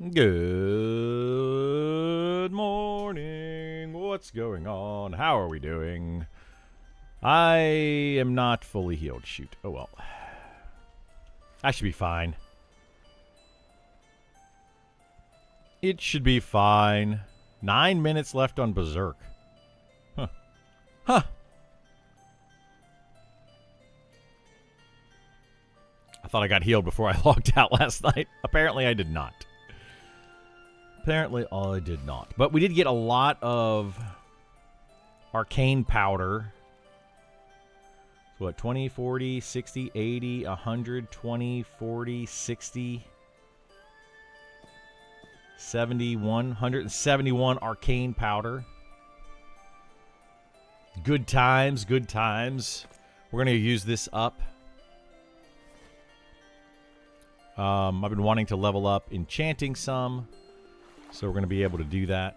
Good morning. What's going on? How are we doing? I am not fully healed. Shoot. Oh well. I should be fine. It should be fine. 9 minutes left on Berserk. Huh. Huh. I thought I got healed before I logged out last night. Apparently I did not. Apparently I did not. But we did get a lot of arcane powder. So what, 20, 40, 60, 80, 100, 20, 40, 60, 70, 171 arcane powder. Good times, good times. We're going to use this up. I've been wanting to level up Enchanting some. So we're going to be able to do that.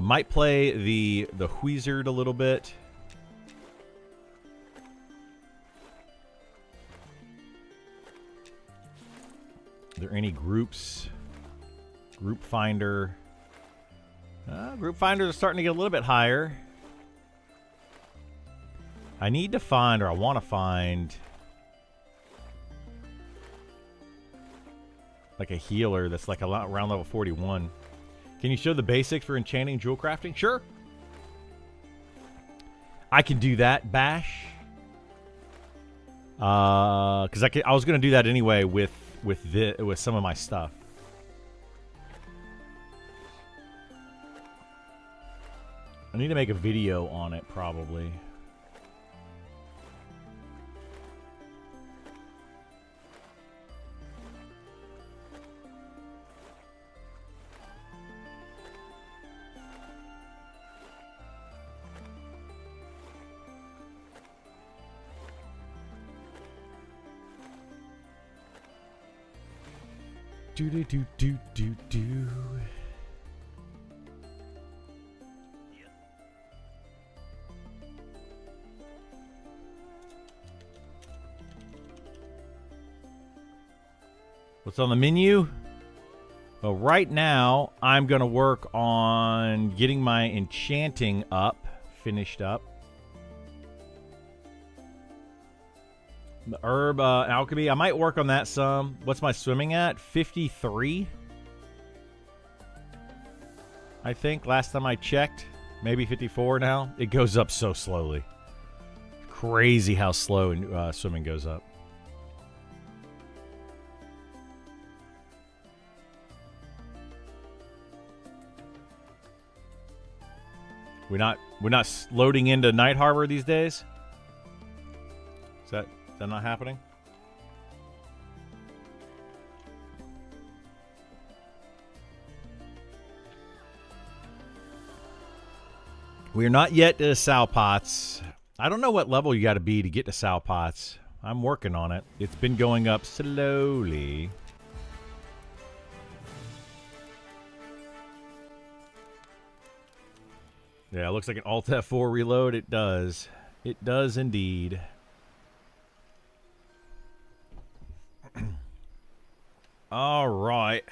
Might play the Wizard a little bit. Are there any groups? Group Finder. Group Finders are starting to get a little bit higher. I need to find, or I want to find, like a healer that's like around level 41. Can you show the basics for enchanting jewel crafting? Sure. I can do that, Bash. Because I was going to do that anyway with some of my stuff. I need to make a video on it, probably. Do do do do do do. What's on the menu? Well, right now I'm gonna work on getting my enchanting finished up. The herb alchemy, I might work on that some. What's my swimming at? 53? I think last time I checked. Maybe 54 now. It goes up so slowly. Crazy how slow swimming goes up. We're not loading into Night Harbor these days? Is that not happening? We are not yet to Sal Pots. I don't know what level you got to be to get to Sal Pots. I'm working on it. It's been going up slowly. Yeah, it looks like an Alt F4 reload. It does. It does indeed. All right.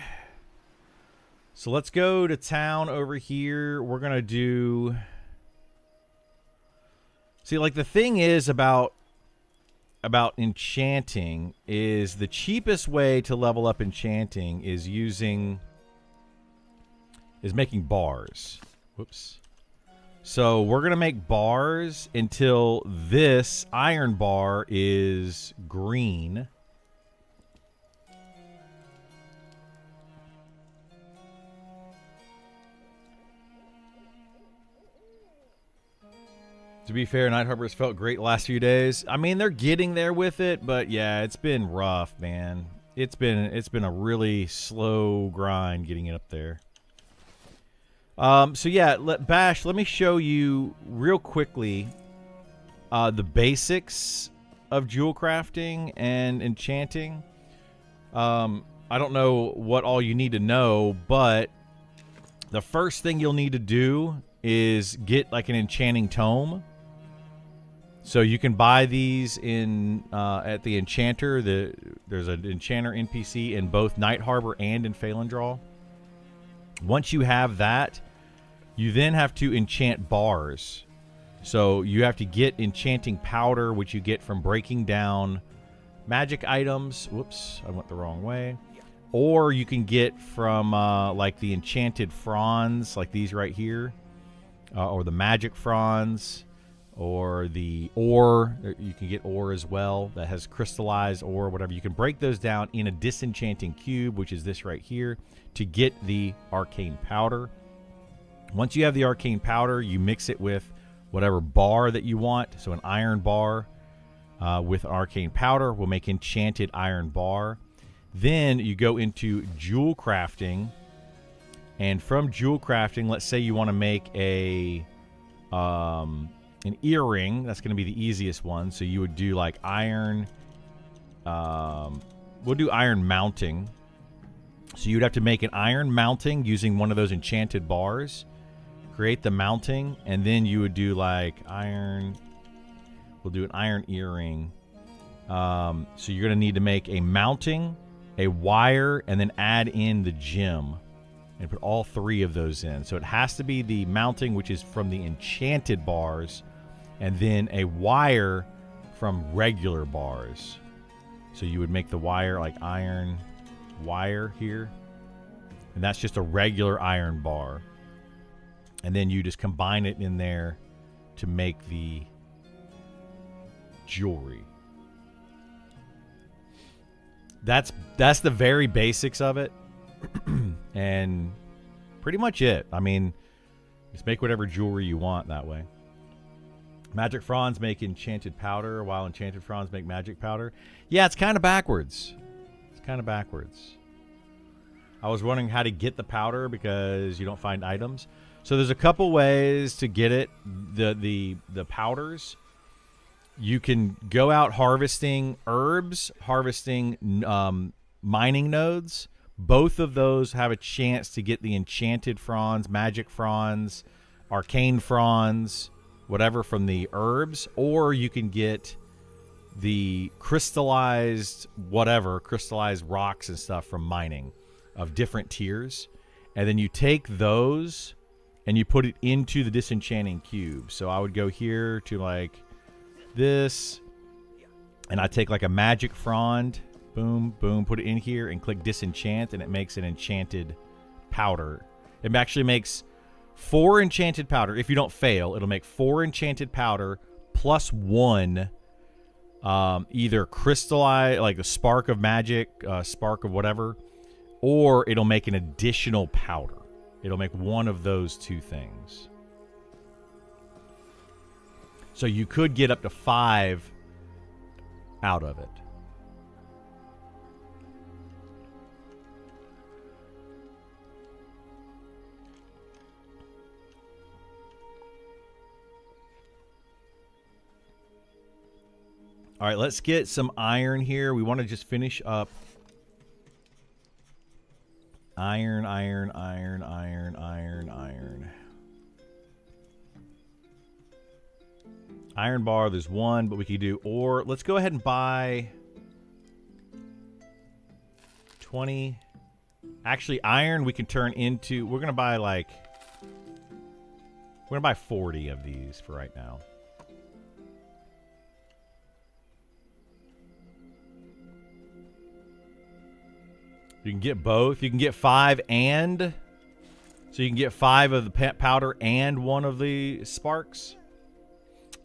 So let's go to town over here. We're going to do... See, like, the thing is about enchanting is the cheapest way to level up enchanting is making bars. Whoops. So we're going to make bars until this iron bar is green. To be fair, Night Harbor's felt great the last few days. I mean, they're getting there with it, but yeah, it's been rough, man. It's been a really slow grind getting it up there. So yeah, Bash, let me show you real quickly the basics of jewel crafting and enchanting. I don't know what all you need to know, but the first thing you'll need to do is get like an enchanting tome. So you can buy these in at the enchanter. There's an enchanter NPC in both Night Harbor and in Phalandraw. Once you have that, you then have to enchant bars. So you have to get enchanting powder, which you get from breaking down magic items. Whoops, I went the wrong way. Or you can get from like the enchanted fronds, like these right here, or the magic fronds, or the ore. You can get ore as well that has crystallized ore, whatever. You can break those down in a disenchanting cube, which is this right here, to get the arcane powder. Once you have the arcane powder, you mix it with whatever bar that you want. So an iron bar with arcane powder will make enchanted iron bar. Then you go into jewel crafting, and from jewel crafting, let's say you want to make an earring. That's going to be the easiest one. So you would do like iron. We'll do iron mounting. So you'd have to make an iron mounting using one of those enchanted bars. Create the mounting, and then you would do like iron. We'll do an iron earring. So you're going to need to make a mounting, a wire, and then add in the gem and put all three of those in. So it has to be the mounting, which is from the enchanted bars, and then a wire from regular bars. So you would make the wire like iron wire here, and that's just a regular iron bar. And then you just combine it in there to make the jewelry. That's the very basics of it. And pretty much it. I mean, just make whatever jewelry you want that way. Magic fronds make enchanted powder, while enchanted fronds make magic powder. Yeah, it's kind of backwards. It's kind of backwards. I was wondering how to get the powder because you don't find items. So there's a couple ways to get it, the powders. You can go out harvesting herbs, harvesting mining nodes. Both of those have a chance to get the enchanted fronds, magic fronds, arcane fronds, whatever from the herbs. Or you can get the crystallized crystallized rocks and stuff from mining of different tiers. And then you take those and you put it into the disenchanting cube. So I would go here to like this, and I take like a magic frond, boom, boom, put it in here and click disenchant, and it makes an enchanted powder. It actually makes 4 enchanted powder. If you don't fail, it'll make 4 enchanted powder plus 1 either crystallize, like a spark of magic, spark of whatever, or it'll make an additional powder. It'll make one of those two things. So you could get up to 5 out of it. All right, let's get some iron here. We want to just finish up. Iron, iron, iron, iron, iron, iron. Iron bar, there's 1, but we could do ore. Let's go ahead and buy 20. Actually, iron we can turn into, we're going to buy like, we're going to buy 40 of these for right now. You can get both. You can get 5 and, so you can get 5 of the powder and 1 of the sparks.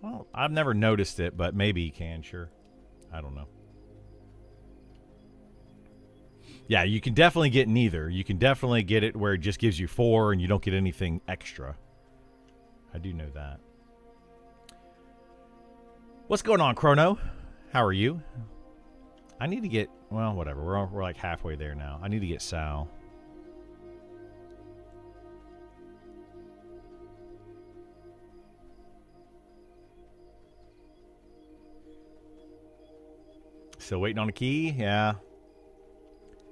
Well, I've never noticed it, but maybe you can, sure. I don't know. Yeah, you can definitely get neither. You can definitely get it where it just gives you 4 and you don't get anything extra. I do know that. What's going on, Chrono? How are you? I need to get, well, whatever. We're like halfway there now. I need to get Sal. Still waiting on a key? Yeah.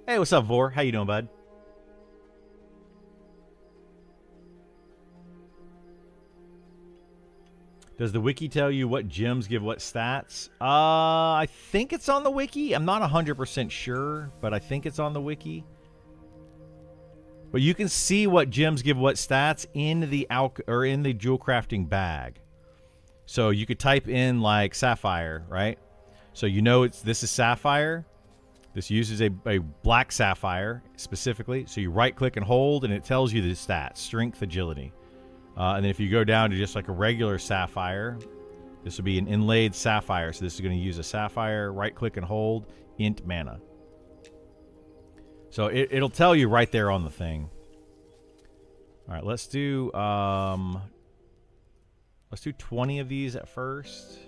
Hey, what's up, Vor? How you doing, bud? Does the wiki tell you what gems give what stats? I think it's on the wiki. I'm not 100% sure, but I think it's on the wiki. But you can see what gems give what stats in the jewel crafting bag. So you could type in like sapphire, right? So you know this is sapphire. This uses a black sapphire specifically. So you right click and hold and it tells you the stats, strength, agility. And then if you go down to just like a regular sapphire, this would be an inlaid sapphire. So this is going to use a sapphire, right click and hold, int mana. So it'll tell you right there on the thing. All right, let's do 20 of these at first.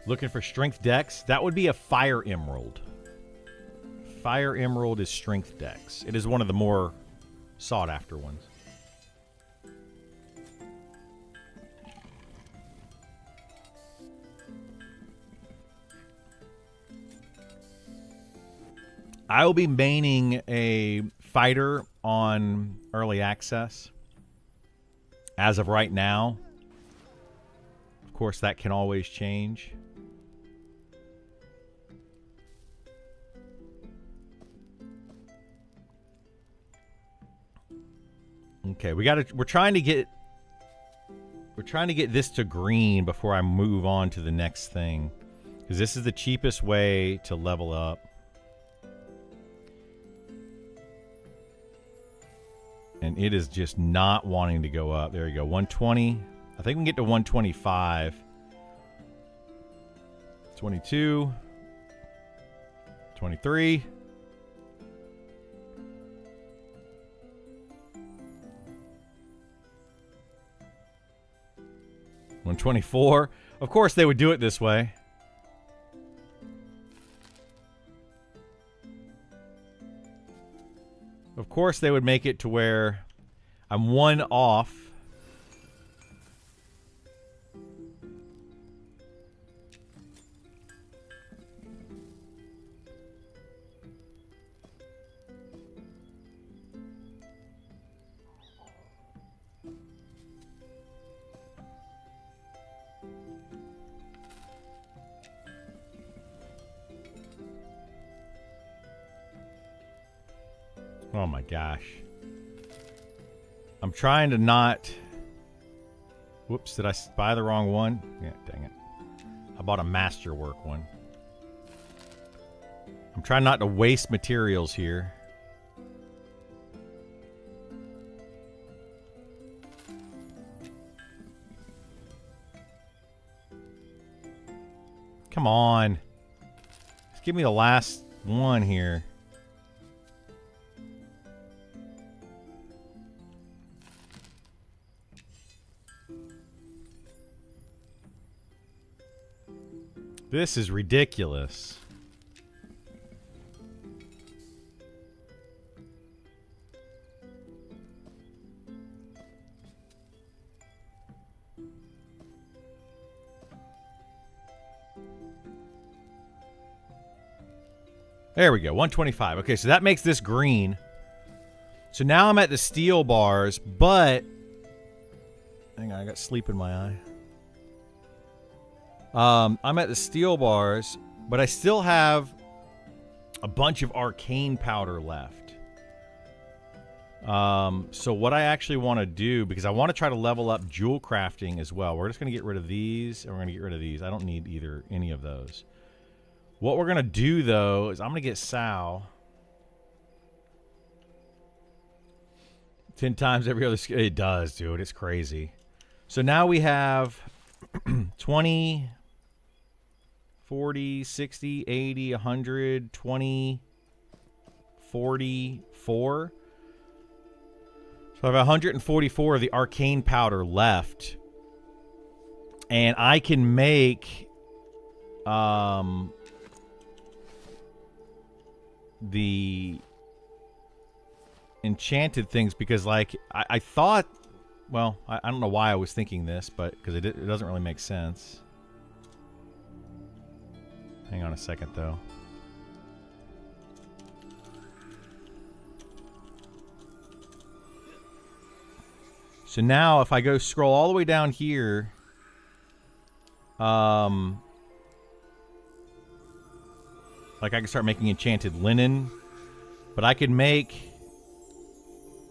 Looking for strength dex. That would be a fire emerald. Fire emerald is strength dex. It is one of the more sought after ones. I will be maining a fighter on early access. As of right now. Of course, that can always change. Okay, we're trying to get this to green before I move on to the next thing. Because this is the cheapest way to level up. And it is just not wanting to go up. There you go, 120. I think we can get to 125. 22. 23. 124. Of course they would do it this way. Of course they would make it to where I'm one off. Oh my gosh. I'm trying to not... Whoops, did I buy the wrong one? Yeah, dang it. I bought a masterwork one. I'm trying not to waste materials here. Come on. Just give me the last one here. This is ridiculous. There we go, 125. Okay, so that makes this green. So now I'm at the steel bars, but... Hang on, I got sleep in my eye. I'm at the steel bars, but I still have a bunch of arcane powder left. So what I actually want to do, because I want to try to level up jewel crafting as well. We're just going to get rid of these, and we're going to get rid of these. I don't need any of those. What we're going to do, though, is I'm going to get Sal. 10 times every other skill. It does, dude. It's crazy. So now we have 20, 40, 60, 80, 100, 20, 44. So I have 144 of the arcane powder left. And I can make enchanted things because, like, I thought... Well, I don't know why I was thinking this, but because it doesn't really make sense. Hang on a second, though. So now, if I go scroll all the way down here, like I can start making enchanted linen, but I could make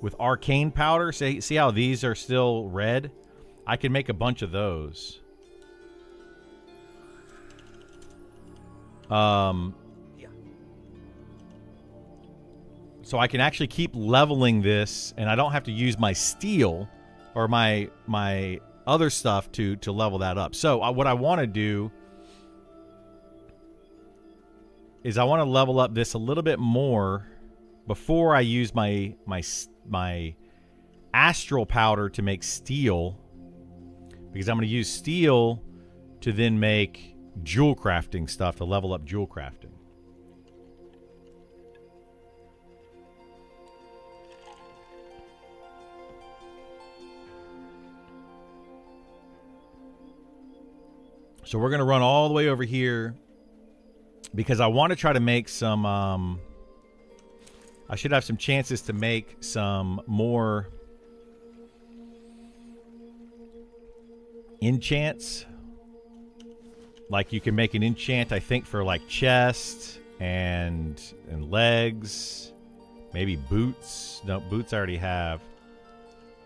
with arcane powder. See how these are still red? I can make a bunch of those. So I can actually keep leveling this, and I don't have to use my steel or my other stuff to level that up. So what I want to do is I want to level up this a little bit more before I use my astral powder to make steel, because I'm going to use steel to then make jewel crafting stuff to level up jewel crafting. So we're going to run all the way over here because I want to try to make some... I should have some chances to make some more enchants. Like you can make an enchant, I think, for like chest and legs. Maybe boots. No, boots I already have.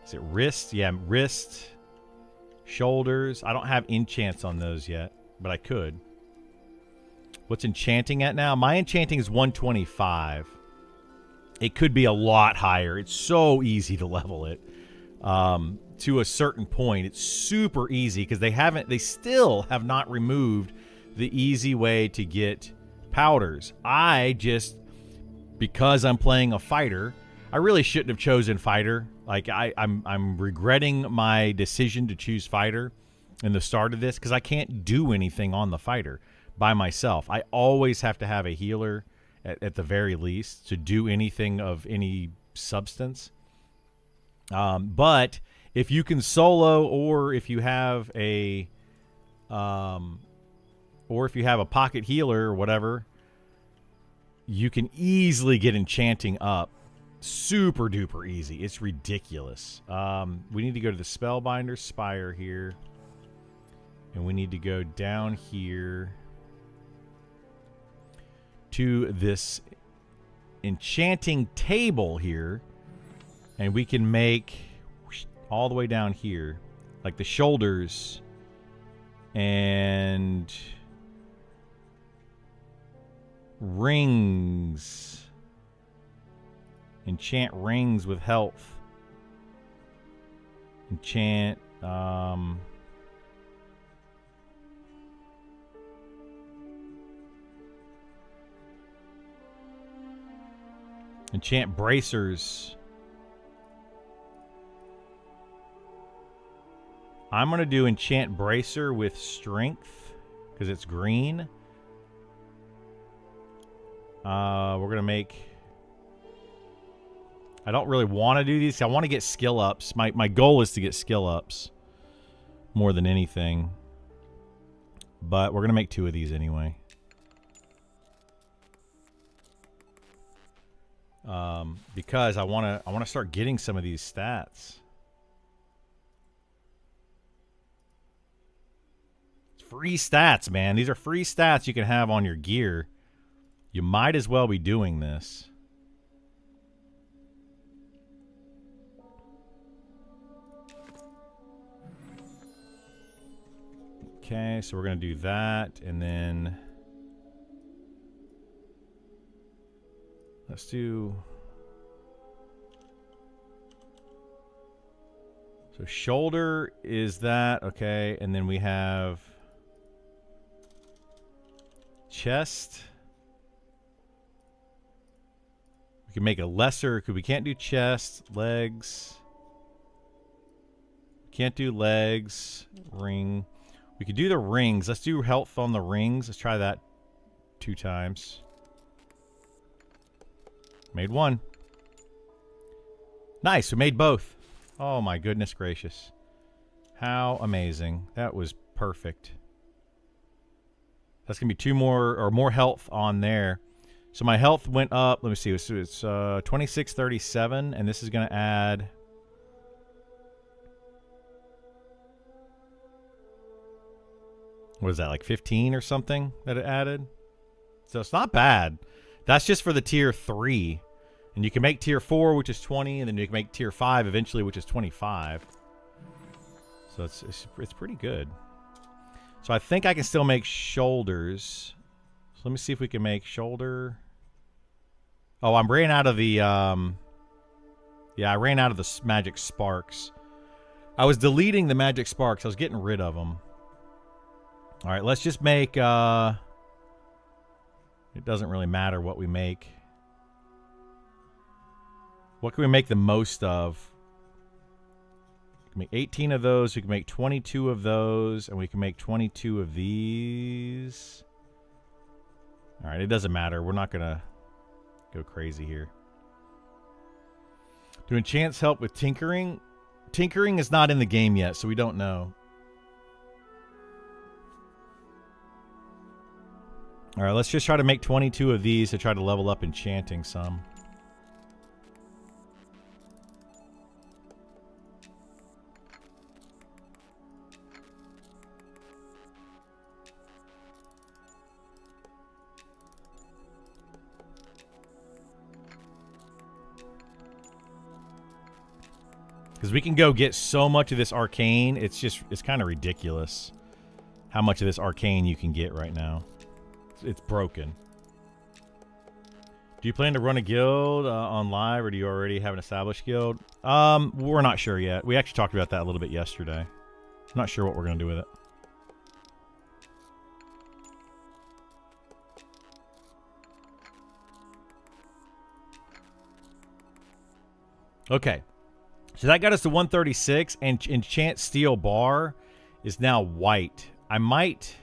Is it wrist? Yeah, wrist. Shoulders. I don't have enchants on those yet, but I could. What's enchanting at now? My enchanting is 125. It could be a lot higher. It's so easy to level it to a certain point. It's super easy because they still have not removed the easy way to get powders. Because I'm playing a fighter, I really shouldn't have chosen fighter. Like I'm regretting my decision to choose fighter in the start of this because I can't do anything on the fighter by myself. I always have to have a healer at the very least to do anything of any substance. But if you can solo, or if you have a pocket healer or whatever, you can easily get enchanting up. Super duper easy. It's ridiculous. We need to go to the Spellbinder Spire here. And we need to go down here to this enchanting table here. And we can make all the way down here. Like the shoulders. And rings. Enchant rings with health. Enchant, enchant bracers. I'm going to do enchant bracer with strength because it's green. We're going to make... I don't really want to do these. I want to get skill ups. My goal is to get skill ups more than anything. But we're going to make 2 of these anyway. Because I want to start getting some of these stats. It's free stats, man. These are free stats you can have on your gear. You might as well be doing this. Okay, so we're going to do that, and then let's do... So shoulder is that, okay, and then we have chest. We can make a lesser, because we can't do chest, legs. Can't do legs, ring. We could do the rings. Let's do health on the rings. Let's try that 2 times. Made 1. Nice, we made both. Oh my goodness gracious. How amazing. That was perfect. That's going to be 2 more, or more health on there. So my health went up. Let me see. It's 2637, and this is going to add... What is that, like 15 or something that it added? So it's not bad. That's just for the tier 3. And you can make tier 4, which is 20, and then you can make tier 5 eventually, which is 25. So it's pretty good. So I think I can still make shoulders. So let me see if we can make shoulder. Oh, I'm ran out of the... yeah, I ran out of the magic sparks. I was deleting the magic sparks. I was getting rid of them. All right, let's just make... it doesn't really matter what we make. What can we make the most of? We can make 18 of those. We can make 22 of those. And we can make 22 of these. All right, it doesn't matter. We're not going to go crazy here. Do enchants help with tinkering? Tinkering is not in the game yet, so we don't know. All right, let's just try to make 22 of these to try to level up enchanting some. Because we can go get so much of this arcane, it's kind of ridiculous how much of this arcane you can get right now. It's broken. Do you plan to run a guild on live, or do you already have an established guild? We're not sure yet. We actually talked about that a little bit yesterday. I'm not sure what we're going to do with it. Okay. So that got us to 136, and enchant steel bar is now white. I might...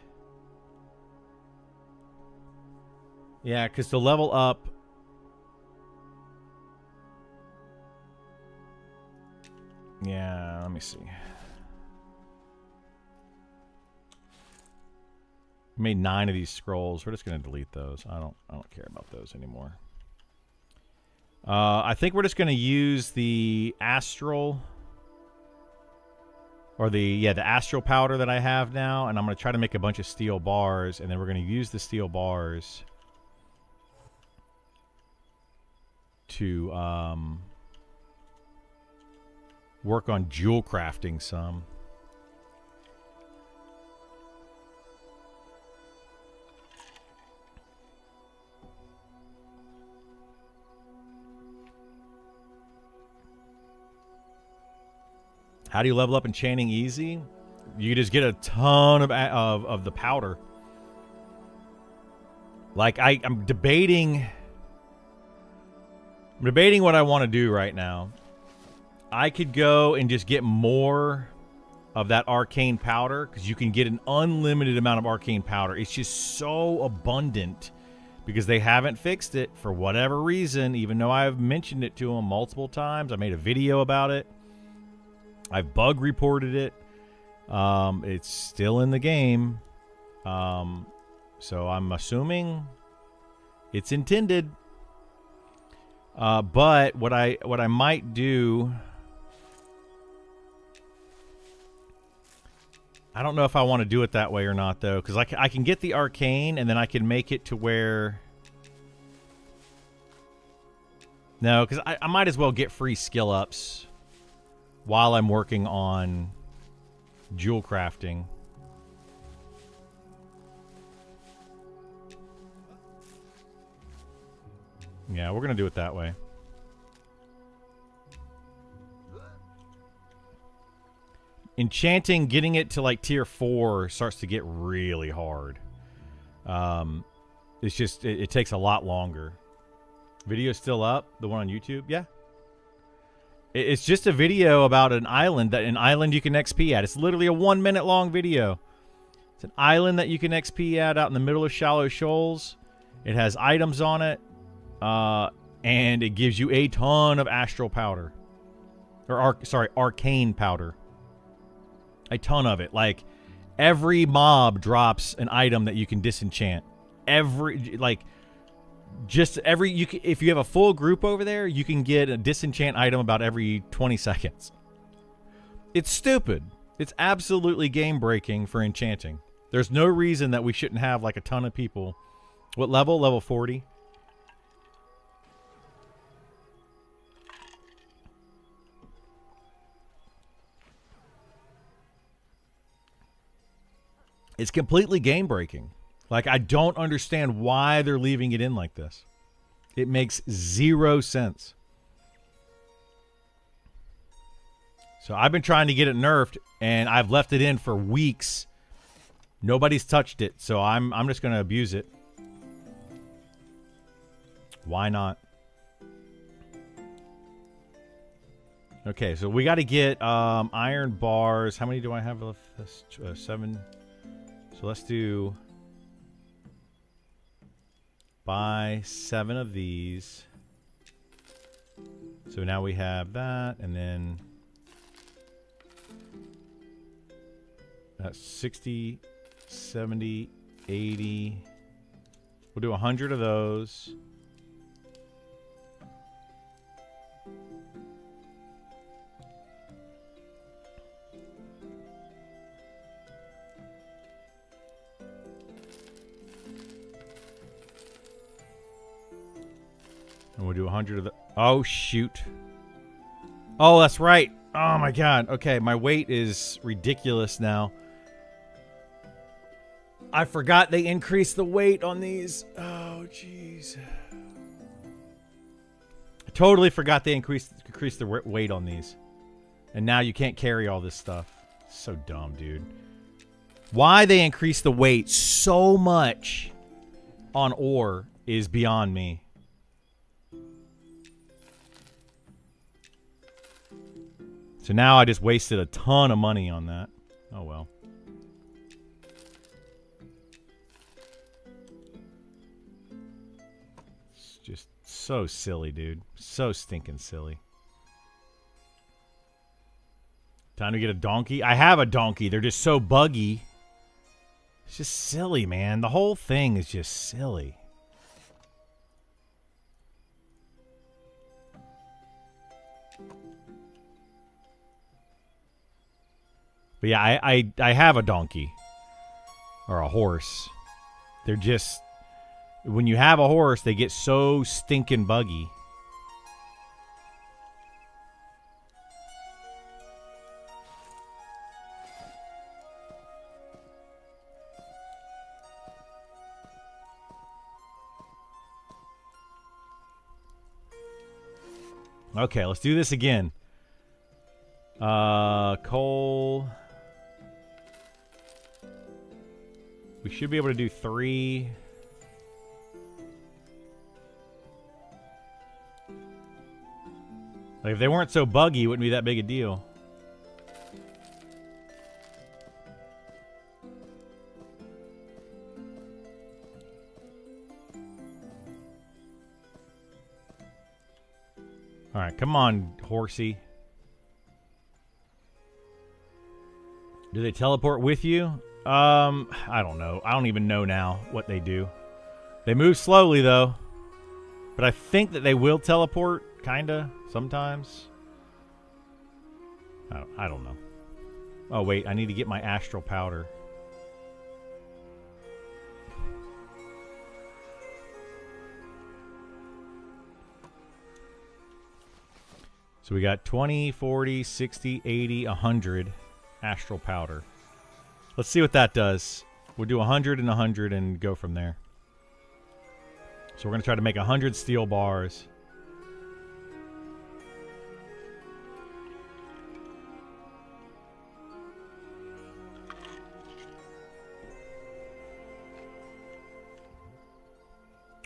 Yeah, because to level up... Yeah, let me see. We made 9 of these scrolls. We're just going to delete those. I don't care about those anymore. I think we're just going to use the astral... Or the astral powder that I have now, and I'm going to try to make a bunch of steel bars, and then we're going to use the steel bars... to work on jewel crafting some. How do you level up enchanting easy? You just get a ton of the powder. Like I'm debating what I want to do right now. I could go and just get more of that arcane powder, because you can get an unlimited amount of arcane powder. It's just so abundant because they haven't fixed it for whatever reason, even though I've mentioned it to them multiple times. I made a video about it. I've bug reported it. It's still in the game. So I'm assuming it's intended. But what I might do, I don't know if I want to do it that way or not, though, because I can get the arcane, and then I can make it to where... No, because I might as well get free skill ups while I'm working on jewel crafting. Yeah, we're going to do it that way. Enchanting, getting it to like tier 4 starts to get really hard. It's just, it takes a lot longer. Video's still up? The one on YouTube? Yeah. It's just a video about an island you can XP at. It's literally a 1 minute long video. It's an island that you can XP at out in the middle of shallow shoals. It has items on it. And it gives you a ton of astral powder. Or, sorry, arcane powder. A ton of it. Like, every mob drops an item that you can disenchant. If you have a full group over there, you can get a disenchant item about every 20 seconds. It's stupid. It's absolutely game-breaking for enchanting. There's no reason that we shouldn't have, like, a ton of people. What level? Level 40? It's completely game-breaking. Like, I don't understand why they're leaving it in like this. It makes zero sense. So I've been trying to get it nerfed, and I've left it in for weeks. Nobody's touched it, so I'm just going to abuse it. Why not? Okay, so we got to get iron bars. How many do I have left? 7. So let's do... buy 7 of these. So now we have that, and then... that's 60, 70, 80. We'll do 100 of those. And we'll do 100 of the... oh, shoot. Oh, that's right. Oh, my God. Okay, my weight is ridiculous now. I forgot they increased the weight on these. Oh, jeez. I totally forgot they increased the weight on these. And now you can't carry all this stuff. So dumb, dude. Why they increase the weight so much on ore is beyond me. So now I just wasted a ton of money on that. Oh, well. It's just so silly, dude. So stinking silly. Time to get a donkey. I have a donkey. They're just so buggy. It's just silly, man. The whole thing is just silly. But yeah, I have a donkey. Or a horse. They're just... when you have a horse, they get so stinking buggy. Okay, let's do this again. Coal... we should be able to do 3. Like, if they weren't so buggy, it wouldn't be that big a deal. Alright, come on, horsey. Do they teleport with you? I don't know. I don't even know now what they do. They move slowly, though. But I think that they will teleport, kinda, sometimes. I don't know. Oh, wait. I need to get my astral powder. So we got 20, 40, 60, 80, 100 astral powder. Let's see what that does. We'll do 100 and 100 and go from there. So we're going to try to make 100 steel bars.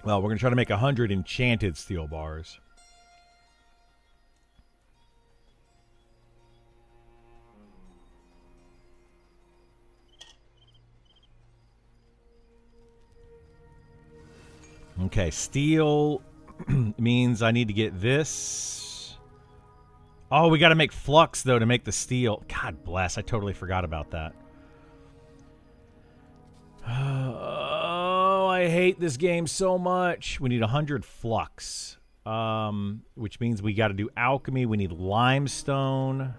Well, we're going to try to make 100 enchanted steel bars. Okay, steel means I need to get this. Oh, we got to make flux, though, to make the steel. God bless. I totally forgot about that. Oh, I hate this game so much. We need 100 flux, which means we got to do alchemy. We need limestone.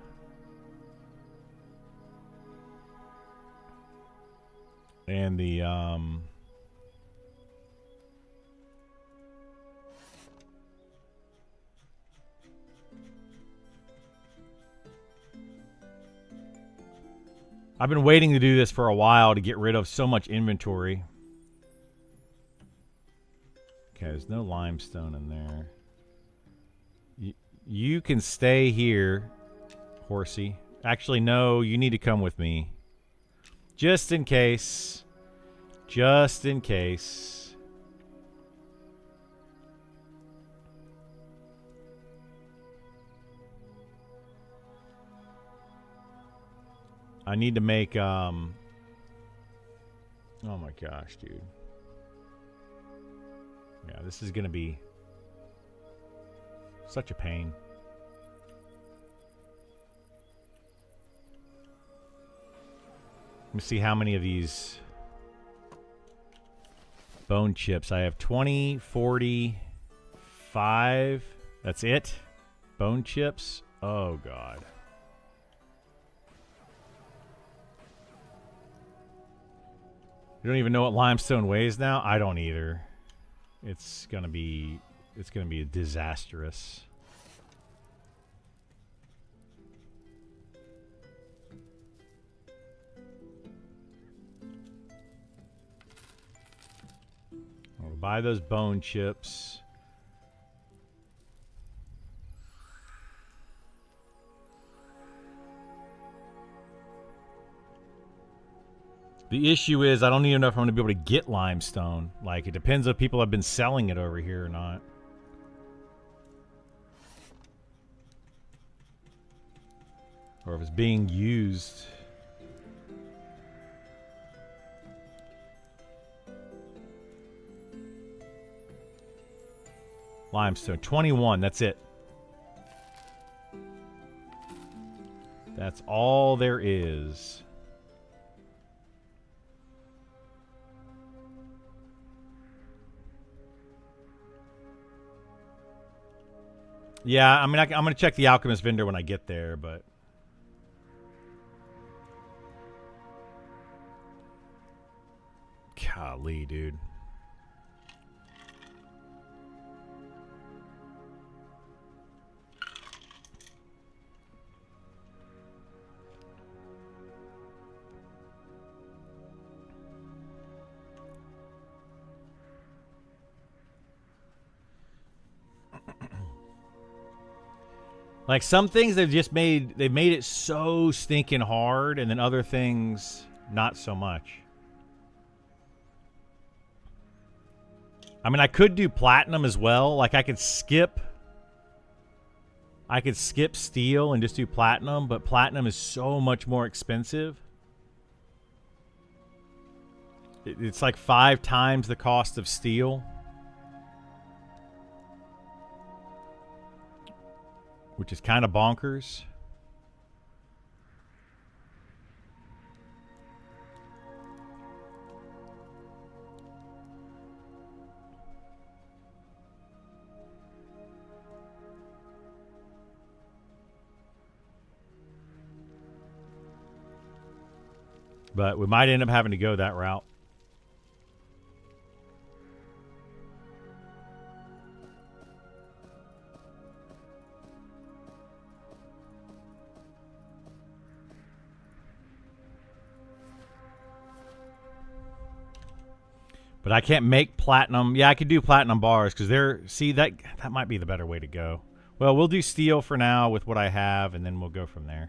And the, I've been waiting to do this for a while to get rid of so much inventory. Okay, there's no limestone in there. You can stay here, horsey. Actually, no, you need to come with me. Just in case. Just in case. I need to make, oh my gosh, dude. Yeah, this is going to be such a pain. Let me see how many of these bone chips. I have 20, 40, 5. That's it? Bone chips? Oh, God. You don't even know what limestone weighs now? I don't either. It's gonna be disastrous. I'll buy those bone chips. The issue is I don't even know if I'm going to be able to get limestone. Like, it depends if people have been selling it over here or not. Or if it's being used. Limestone. 21, that's it. That's all there is. Yeah, I mean, I'm going to check the alchemist vendor when I get there, but... Golly, dude. Like, some things they've made it so stinking hard, and then other things not so much. I mean, I could do platinum as well. Like, I could skip steel and just do platinum, but platinum is so much more expensive. It's like 5 times the cost of steel. Which is kind of bonkers. But we might end up having to go that route. But I can't make platinum. Yeah, I could do platinum bars because they're... See, that might be the better way to go. Well, we'll do steel for now with what I have, and then we'll go from there.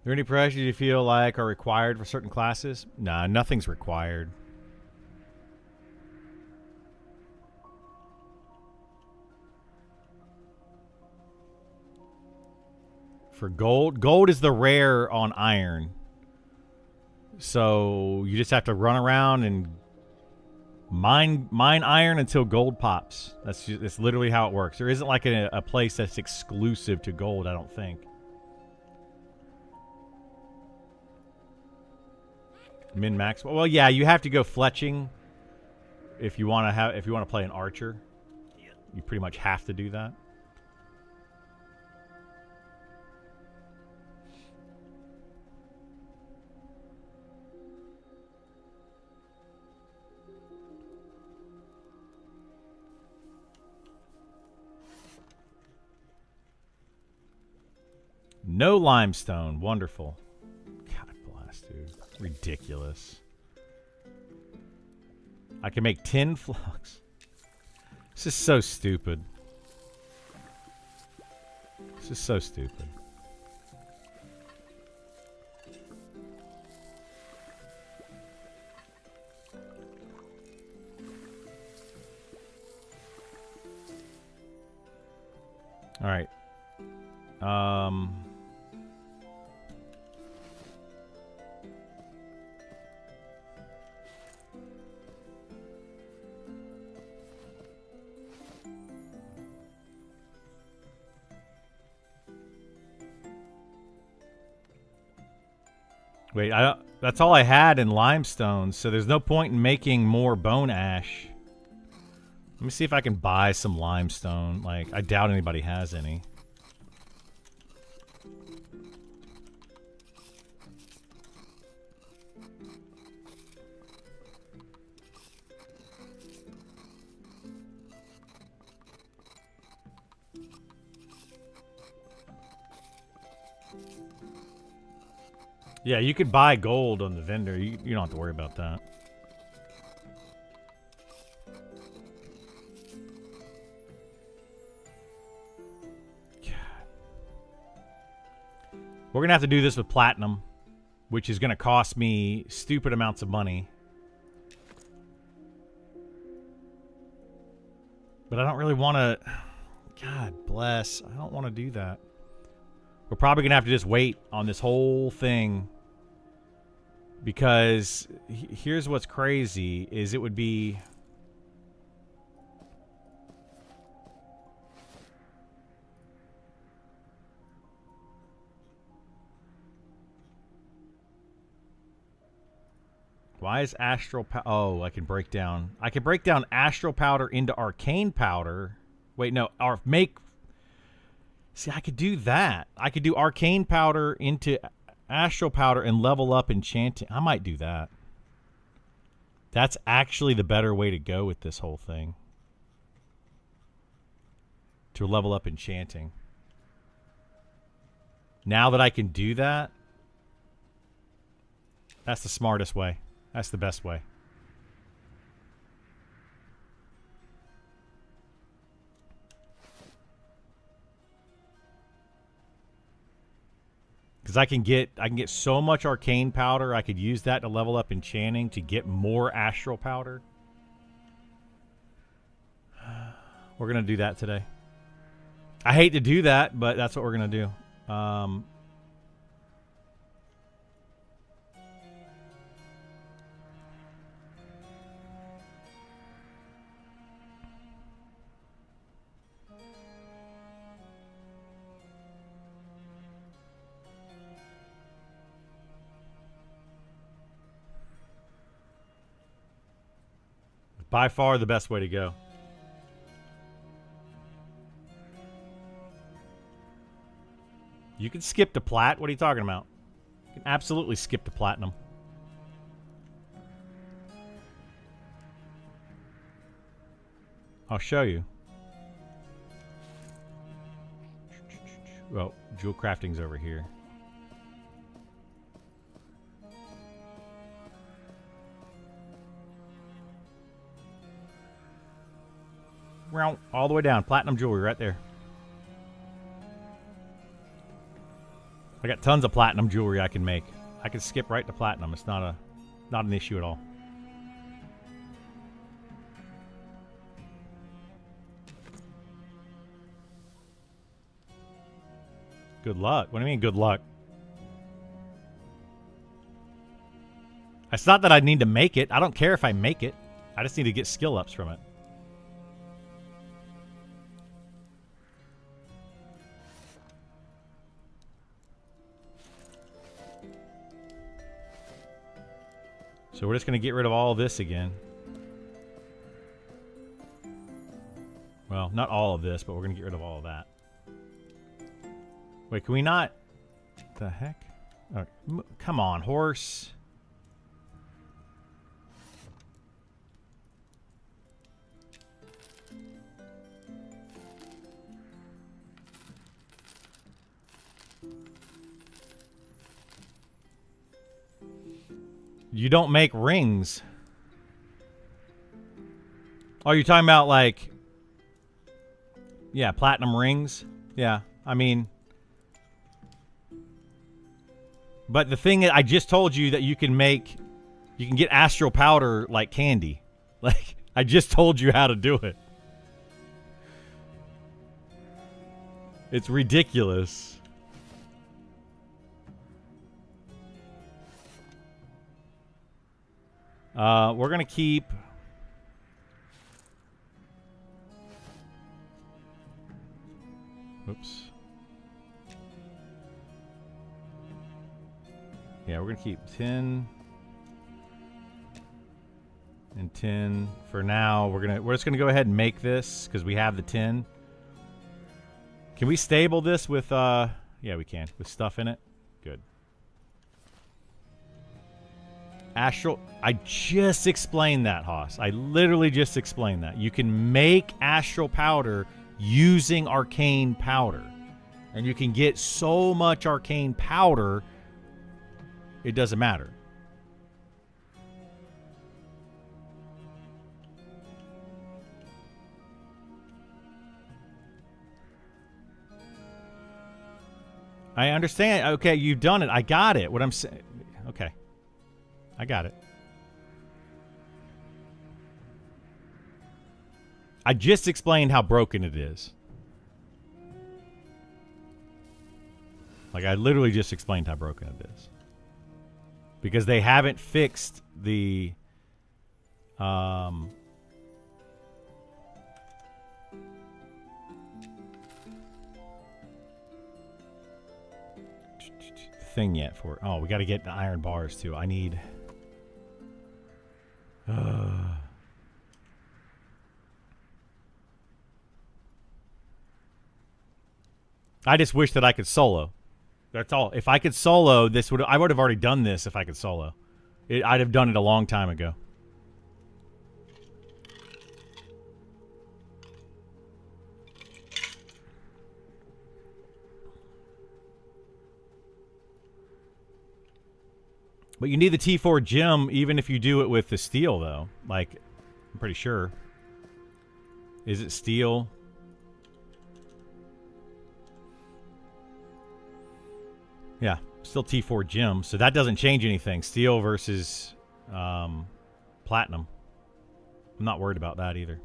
there any pressures you feel like are required for certain classes? Nah, nothing's required. For gold, gold is the rare on iron. So you just have to run around and mine iron until gold pops. That's literally how it works. There isn't like a place that's exclusive to gold, I don't think. Min max. Well, yeah, you have to go fletching if you want to play an archer. You pretty much have to do that. No limestone. Wonderful. God blast, dude. Ridiculous. I can make 10 flux. This is so stupid. This is so stupid. All right. Wait, that's all I had in limestone, so there's no point in making more bone ash. Let me see if I can buy some limestone. Like, I doubt anybody has any. Yeah, you could buy gold on the vendor. You don't have to worry about that. God. We're going to have to do this with platinum, which is going to cost me stupid amounts of money. But I don't really want to... God bless. I don't want to do that. We're probably going to have to just wait on this whole thing. Because here's what's crazy is it would be... Why is astral powder... Oh, I can break down astral powder into arcane powder. Wait, no. See, I could do that. I could do arcane powder into astral powder and level up enchanting. I might do that. That's actually the better way to go with this whole thing. To level up enchanting. Now that I can do that, that's the smartest way. That's the best way. Because I can get so much arcane powder, I could use that to level up enchanting to get more astral powder. We're gonna do that today. I hate to do that, but that's what we're gonna do. By far the best way to go. You can skip the plat. What are you talking about? You can absolutely skip the platinum. I'll show you. Well, jewel crafting's over here. All the way down. Platinum jewelry right there. I got tons of platinum jewelry I can make. I can skip right to platinum. It's not an issue at all. Good luck. What do you mean good luck? It's not that I need to make it. I don't care if I make it. I just need to get skill ups from it. So we're just going to get rid of all of this again. Well, not all of this, but we're going to get rid of all of that. Wait, can we not? The heck? Oh, come on, horse. You don't make rings. Oh, you're talking about like... Yeah, platinum rings. Yeah, I mean... But the thing is, I just told you that you can make... You can get astral powder like candy. Like, I just told you how to do it. It's ridiculous. We're going to keep... Oops. Yeah, we're going to keep 10 and 10 for now. We're just going to go ahead and make this because we have the 10. Can we stable this with yeah, we can. With stuff in it. Good. Astral, I just explained that, Haas. I literally just explained that. You can make astral powder using arcane powder. And you can get so much arcane powder, it doesn't matter. I understand. Okay, you've done it. I got it. What I'm saying. Okay. I got it. I just explained how broken it is. Like, I literally just explained how broken it is. Because they haven't fixed the... thing yet for... Oh, we got to get the iron bars, too. I need... I just wish that I could solo. That's all. If I could solo, I would have already done this if I could solo. I'd have done it a long time ago. But you need the T4 gem even if you do it with the steel, though. Like, I'm pretty sure. Is it steel? Yeah, still T4 gem. So that doesn't change anything. Steel versus platinum. I'm not worried about that either.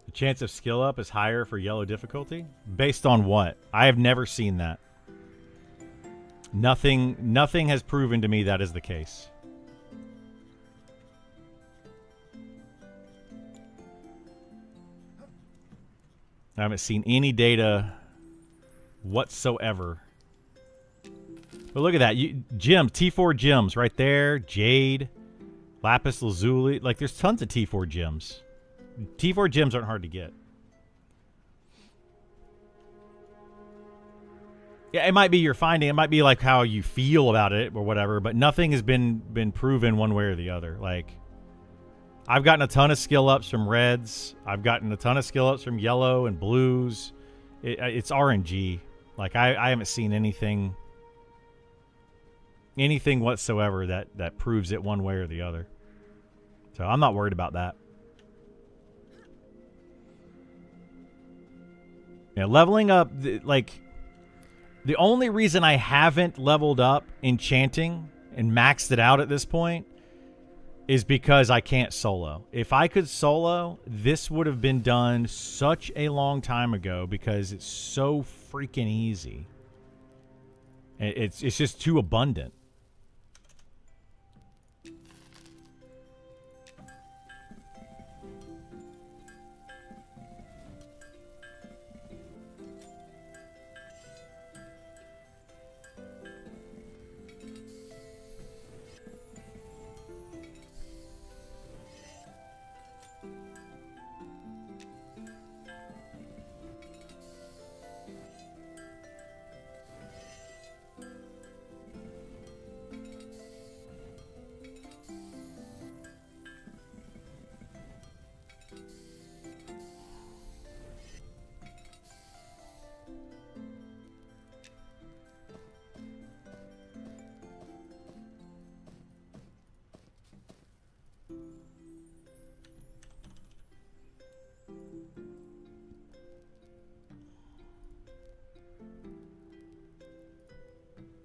The chance of skill up is higher for yellow difficulty? Based on what? I have never seen that. Nothing has proven to me that is the case. I haven't seen any data whatsoever. But look at that. Gems, T4 gems right there. Jade, lapis lazuli. Like, there's tons of T4 gems. T4 gems aren't hard to get. Yeah, it might be your finding. It might be like how you feel about it or whatever, but nothing has been proven one way or the other. Like, I've gotten a ton of skill ups from reds. I've gotten a ton of skill ups from yellow and blues. It's RNG. Like, I haven't seen anything whatsoever that proves it one way or the other. So I'm not worried about that. Yeah, leveling up, like, the only reason I haven't leveled up Enchanting and maxed it out at this point is because I can't solo. If I could solo, this would have been done such a long time ago because it's so freaking easy. It's just too abundant.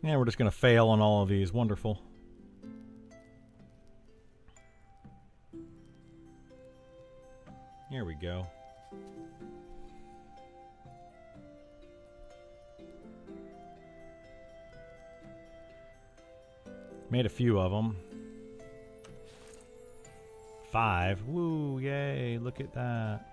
Yeah, we're just going to fail on all of these. Wonderful. Here we go. Made a few of them. 5. Woo, yay, look at that.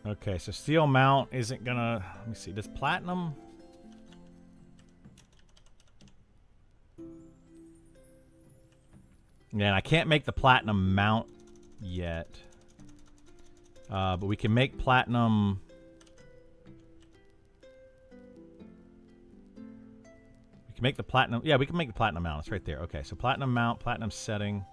Okay, so steel mount isn't gonna, let me see, does platinum? Yeah, I can't make the platinum mount yet. But we can make platinum. We can make the platinum. Yeah, we can make the platinum mount. It's right there. Okay, so platinum mount, platinum setting.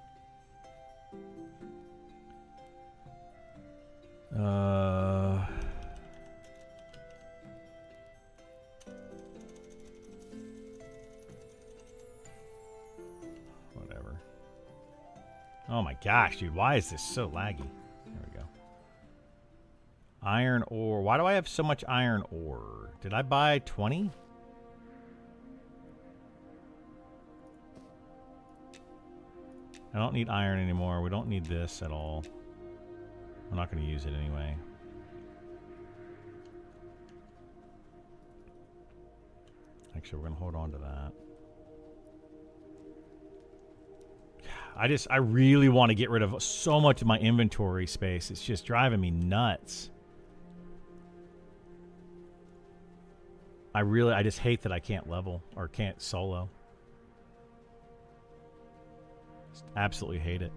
Whatever. Oh my gosh, dude. Why is this so laggy? There we go. Iron ore. Why do I have so much iron ore? Did I buy 20? I don't need iron anymore. We don't need this at all. I'm not going to use it anyway. Actually, we're going to hold on to that. I really want to get rid of so much of my inventory space. It's just driving me nuts. I just hate that I can't level or can't solo. Just absolutely hate it.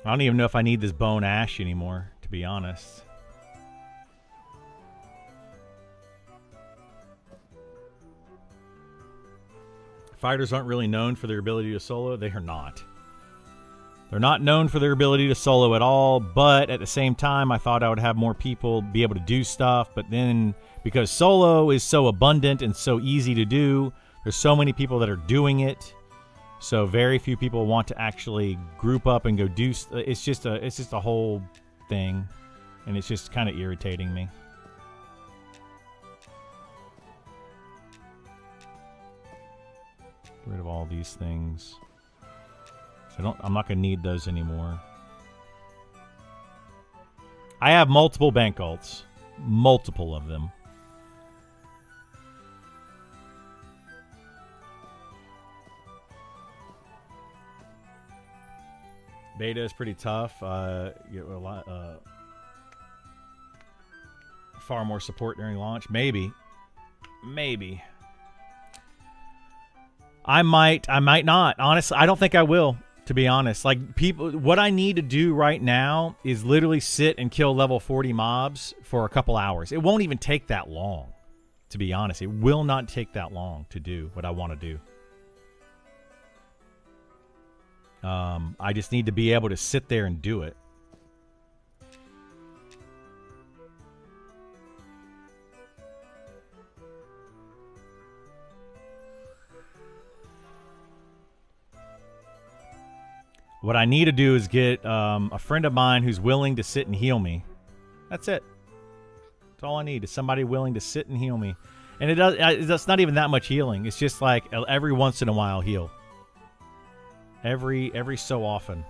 I don't even know if I need this bone ash anymore, to be honest. Fighters aren't really known for their ability to solo. They are not. They're not known for their ability to solo at all, but at the same time, I thought I would have more people be able to do stuff, but then because solo is so abundant and so easy to do, there's so many people that are doing it. So very few people want to actually group up and go do. It's just a whole thing, and it's just kind of irritating me. Get rid of all these things. So I'm not gonna need those anymore. I have multiple bank alts, multiple of them. Beta is pretty tough. You get a lot, far more support during launch. Maybe. I might not. Honestly, I don't think I will, to be honest. Like, people, what I need to do right now is literally sit and kill level 40 mobs for a couple hours. It won't even take that long, to be honest. It will not take that long to do what I want to do. I just need to be able to sit there and do it. What I need to do is get a friend of mine who's willing to sit and heal me. That's it. That's all I need is somebody willing to sit and heal me. And it's not even that much healing. It's just like every once in a while heal. Every so often.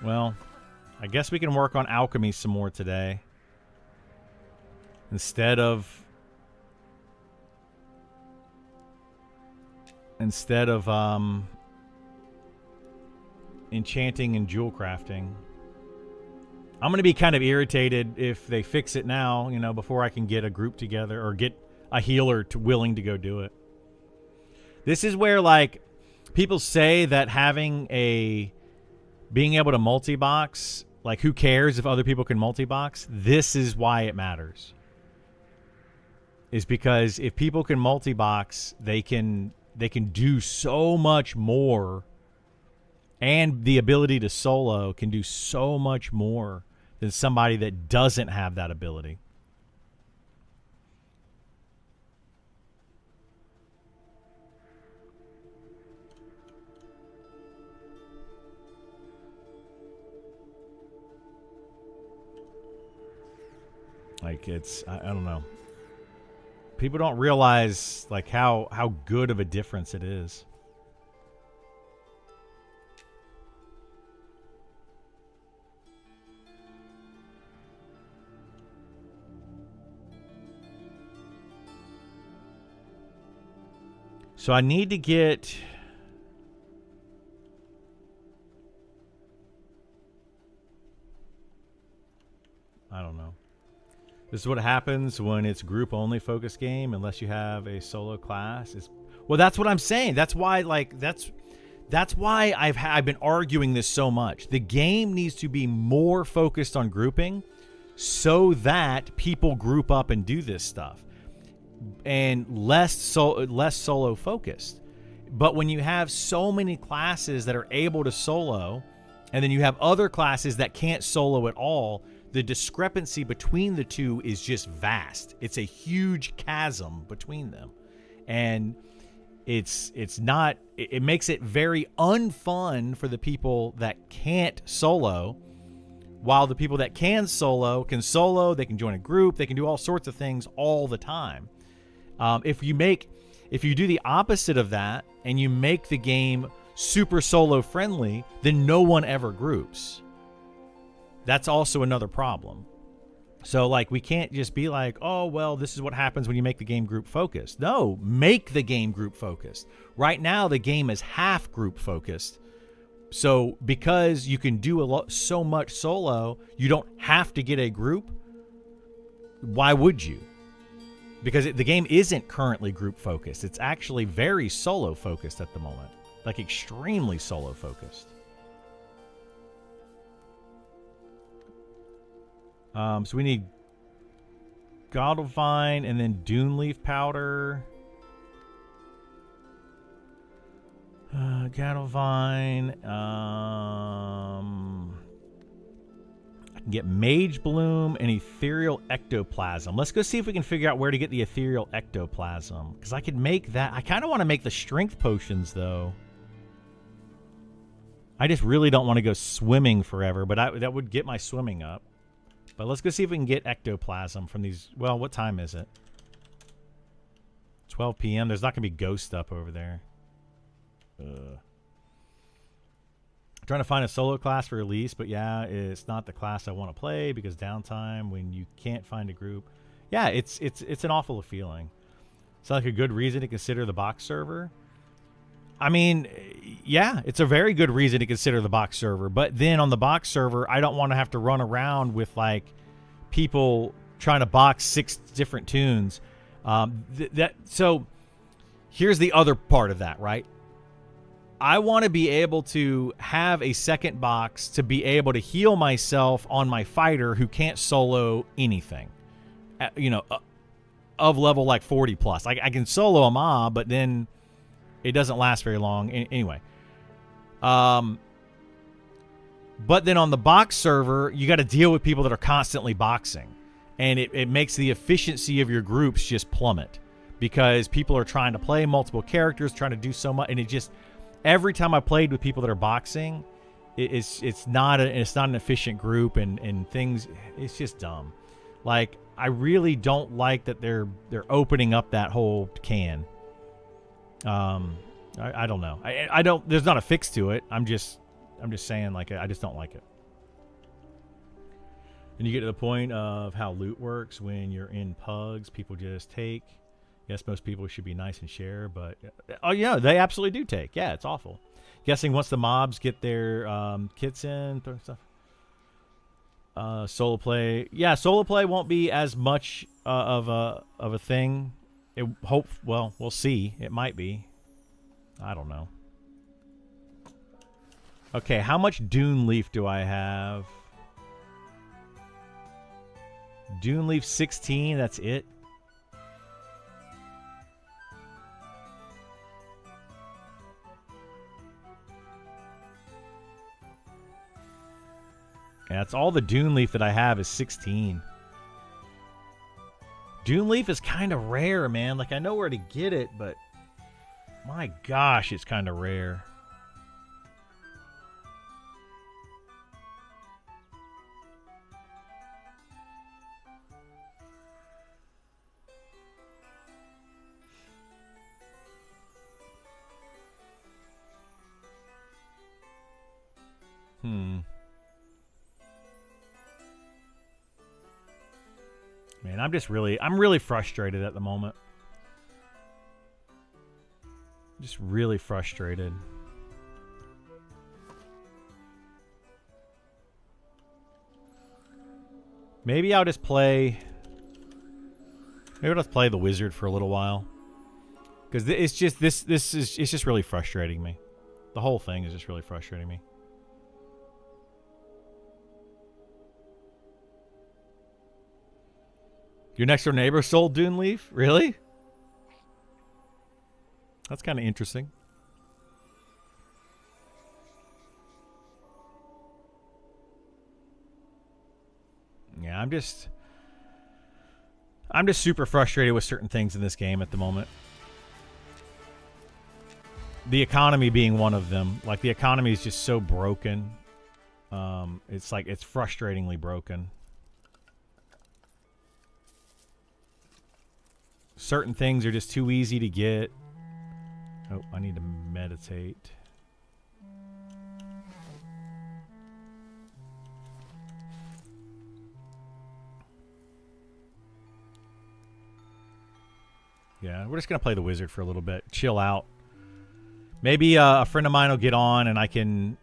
Well, I guess we can work on alchemy some more today. Instead of enchanting and jewel crafting. I'm going to be kind of irritated if they fix it now, you know, before I can get a group together or get a healer willing to go do it. This is where, like, people say that being able to multi-box, like, who cares if other people can multi-box? This is why it matters. Is because if people can multi-box, they can do so much more, and the ability to solo can do so much more than somebody that doesn't have that ability. Like, it's, I don't know. People don't realize, like, how good of a difference it is. So I need to get... I don't know. This is what happens when it's group-only focus game, unless you have a solo class. Well, that's what I'm saying. That's why, like, that's why I've been arguing this so much. The game needs to be more focused on grouping so that people group up and do this stuff, and less solo focused. But when you have so many classes that are able to solo, and then you have other classes that can't solo at all, the discrepancy between the two is just vast. It's a huge chasm between them. And it makes it very unfun for the people that can't solo, while the people that can solo, they can join a group, they can do all sorts of things all the time. If you do the opposite of that and you make the game super solo friendly, then no one ever groups. That's also another problem. So, like, we can't just be like, oh, well, this is what happens when you make the game group focused. No, make the game group focused. Right now, the game is half group focused. So, because you can do so much solo, you don't have to get a group. Why would you? Because the game isn't currently group focused. It's actually very solo focused at the moment. Like, extremely solo focused. So we need Goddelvine and then Dune Leaf Powder. Goddelvine. I can get Mage Bloom and Ethereal Ectoplasm. Let's go see if we can figure out where to get the Ethereal Ectoplasm. Because I could make that. I kind of want to make the Strength Potions, though. I just really don't want to go swimming forever, but that would get my swimming up. But let's go see if we can get ectoplasm from these. Well, what time is it? 12 p.m. There's not going to be ghost up over there. Trying to find a solo class for release, but yeah, it's not the class I want to play because downtime when you can't find a group. Yeah, it's an awful feeling. It's like a good reason to consider the box server. I mean, yeah, it's a very good reason to consider the box server. But then on the box server, I don't want to have to run around with like people trying to box 6 different tunes. So here's the other part of that, right? I want to be able to have a second box to be able to heal myself on my fighter who can't solo anything, of level like 40 plus. I can solo a mob, but then it doesn't last very long. Anyway. But then on the box server, you got to deal with people that are constantly boxing. And it makes the efficiency of your groups just plummet. Because people are trying to play multiple characters, trying to do so much. And it just... Every time I played with people that are boxing, it's not an efficient group, and things, it's just dumb. Like, I really don't like that they're opening up that whole can. I don't know. I don't. There's not a fix to it. I'm just saying, like, I just don't like it. And you get to the point of how loot works when you're in pugs. People just take. Yes, most people should be nice and share, but oh yeah, they absolutely do take. Yeah, it's awful. Guessing once the mobs get their kits in, throw stuff. Solo play, yeah, solo play won't be as much of a thing. Well, we'll see. It might be. I don't know. Okay, how much Dune Leaf do I have? Dune Leaf 16. That's it. Yeah, that's all the Dune Leaf that I have is 16. Dune Leaf is kind of rare, man. Like, I know where to get it, but my gosh, it's kind of rare. Man, I'm really frustrated at the moment. Just really frustrated. Maybe I'll just play... Maybe I'll just play the wizard for a little while. Because it's just, it's just really frustrating me. The whole thing is just really frustrating me. Your next door neighbor sold Dune Leaf? Really? That's kind of interesting. Yeah, I'm just super frustrated with certain things in this game at the moment. The economy being one of them. Like, the economy is just so broken. It's like, it's frustratingly broken. Certain things are just too easy to get. Oh, I need to meditate. Yeah, we're just going to play the wizard for a little bit. Chill out. Maybe a friend of mine will get on and I can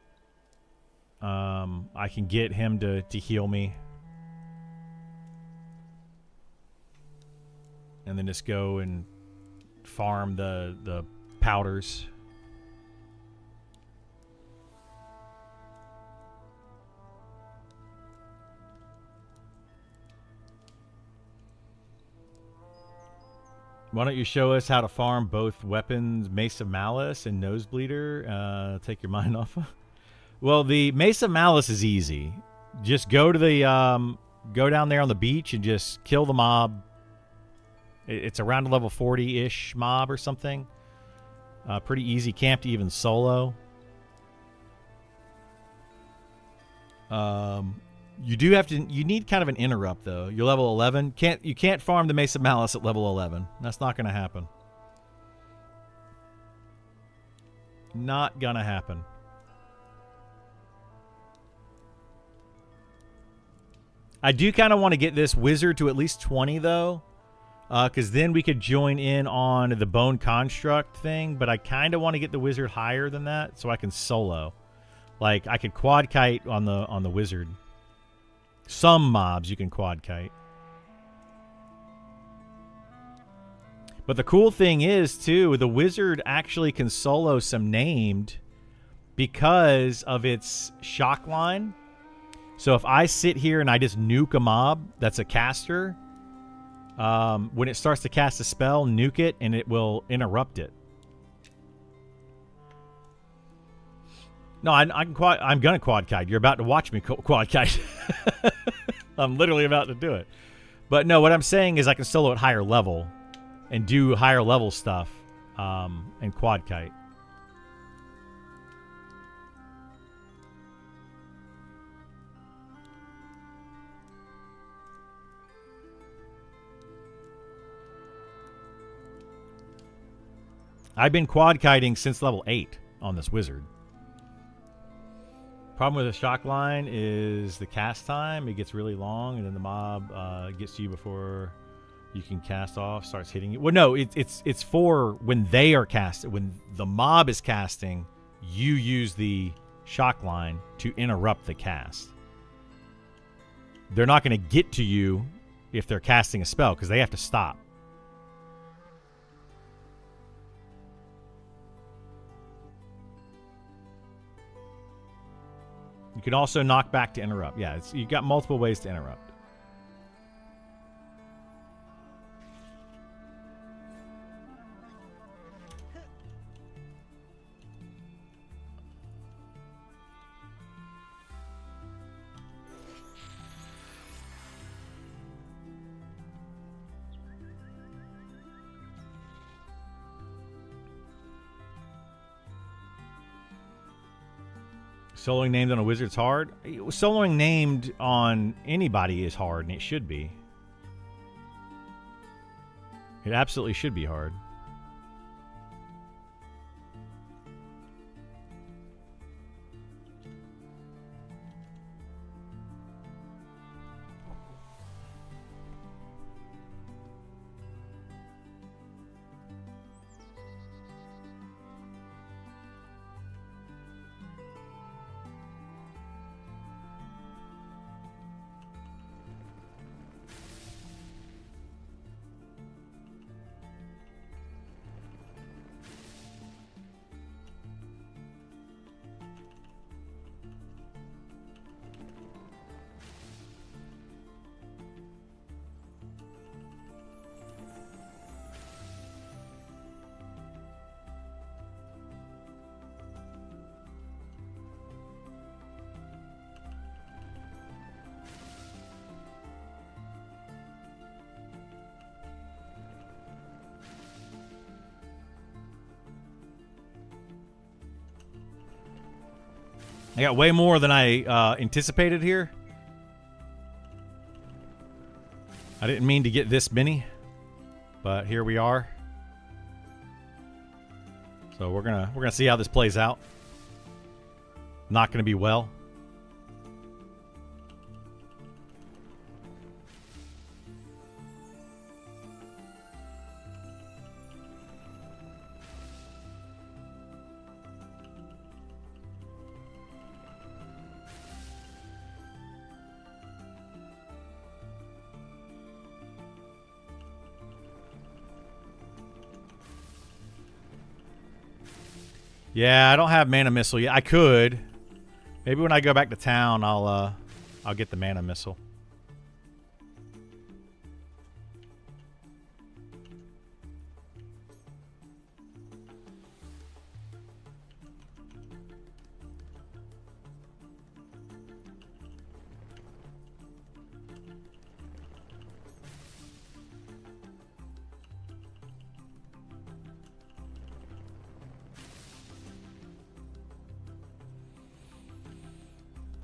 get him to heal me. And then just go and farm the powders. Why don't you show us how to farm both weapons, Mace of Malice and Nosebleeder? Take your mind off. Well, the Mace of Malice is easy. Just go to the go down there on the beach and just kill the mob. It's around a level 40-ish mob or something. Pretty easy camp to even solo. You do have to. You need kind of an interrupt though. You're level 11. You can't farm the Mace of Malice at level 11. That's not going to happen. Not gonna happen. I do kind of want to get this wizard to at least 20 though. Because then we could join in on the bone construct thing, but I kind of want to get the wizard higher than that so I can solo. Like, I could quad kite on the wizard. Some mobs you can quad kite. But the cool thing is, too, the wizard actually can solo some named because of its shock line. So if I sit here and I just nuke a mob that's a caster, when it starts to cast a spell, nuke it, and it will interrupt it. No, I'm gonna quad kite. You're about to watch me quad kite. I'm literally about to do it. But no, what I'm saying is I can solo at higher level and do higher level stuff and quad kite. I've been quad kiting since level 8 on this wizard. Problem with the shock line is the cast time. It gets really long, and then the mob gets to you before you can cast off, starts hitting you. Well, no, it's for when they are casted. When the mob is casting, you use the shock line to interrupt the cast. They're not going to get to you if they're casting a spell because they have to stop. You can also knock back to interrupt. Yeah, you got multiple ways to interrupt. Soloing named on a wizard's hard. Soloing named on anybody is hard, and it should be. It absolutely should be hard. I got way more than I anticipated here. I didn't mean to get this many, but here we are. So we're gonna see how this plays out. Not gonna be well. Yeah, I don't have mana missile yet. I could. Maybe when I go back to town, I'll get the mana missile.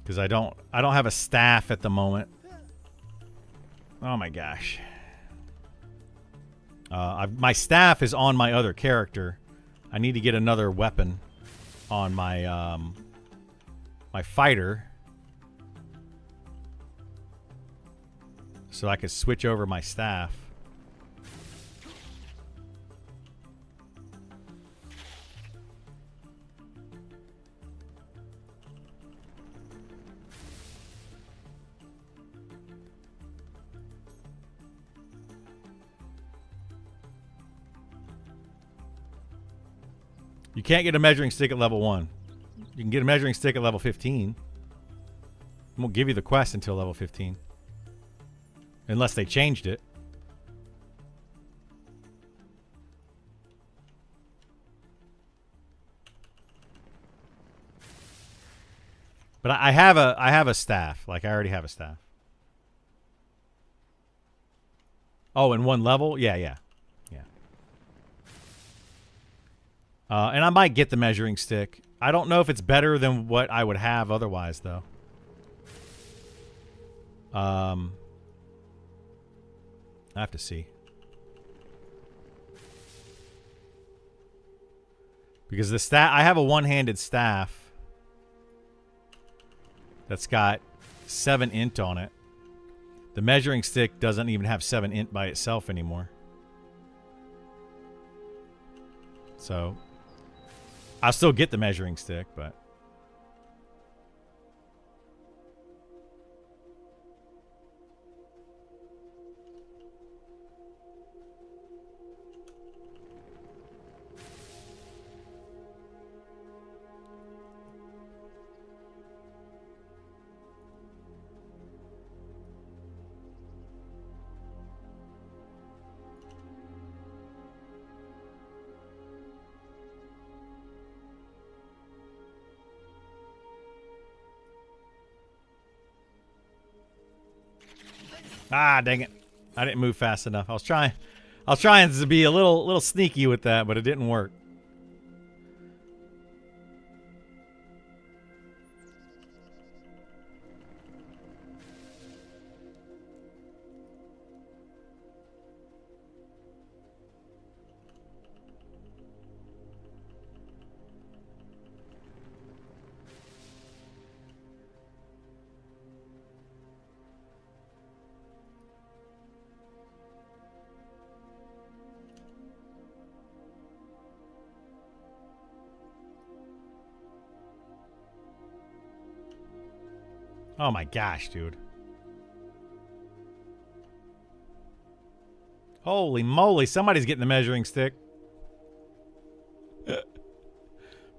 Because I don't have a staff at the moment. Oh my gosh. My staff is on my other character. I need to get another weapon on my my fighter, so I could switch over my staff. You can't get a measuring stick at level 1. You can get a measuring stick at level 15. It won't give you the quest until level 15. Unless they changed it. But I have a staff. Like, I already have a staff. Oh, in 1 level? Yeah. And I might get the measuring stick. I don't know if it's better than what I would have otherwise, though. I have to see. Because the staff, I have a one-handed staff that's got 7 int on it. The measuring stick doesn't even have 7 int by itself anymore. So I'll still get the measuring stick, but ah, dang it. I didn't move fast enough. I was trying to be a little sneaky with that, but it didn't work. Oh my gosh, dude. Holy moly, somebody's getting the measuring stick.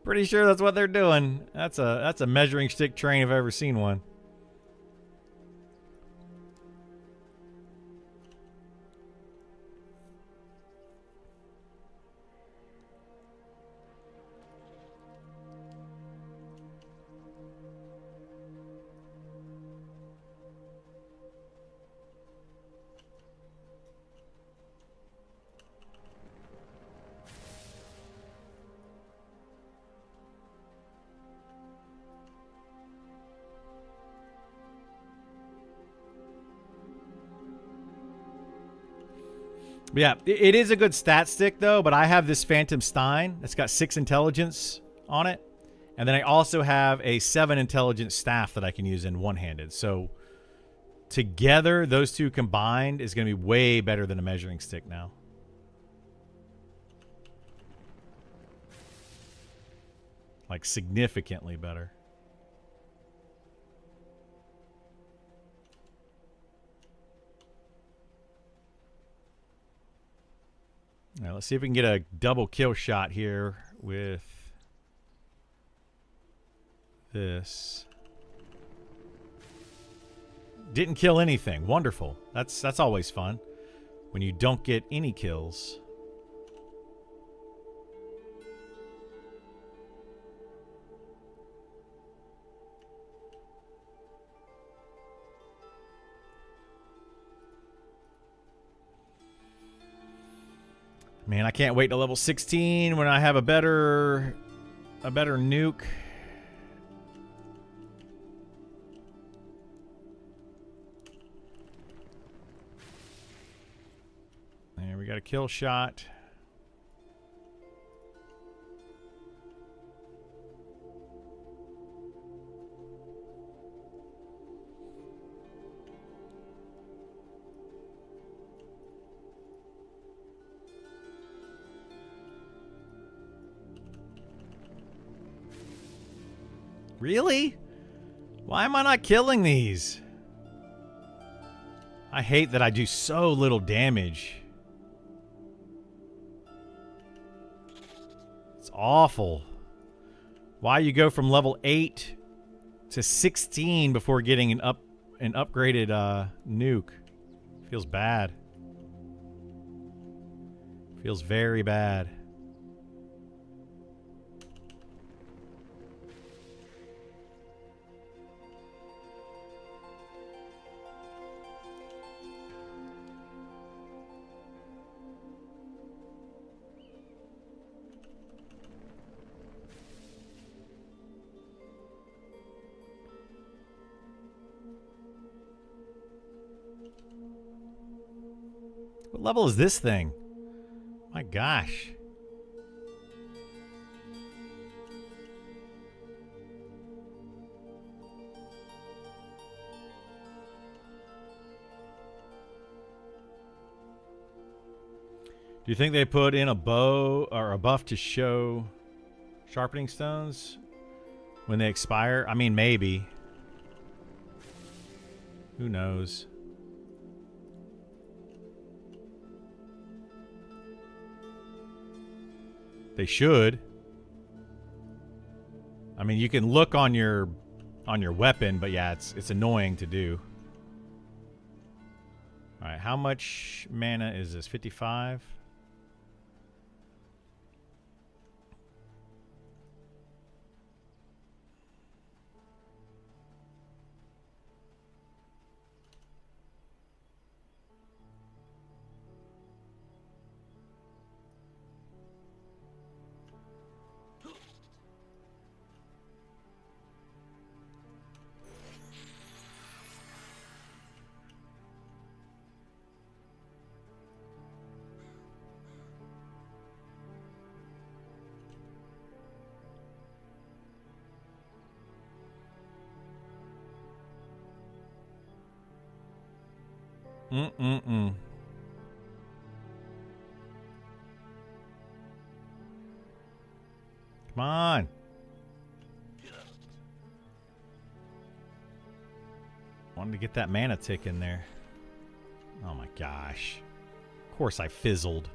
Pretty sure that's what they're doing. That's a measuring stick train if I've ever seen one. But yeah, it is a good stat stick, though, but I have this Phantom Stein that's got 6 intelligence on it. And then I also have a 7 intelligence staff that I can use in one-handed. So together, those two combined is going to be way better than a measuring stick now. Like, significantly better. All right, let's see if we can get a double kill shot here with this. Didn't kill anything. Wonderful. That's always fun when you don't get any kills. Man, I can't wait to level 16 when I have a better nuke. There, we got a kill shot. Really? Why am I not killing these? I hate that I do so little damage. It's awful. Why you go from level 8 to 16 before getting an upgraded nuke? Feels bad. Feels very bad. What level is this thing? My gosh. Do you think they put in a bow or a buff to show sharpening stones when they expire? I mean, maybe. Who knows? They should. I mean, you can look on your weapon, but yeah, it's annoying to do. All right, how much mana is this? 55? Come on. Wanted to get that mana tick in there. Oh my gosh. Of course I fizzled.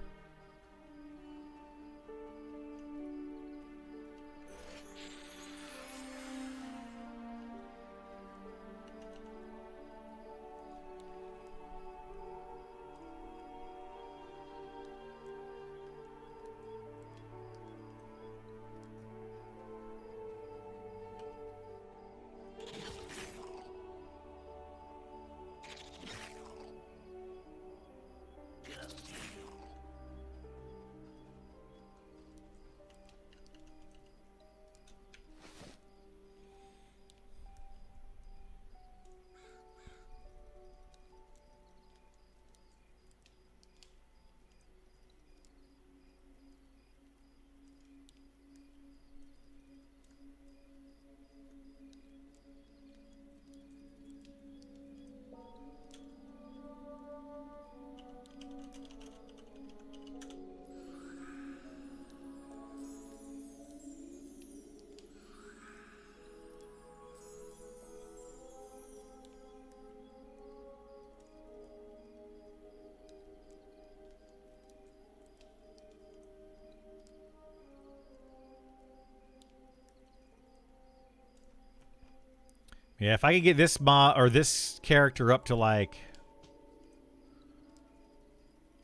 Yeah, if I could get this mod or this character up to like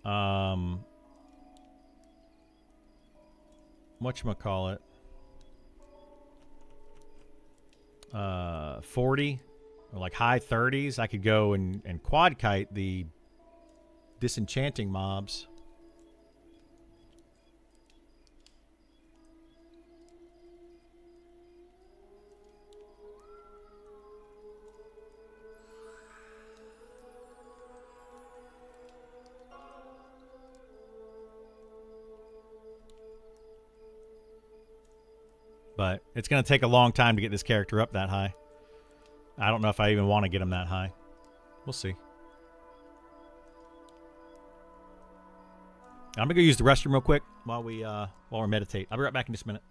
whatchamacallit, 40 or like high 30s, I could go and quad kite the disenchanting mobs. But it's going to take a long time to get this character up that high. I don't know if I even want to get him that high. We'll see. I'm going to go use the restroom real quick while we meditate. I'll be right back in just a minute.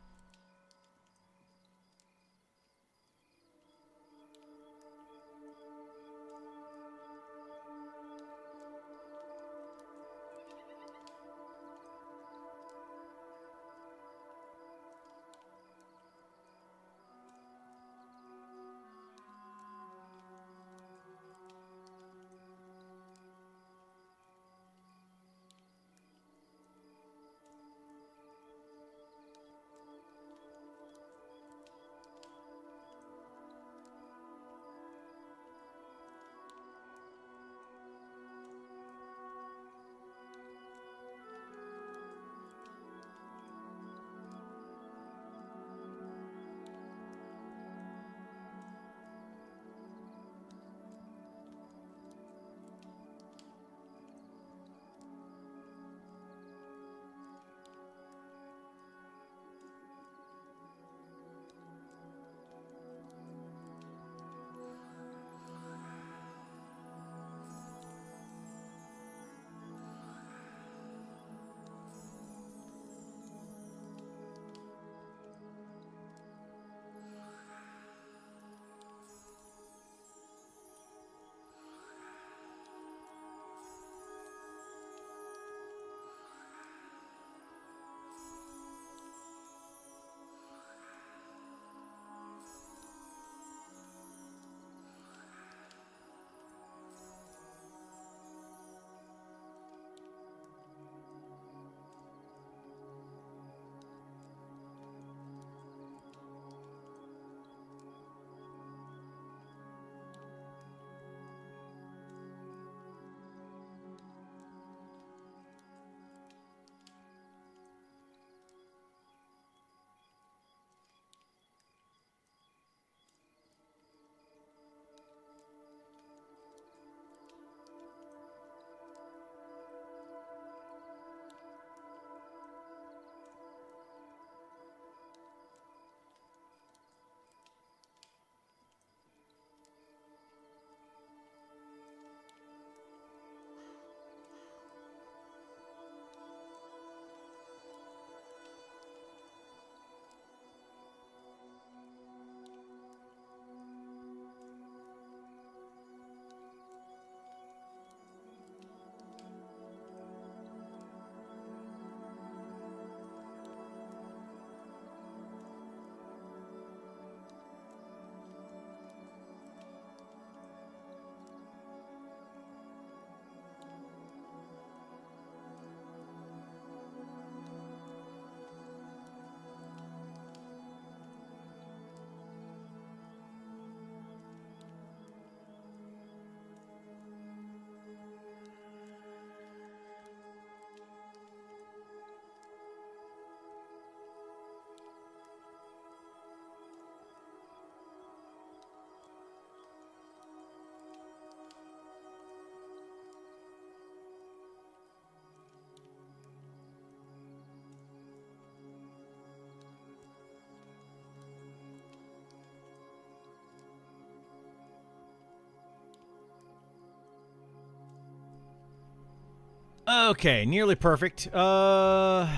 Okay, nearly perfect. Let's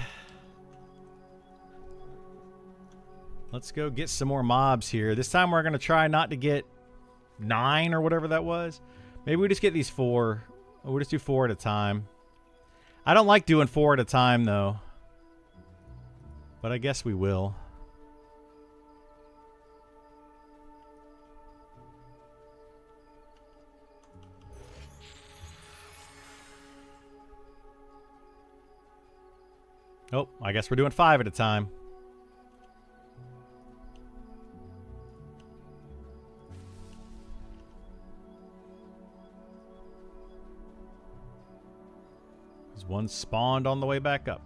go get some more mobs here. This time we're going to try not to get 9 or whatever that was. Maybe we just get these 4. We'll just do 4 at a time. I don't like doing 4 at a time, though. But I guess we will. Oh, I guess we're doing 5 at a time. There's one spawned on the way back up.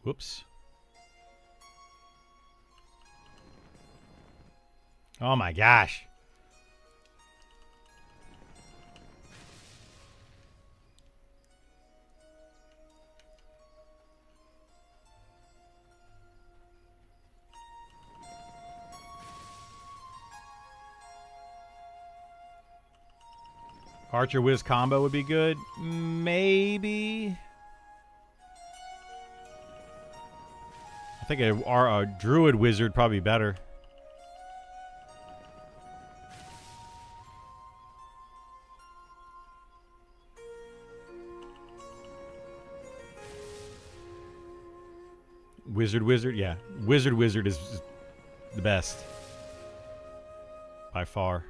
Whoops. Oh my gosh. Archer Wiz combo would be good. Maybe. I think a Druid Wizard probably better. Wizard, yeah. Wizard is the best. By far.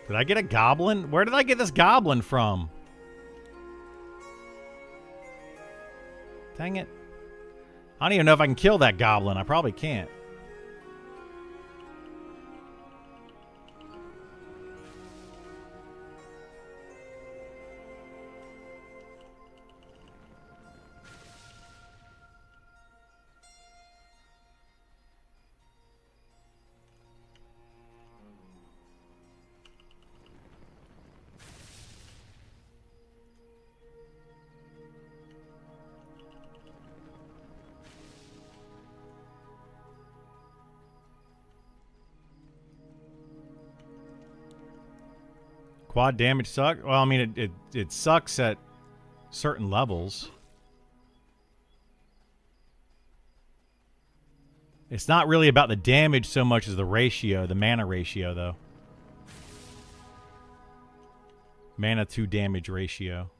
Did I get a goblin? Where did I get this goblin from? Dang it. I don't even know if I can kill that goblin. I probably can't. Quad damage sucks? Well, I mean, it sucks at certain levels. It's not really about the damage so much as the ratio, the mana ratio, though. Mana to damage ratio.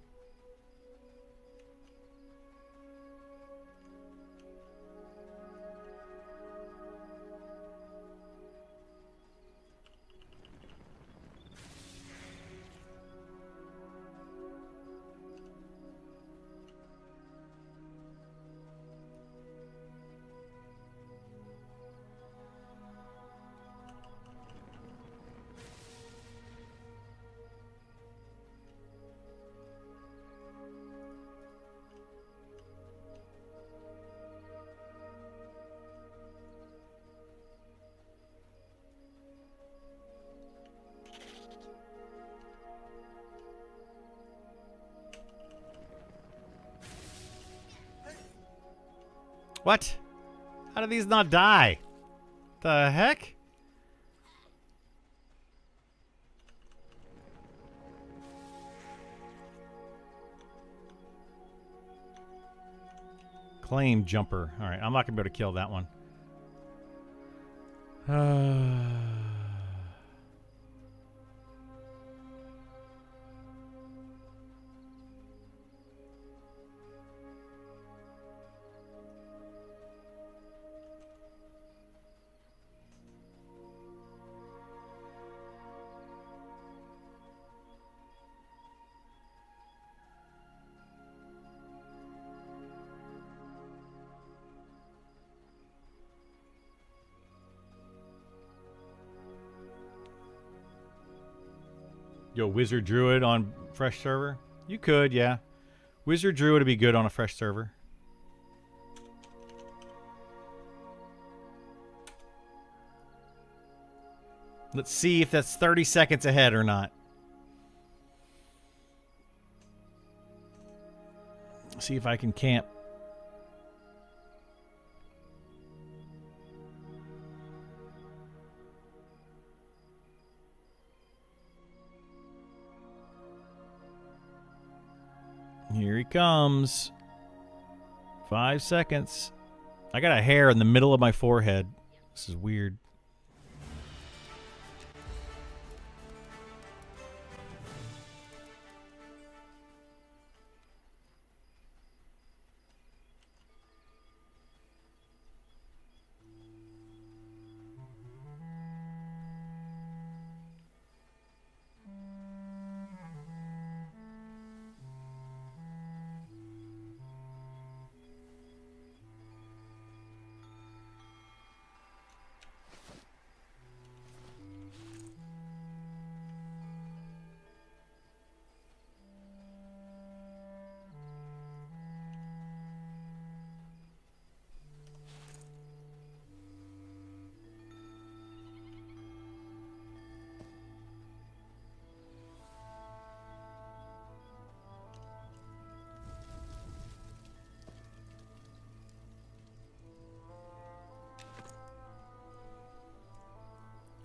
What? How do these not die? The heck? Claim jumper. Alright, I'm not going to be able to kill that one. Yo, Wizard Druid on fresh server? You could, yeah. Wizard Druid would be good on a fresh server. Let's see if that's 30 seconds ahead or not. See if I can camp. Here he comes. 5 seconds. I got a hair in the middle of my forehead. This is weird.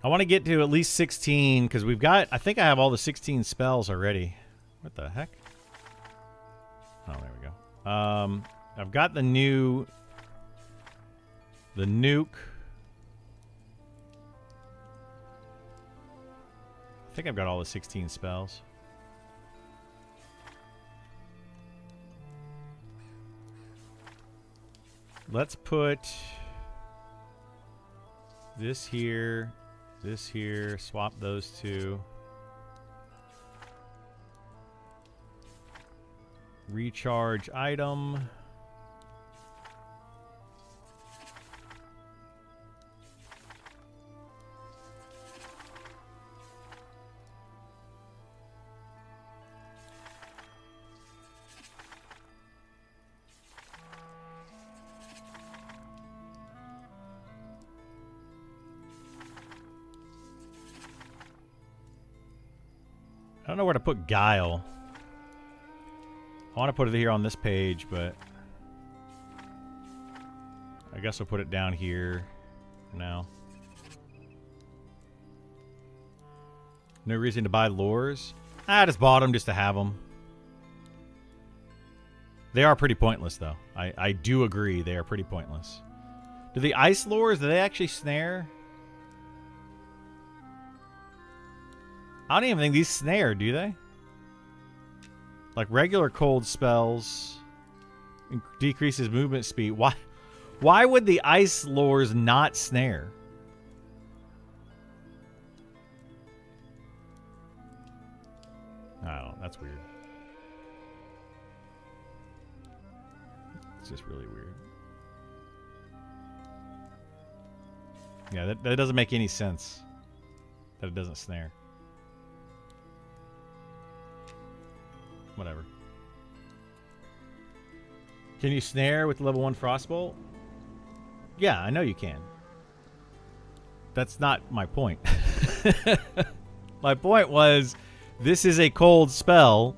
I want to get to at least 16 because we've got, I think I have all the 16 spells already. What the heck? Oh, there we go. I've got the nuke. I think I've got all the 16 spells. Let's put this here. This here, swap those two. Recharge item. I don't know where to put Guile. I want to put it here on this page, but I guess I'll put it down here now. No reason to buy lures. I just bought them just to have them. They are pretty pointless, though. I do agree they are pretty pointless. Do the ice lures, do they actually snare? I don't even think these snare, do they? Like regular cold spells decreases movement speed. Why would the ice lures not snare? I don't know. That's weird. It's just really weird. Yeah, that doesn't make any sense. That it doesn't snare. Whatever. Can you snare with level 1 Frostbolt? Yeah, I know you can. That's not my point. My point was, this is a cold spell,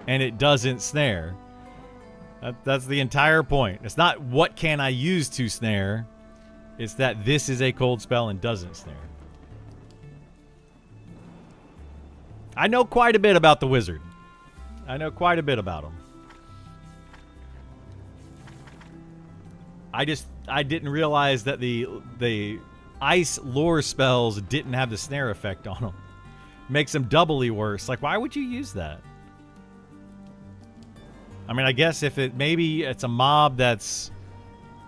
and it doesn't snare. That's the entire point. It's not what can I use to snare. It's that this is a cold spell and doesn't snare. I know quite a bit about the wizard. I know quite a bit about him. I didn't realize that the ice lore spells didn't have the snare effect on them. Makes them doubly worse. Like, why would you use that? I mean, I guess if maybe it's a mob that's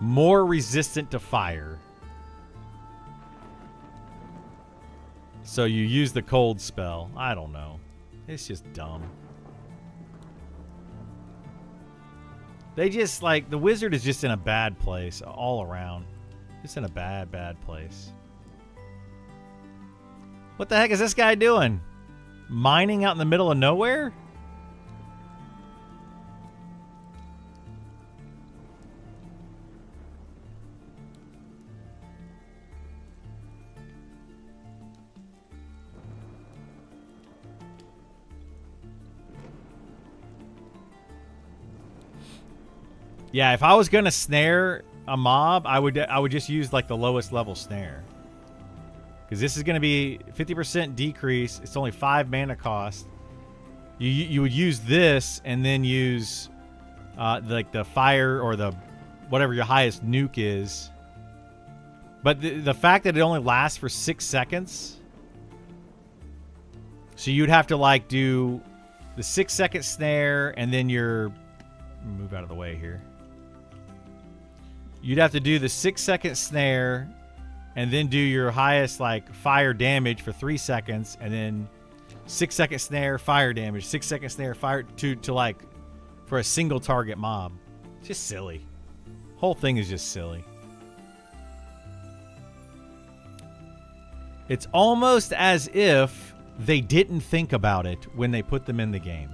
more resistant to fire. So you use the cold spell. I don't know. It's just dumb. They just, like, the wizard is just in a bad place all around. Just in a bad, bad place. What the heck is this guy doing? Mining out in the middle of nowhere? Yeah, if I was gonna snare a mob, I would just use like the lowest level snare. Because this is gonna be 50% decrease. It's only 5 mana cost. You would use this and then use like the fire or the whatever your highest nuke is. But the fact that it only lasts for 6 seconds, so you'd have to like do the 6-second snare and then your move out of the way here. You'd have to do the 6-second snare and then do your highest like fire damage for 3 seconds and then 6-second snare, fire damage, 6-second snare, fire to like for a single target mob. It's just silly. Whole thing is just silly. It's almost as if they didn't think about it when they put them in the game.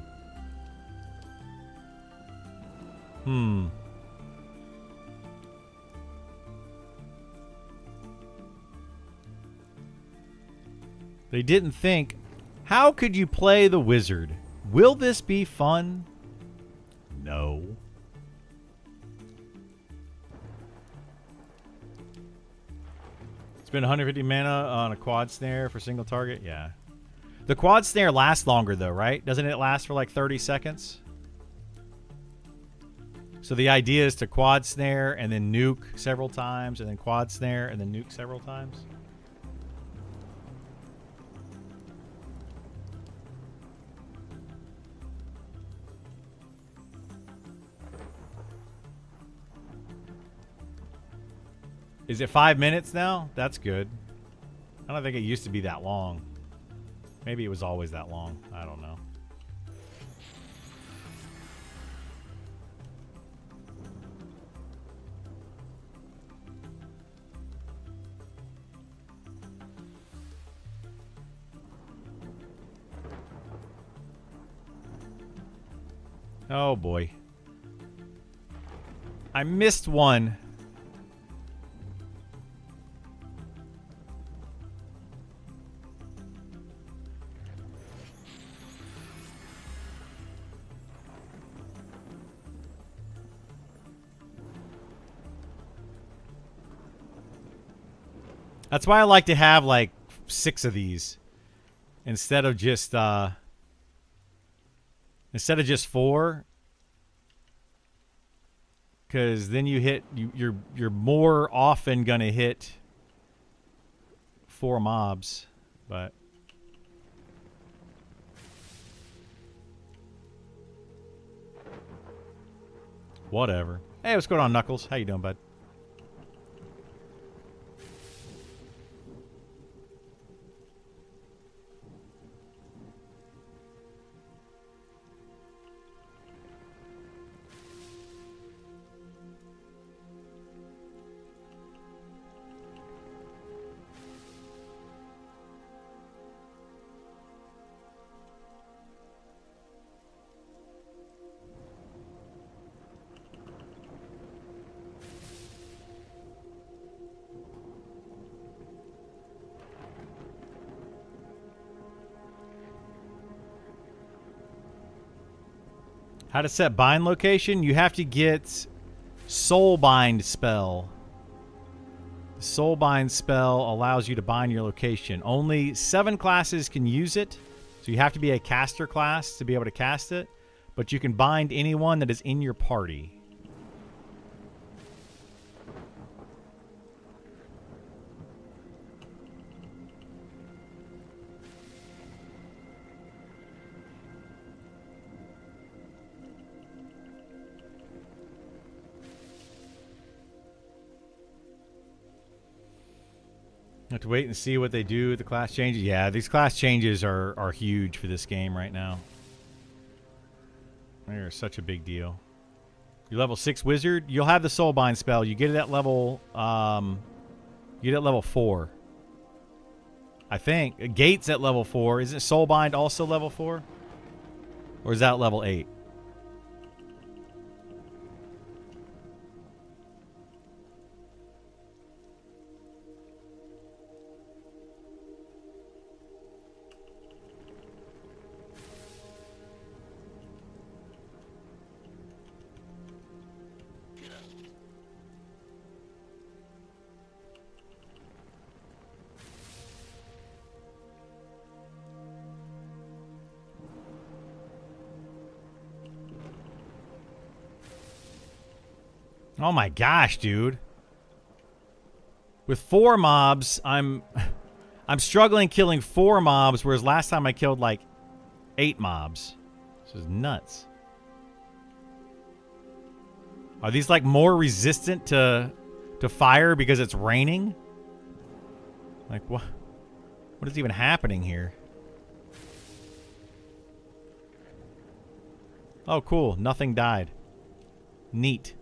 They didn't think, how could you play the wizard? Will this be fun? No. Spend 150 mana on a quad snare for single target? Yeah. The quad snare lasts longer though, right? Doesn't it last for like 30 seconds? So the idea is to quad snare and then nuke several times and then quad snare and then nuke several times. Is it 5 minutes now? That's good. I don't think it used to be that long. Maybe it was always that long. I don't know. Oh boy. I missed one. That's why I like to have like 6 of these instead of just 4, because then you hit you're more often gonna hit 4 mobs, but whatever. Hey, what's going on, Knuckles? How you doing, bud? How to set bind location? You have to get Soulbind spell. The Soulbind spell allows you to bind your location. Only 7 classes can use it, so you have to be a caster class to be able to cast it, but you can bind anyone that is in your party. Have to wait and see what they do with the class changes. Yeah, these class changes are huge for this game right now. They're such a big deal. You're level 6 wizard. You'll have the Soulbind spell. You get it at level 4. I think. Gate's at level 4. Isn't Soulbind also level 4? Or is that level 8? Oh my gosh, dude. With 4 mobs, I'm struggling killing 4 mobs, whereas last time I killed like 8 mobs. This is nuts. Are these like more resistant to fire because it's raining? Like what is even happening here? Oh cool, nothing died. Neat.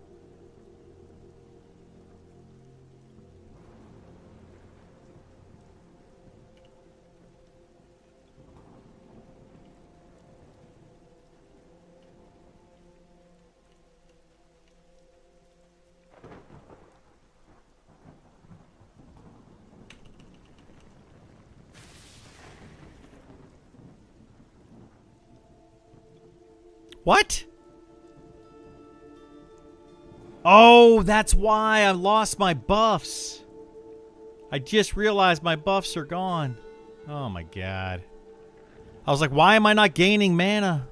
What? Oh, that's why I lost my buffs. I just realized my buffs are gone. Oh my god. I was like, why am I not gaining mana?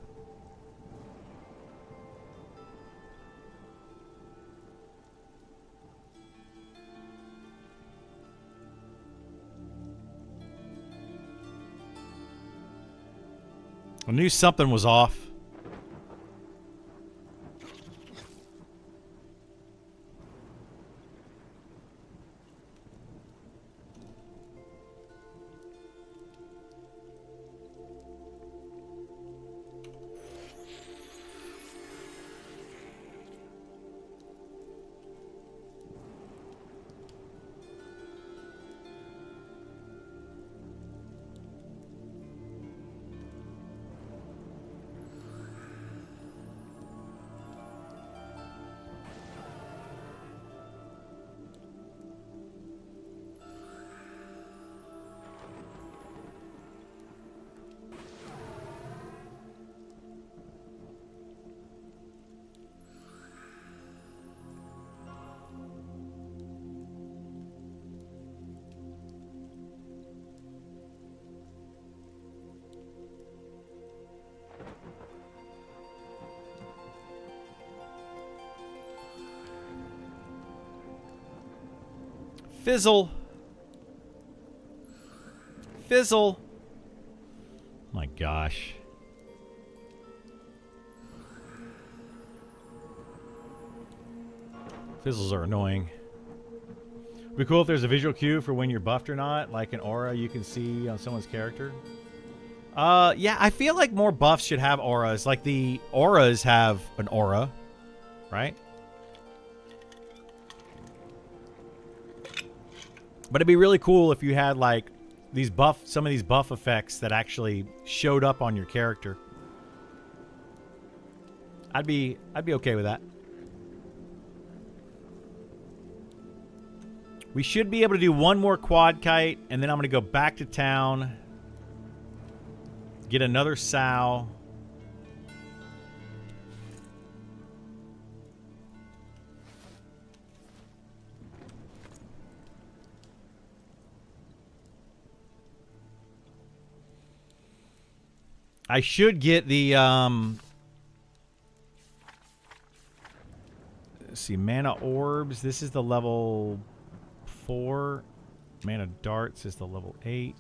I knew something was off. Fizzle. Fizzle. My gosh. Fizzles are annoying. It'd be cool if there's a visual cue for when you're buffed or not, like an aura you can see on someone's character. Yeah, I feel like more buffs should have auras. Like the auras have an aura, right? But it'd be really cool if you had like these some of these buff effects that actually showed up on your character. I'd be okay with that. We should be able to do one more quad kite, and then I'm gonna go back to town, get another sow. I should get the, let's see, mana orbs. This is the level 4. Mana darts is the level 8.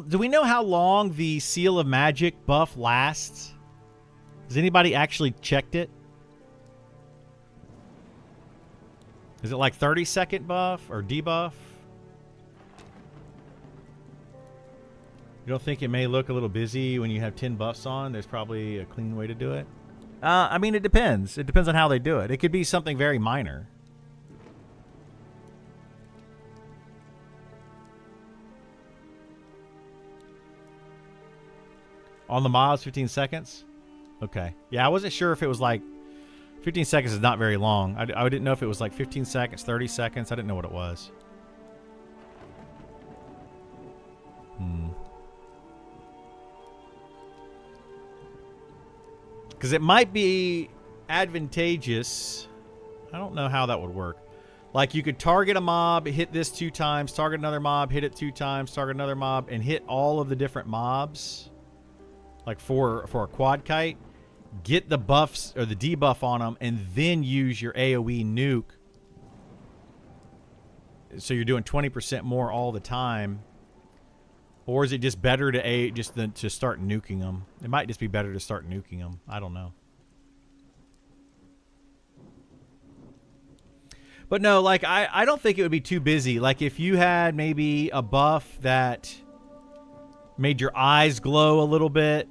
Do we know how long the Seal of Magic buff lasts? Has anybody actually checked it? Is it like 30-second buff or debuff? You don't think it may look a little busy when you have 10 buffs on? There's probably a clean way to do it. I mean, it depends. It depends on how they do it. It could be something very minor. On the mobs, 15 seconds? Okay. Yeah, I wasn't sure if it was like... 15 seconds is not very long. I didn't know if it was like 15 seconds, 30 seconds. I didn't know what it was. Because it might be advantageous. I don't know how that would work. Like, you could target a mob, hit this 2 times, target another mob, hit it 2 times, target another mob, and hit all of the different mobs. Like, for a quad kite. Get the buffs or the debuff on them, and then use your AoE nuke. So you're doing 20% more all the time. Or is it just better to start nuking them? It might just be better to start nuking them. I don't know. But no, like, I don't think it would be too busy. Like, if you had maybe a buff that made your eyes glow a little bit,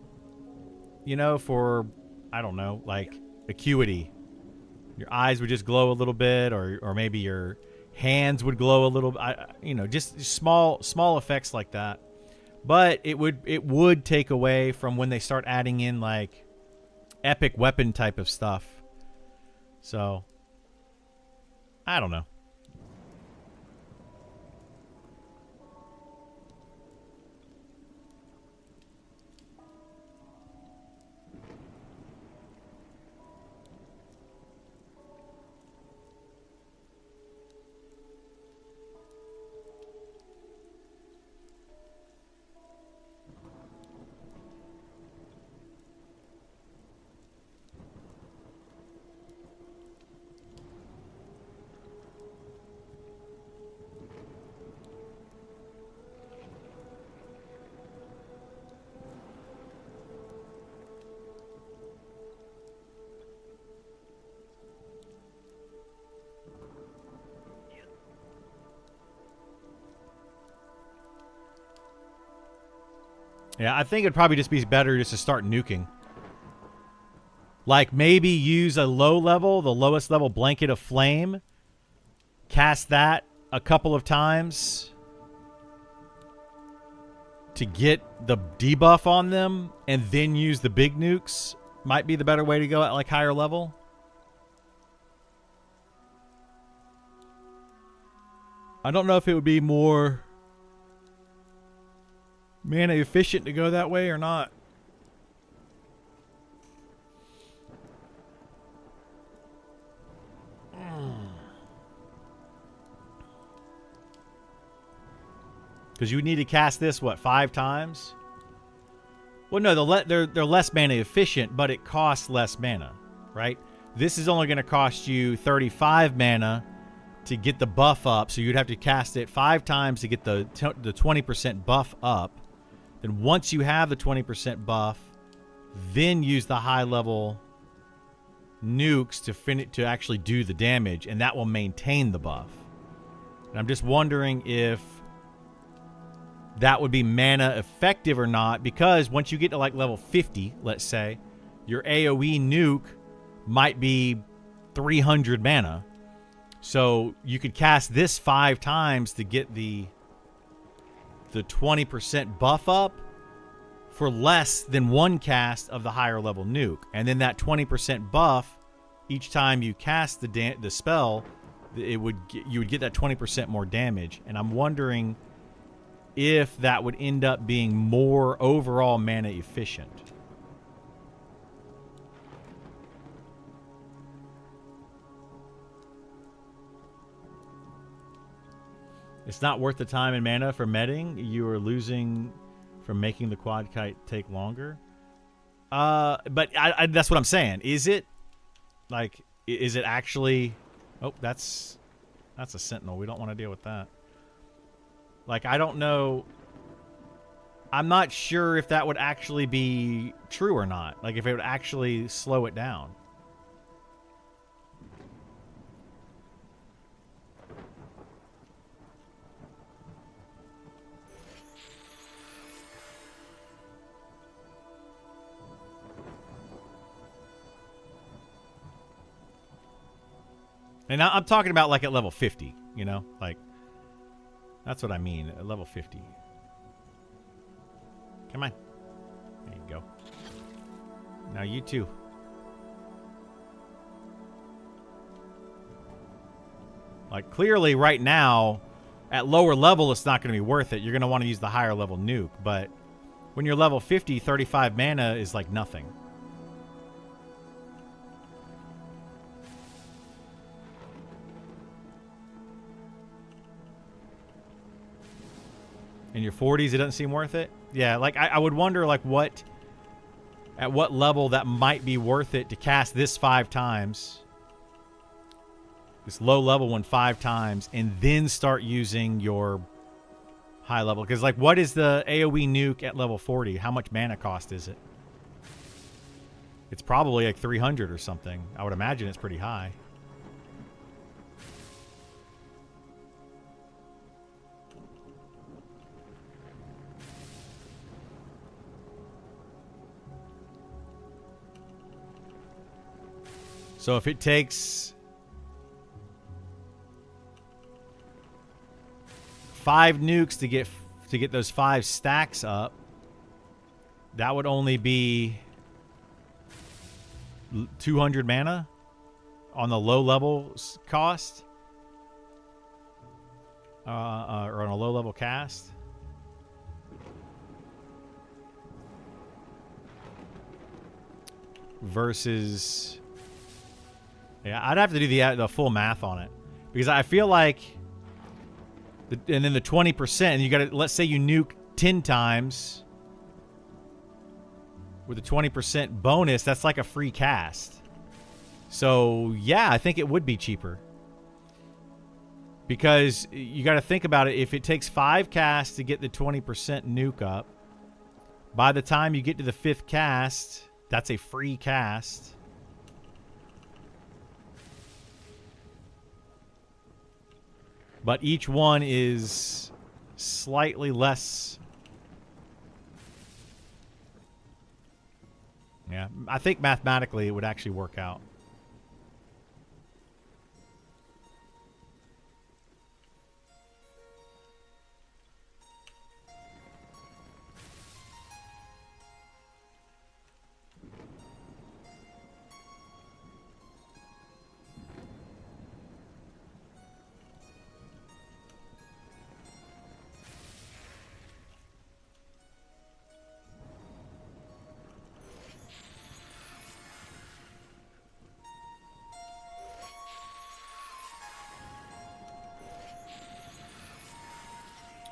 you know, for, I don't know, like acuity. Your eyes would just glow a little bit, or maybe your hands would glow a little bit. You know, just small effects like that. But it would take away from when they start adding in like epic weapon type of stuff. So I don't know. Yeah, I think it'd probably just be better just to start nuking. Like, maybe use a low level, the lowest level Blanket of Flame. Cast that a couple of times to get the debuff on them, and then use the big nukes. Might be the better way to go at like higher level. I don't know if it would be more mana efficient to go that way or not. Because you need to cast this, what, 5 times? Well, no, they're less mana efficient, but it costs less mana, right? This is only going to cost you 35 mana to get the buff up, so you'd have to cast it 5 times to get the 20% buff up. Then once you have the 20% buff, then use the high level nukes to actually do the damage, and that will maintain the buff. And I'm just wondering if that would be mana effective or not, because once you get to like level 50, let's say, your AoE nuke might be 300 mana. So you could cast this 5 times to get the 20% buff up for less than 1 cast of the higher level nuke. And then that 20% buff, each time you cast the spell, you would get that 20% more damage. And I'm wondering if that would end up being more overall mana efficient. It's not worth the time and mana for medding. You are losing from making the quad kite take longer. But that's what I'm saying. Is it? Like, is it actually... Oh, that's a sentinel. We don't want to deal with that. Like, I don't know. I'm not sure if that would actually be true or not. Like, if it would actually slow it down. And I'm talking about like at level 50, you know? Like, that's what I mean, at level 50. Come on. There you go. Now you too. Like, clearly right now, at lower level, it's not going to be worth it. You're going to want to use the higher level nuke. But when you're level 50, 35 mana is like nothing. In your 40s, it doesn't seem worth it? Yeah, like, I would wonder, like, at what level that might be worth it to cast this 5 times. This low level one 5 times, and then start using your high level. Because, like, what is the AoE nuke at level 40? How much mana cost is it? It's probably like 300 or something. I would imagine it's pretty high. So if it takes 5 nukes to get those 5 stacks up, that would only be 200 mana on the low level cost, or on a low level cast. Versus, yeah, I'd have to do the full math on it, because I feel like, and then the 20%, and you got to, let's say you nuke 10 times with a 20% bonus, that's like a free cast. So yeah, I think it would be cheaper, because you got to think about it. If it takes 5 casts to get the 20% nuke up, by the time you get to the 5th cast, that's a free cast. But each one is slightly less. Yeah, I think mathematically it would actually work out.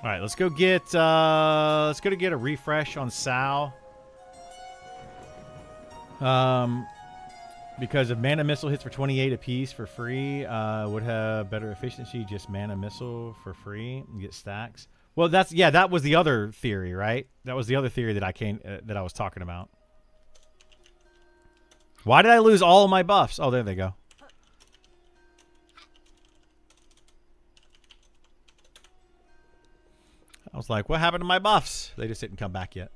All right, let's go get a refresh on Sal. Because if mana missile hits for 28 apiece for free, would have better efficiency. Just mana missile for free and get stacks. Well, that was the other theory, right? That was the other theory that I was talking about. Why did I lose all of my buffs? Oh, there they go. I was like, what happened to my buffs? They just didn't come back yet.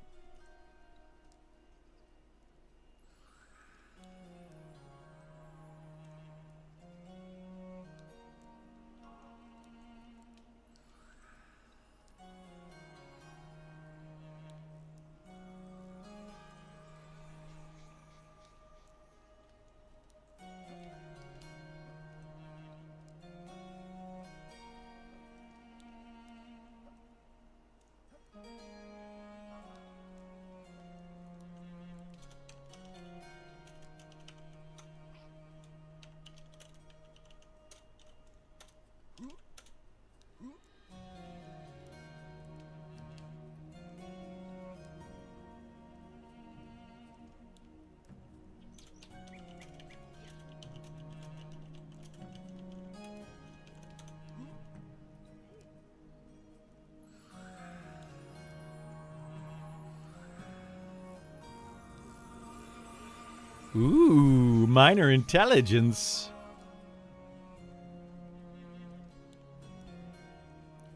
Ooh, minor intelligence.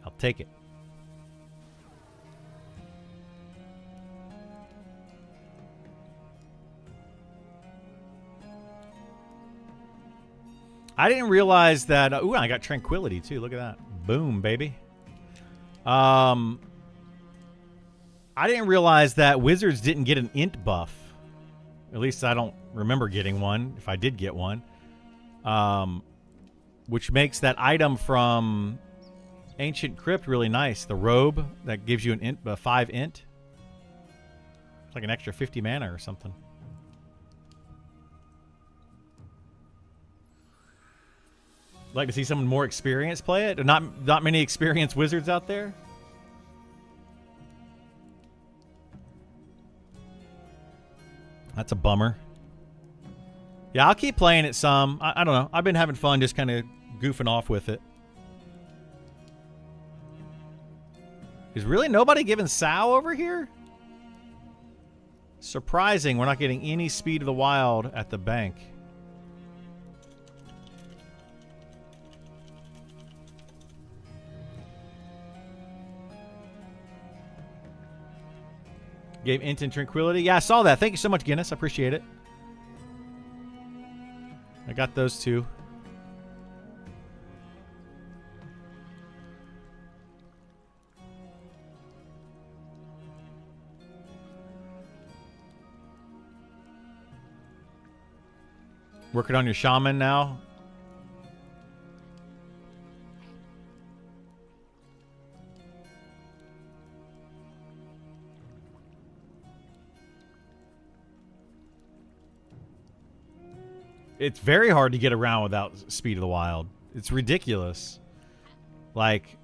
I'll take it. I didn't realize that. Ooh, I got tranquility too. Look at that. Boom, baby. I didn't realize that wizards didn't get an int buff. At least I don't remember getting one, if I did get one. Which makes that item from Ancient Crypt really nice. The robe that gives you an int, 5 int. It's like an extra 50 mana or something. Like to see someone more experienced play it? Not many experienced wizards out there? That's a bummer. Yeah, I'll keep playing it some. I don't know. I've been having fun just kind of goofing off with it. Is really nobody giving Sow over here? Surprising we're not getting any Speed of the Wild at the bank. Gave Int and Tranquility. Yeah, I saw that. Thank you so much, Guinness. I appreciate it. I got those two. Working on your shaman now. It's very hard to get around without Speed of the Wild. It's ridiculous. Like,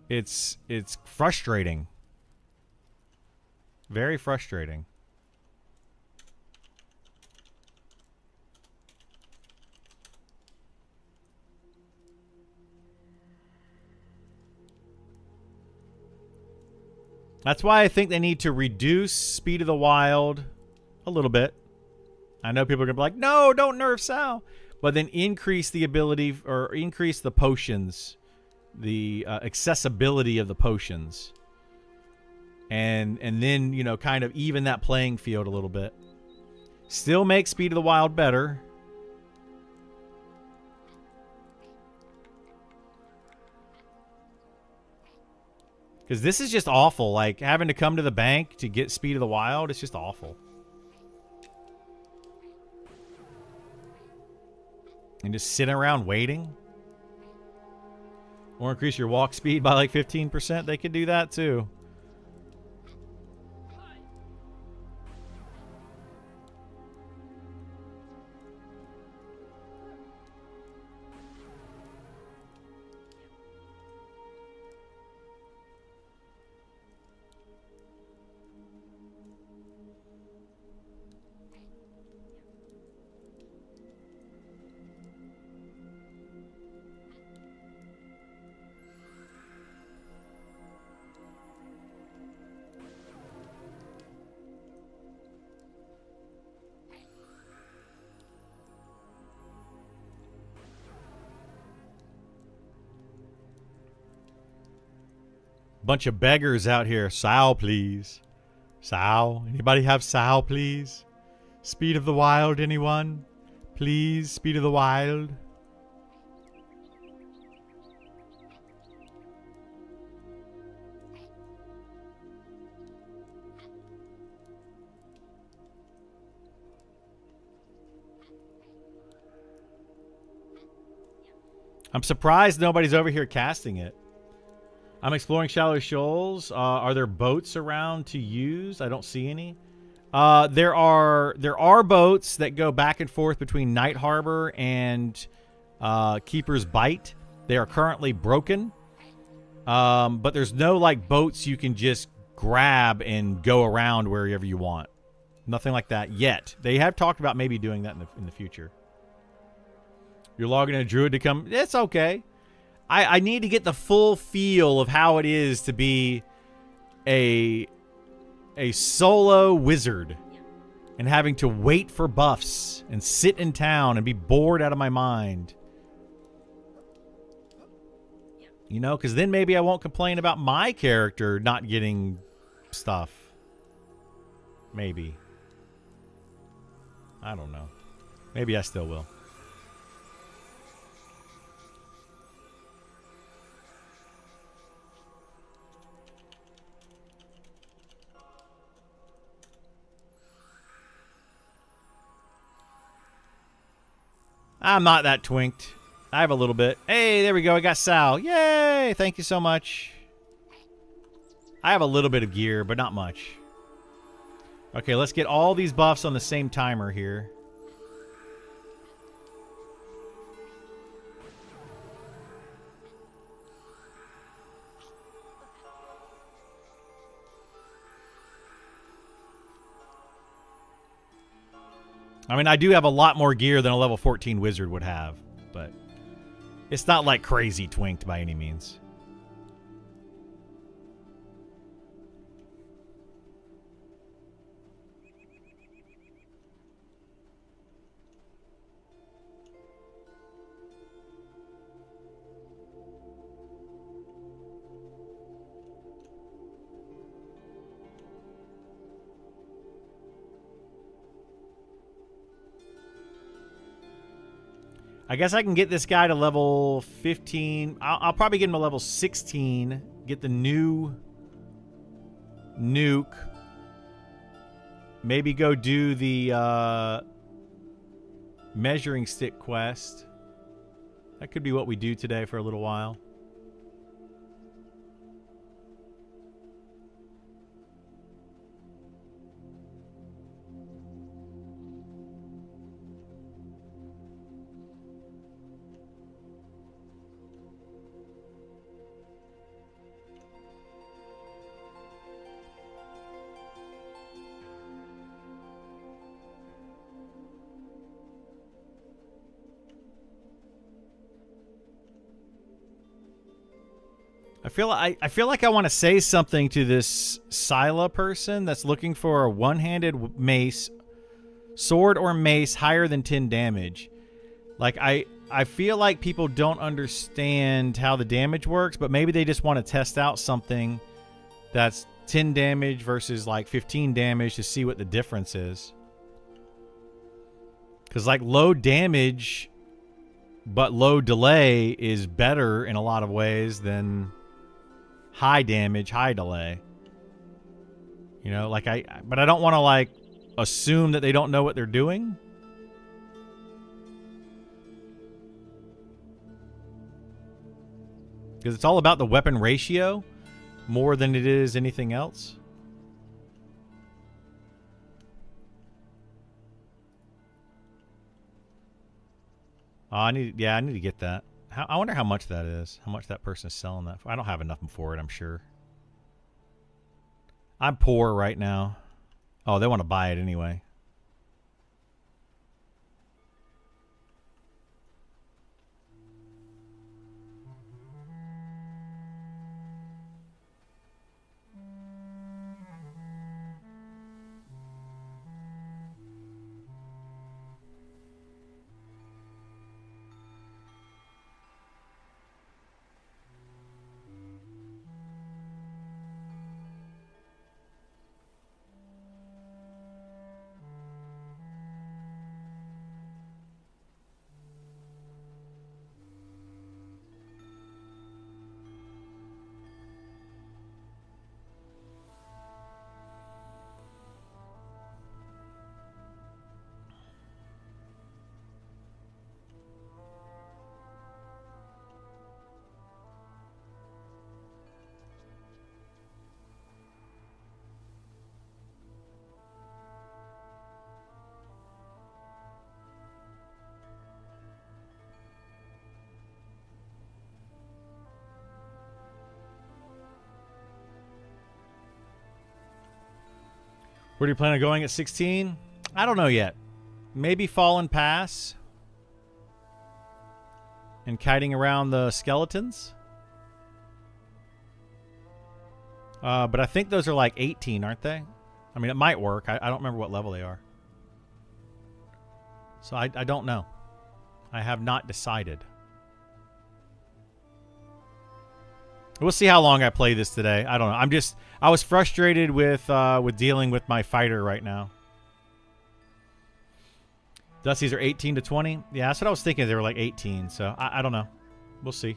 it's frustrating. Very frustrating. That's why I think they need to reduce Speed of the Wild a little bit. I know people are going to be like, no, don't nerf Sal. But then increase the ability, or increase the potions, the accessibility of the potions. And then, you know, kind of even that playing field a little bit. Still make Speed of the Wild better. Because this is just awful. Like, having to come to the bank to get Speed of the Wild, it's just awful. And just sitting around waiting. Or increase your walk speed by like 15%. They could do that too. Bunch of beggars out here. Sow, please. Sow. Anybody have Sow, please? Speed of the Wild, anyone? Please, Speed of the Wild. I'm surprised nobody's over here casting it. I'm exploring shallow shoals. Are there boats around to use? I don't see any. There are boats that go back and forth between Night Harbor and Keeper's Bite. They are currently broken. But there's no like boats you can just grab and go around wherever you want. Nothing like that yet. They have talked about maybe doing that in the future. You're logging a druid to come. It's okay. I need to get the full feel of how it is to be a solo wizard and having to wait for buffs and sit in town and be bored out of my mind. You know, because then maybe I won't complain about my character not getting stuff. Maybe. I don't know. Maybe I still will. I'm not that twinked. I have a little bit. Hey, there we go. I got Sal. Yay! Thank you so much. I have a little bit of gear, but not much. Okay, let's get all these buffs on the same timer here. I mean, I do have a lot more gear than a level 14 wizard would have, but it's not like crazy twinked by any means. I guess I can get this guy to level 15. I'll probably get him to level 16. Get the new nuke. Maybe go do the measuring stick quest. That could be what we do today for a little while. I feel like I want to say something to this Scylla person that's looking for a one-handed mace, sword or mace higher than 10 damage. Like I feel like people don't understand how the damage works, but maybe they just want to test out something that's 10 damage versus like 15 damage to see what the difference is. Because like low damage but low delay is better in a lot of ways than high damage, high delay. You know, like but I don't want to like assume that they don't know what they're doing. Because it's all about the weapon ratio more than it is anything else. Oh, I need to get that. I wonder how much that is. How much that person is selling that for. I don't have enough for it, I'm sure. I'm poor right now. Oh, they want to buy it anyway. Where do you plan on going at 16? I don't know yet. Maybe Fallen Pass. And kiting around the skeletons. But I think those are like 18, aren't they? I mean, it might work. I don't remember what level they are. So I don't know. I have not decided. We'll see how long I play this today. I don't know. I was frustrated with dealing with my fighter right now. Dusty's are 18 to 20. Yeah, that's what I was thinking. They were like 18, so I don't know. We'll see.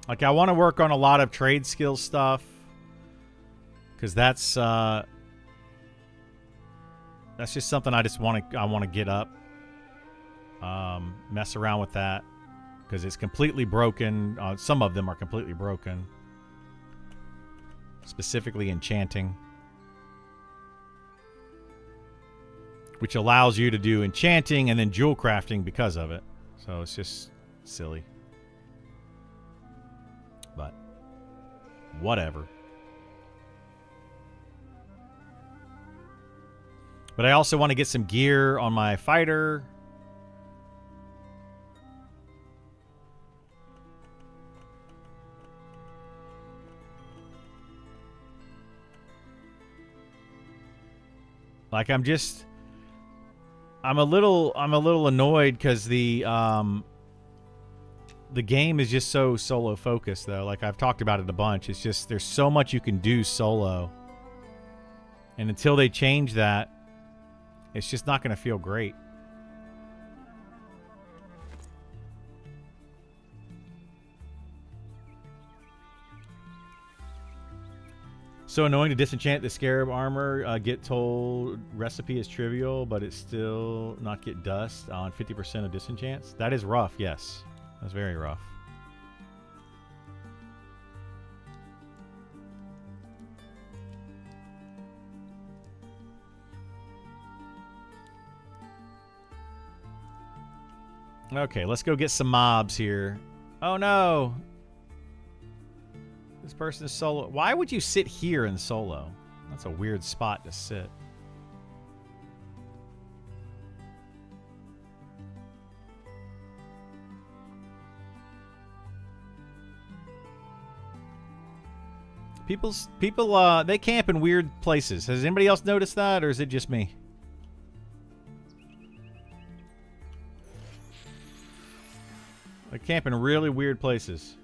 Like, I want to work on a lot of trade skill stuff. Because that's just something I just want to get up. Mess around with that. Because it's completely broken. Some of them are completely broken. Specifically Enchanting. Which allows you to do Enchanting and then jewel crafting because of it. So it's just silly. But whatever. But I also want to get some gear on my fighter. Like I'm a little annoyed because the game is just so solo focused though. Like I've talked about it a bunch. It's just there's so much you can do solo. And until they change that, it's just not going to feel great. So annoying to disenchant the scarab armor. Get told recipe is trivial, but it still not get dust on 50% of disenchants. That is rough, yes. That's very rough. Okay, let's go get some mobs here. Oh no! This person is solo. Why would you sit here in solo? That's a weird spot to sit. People, they camp in weird places. Has anybody else noticed that, or is it just me? They camp in really weird places.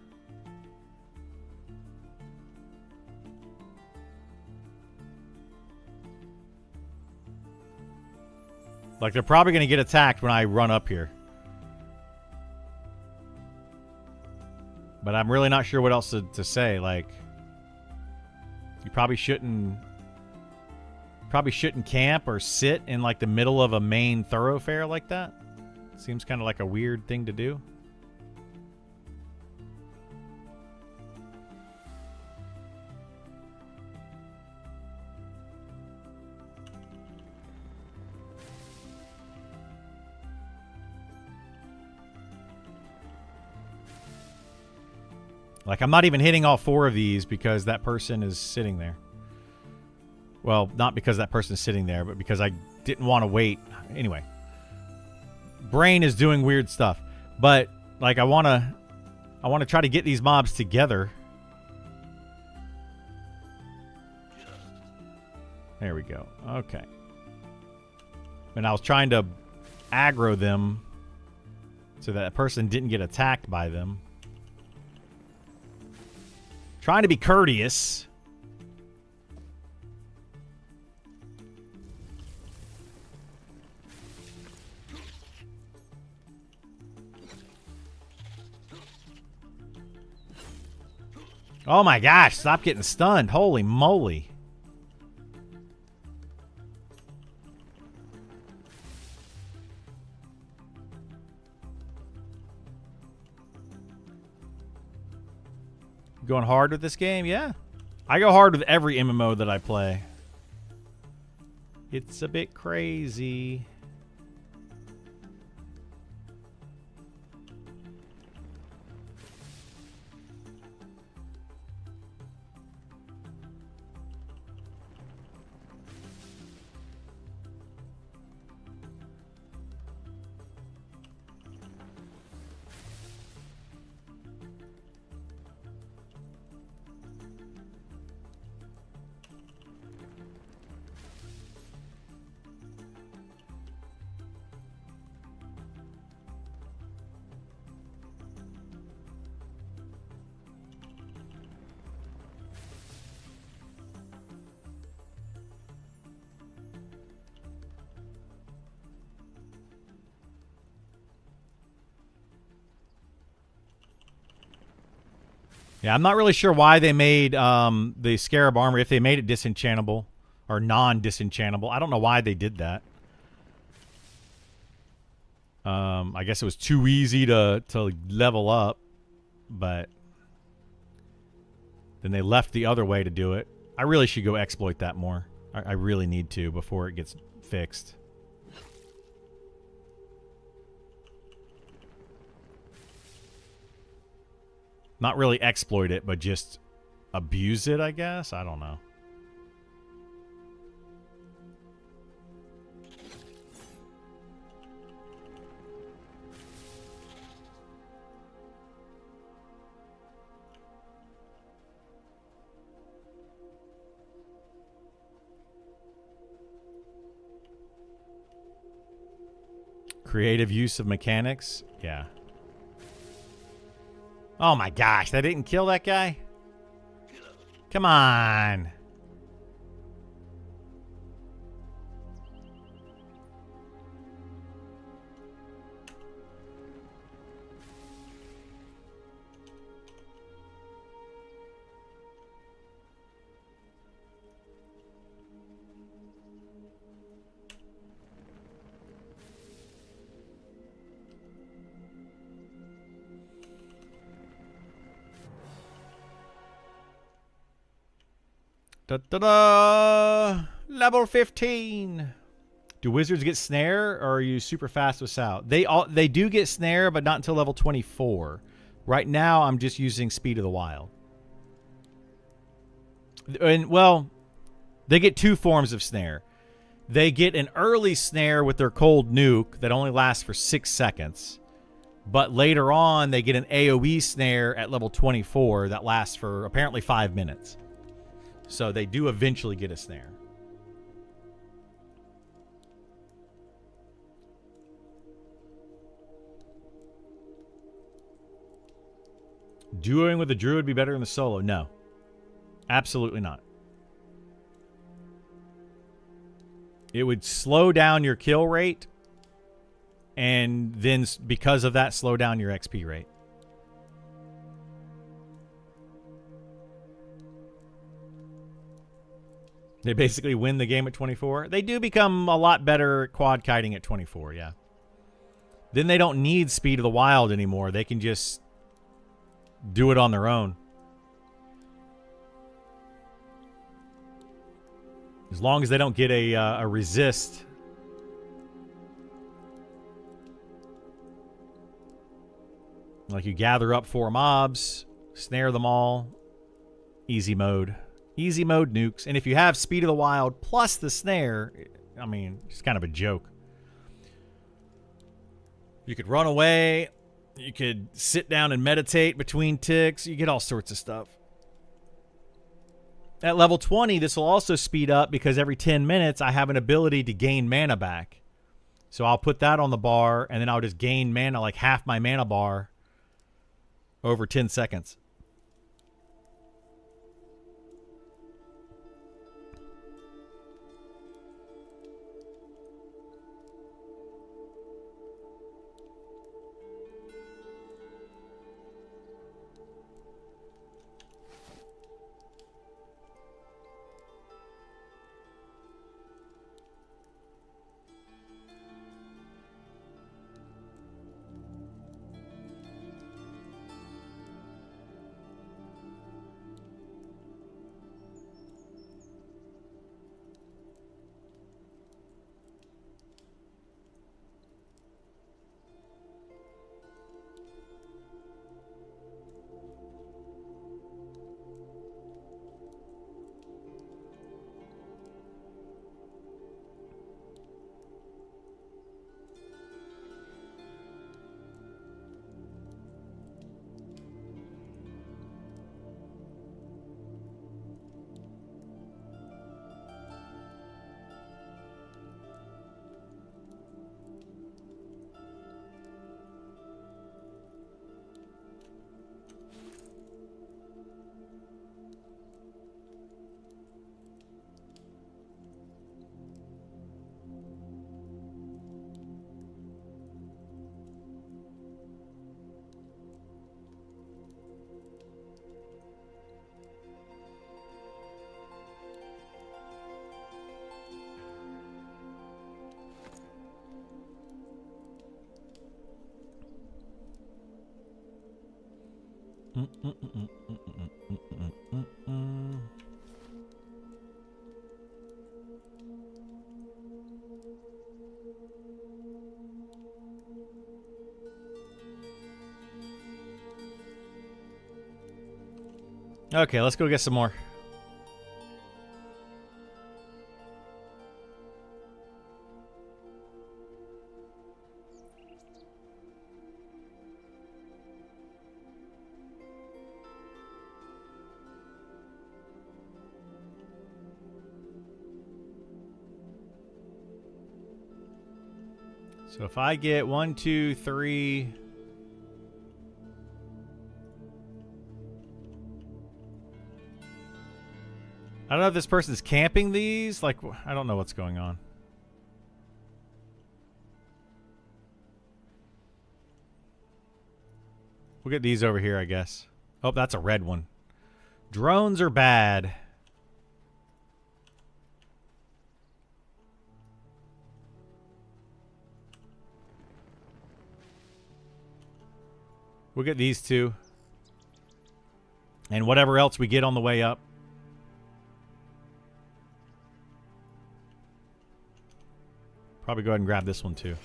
Like, they're probably going to get attacked when I run up here. But I'm really not sure what else to say. Like, you probably shouldn't camp or sit in, like, the middle of a main thoroughfare like that. Seems kind of like a weird thing to do. Like, I'm not even hitting all 4 of these because that person is sitting there. Well, not because that person is sitting there, but because I didn't want to wait. Anyway. Brain is doing weird stuff. But, like, I want to try to get these mobs together. There we go. Okay. And I was trying to aggro them so that person didn't get attacked by them. Trying to be courteous. Oh my gosh, stop getting stunned. Holy moly. Going hard with this game? Yeah. I go hard with every MMO that I play. It's a bit crazy. Yeah, I'm not really sure why they made the Scarab armor, if they made it disenchantable or non-disenchantable. I don't know why they did that. I guess it was too easy to level up, but then they left the other way to do it. I really should go exploit that more. I really need to before it gets fixed. Not really exploit it, but just abuse it, I guess? I don't know. Creative use of mechanics? Yeah. Oh my gosh, that didn't kill that guy? Come on. Da-da-da! Level 15. Do wizards get snare, or are you super fast with Sow? They do get snare, but not until level 24. Right now, I'm just using Speed of the Wild. And, well, they get two forms of snare. They get an early snare with their cold nuke that only lasts for 6 seconds. But later on, they get an AoE snare at level 24 that lasts for apparently 5 minutes. So they do eventually get a snare. Duoing with a druid would be better than the solo? No. Absolutely not. It would slow down your kill rate, and then because of that, slow down your XP rate. They basically win the game at 24. They do become a lot better at quad kiting at 24, yeah. Then they don't need Speed of the Wild anymore. They can just do it on their own. As long as they don't get a resist. Like you gather up 4 mobs, snare them all, easy mode. Easy mode nukes. And if you have Speed of the Wild plus the snare, I mean, it's kind of a joke. You could run away. You could sit down and meditate between ticks. You get all sorts of stuff. At level 20, this will also speed up because every 10 minutes I have an ability to gain mana back. So I'll put that on the bar, and then I'll just gain mana, like half my mana bar, over 10 seconds. Okay, let's go get some more. So if I get 1, 2, 3... I don't know if this person's camping these. Like, I don't know what's going on. We'll get these over here, I guess. Oh, that's a red one. Drones are bad. We'll get these two. And whatever else we get on the way up. Probably go ahead and grab this one too.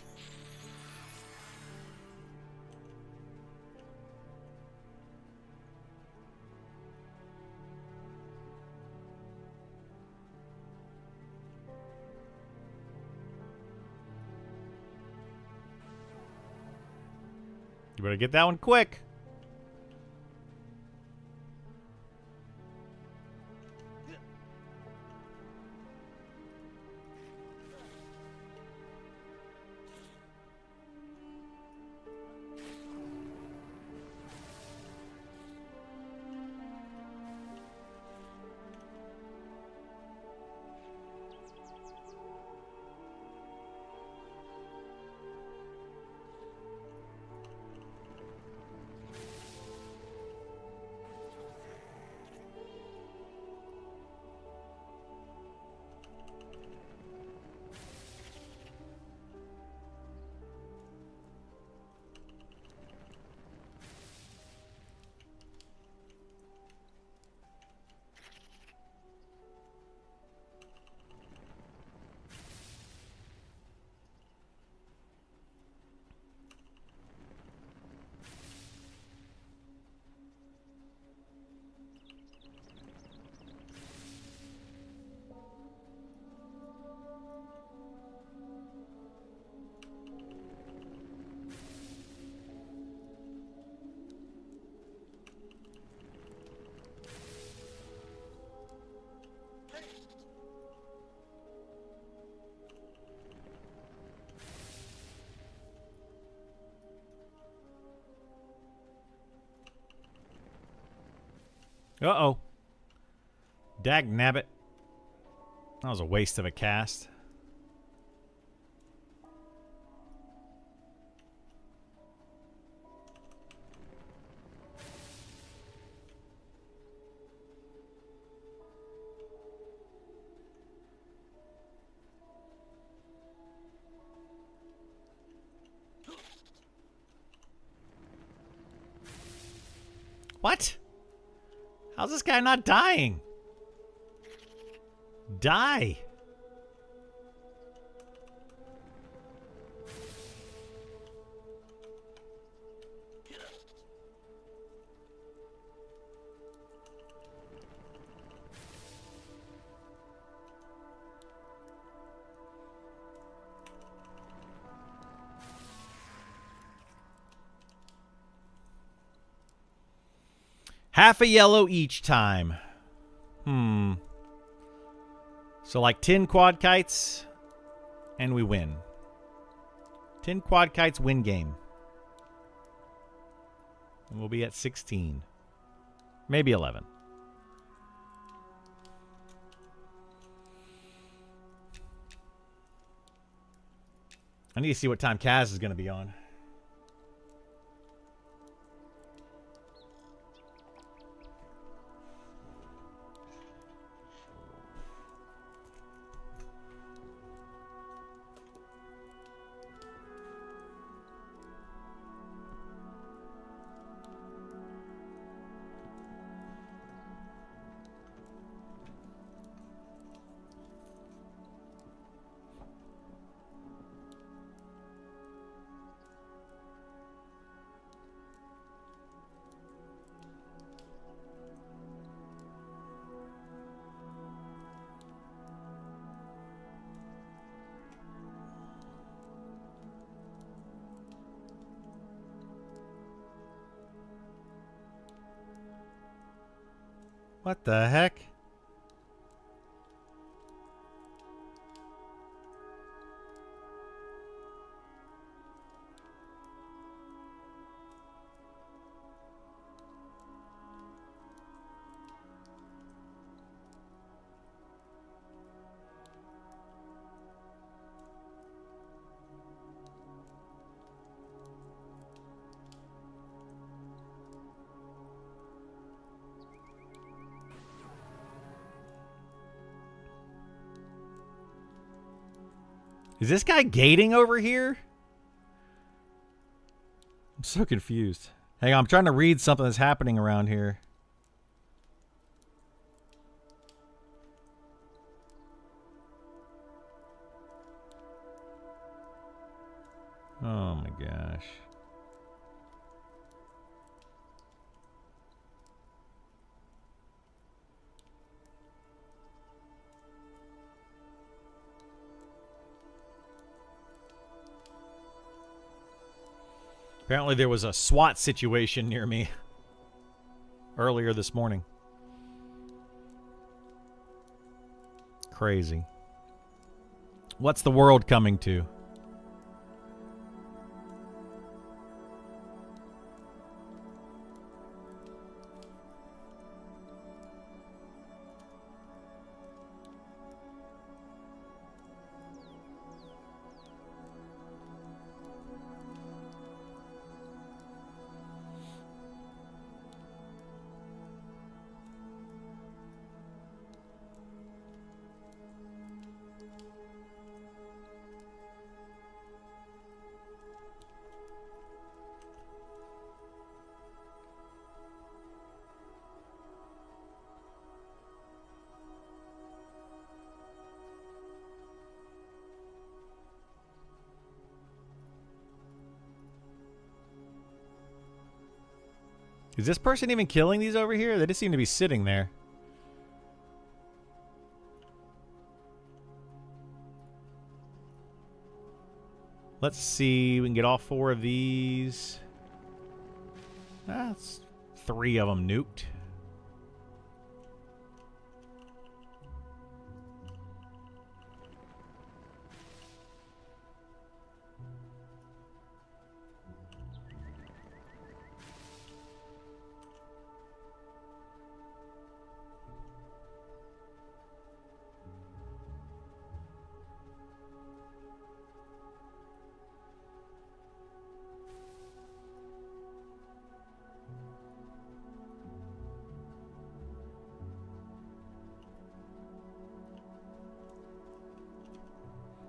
You better get that one quick. Uh-oh. Dag nabbit. That was a waste of a cast. What? How's this guy not dying? Die. Half a yellow each time. So like 10 quad kites, and we win. 10 quad kites win game. And we'll be at 16. Maybe 11. I need to see what time Kaz is going to be on. What the heck? Is this guy gating over here? I'm so confused. Hang on, I'm trying to read something that's happening around here. Oh my gosh. Apparently there was a SWAT situation near me earlier this morning. Crazy. What's the world coming to? Is this person even killing these over here? They just seem to be sitting there. Let's see. We can get all 4 of these. That's 3 of them nuked.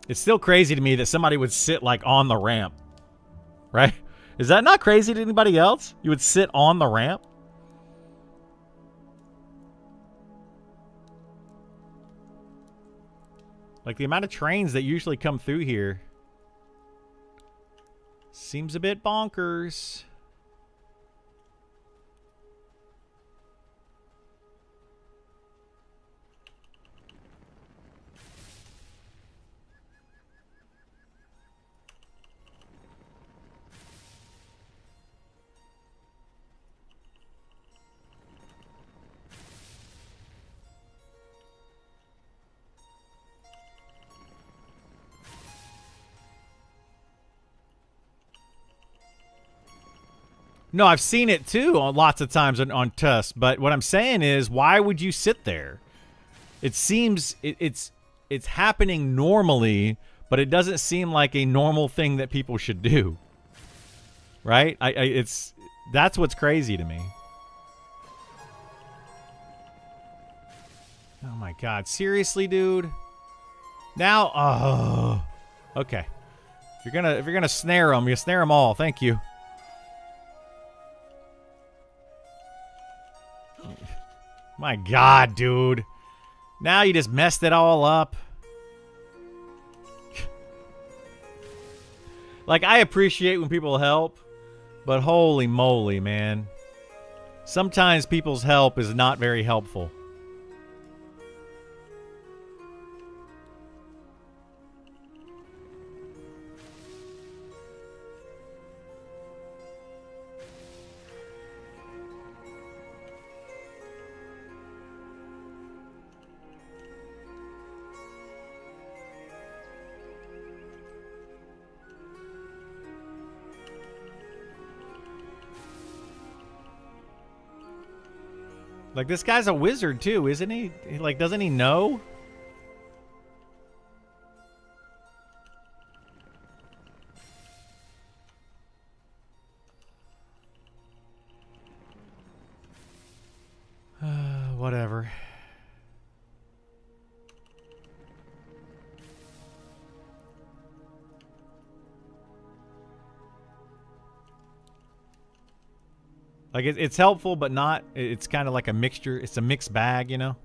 It's still crazy to me that somebody would sit like on the ramp, right? Is that not crazy to anybody else? You would sit on the ramp? Like the amount of trains that usually come through here seems a bit bonkers. No, I've seen it too on lots of times on Tusk, but what I'm saying is, why would you sit there? It seems it's happening normally, but it doesn't seem like a normal thing that people should do. Right? That's what's crazy to me. Oh my god, seriously, dude? Now, oh. Okay. If you're gonna snare them, you snare them all. Thank you. My god, dude. Now you just messed it all up. Like, I appreciate when people help, but holy moly, man. Sometimes people's help is not very helpful. Like, this guy's a wizard, too, isn't he? Like, doesn't he know? Whatever. Like, it's helpful, but not. It's kind of like a mixture. It's a mixed bag, you know?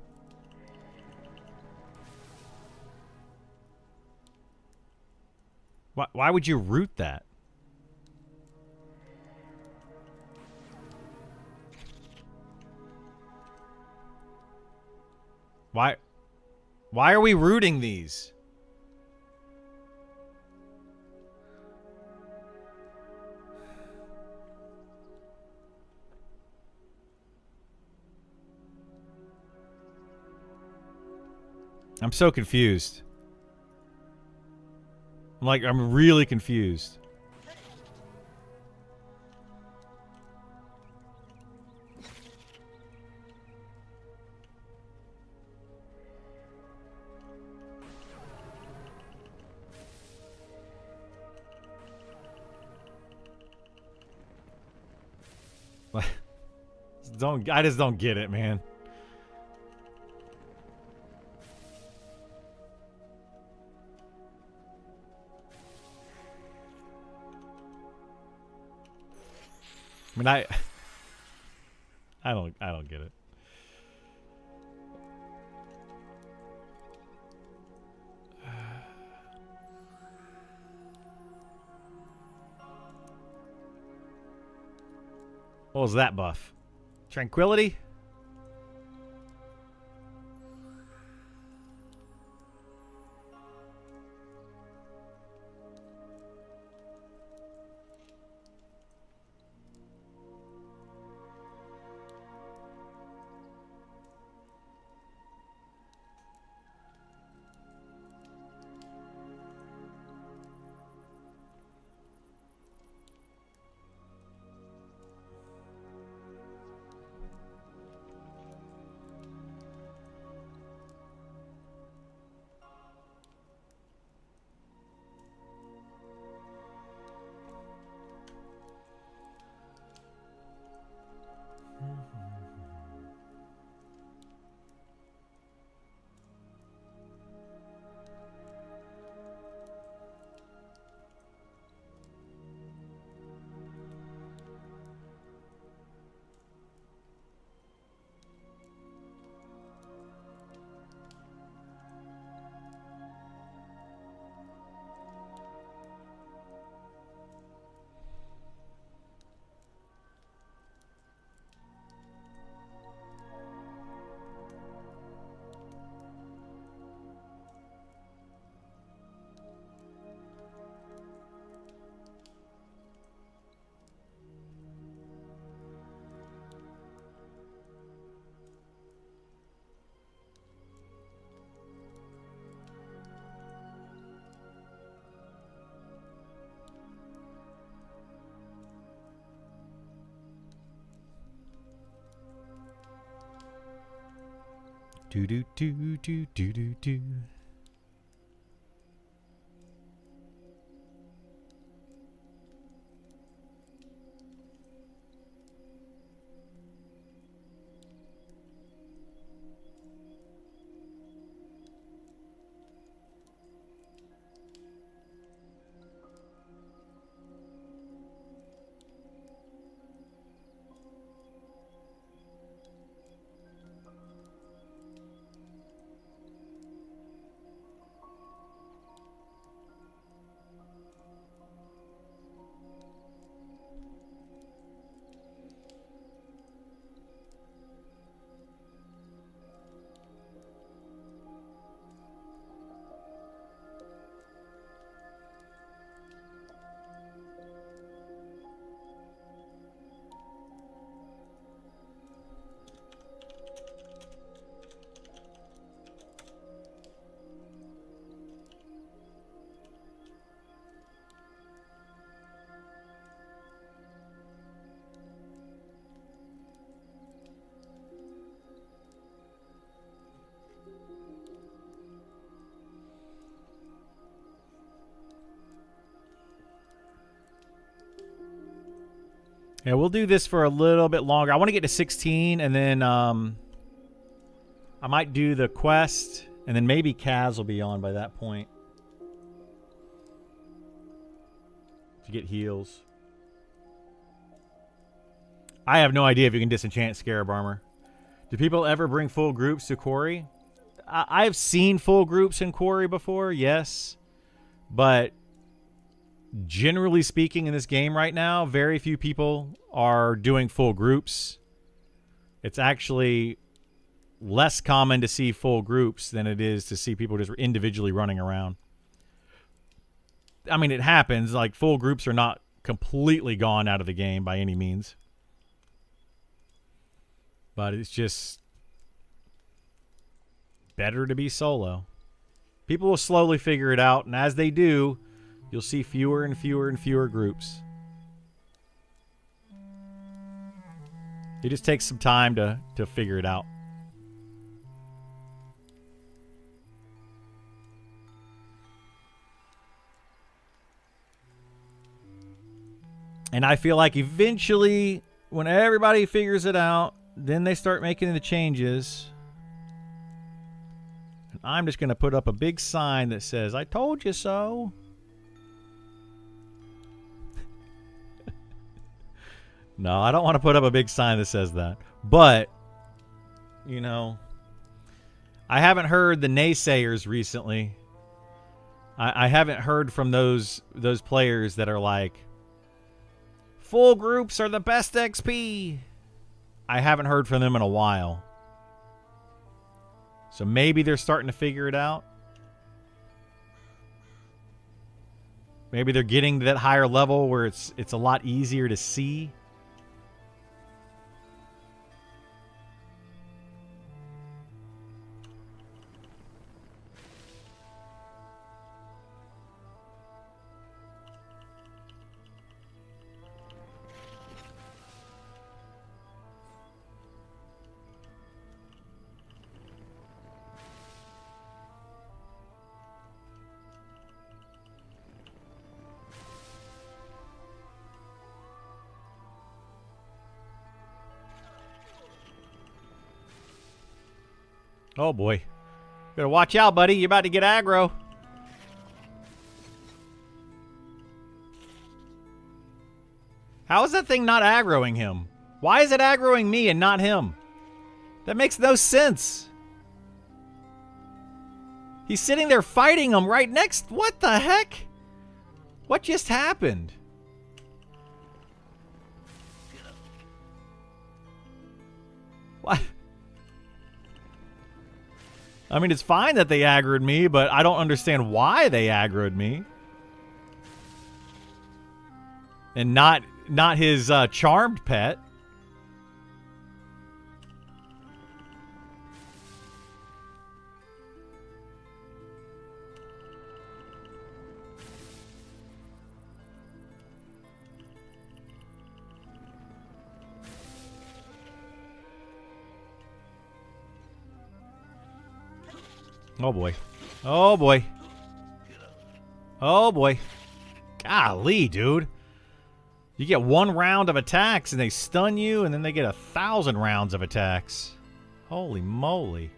Why would you root that? Why are we rooting these? I'm so confused. I'm really confused. I just don't get it, man. I mean, I don't get it. What was that buff? Tranquility? Do do do do do do do. Yeah, we'll do this for a little bit longer. I want to get to 16, and then I might do the quest, and then maybe Kaz will be on by that point to get heals. I have no idea if you can disenchant Scarab Armor. Do people ever bring full groups to Quarry? I've seen full groups in Quarry before, yes. But generally speaking in this game right now, very few people are doing full groups. It's actually less common to see full groups than it is to see people just individually running around. I mean, it happens. Like, full groups are not completely gone out of the game by any means. But it's just better to be solo. People will slowly figure it out, and as they do, you'll see fewer and fewer and fewer groups. It just takes some time to figure it out. And I feel like eventually, when everybody figures it out, then they start making the changes. And I'm just going to put up a big sign that says, "I told you so." No, I don't want to put up a big sign that says that. But, you know, I haven't heard the naysayers recently. I haven't heard from those players that are like, full groups are the best XP. I haven't heard from them in a while. So maybe they're starting to figure it out. Maybe they're getting to that higher level where it's a lot easier to see. Oh boy. Better watch out, buddy. You're about to get aggro. How is that thing not aggroing him? Why is it aggroing me and not him? That makes no sense. He's sitting there fighting him right next. What the heck? What just happened? What? I mean, it's fine that they aggroed me, but I don't understand why they aggroed me. And not his charmed pet. Oh boy. Oh boy. Oh boy. Golly, dude. You get one round of attacks and they stun you, and then they get 1,000 rounds of attacks. Holy moly.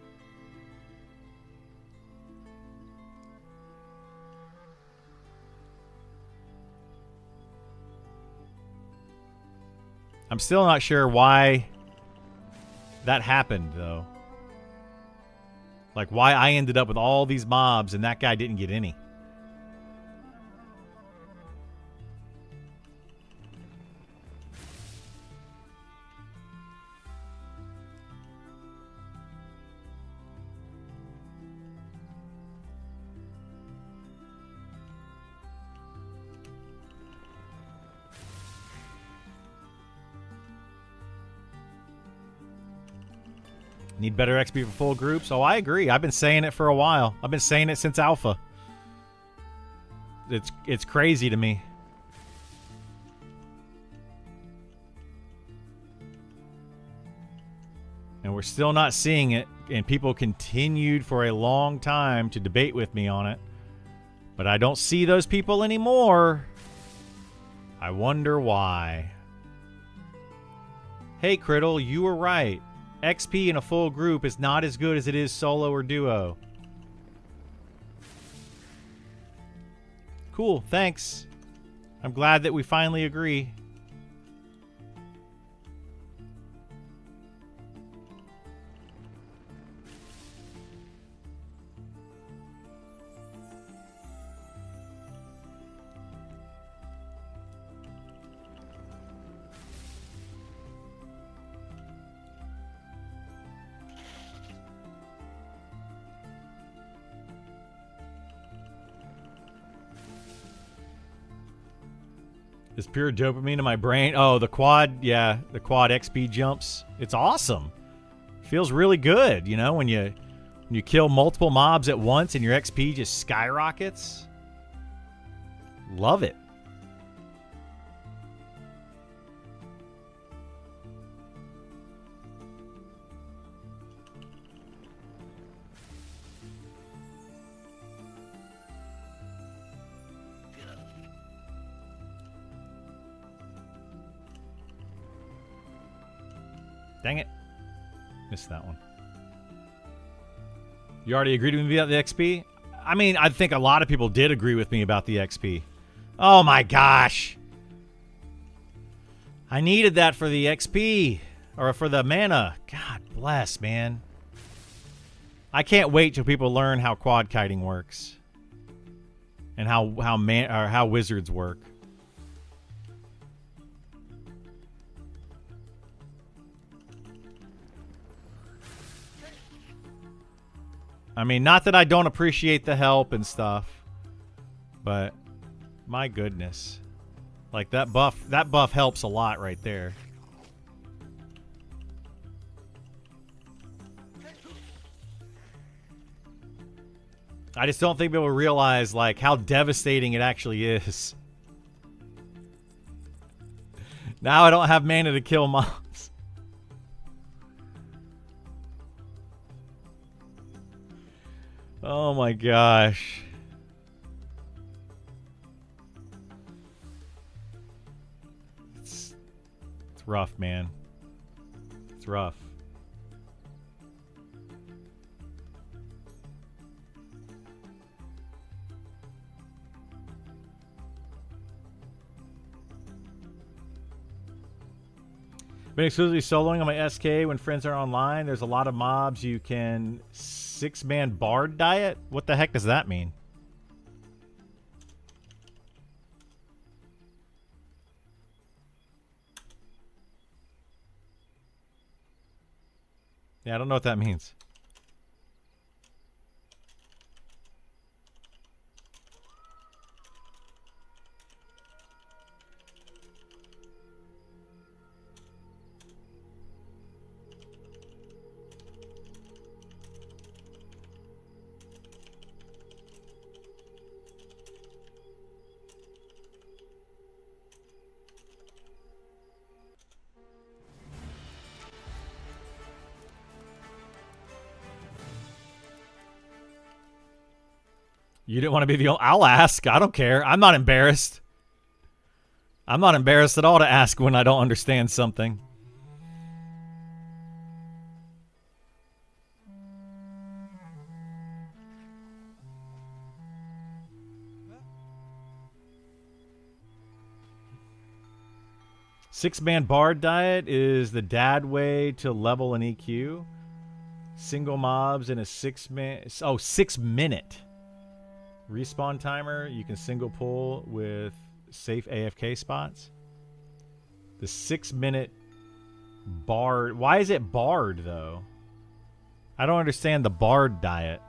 I'm still not sure why that happened, though. Like, why I ended up with all these mobs and that guy didn't get any. Need better XP for full groups? Oh, I agree. I've been saying it for a while. I've been saying it since Alpha. It's crazy to me. And we're still not seeing it, and people continued for a long time to debate with me on it. But I don't see those people anymore. I wonder why. Hey, Criddle, you were right. XP in a full group is not as good as it is solo or duo. Cool, thanks. I'm glad that we finally agree. It's pure dopamine in my brain. Oh, the quad, yeah, the quad XP jumps. It's awesome. Feels really good, you know, when you kill multiple mobs at once and your XP just skyrockets. Love it. Dang it. Missed that one. You already agreed with me about the XP? I mean, I think a lot of people did agree with me about the XP. Oh my gosh. I needed that for the XP. Or for the mana. God bless, man. I can't wait till people learn how quad kiting works. And how wizards work. I mean, not that I don't appreciate the help and stuff, but my goodness. Like that buff helps a lot right there. I just don't think people realize like how devastating it actually is. Now I don't have mana to kill mobs. Oh my gosh. It's rough, man. It's rough. Been exclusively soloing on my SK when friends are online. There's a lot of mobs you can 6-man bard diet? What the heck does that mean? Yeah, I don't know what that means. You didn't want to be the only... I'll ask. I don't care. I'm not embarrassed. I'm not embarrassed at all to ask when I don't understand something. Six-man bard diet is the dad way to level an EQ. Single mobs in a 6-man... Oh, 6-minute. Respawn timer, you can single pull with safe AFK spots. The 6-minute bard. Why is it bard, though? I don't understand the bard diet.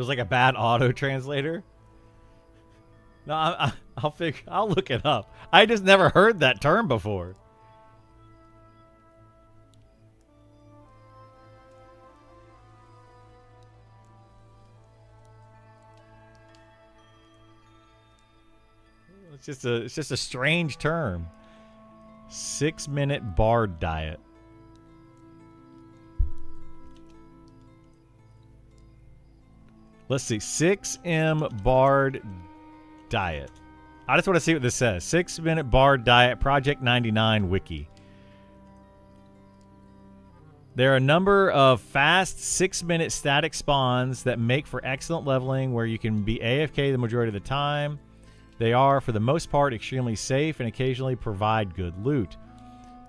Feels like a bad auto translator. No, I'll look it up. I just never heard that term before. It's just a strange term. 6-minute bard diet. Let's see. 6M bard diet. I just want to see what this says. 6-minute bard diet, Project 99 wiki. There are a number of fast 6-minute static spawns that make for excellent leveling where you can be AFK the majority of the time. They are, for the most part, extremely safe and occasionally provide good loot.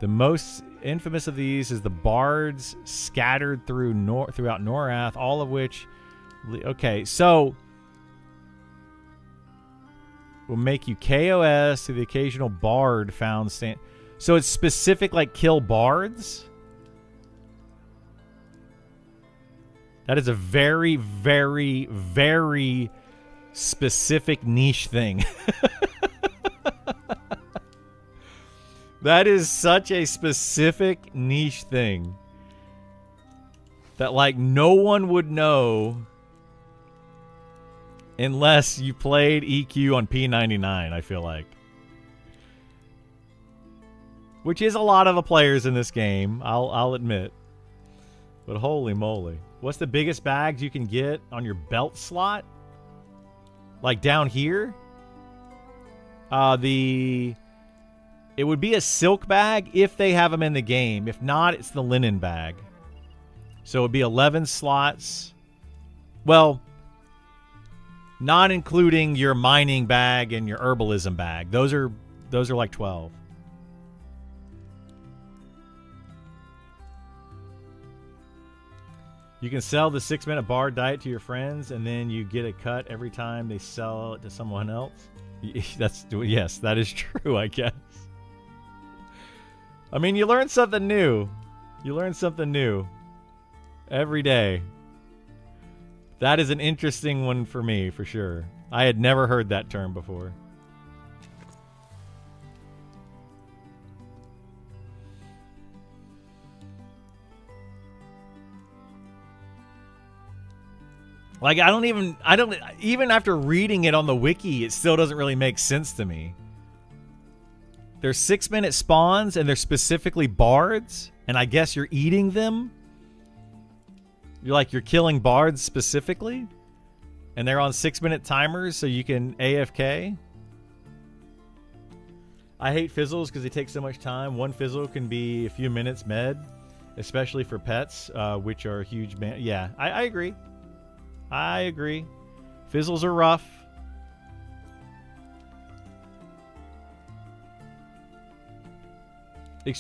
The most infamous of these is the bards scattered throughout Norath, all of which... Okay, so... will make you KOS to the occasional bard found stand... So it's specific, like, kill bards? That is a very, very, very... specific niche thing. That is such a specific niche thing that like no one would know unless you played EQ on P99, I feel like. Which is a lot of the players in this game, I'll admit. But holy moly. What's the biggest bags you can get on your belt slot? Like down here? It would be a silk bag if they have them in the game. If not, it's the linen bag. So it would be 11 slots. Well, not including your mining bag and your herbalism bag. Those are like 12. You can sell the 6-minute bard diet to your friends, and then you get a cut every time they sell it to someone else. Yes, that is true, I guess. I mean, you learn something new. You learn something new every day. That is an interesting one for me, for sure. I had never heard that term before. Like, I don't even after reading it on the wiki, it still doesn't really make sense to me. They're 6-minute spawns, and they're specifically bards, and I guess you're eating them? You're killing bards specifically? And they're on 6-minute timers, so you can AFK? I hate fizzles because they take so much time. One fizzle can be a few minutes med, especially for pets, which are a huge... Yeah, I agree. I agree. Fizzles are rough.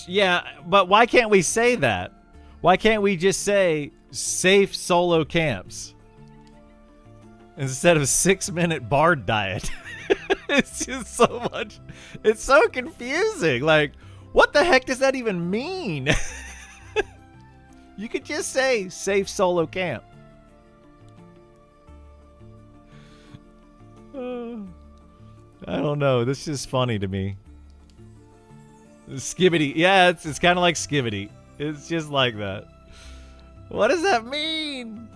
Yeah, but why can't we say that? Why can't we just say safe solo camps instead of 6-minute bard diet? It's just so much. It's so confusing. Like, what the heck does that even mean? You could just say safe solo camp. I don't know. This is funny to me. Skibbity. Yeah, it's kind of like Skibbity. It's just like that. What does that mean?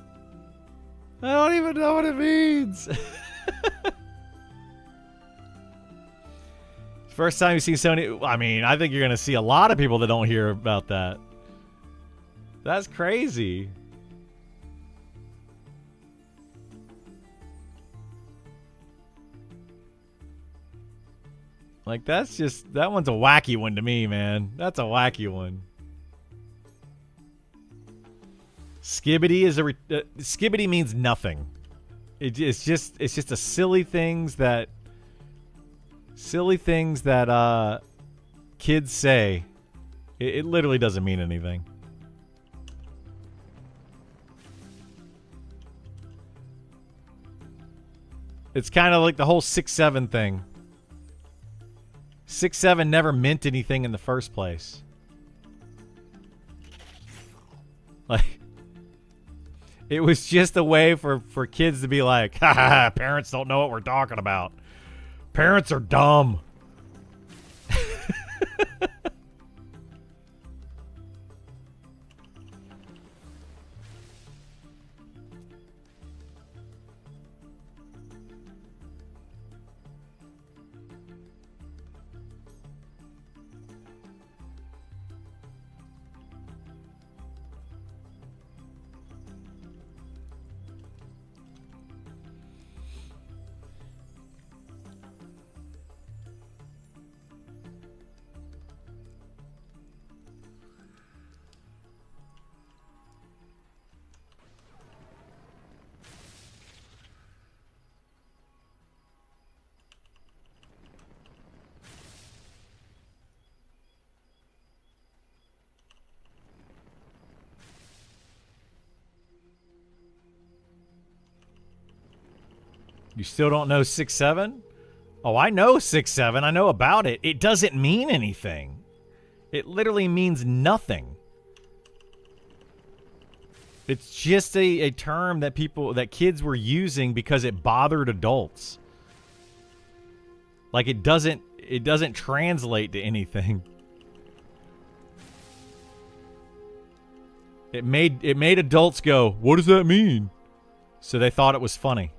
I don't even know what it means. First time you see Sony... I mean, I think you're going to see a lot of people that don't hear about that. That's crazy. Like, that's just... That one's a wacky one to me, man. That's a wacky one. Skibbity is a... Skibbity means nothing. It's just a silly things that... Silly things that, kids say. It literally doesn't mean anything. It's kind of like the whole 6-7 thing. 6-7 never meant anything in the first place. Like, It was just a way for kids to be like, ha ha ha, parents don't know what we're talking about. Parents are dumb. You still don't know 6-7? Oh, I know 6-7. I know about it. It doesn't mean anything. It literally means nothing. It's just a term that kids were using because it bothered adults. Like it doesn't translate to anything. It made adults go, "What does that mean?" So they thought it was funny.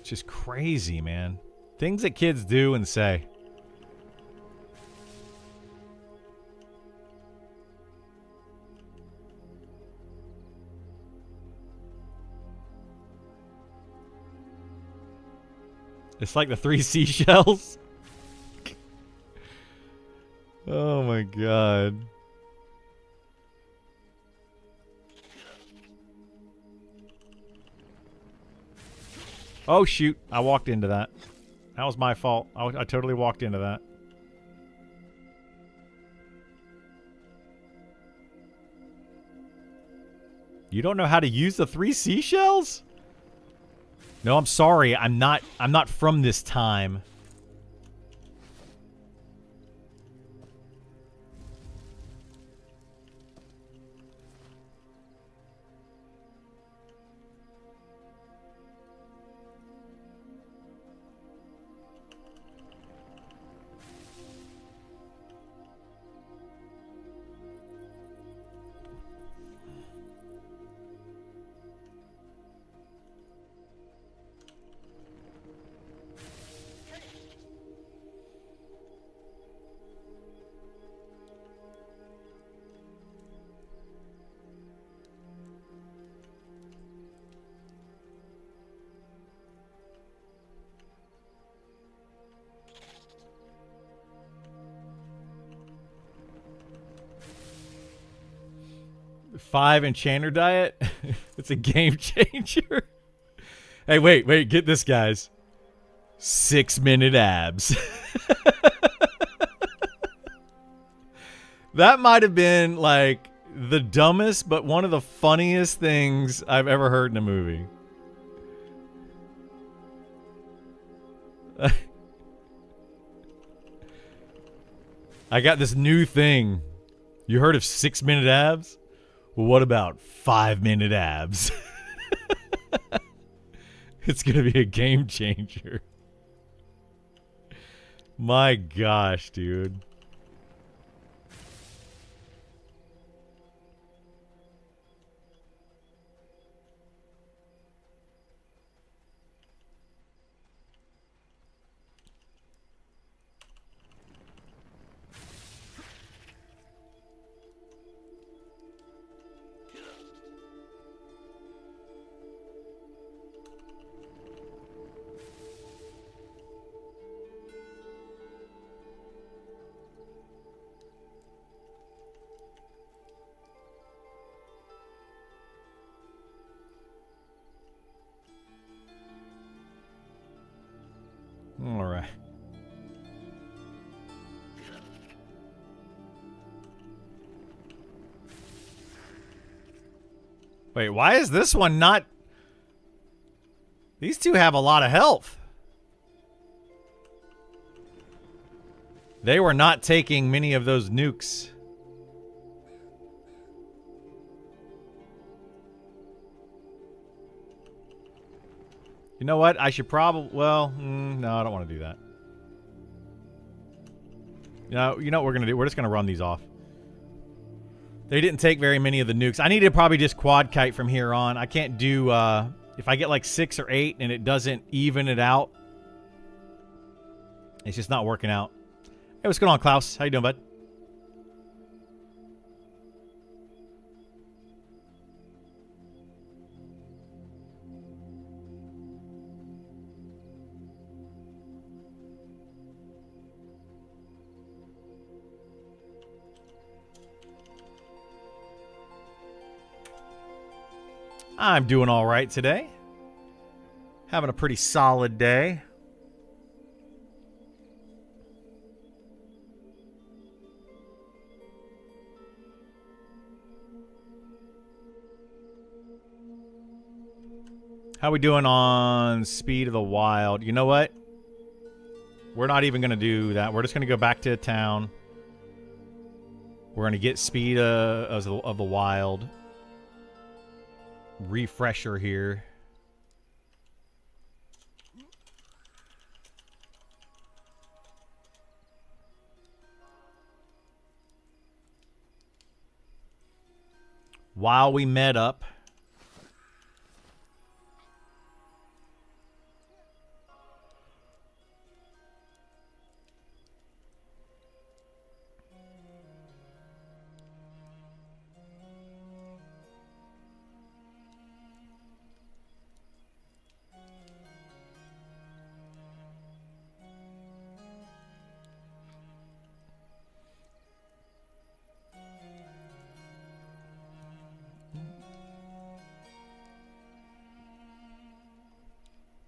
It's just crazy, man. Things that kids do and say. It's like the 3 seashells. Oh my god. Oh shoot, I walked into that. That was my fault. I totally walked into that. You don't know how to use the 3 seashells? No, I'm sorry. I'm not from this time. Five enchanter diet? It's a game changer. Hey, wait, get this, guys. 6-minute abs. That might have been like the dumbest, but one of the funniest things I've ever heard in a movie. I got this new thing. You heard of 6-minute abs? Well, what about 5-minute abs? It's going to be a game changer. My gosh, dude. All right. Wait, why is this one not... These two have a lot of health. They were not taking many of those nukes. You know what? I should probably... Well, no, I don't want to do that. You know what we're going to do? We're just going to run these off. They didn't take very many of the nukes. I need to probably just quad kite from here on. I can't do... if I get like 6 or 8 and it doesn't even it out, it's just not working out. Hey, what's going on, Klaus? How you doing, bud? I'm doing all right today. Having a pretty solid day. How we doing on Speed of the Wild? You know what? We're not even going to do that. We're just going to go back to town. We're going to get Speed of the Wild. Refresher here. While we met up.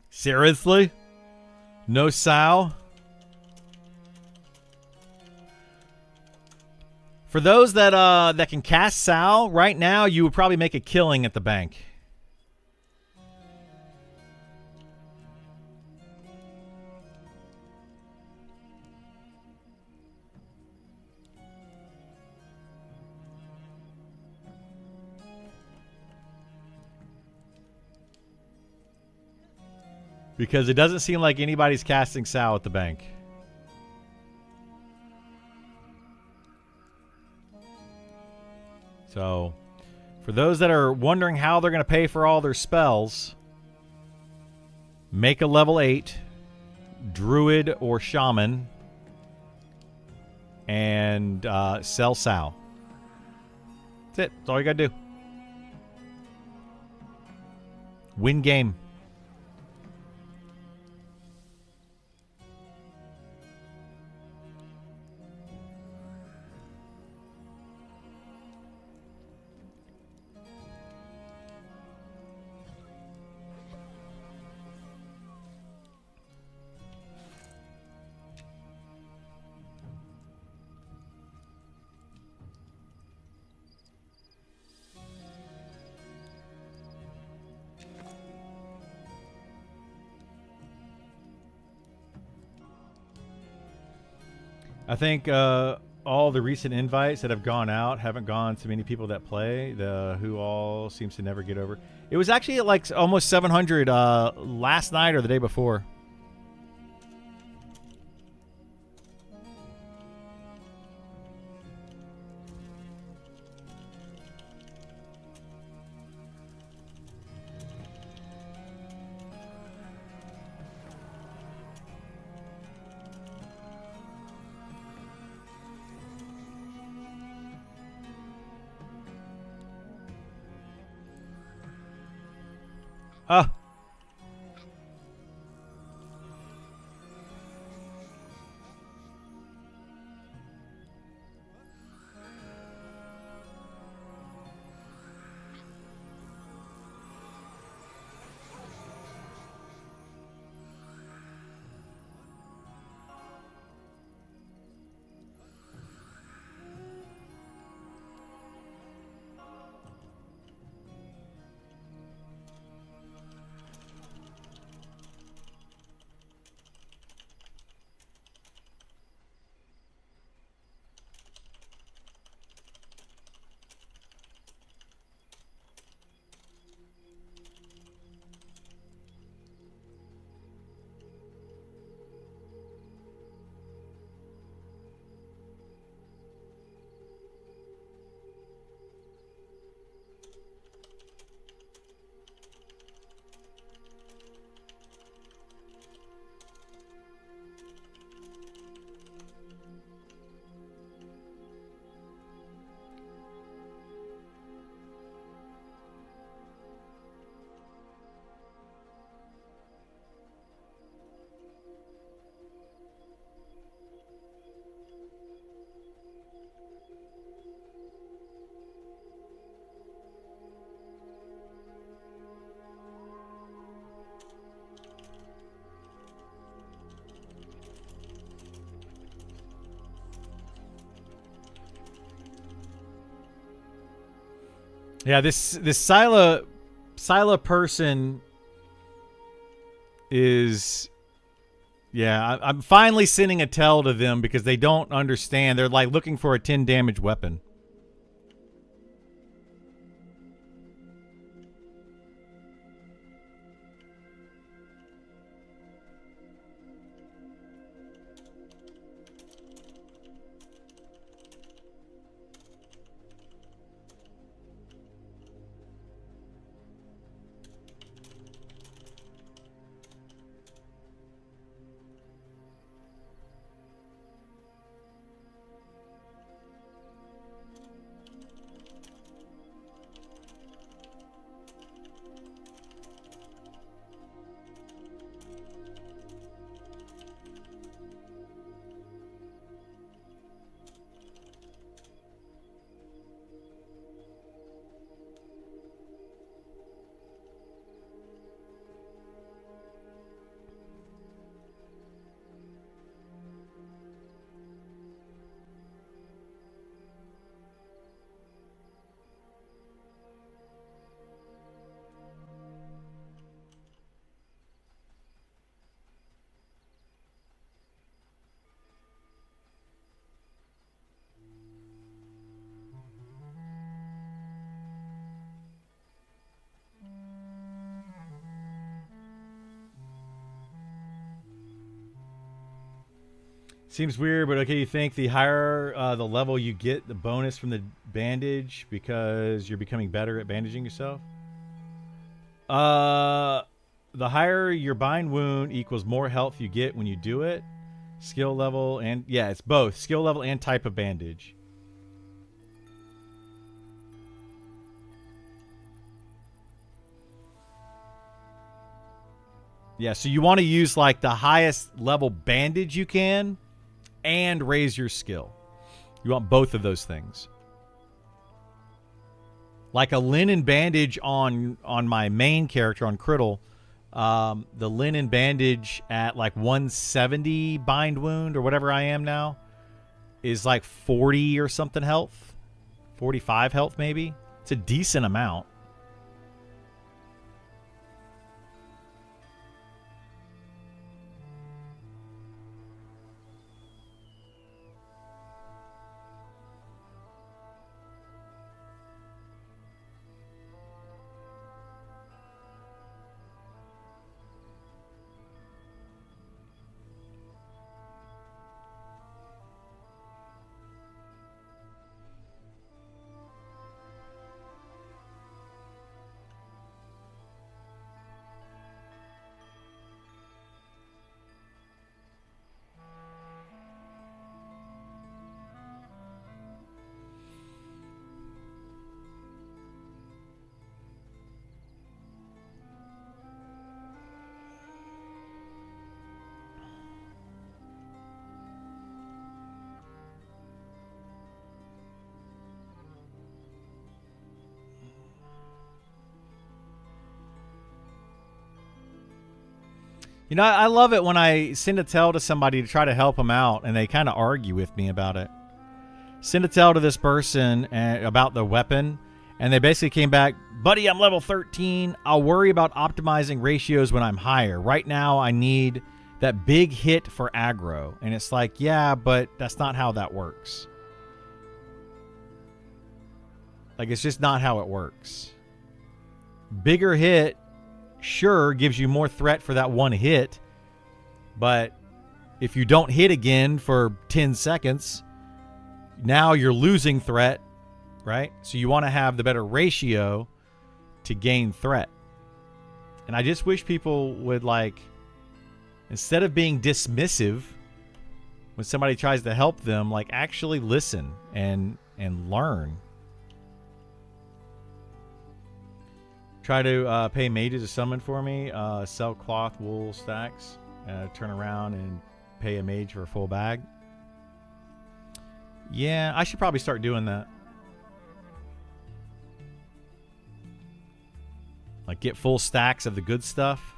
Seriously? No Sao? For those that can cast Sao, right now you would probably make a killing at the bank. Because it doesn't seem like anybody's casting Sao at the bank. So, for those that are wondering how they're going to pay for all their spells, make a level 8 Druid or Shaman and sell Sao. That's it. That's all you got to do. Win game. I think all the recent invites that have gone out haven't gone to many people that play, who all seems to never get over. It was actually at like almost 700 last night or the day before. Ah. Yeah, this Scylla person is... Yeah, I'm finally sending a tell to them because they don't understand. They're like looking for a 10 damage weapon. Seems weird, but okay, you think the higher the level you get, the bonus from the bandage because you're becoming better at bandaging yourself? The higher your bind wound equals more health you get when you do it. Skill level and... Yeah, it's both. Skill level and type of bandage. Yeah, so you want to use like the highest level bandage you can and raise your skill. You want both of those things. Like a linen bandage on my main character, on Criddle, the linen bandage at like 170 bind wound or whatever I am now is like 40 or something health. 45 health maybe. It's a decent amount. You know, I love it when I send a tell to somebody to try to help them out, and they kind of argue with me about it. Send a tell to this person about the weapon, and they basically came back, buddy, I'm level 13. I'll worry about optimizing ratios when I'm higher. Right now, I need that big hit for aggro. And it's like, yeah, but that's not how that works. Like, it's just not how it works. Bigger hit... sure gives you more threat for that one hit, but if you don't hit again for 10 seconds, now you're losing threat, right? So you want to have the better ratio to gain threat. And I just wish people would, like, instead of being dismissive when somebody tries to help them, like, actually listen and learn. Try to pay mages to summon for me. Sell cloth wool stacks. Turn around and pay a mage for a full bag. Yeah, I should probably start doing that. Like get full stacks of the good stuff.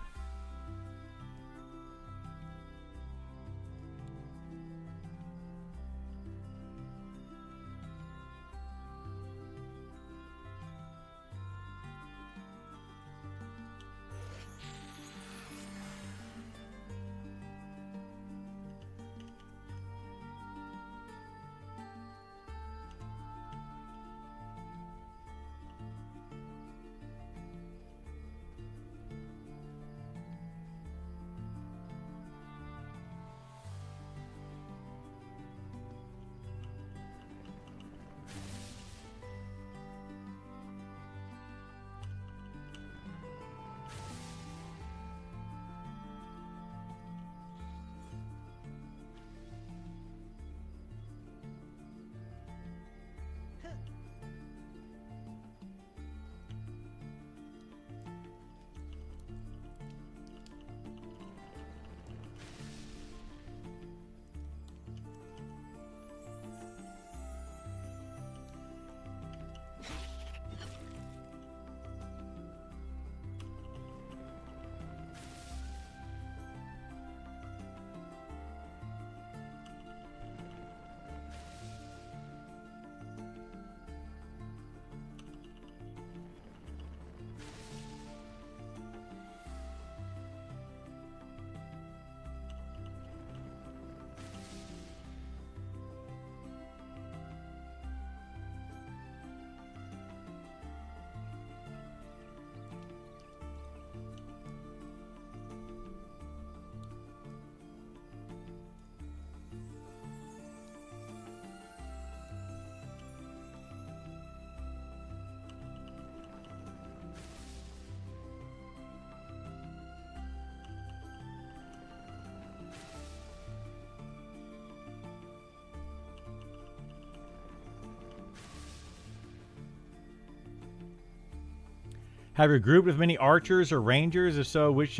Have you grouped with many archers or rangers? If so, which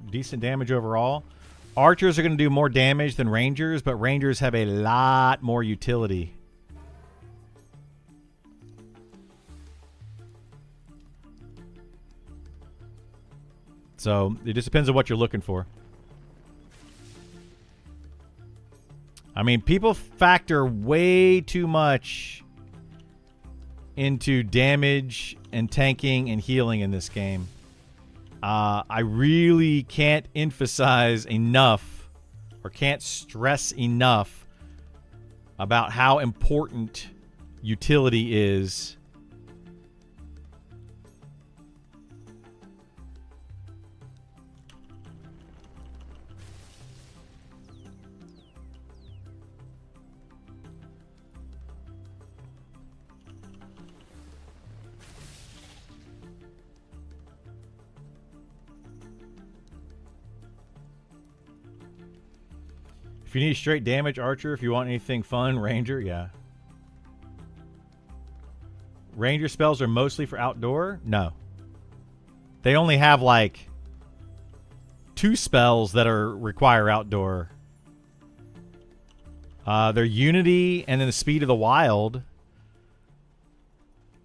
decent damage overall? Archers are going to do more damage than rangers, but rangers have a lot more utility. So it just depends on what you're looking for. I mean, people factor way too much into damage and tanking and healing in this game. I really can't emphasize enough, or can't stress enough, about how important utility is. If you need straight damage, archer. If you want anything fun, ranger. Yeah. Ranger spells are mostly for outdoor? No. They only have like 2 spells that require outdoor. They're Unity and then the Speed of the Wild.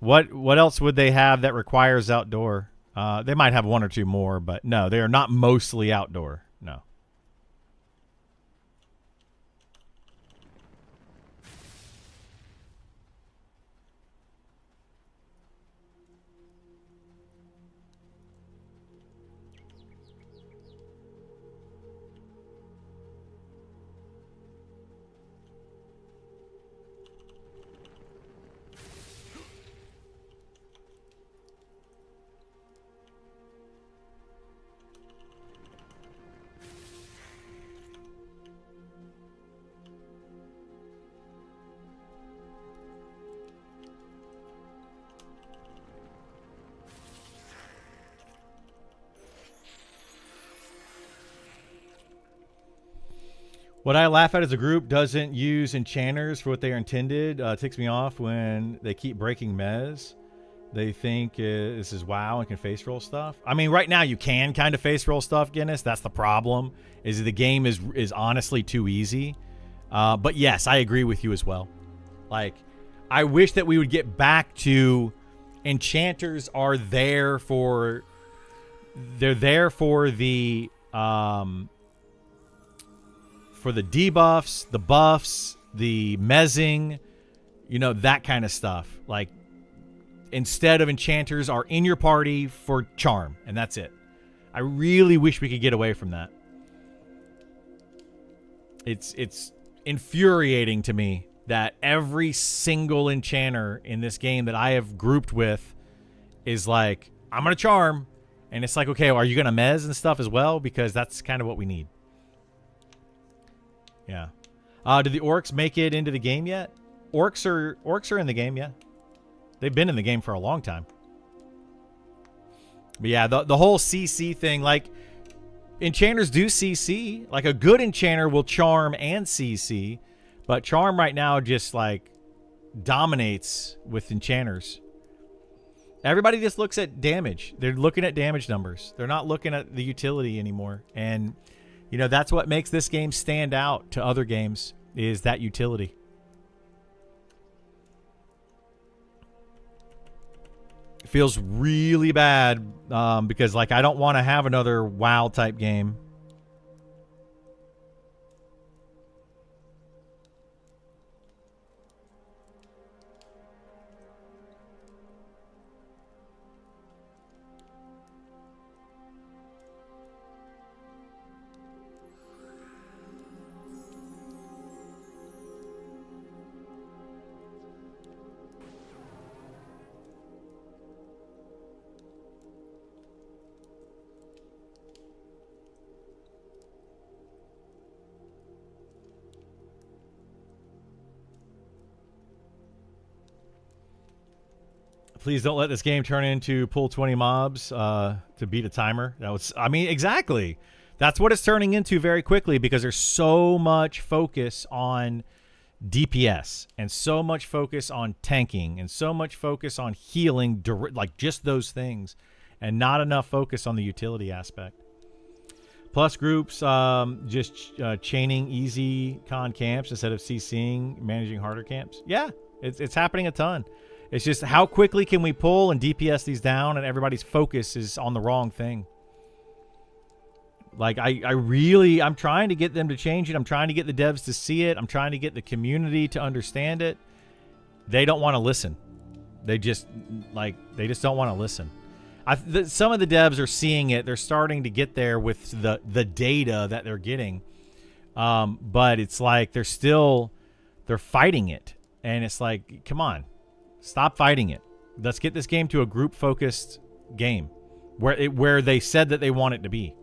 What else would they have that requires outdoor? They might have 1 or 2 more, but no, they are not mostly outdoor. No. What I laugh at is a group doesn't use enchanters for what they are intended. It ticks me off when they keep breaking mez. They think this is WoW and can face roll stuff. I mean, right now you can kind of face roll stuff, Guinness. That's the problem, is the game is honestly too easy. But yes, I agree with you as well. Like, I wish that we would get back to enchanters are there for... They're there for the debuffs, the buffs, the mezzing, you know, that kind of stuff. Like, instead of enchanters are in your party for charm, and that's it. I really wish we could get away from that. It's infuriating to me that every single enchanter in this game that I have grouped with is like, I'm going to charm. And it's like, okay, well, are you going to mez and stuff as well? Because that's kind of what we need. Yeah. Did the orcs make it into the game yet? Orcs are in the game, yeah. They've been in the game for a long time. But yeah, the whole CC thing, like, enchanters do CC. Like, a good enchanter will charm and CC. But charm right now just, like, dominates with enchanters. Everybody just looks at damage. They're looking at damage numbers. They're not looking at the utility anymore. And, you know, that's what makes this game stand out to other games, is that utility. It feels really bad because, like, I don't want to have another WoW type game. Please don't let this game turn into pull 20 mobs to beat a timer. That was, I mean, exactly. That's what it's turning into very quickly because there's so much focus on DPS and so much focus on tanking and so much focus on healing, like just those things, and not enough focus on the utility aspect. Plus groups, just chaining easy con camps instead of CCing, managing harder camps. Yeah, it's happening a ton. It's just how quickly can we pull and DPS these down, and everybody's focus is on the wrong thing. Like, I'm trying to get them to change it. I'm trying to get the devs to see it. I'm trying to get the community to understand it. They don't want to listen. They just don't want to listen. Some of the devs are seeing it. They're starting to get there with the data that they're getting. But it's like they're fighting it. And it's like, come on, stop fighting it. Let's get this game to a group-focused game where they said that they want it to be.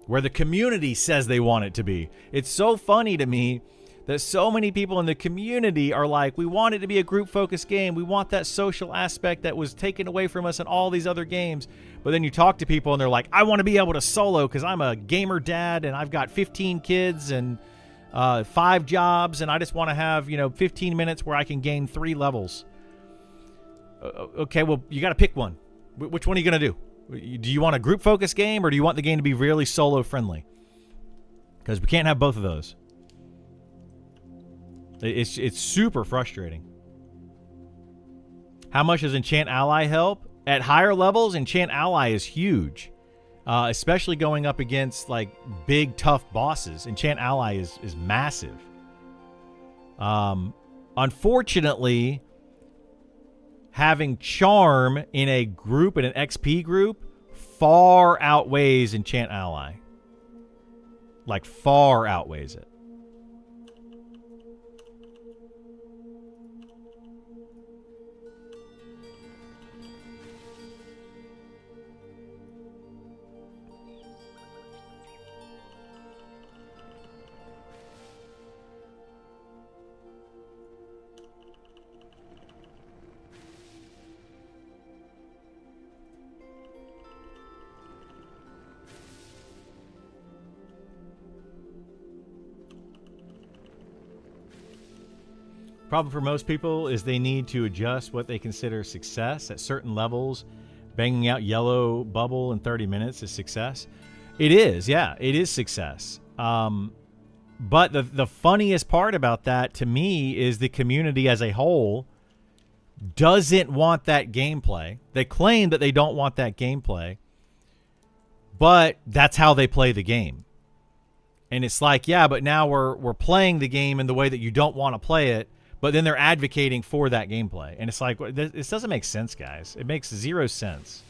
Where the community says they want it to be. It's so funny to me that so many people in the community are like, we want it to be a group-focused game. We want that social aspect that was taken away from us in all these other games. But then you talk to people and they're like, I want to be able to solo because I'm a gamer dad and I've got 15 kids and 5 jobs and I just want to have 15 minutes where I can gain 3 levels. Okay, well, you got to pick one. Which one are you going to do? Do you want a group focus game or do you want the game to be really solo friendly? Because we can't have both of those. It's super frustrating. How much does Enchant Ally help? At higher levels, Enchant Ally is huge. Especially going up against like big tough bosses. Enchant Ally is massive. Unfortunately, having charm in a group, in an XP group, far outweighs Enchant Ally. Like, far outweighs it. Problem for most people is they need to adjust what they consider success. At certain levels, banging out yellow bubble in 30 minutes is success. It is, yeah, it is success. But the funniest part about that to me is the community as a whole doesn't want that gameplay. They claim that they don't want that gameplay, but that's how they play the game. And it's like, yeah, but now we're playing the game in the way that you don't want to play it. But then they're advocating for that gameplay. And it's like, this doesn't make sense, guys. It makes 0 sense.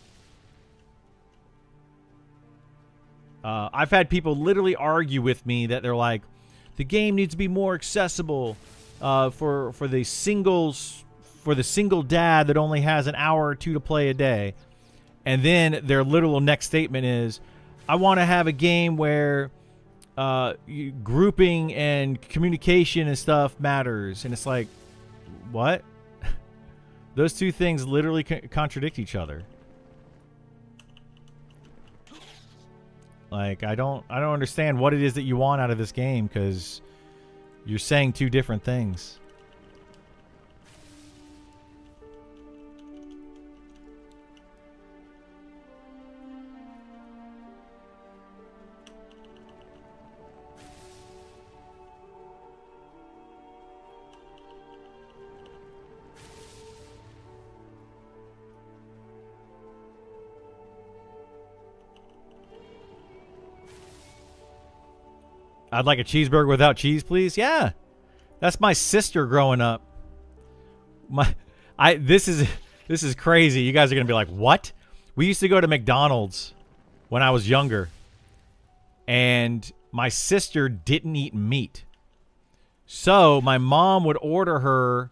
I've had people literally argue with me that they're like, the game needs to be more accessible for the single dad that only has an hour or 2 to play a day. And then their literal next statement is, I want to have a game where grouping and communication and stuff matters. And it's like, what? Those two things literally contradict each other. Like, I don't understand what it is that you want out of this game, because you're saying 2 different things. I'd like a cheeseburger without cheese, please. Yeah, that's my sister growing up. This is crazy. You guys are gonna be like, what? We used to go to McDonald's when I was younger, and my sister didn't eat meat, so my mom would order her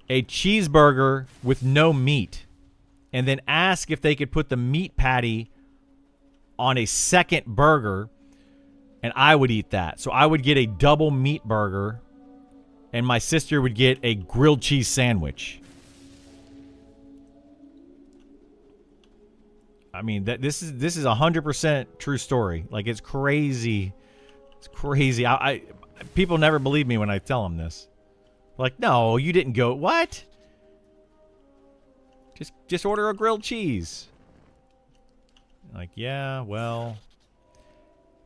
a cheeseburger with no meat, and then ask if they could put the meat patty on a second burger. And I would eat that. So I would get a double meat burger, and my sister would get a grilled cheese sandwich. I mean, this is 100% true story. Like, it's crazy. It's crazy. People never believe me when I tell them this. Like, no, you didn't go. What? Just order a grilled cheese. Like, yeah, well.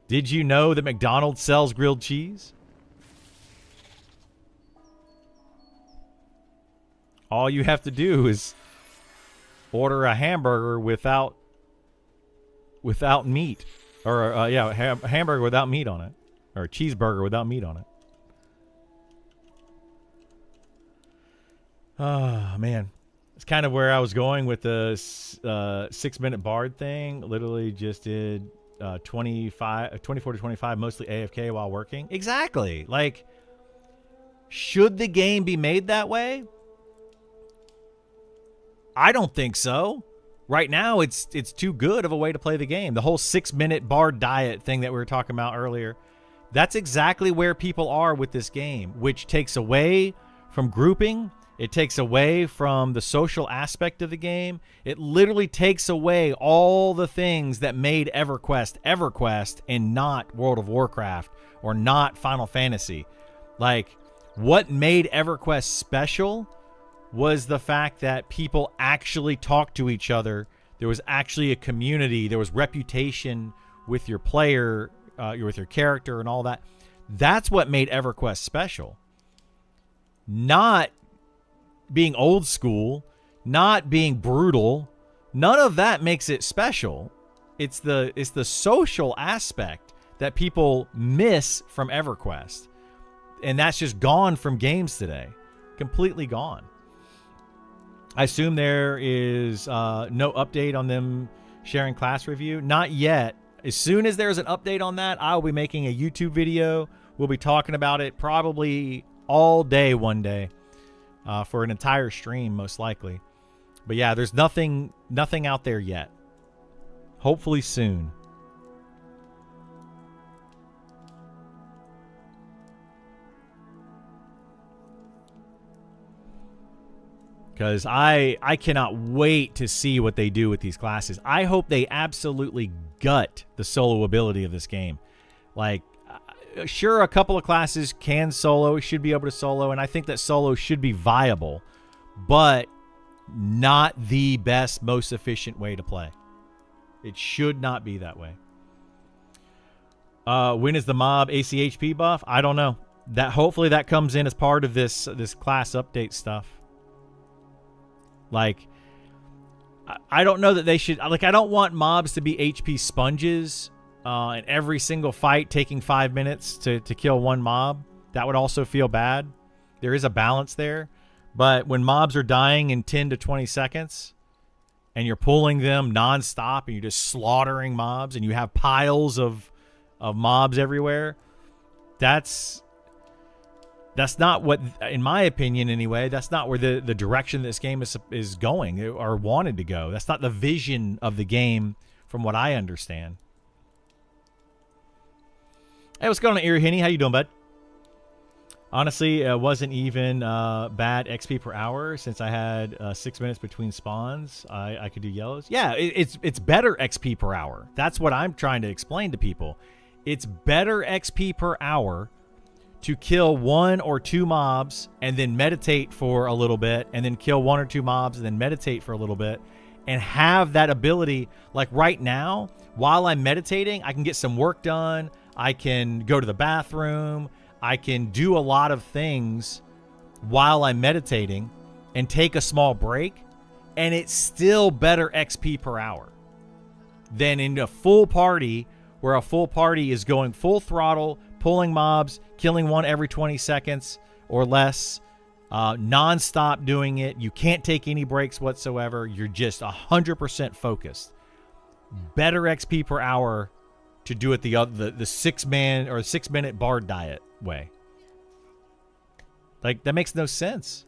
Did you know that McDonald's sells grilled cheese? All you have to do is order a hamburger without meat. Or, a hamburger without meat on it. Or a cheeseburger without meat on it. Oh, man. It's kind of where I was going with the 6-minute bard thing. Literally just did 24 to 25, mostly AFK while working. Exactly. Like, should the game be made that way? I don't think so. Right now, it's too good of a way to play the game. The whole 6-minute bard diet thing that we were talking about earlier, that's exactly where people are with this game, which takes away from grouping. It takes away from the social aspect of the game. It literally takes away all the things that made EverQuest and not World of Warcraft or not Final Fantasy. Like, what made EverQuest special was the fact that people actually talked to each other. There was actually a community. There was reputation with your player, with your character and all that. That's what made EverQuest special. Not being old school, not being brutal. None of that makes it special. It's the social aspect that people miss from EverQuest. And that's just gone from games today. Completely gone. I assume there is no update on them sharing class review. Not yet. As soon as there's an update on that, I'll be making a YouTube video. We'll be talking about it probably all day one day. For an entire stream, most likely. But yeah, there's nothing out there yet. Hopefully soon. Because I cannot wait to see what they do with these classes. I hope they absolutely gut the solo ability of this game. Like, sure, a couple of classes can solo, should be able to solo, and I think that solo should be viable, but not the best, most efficient way to play. It should not be that way. When is the mob ACHP buff? I don't know. Hopefully that comes in as part of this class update stuff. Like, I don't know that they should. Like, I don't want mobs to be HP sponges. In every single fight taking 5 minutes to kill one mob. That would also feel bad. There is a balance there. But when mobs are dying in 10 to 20 seconds and you're pulling them nonstop and you're just slaughtering mobs and you have piles of mobs everywhere, that's not what, in my opinion anyway, that's not where the direction this game is going or wanted to go. That's not the vision of the game from what I understand. Hey, what's going on, Erie Henny? How you doing, bud? Honestly, it wasn't even bad XP per hour since I had 6 minutes between spawns. I could do yellows. Yeah, it's better XP per hour. That's what I'm trying to explain to people. It's better XP per hour to kill 1 or 2 mobs and then meditate for a little bit and then kill 1 or 2 mobs and then meditate for a little bit and have that ability. Like right now, while I'm meditating, I can get some work done. I can go to the bathroom. I can do a lot of things while I'm meditating and take a small break. And it's still better XP per hour than in a full party where a full party is going full throttle, pulling mobs, killing one every 20 seconds or less, non-stop doing it. You can't take any breaks whatsoever. You're just 100% focused. Better XP per hour to do it the 6-man or 6-minute bard diet way. Like, that makes no sense.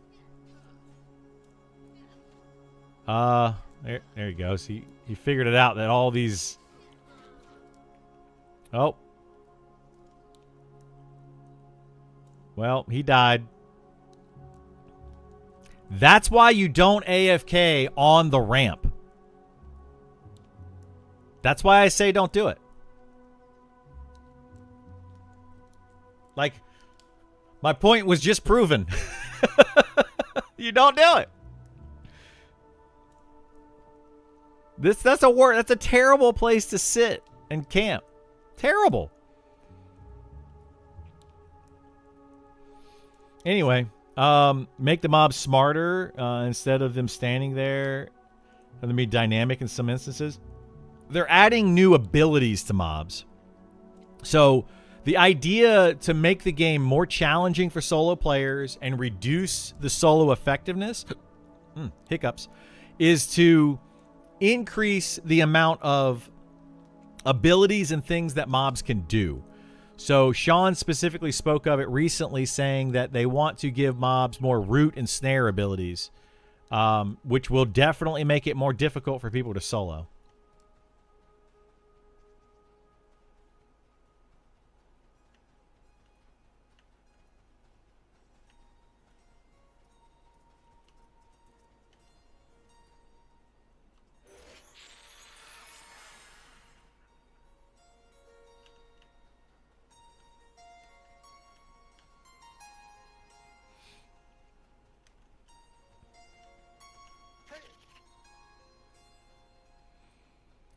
There he goes. He figured it out that all these. Oh. Well, he died. That's why you don't AFK on the ramp. That's why I say don't do it. Like, my point was just proven. You don't do it. That's a terrible place to sit and camp. Terrible. Anyway, make the mobs smarter instead of them standing there. And them be dynamic in some instances. They're adding new abilities to mobs. So the idea to make the game more challenging for solo players and reduce the solo effectiveness, hiccups, is to increase the amount of abilities and things that mobs can do. So Sean specifically spoke of it recently, saying that they want to give mobs more root and snare abilities, which will definitely make it more difficult for people to solo.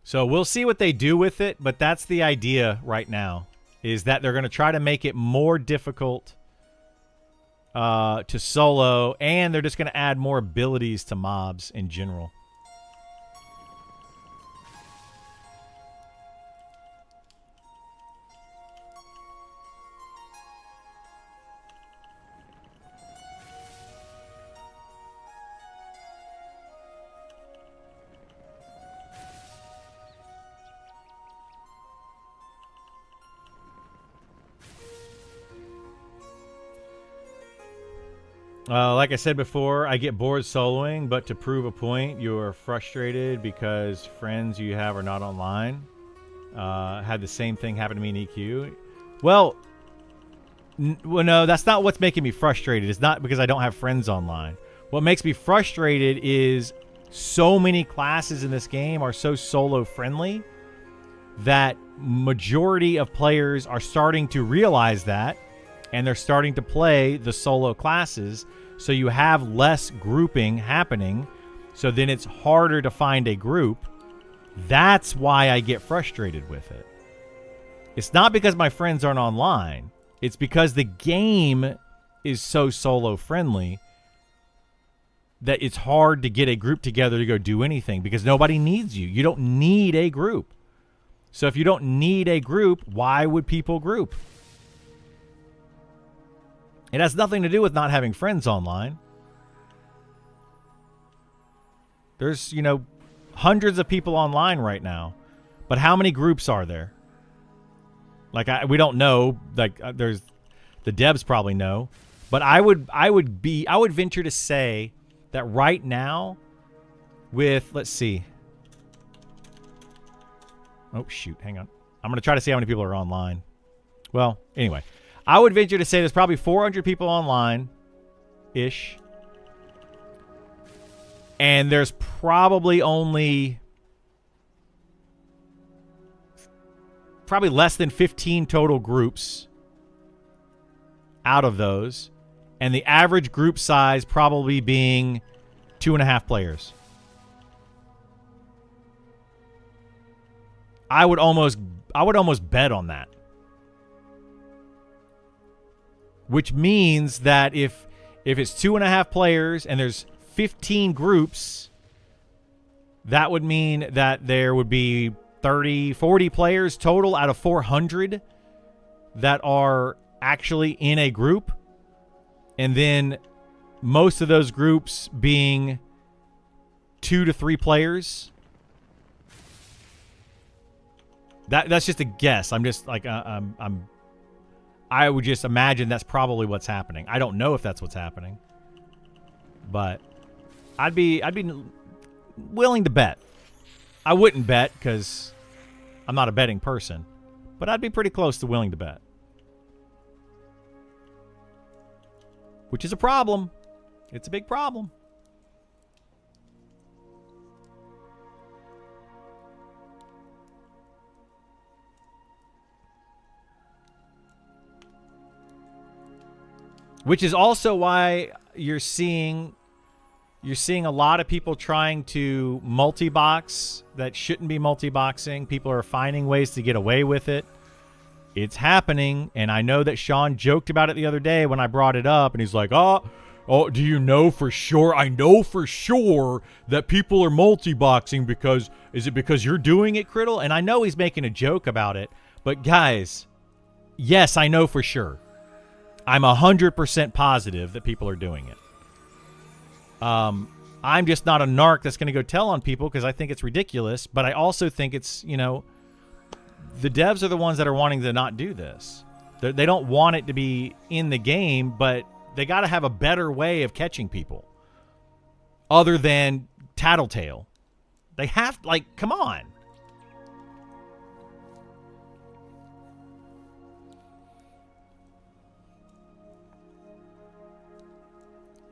So we'll see what they do with it, but that's the idea right now, is that they're going to try to make it more difficult to solo, and they're just going to add more abilities to mobs in general. Like I said before, I get bored soloing, but to prove a point, you're frustrated because friends you have are not online. Had the same thing happen to me in EQ. Well, no, that's not what's making me frustrated. It's not because I don't have friends online. What makes me frustrated is so many classes in this game are so solo friendly that majority of players are starting to realize that, and they're starting to play the solo classes, so you have less grouping happening, so then it's harder to find a group. That's why I get frustrated with it. It's not because my friends aren't online. It's because the game is so solo friendly that it's hard to get a group together to go do anything because nobody needs you. You don't need a group. So if you don't need a group, why would people group? It has nothing to do with not having friends online. There's, hundreds of people online right now. But how many groups are there? Like, we don't know. Like, there's the devs probably know. But I would venture to say that right now with, let's see. Oh, shoot. Hang on. I'm going to try to see how many people are online. Well, anyway. I would venture to say there's probably 400 people online-ish. And there's probably less than 15 total groups out of those. And the average group size probably being 2.5 players. I would almost bet on that. Which means that if it's 2.5 players and there's 15 groups, that would mean that there would be 30, 40 players total out of 400 that are actually in a group. And then most of those groups being 2 to 3 players. That's just a guess. I'm just like I would just imagine that's probably what's happening. I don't know if that's what's happening, but I'd be willing to bet. I wouldn't bet because I'm not a betting person, but I'd be pretty close to willing to bet, which is a problem. It's a big problem. Which is also why you're seeing a lot of people trying to multi-box that shouldn't be multi-boxing. People are finding ways to get away with it. It's happening, and I know that Sean joked about it the other day when I brought it up, and he's like, oh, do you know for sure? I know for sure that people are multi-boxing because, is it because you're doing it, Criddle? And I know he's making a joke about it, but guys, yes, I know for sure. I'm 100% positive that people are doing it. I'm just not a narc that's going to go tell on people because I think it's ridiculous, but I also think it's, you know, the devs are the ones that are wanting to not do this. They don't want it to be in the game, but they got to have a better way of catching people other than Tattletale. They have, like, come on.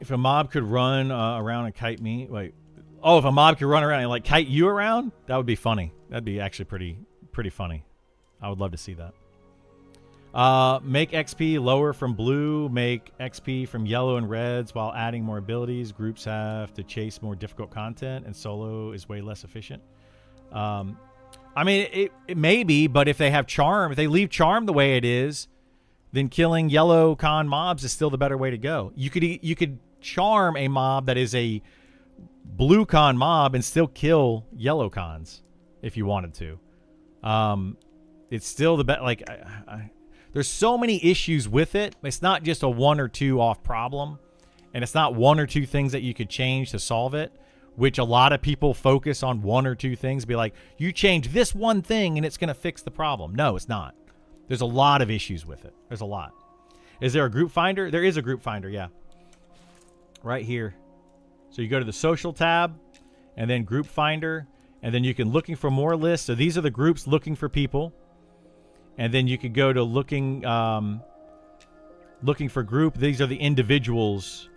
If a mob could run around and kite me, wait. Oh, if a mob could run around and like kite you around, that would be funny. That'd be actually pretty funny. I would love to see that. Make XP lower from blue, make XP from yellow and reds while adding more abilities. Groups have to chase more difficult content, and solo is way less efficient. I mean, it may be, but if they have charm, if they leave charm the way it is, then killing yellow con mobs is still the better way to go. You could charm a mob that is a blue con mob and still kill yellow cons if you wanted to. It's still the best. Like, there's so many issues with it. It's not just a one or two off problem, and it's not one or two things that you could change to solve it, which a lot of people focus on one or two things. Be like, you change this one thing and it's going to fix the problem. No, it's not. There's a lot of issues with it. There's a lot. Is there a group finder? There is a group finder, yeah. Right here. So you go to the social tab and then group finder, and then you can looking for more lists. So these are the groups looking for people. And then you could go to looking for group. These are the individuals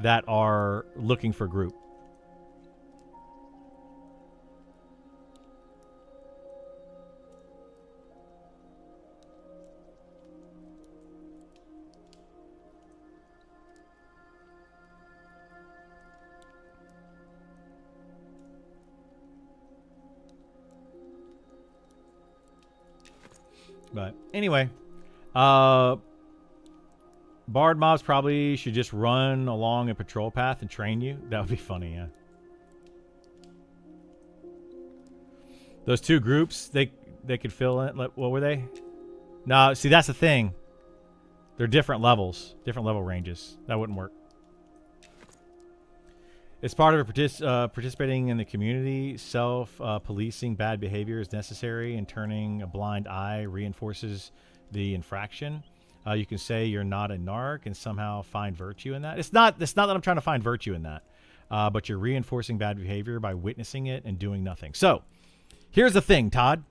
that are looking for group. But anyway, barred mobs probably should just run along a patrol path and train you. That would be funny, yeah. Those two groups, they could fill in. What were they? No, see, that's the thing. They're different levels, different level ranges. That wouldn't work. It's part of participating in the community. Self-policing bad behavior is necessary, and turning a blind eye reinforces the infraction. You can say you're not a narc and somehow find virtue in that. It's not that I'm trying to find virtue in that, but you're reinforcing bad behavior by witnessing it and doing nothing. So here's the thing, Todd.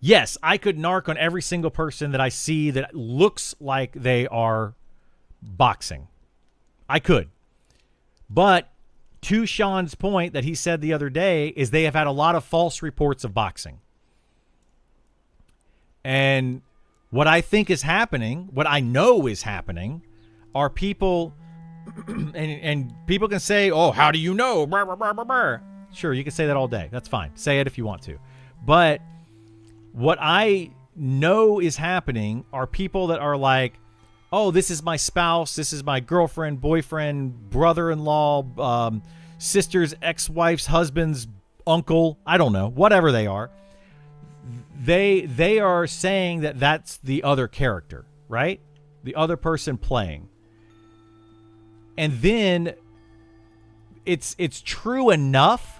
Yes, I could narc on every single person that I see that looks like they are boxing. I could. But to Sean's point that he said the other day is they have had a lot of false reports of boxing. And what I think is happening, what I know is happening, are people, and people can say, oh, how do you know? Brr, brr, brr, brr, brr. Sure, you can say that all day. That's fine. Say it if you want to. But what I know is happening are people that are like, oh, this is my spouse, this is my girlfriend, boyfriend, brother-in-law, sister's ex-wife's husband's uncle, I don't know, whatever they are. They are saying that that's the other character, right? The other person playing. And then it's true enough,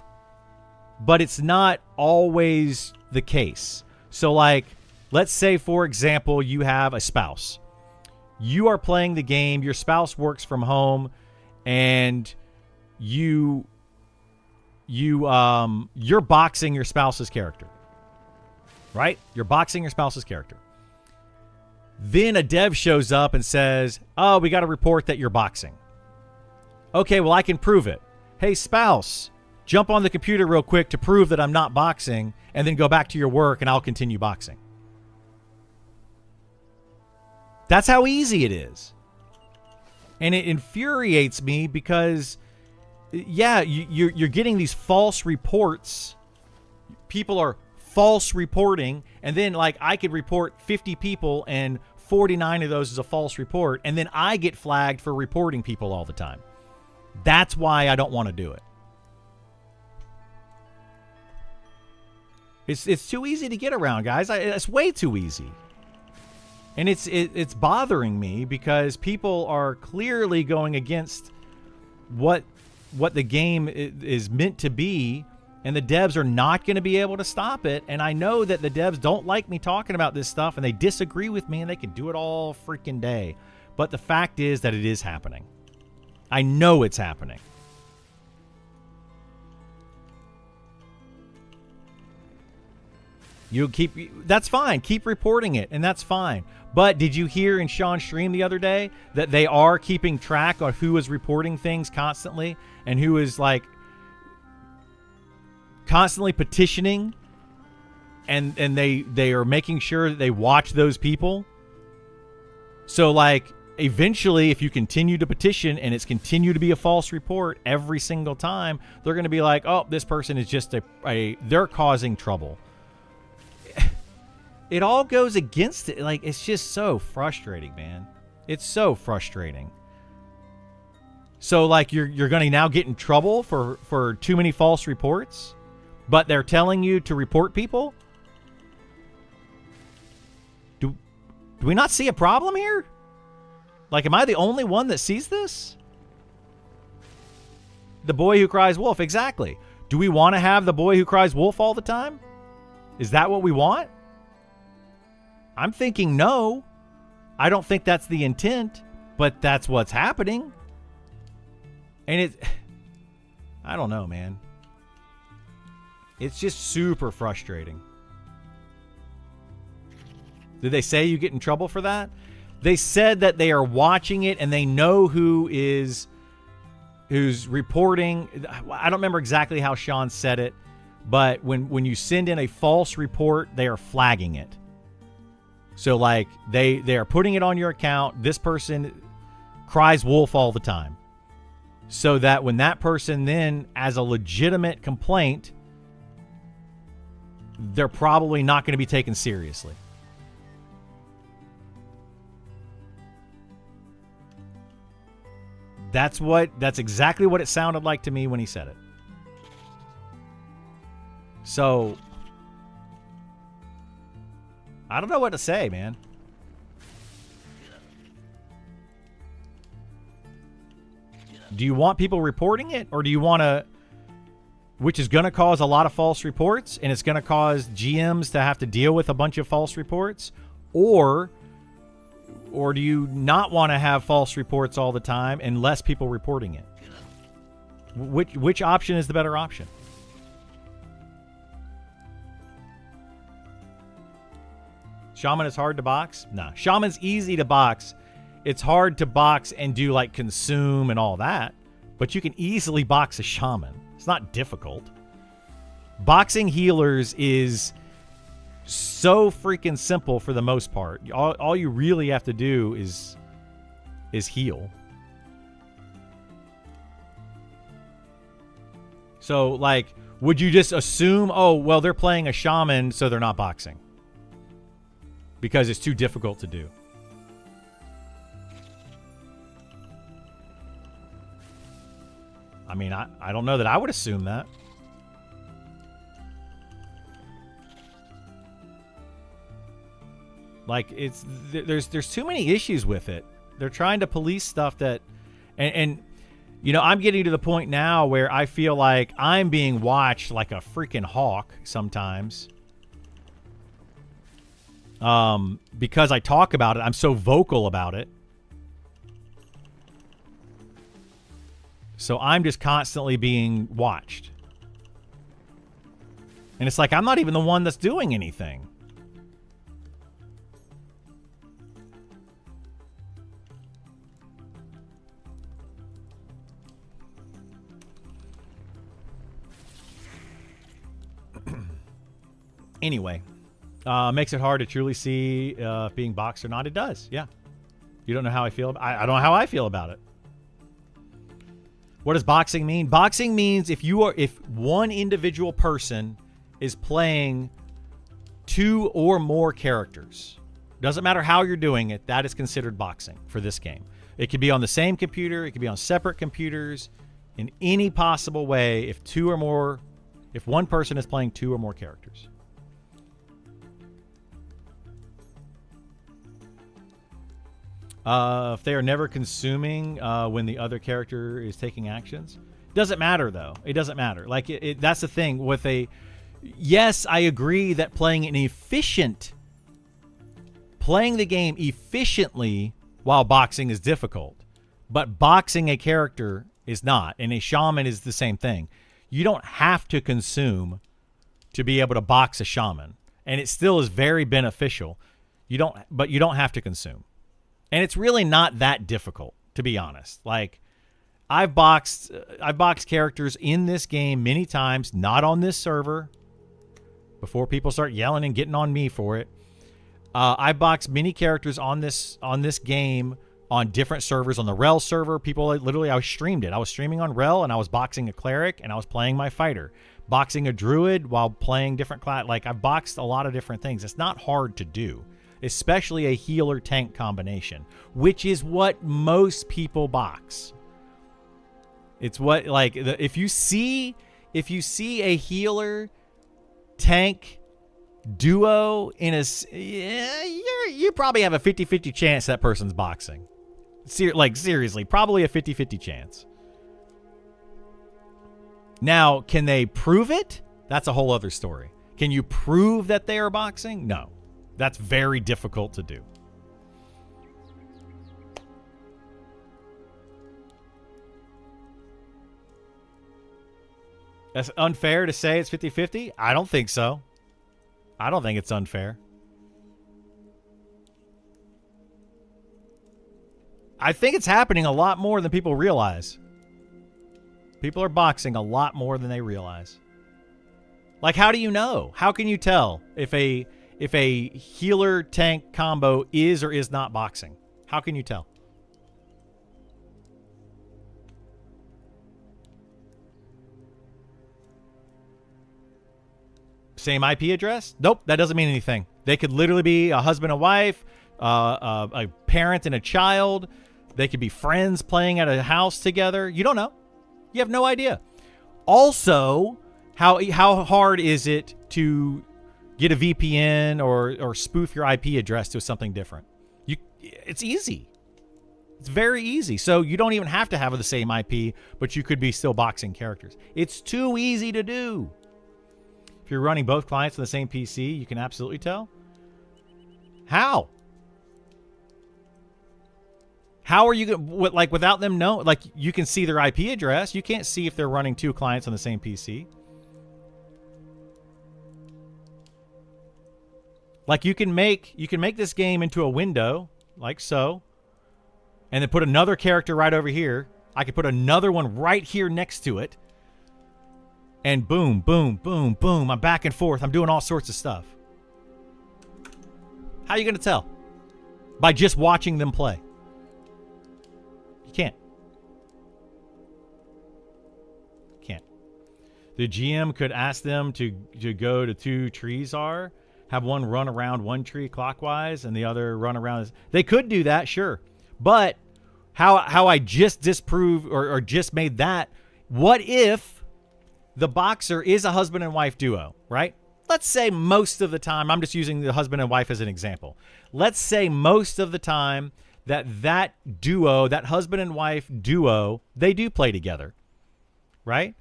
but it's not always the case. So like, let's say, for example, you have a spouse. You are playing the game, your spouse works from home, and you're boxing your spouse's character. Right? You're boxing your spouse's character. Then a dev shows up and says, oh, we got to report that you're boxing. Okay, well, I can prove it. Hey, spouse, jump on the computer real quick to prove that I'm not boxing, and then go back to your work and I'll continue boxing. That's how easy it is. And it infuriates me because, yeah, you're getting these false reports. People are false reporting, and then like I could report 50 people and 49 of those is a false report, and then I get flagged for reporting people all the time. That's why I don't want to do it. It's too easy to get around, guys. It's way too easy. And it's bothering me because people are clearly going against what the game is meant to be, and the devs are not going to be able to stop it. And I know that the devs don't like me talking about this stuff, and they disagree with me, and they can do it all freaking day. But the fact is that it is happening. I know it's happening. That's fine. Keep reporting it, and that's fine. But did you hear in Sean's stream the other day that they are keeping track of who is reporting things constantly and who is like constantly petitioning, and they are making sure that they watch those people? So like eventually, if you continue to petition and it's continue to be a false report every single time, they're going to be like, oh, this person is just they're causing trouble. It all goes against it. Like, it's just so frustrating, man. It's so frustrating. So, like, you're going to now get in trouble for too many false reports, but they're telling you to report people? Do we not see a problem here? Like, am I the only one that sees this? The boy who cries wolf, exactly. Do we want to have the boy who cries wolf all the time? Is that what we want? I'm thinking no. I don't think that's the intent, but that's what's happening. And I don't know, man. It's just super frustrating. Did they say you get in trouble for that? They said that they are watching it and they know who's reporting. I don't remember exactly how Sean said it, but when you send in a false report, they are flagging it. So, like, they are putting it on your account. This person cries wolf all the time. So that when that person then has a legitimate complaint, they're probably not going to be taken seriously. That's exactly what it sounded like to me when he said it. So I don't know what to say, man. Do you want people reporting it, or do you want to, which is going to cause a lot of false reports, and it's going to cause GMs to have to deal with a bunch of false reports, or do you not want to have false reports all the time and less people reporting it? Which option is the better option? Shaman is hard to box? Nah. Shaman's easy to box. It's hard to box and do like consume and all that, but you can easily box a shaman. It's not difficult. Boxing healers is so freaking simple for the most part. All you really have to do is heal. So, like, would you just assume, oh, well, they're playing a shaman, so they're not boxing? Because it's too difficult to do. I mean, I don't know that I would assume that. Like, there's too many issues with it. They're trying to police stuff that, and you know, I'm getting to the point now where I feel like I'm being watched like a freaking hawk sometimes. Because I talk about it, I'm so vocal about it. So I'm just constantly being watched. And it's like, I'm not even the one that's doing anything. Anyway, makes it hard to truly see being boxed or not. It does, yeah. You don't know how I feel? I don't know how I feel about it. What does boxing mean? Boxing means if one individual person is playing 2 or more characters, doesn't matter how you're doing it, that is considered boxing for this game. It could be on the same computer, it could be on separate computers, in any possible way if one person is playing 2 or more characters. If they are never consuming when the other character is taking actions. Doesn't matter, though. It doesn't matter. Like, that's the thing with yes, I agree that playing the game efficiently while boxing is difficult. But boxing a character is not. And a shaman is the same thing. You don't have to consume to be able to box a shaman. And it still is very beneficial. But you don't have to consume. And it's really not that difficult, to be honest. Like, I've boxed characters in this game many times, not on this server, before people start yelling and getting on me for it. I boxed many characters on this game on different servers. On the Rel server, I streamed it. I was streaming on Rel, and I was boxing a cleric, and I was playing my fighter. Boxing a druid while playing different class. Like, I've boxed a lot of different things. It's not hard to do. Especially a healer tank combination, which is what most people box. It's what, like, if you see a healer tank duo in you probably have a 50-50 chance that person's boxing. Seriously, probably a 50-50 chance. Now, can they prove it? That's a whole other story. Can you prove that they are boxing? No. That's very difficult to do. That's unfair to say it's 50-50? I don't think so. I don't think it's unfair. I think it's happening a lot more than people realize. People are boxing a lot more than they realize. Like, how do you know? How can you tell if a healer tank combo is or is not boxing? How can you tell? Same IP address? Nope, that doesn't mean anything. They could literally be a husband and wife, a parent and a child. They could be friends playing at a house together. You don't know. You have no idea. Also, how hard is it to get a VPN or spoof your IP address to something different? It's easy. It's very easy. So you don't even have to have the same IP, but you could be still boxing characters. It's too easy to do. If you're running both clients on the same PC, you can absolutely tell. How? How are you going to, like, without them knowing? Like, you can see their IP address. You can't see if they're running 2 clients on the same PC. Like, you can make this game into a window, like so, and then put another character right over here. I could put another one right here next to it. And boom, boom, boom, boom. I'm back and forth. I'm doing all sorts of stuff. How are you going to tell? By just watching them play. You can't. Can't. The GM could ask them to go to 2 trees are. Have one run around one tree clockwise and the other run around. They could do that, sure. But how I just disproved or just made that, what if the boxer is a husband and wife duo, right? Let's say most of the time, I'm just using the husband and wife as an example. Let's say most of the time that duo, that husband and wife duo, they do play together, right?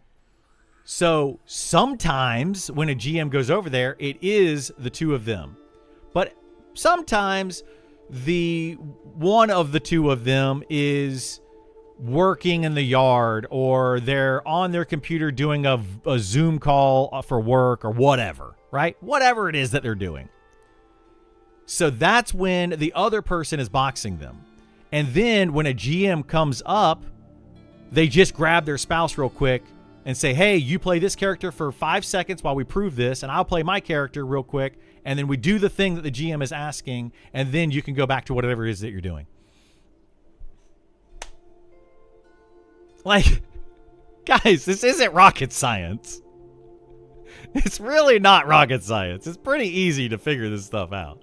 So sometimes when a GM goes over there, it is the 2 of them. But sometimes the one of the 2 of them is working in the yard, or they're on their computer doing a Zoom call for work or whatever, right? Whatever it is that they're doing. So that's when the other person is boxing them. And then when a GM comes up, they just grab their spouse real quick and say, hey, you play this character for 5 seconds while we prove this, and I'll play my character real quick. And then we do the thing that the GM is asking, and then you can go back to whatever it is that you're doing. Like, guys, this isn't rocket science. It's really not rocket science. It's pretty easy to figure this stuff out.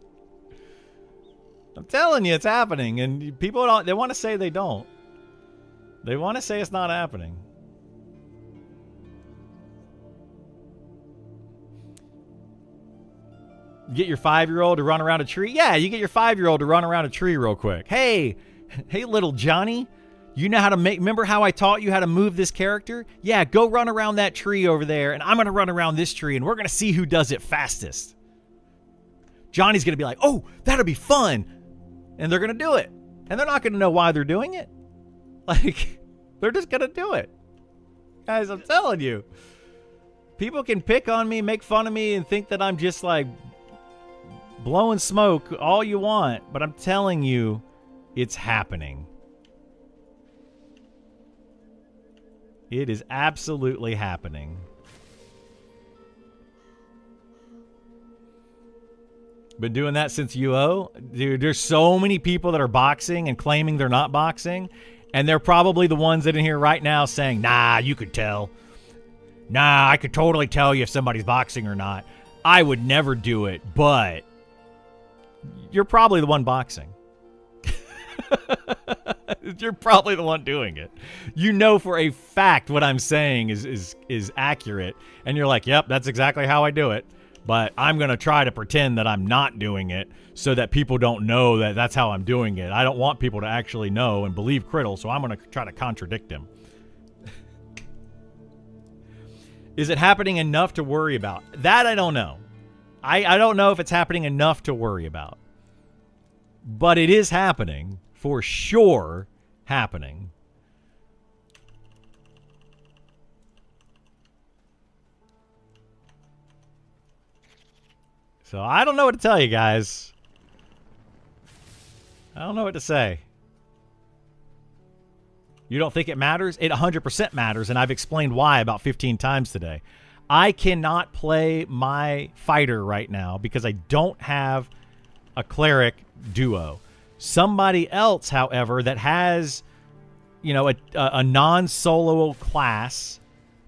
I'm telling you, it's happening, and people don't. They want to say they don't. They want to say it's not happening. You get your 5-year-old to run around a tree? Yeah, you get your 5-year-old to run around a tree real quick. Hey, little Johnny, you know how to remember how I taught you how to move this character? Yeah, go run around that tree over there, and I'm going to run around this tree, and we're going to see who does it fastest. Johnny's going to be like, oh, that'll be fun. And they're going to do it. And they're not going to know why they're doing it. Like, they're just going to do it. Guys, I'm telling you. People can pick on me, make fun of me, and think that I'm just like blowing smoke all you want. But I'm telling you, it's happening. It is absolutely happening. Been doing that since UO. Dude, there's so many people that are boxing and claiming they're not boxing. And they're probably the ones that are in here right now saying, nah, you could tell. Nah, I could totally tell you if somebody's boxing or not. I would never do it, but you're probably the one boxing. You're probably the one doing it. You know for a fact what I'm saying is accurate. And you're like, yep, that's exactly how I do it. But I'm going to try to pretend that I'm not doing it so that people don't know that that's how I'm doing it. I don't want people to actually know and believe Criddle, so I'm going to try to contradict him. Is it happening enough to worry about? That I don't know. I don't know if it's happening enough to worry about. But it is happening. For sure happening. So I don't know what to tell you guys. I don't know what to say. You don't think it matters? It 100% matters, and I've explained why about 15 times today. I cannot play my fighter right now because I don't have a cleric duo. Somebody else, however, that has, you know, a non-solo class,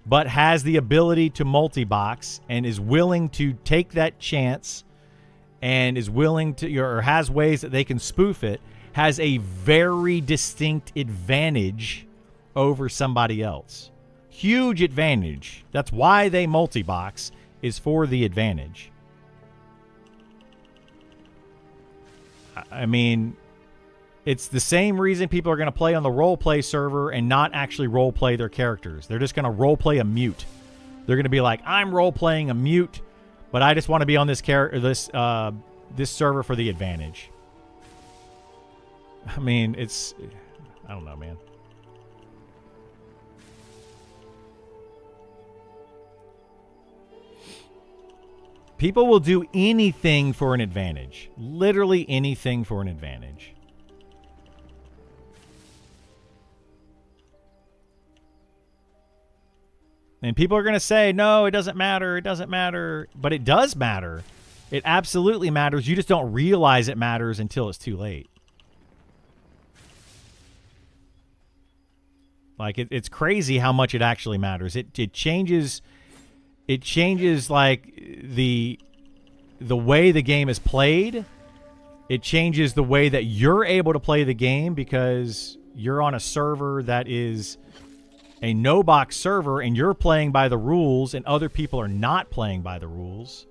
but has the ability to multi-box and is willing to take that chance and is willing to, or has ways that they can spoof it, has a very distinct advantage over somebody else. Huge advantage. That's why they multi-box, is for the advantage. I mean, it's the same reason people are going to play on the roleplay server and not actually roleplay their characters. They're just going to roleplay a mute. They're going to be like, I'm roleplaying a mute, but I just want to be on this this server for the advantage. I mean, it's, I don't know, man. People will do anything for an advantage. Literally anything for an advantage. And people are going to say, no, it doesn't matter. It doesn't matter. But it does matter. It absolutely matters. You just don't realize it matters until it's too late. Like, it's crazy how much it actually matters. It changes... It changes, like, the way the game is played. It changes the way that you're able to play the game because you're on a server that is a no-box server and you're playing by the rules and other people are not playing by the rules.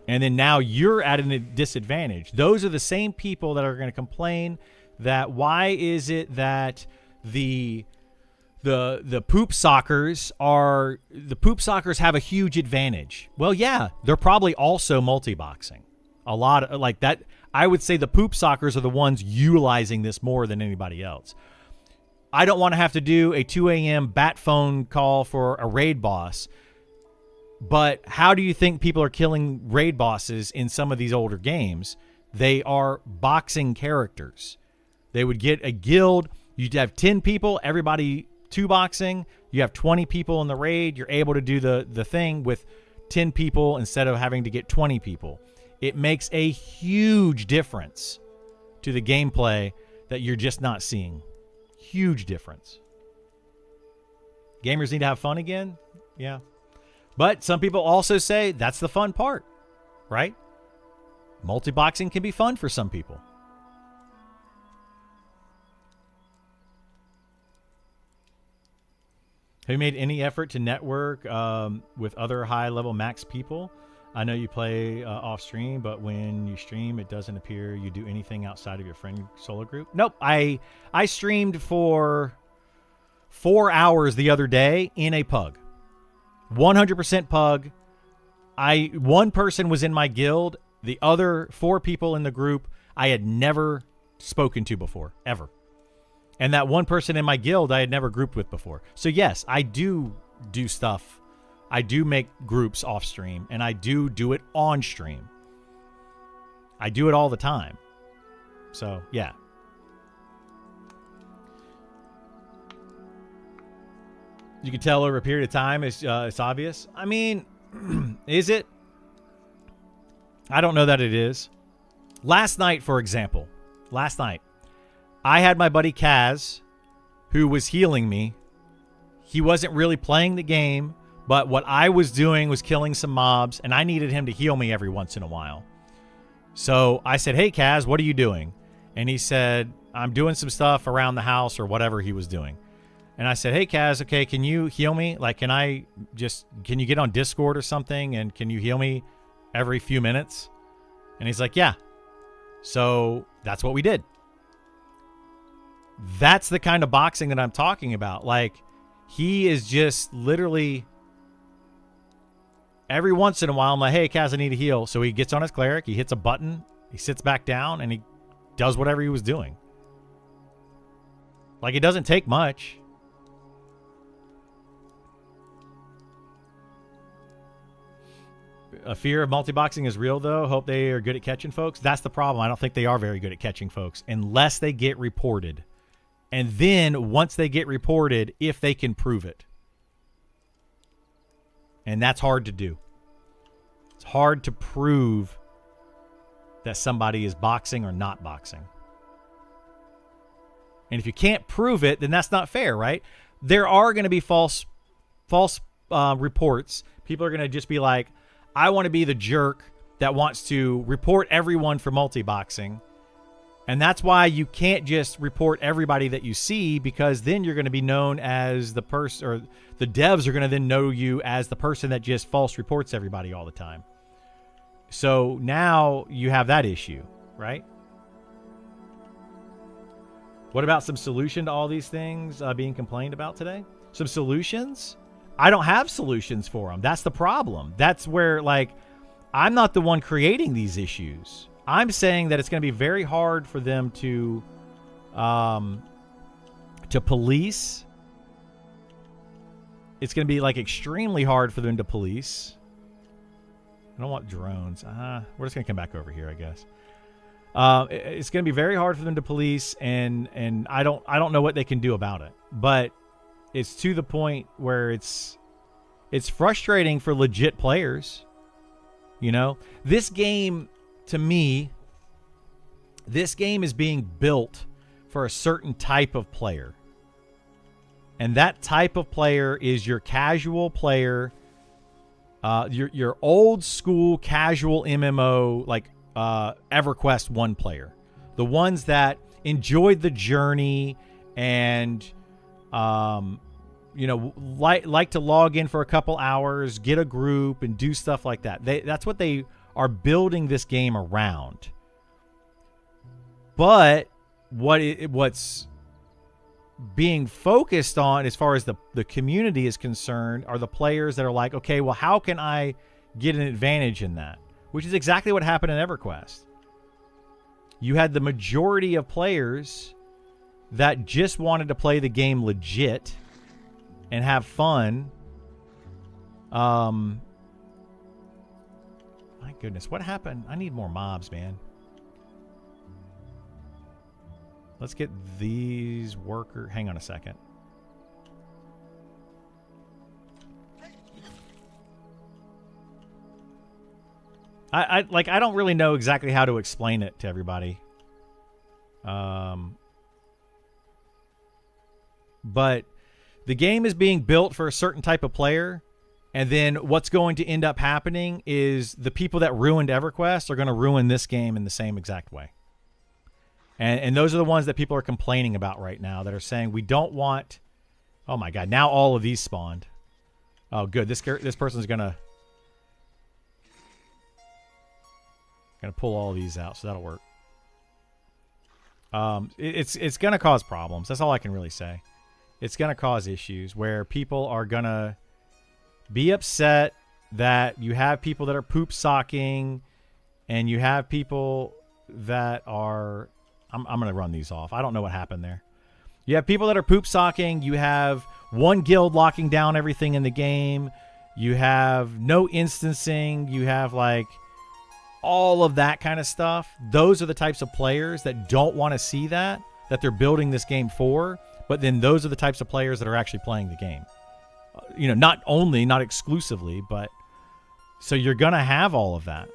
And then now you're at a disadvantage. Those are the same people that are going to complain that why is it that the poop sockers have a huge advantage. Well, yeah, they're probably also multi-boxing. A lot of, like that, I would say the poop sockers are the ones utilizing this more than anybody else. I don't want to have to do a 2 a.m. bat phone call for a raid boss. But how do you think people are killing raid bosses in some of these older games? They are boxing characters. They would get a guild. You'd have 10 people, everybody 2-boxing. You have 20 people in the raid. You're able to do the thing with 10 people instead of having to get 20 people. It makes a huge difference to the gameplay that you're just not seeing. Huge difference. Gamers need to have fun again. Yeah. But some people also say that's the fun part, right? Multiboxing can be fun for some people. Have you made any effort to network with other high-level max people? I know you play off stream, but when you stream, it doesn't appear you do anything outside of your friend solo group. Nope. I streamed for 4 hours the other day in a pug. 100% pug. One person was in my guild. The other 4 people in the group I had never spoken to before, ever. And that one person in my guild I had never grouped with before. So yes, I do stuff. I do make groups off stream, and I do it on stream. I do it all the time. So yeah. You can tell over a period of time. It's obvious. I mean, is it? I don't know that it is. Last night, for example, I had my buddy Kaz, who was healing me. He wasn't really playing the game, but what I was doing was killing some mobs, and I needed him to heal me every once in a while. So I said, hey, Kaz, what are you doing? And he said, I'm doing some stuff around the house or whatever he was doing. And I said, hey, Kaz, okay, can you heal me? Like, can you get on Discord or something, and can you heal me every few minutes? And he's like, yeah. So that's what we did. That's the kind of boxing that I'm talking about. Like, he is just literally every once in a while, I'm like, hey, Kaz, I need to heal. So he gets on his cleric, he hits a button, he sits back down, and he does whatever he was doing. Like, it doesn't take much. A fear of multiboxing is real, though. Hope they are good at catching folks. That's the problem. I don't think they are very good at catching folks unless they get reported. And then once they get reported, if they can prove it. And that's hard to do. It's hard to prove that somebody is boxing or not boxing. And if you can't prove it, then that's not fair, right? There are going to be false reports. People are going to just be like, I want to be the jerk that wants to report everyone for multiboxing. And that's why you can't just report everybody that you see, because then you're going to be known as the person, or the devs are going to then know you as the person that just false reports everybody all the time. So now you have that issue, right? What about some solution to all these things being complained about today? Some solutions? I don't have solutions for them. That's the problem. That's where, like, I'm not the one creating these issues. I'm saying that it's going to be very hard for them to police. It's going to be, like, extremely hard for them to police. I don't want drones. We're just going to come back over here, I guess. It's going to be very hard for them to police, and I don't know what they can do about it. But it's to the point where it's frustrating for legit players. You know, this game, to me, this game is being built for a certain type of player. And that type of player is your casual player, your old school casual MMO, like EverQuest 1 player. The ones that enjoyed the journey and you know, like to log in for a couple hours, get a group, and do stuff like that. That's what they are building this game around. But what's being focused on, as far as the community is concerned, are the players that are like, okay, well, how can I get an advantage in that? Which is exactly what happened in EverQuest. You had the majority of players that just wanted to play the game legit and have fun. My goodness, what happened? I need more mobs, man. Let's get these worker. Hang on a second. I don't really know exactly how to explain it to everybody. but the game is being built for a certain type of player, and then what's going to end up happening is the people that ruined EverQuest are going to ruin this game in the same exact way. And those are the ones that people are complaining about right now, that are saying we don't want... Oh my god, now all of these spawned. Oh good, this person's gonna pull all of these out, so that'll work. It's gonna cause problems. That's all I can really say. It's gonna cause issues where people are gonna be upset that you have people that are poop socking, and you have people that are... I'm going to run these off. I don't know what happened there. You have people that are poop socking. You have one guild locking down everything in the game. You have no instancing. You have like all of that kind of stuff. Those are the types of players that don't want to see that they're building this game for. But then those are the types of players that are actually playing the game. You know, not exclusively, but so you're going to have all of that.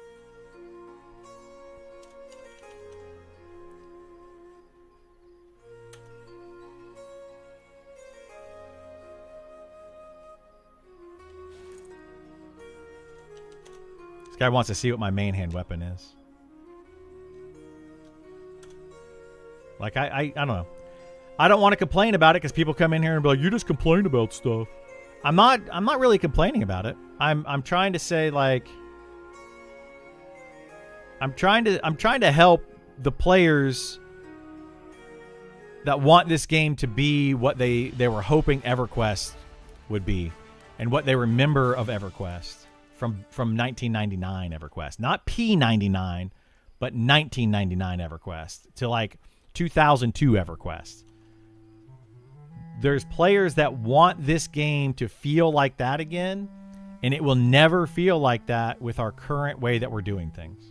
This guy wants to see what my main hand weapon is. Like, I don't know. I don't want to complain about it because people come in here and be like, you just complain about stuff. I'm not really complaining about it. I'm trying to say, like, I'm trying to help the players that want this game to be what they were hoping EverQuest would be, and what they remember of EverQuest from 1999 EverQuest, not P99, but 1999 EverQuest to like 2002 EverQuest. There's players that want this game to feel like that again, and it will never feel like that with our current way that we're doing things.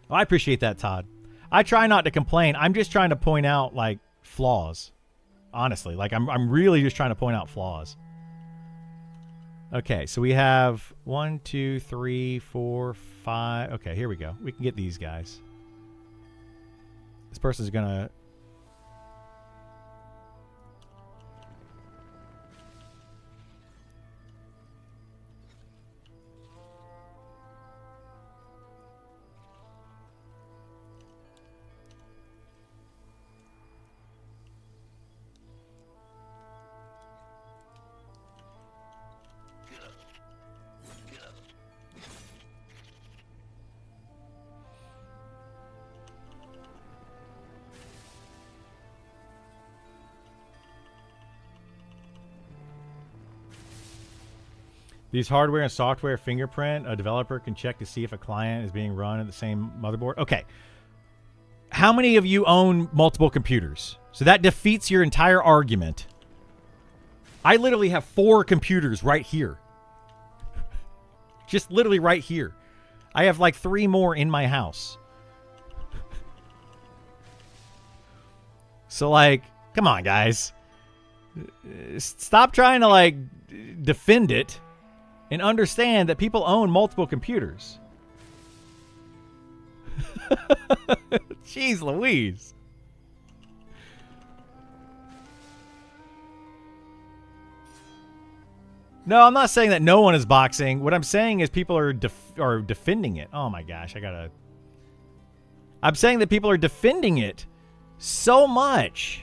Well, I appreciate that, Todd. I try not to complain. I'm just trying to point out, like, flaws. Honestly, like, I'm really just trying to point out flaws. Okay, so we have 1, 2, 3, 4, 5. Okay, here we go. We can get these guys. This person's gonna... These hardware and software fingerprint, a developer can check to see if a client is being run at the same motherboard. Okay. How many of you own multiple computers? So that defeats your entire argument. I literally have 4 computers right here. Just literally right here. I have like 3 more in my house. So like, come on, guys. Stop trying to like defend it. And understand that people own multiple computers. Jeez Louise. No, I'm not saying that no one is boxing. What I'm saying is people are defending it. Oh my gosh, I'm saying that people are defending it so much.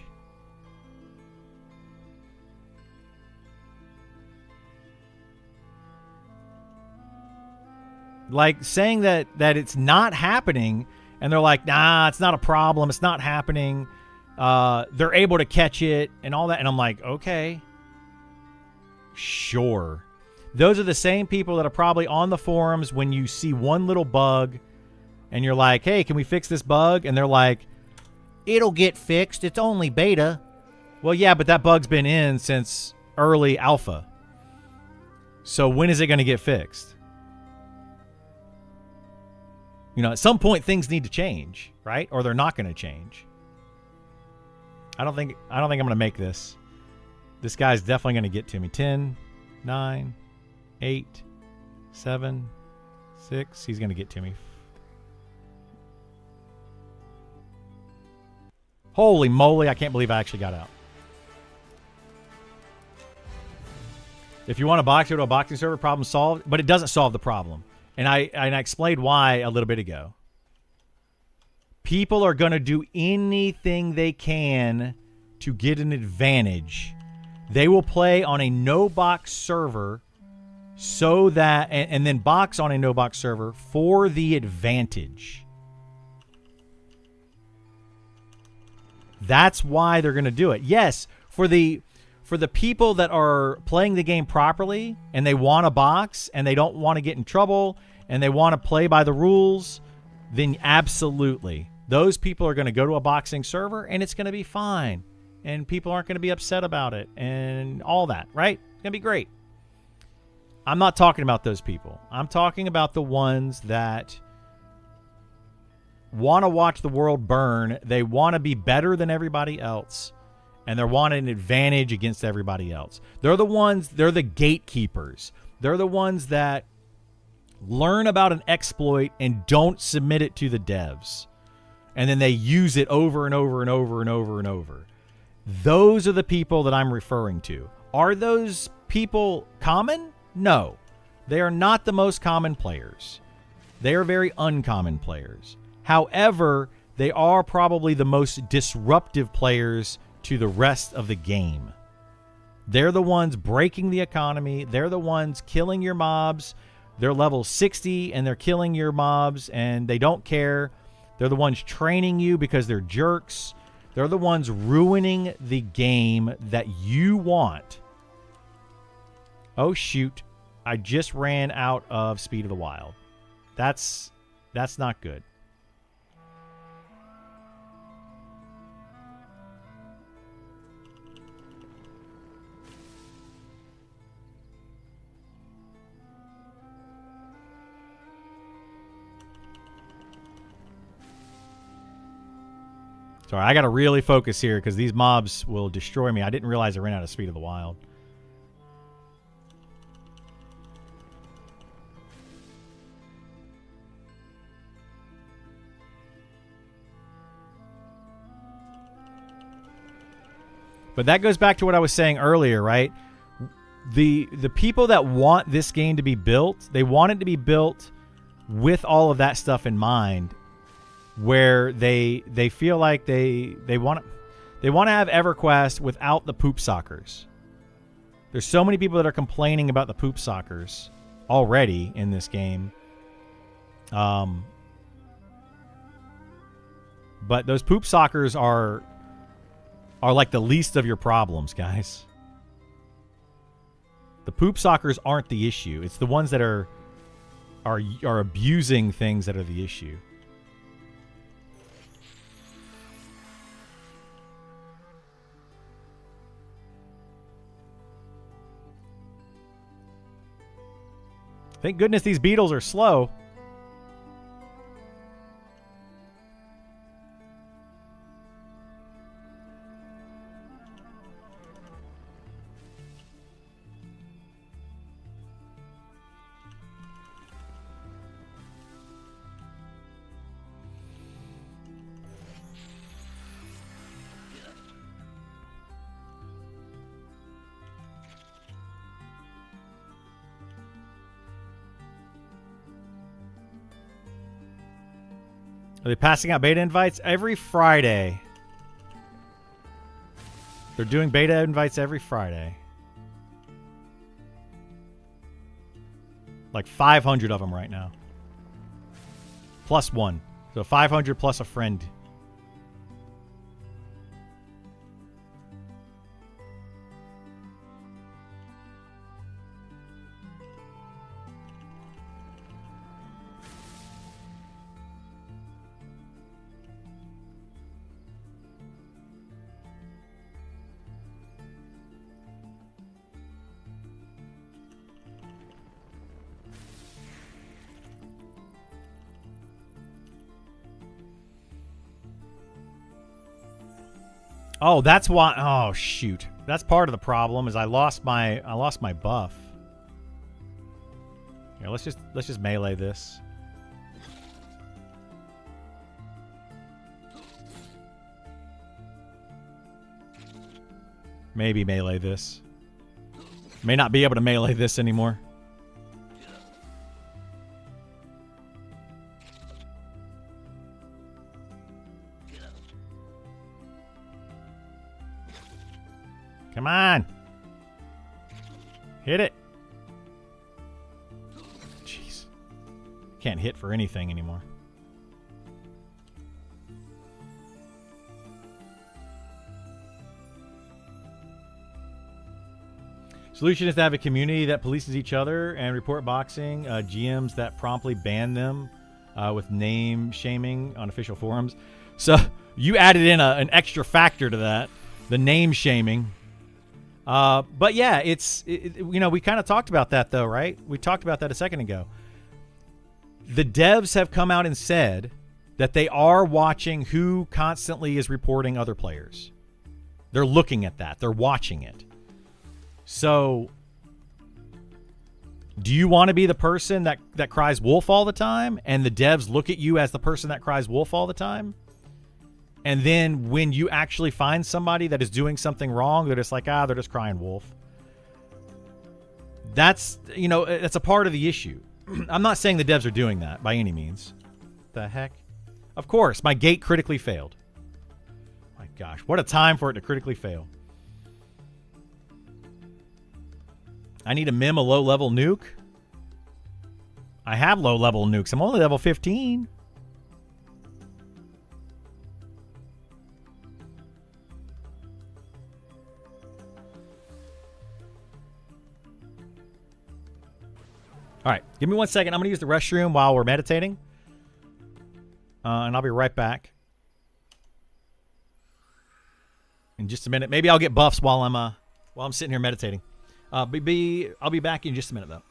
Like saying that it's not happening, and they're like, nah, it's not a problem, it's not happening. They're able to catch it and all that, and I'm like, okay, sure. Those are the same people that are probably on the forums when you see one little bug, and you're like, hey, can we fix this bug? And they're like, it'll get fixed. It's only beta. Well, yeah, but that bug's been in since early alpha. So when is it going to get fixed? You know, at some point things need to change, right? Or they're not going to change. I don't think I'm going to make this. This guy's definitely going to get to me. 10, 9, 8, 7, 6. He's going to get to me. Holy moly, I can't believe I actually got out. If you want to box, go to a boxing server, problem solved. But it doesn't solve the problem. And I explained why a little bit ago. People are going to do anything they can to get an advantage. They will play on a no-box server so that... And then box on a no-box server for the advantage. That's why they're going to do it. Yes, for the people that are playing the game properly and they want to box and they don't want to get in trouble and they want to play by the rules, then absolutely. Those people are going to go to a boxing server and it's going to be fine. And people aren't going to be upset about it and all that, right? It's going to be great. I'm not talking about those people. I'm talking about the ones that want to watch the world burn. They want to be better than everybody else. And they're wanting an advantage against everybody else. They're the gatekeepers. They're the ones that learn about an exploit and don't submit it to the devs. And then they use it over and over and over and over and over. Those are the people that I'm referring to. Are those people common? No. They are not the most common players. They are very uncommon players. However, they are probably the most disruptive players to the rest of the game. They're the ones breaking the economy. They're the ones killing your mobs. They're level 60 and they're killing your mobs and they don't care. They're the ones training you because they're jerks. They're the ones ruining the game that you want. Oh, shoot. I just ran out of Speed of the Wild. That's not good. Sorry, I got to really focus here because these mobs will destroy me. I didn't realize I ran out of Speed of the Wild. But that goes back to what I was saying earlier, right? The people that want this game to be built, they want it to be built with all of that stuff in mind. Where they feel like they want to have EverQuest without the poop sockers. There's so many people that are complaining about the poop sockers already in this game. But those poop sockers are like the least of your problems, guys. The poop sockers aren't the issue. It's the ones that are abusing things that are the issue. Thank goodness these beetles are slow. Are they passing out beta invites every Friday? They're doing beta invites every Friday. Like 500 of them right now. Plus one. So 500 plus a friend. Oh, that's why. Oh, shoot. That's part of the problem. Is I lost my buff. Here, let's just melee this. Maybe melee this. May not be able to melee this anymore. Come on. Hit it. Jeez. Can't hit for anything anymore. Solution is to have a community that polices each other and report boxing. GMs that promptly ban them with name shaming on official forums. So you added in an extra factor to that, the name shaming. But yeah, you know, we kind of talked about that though, right? We talked about that a second ago. The devs have come out and said that they are watching who constantly is reporting other players. They're looking at that. They're watching it. So, do you want to be the person that cries wolf all the time, and the devs look at you as the person that cries wolf all the time? And then when you actually find somebody that is doing something wrong, they're just like, they're just crying wolf. That's, you know, that's a part of the issue. I'm not saying the devs are doing that by any means. The heck? Of course, my gate critically failed. My gosh, what a time for it to critically fail. I need to MnM a low-level nuke. I have low-level nukes. I'm only level 15. All right, give me 1 second. I'm going to use the restroom while we're meditating. And I'll be right back. In just a minute. Maybe I'll get buffs while I'm sitting here meditating. I'll be back in just a minute, though.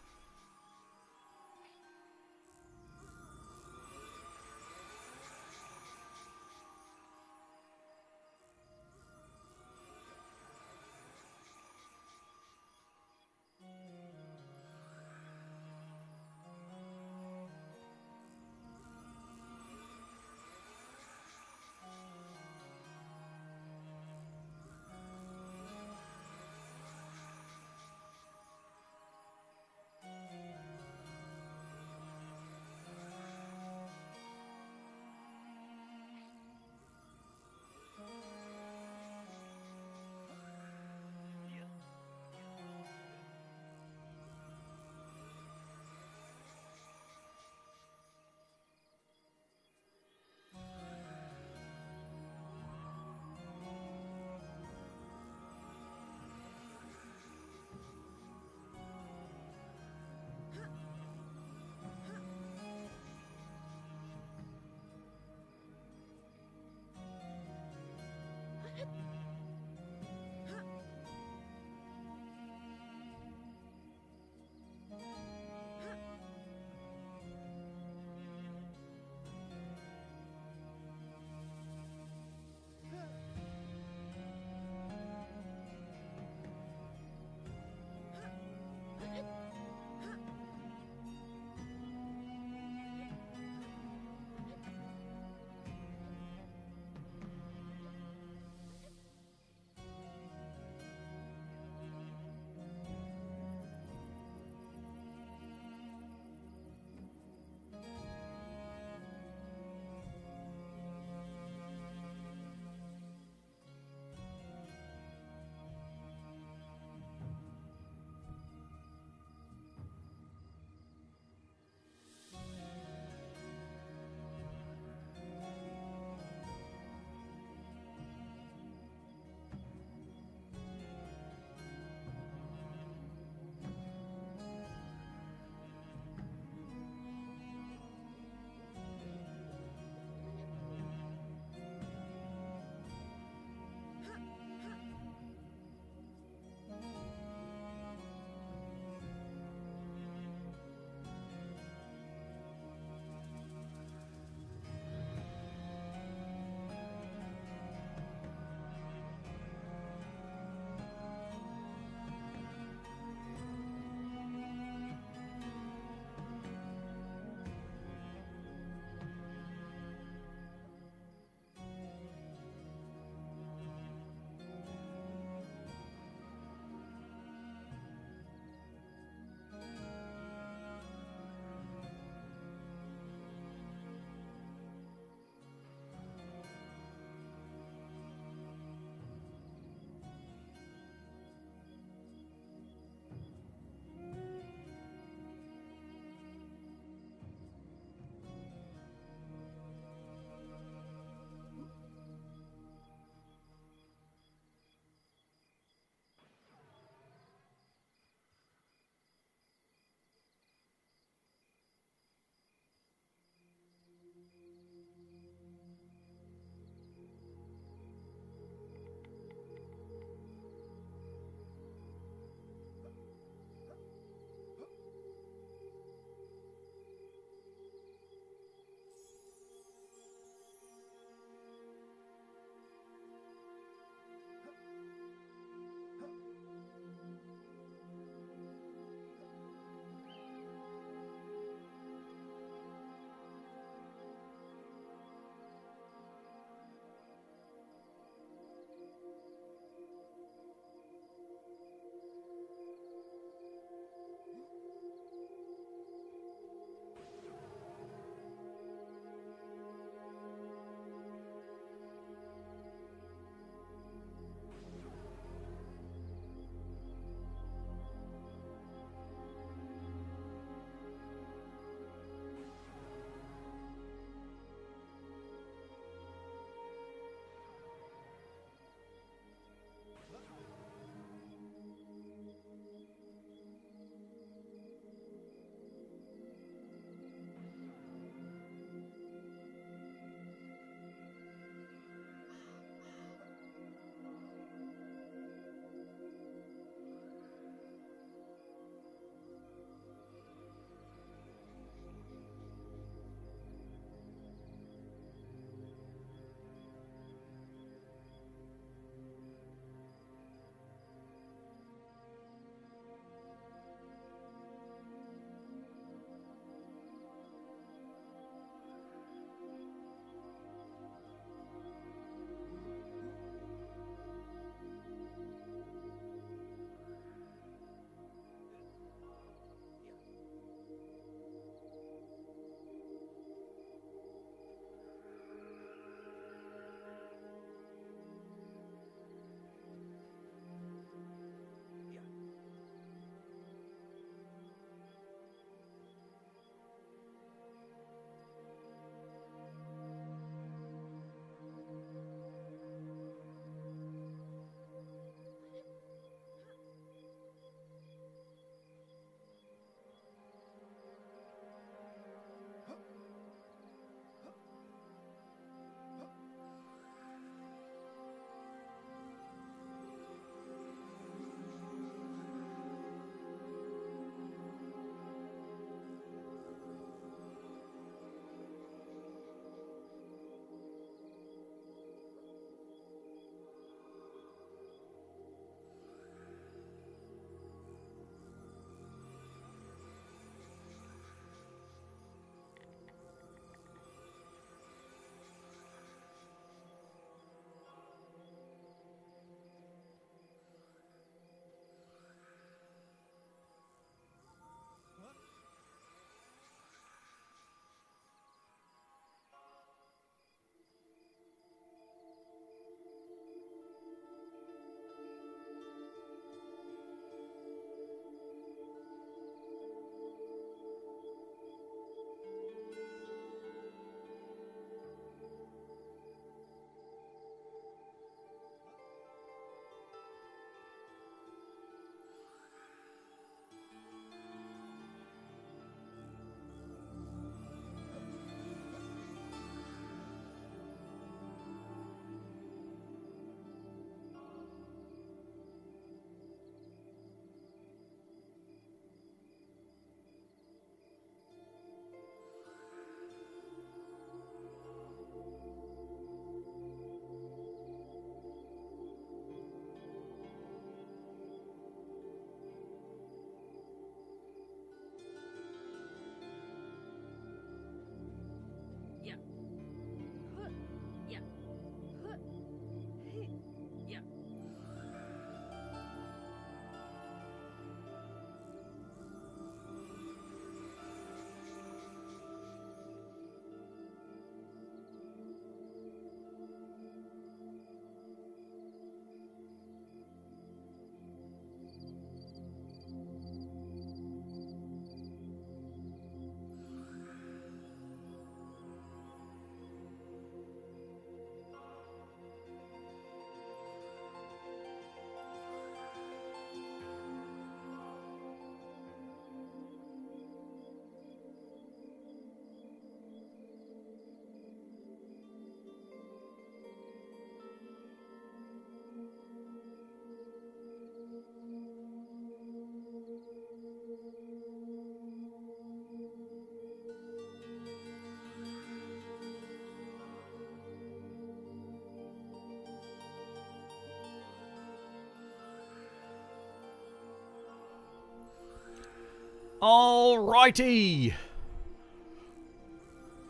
All righty.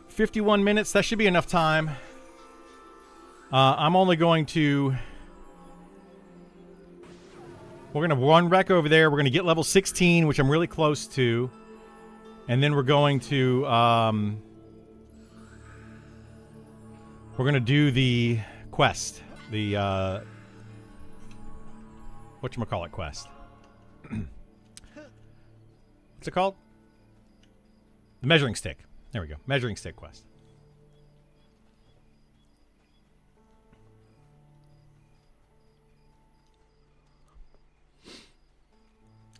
51 minutes. That should be enough time. I'm only going to... We're going to one wreck over there. We're going to get level 16, which I'm really close to. And then we're going to... we're going to do the quest. The... whatchamacallit quest. What's it called? The measuring stick. There we go. Measuring stick quest.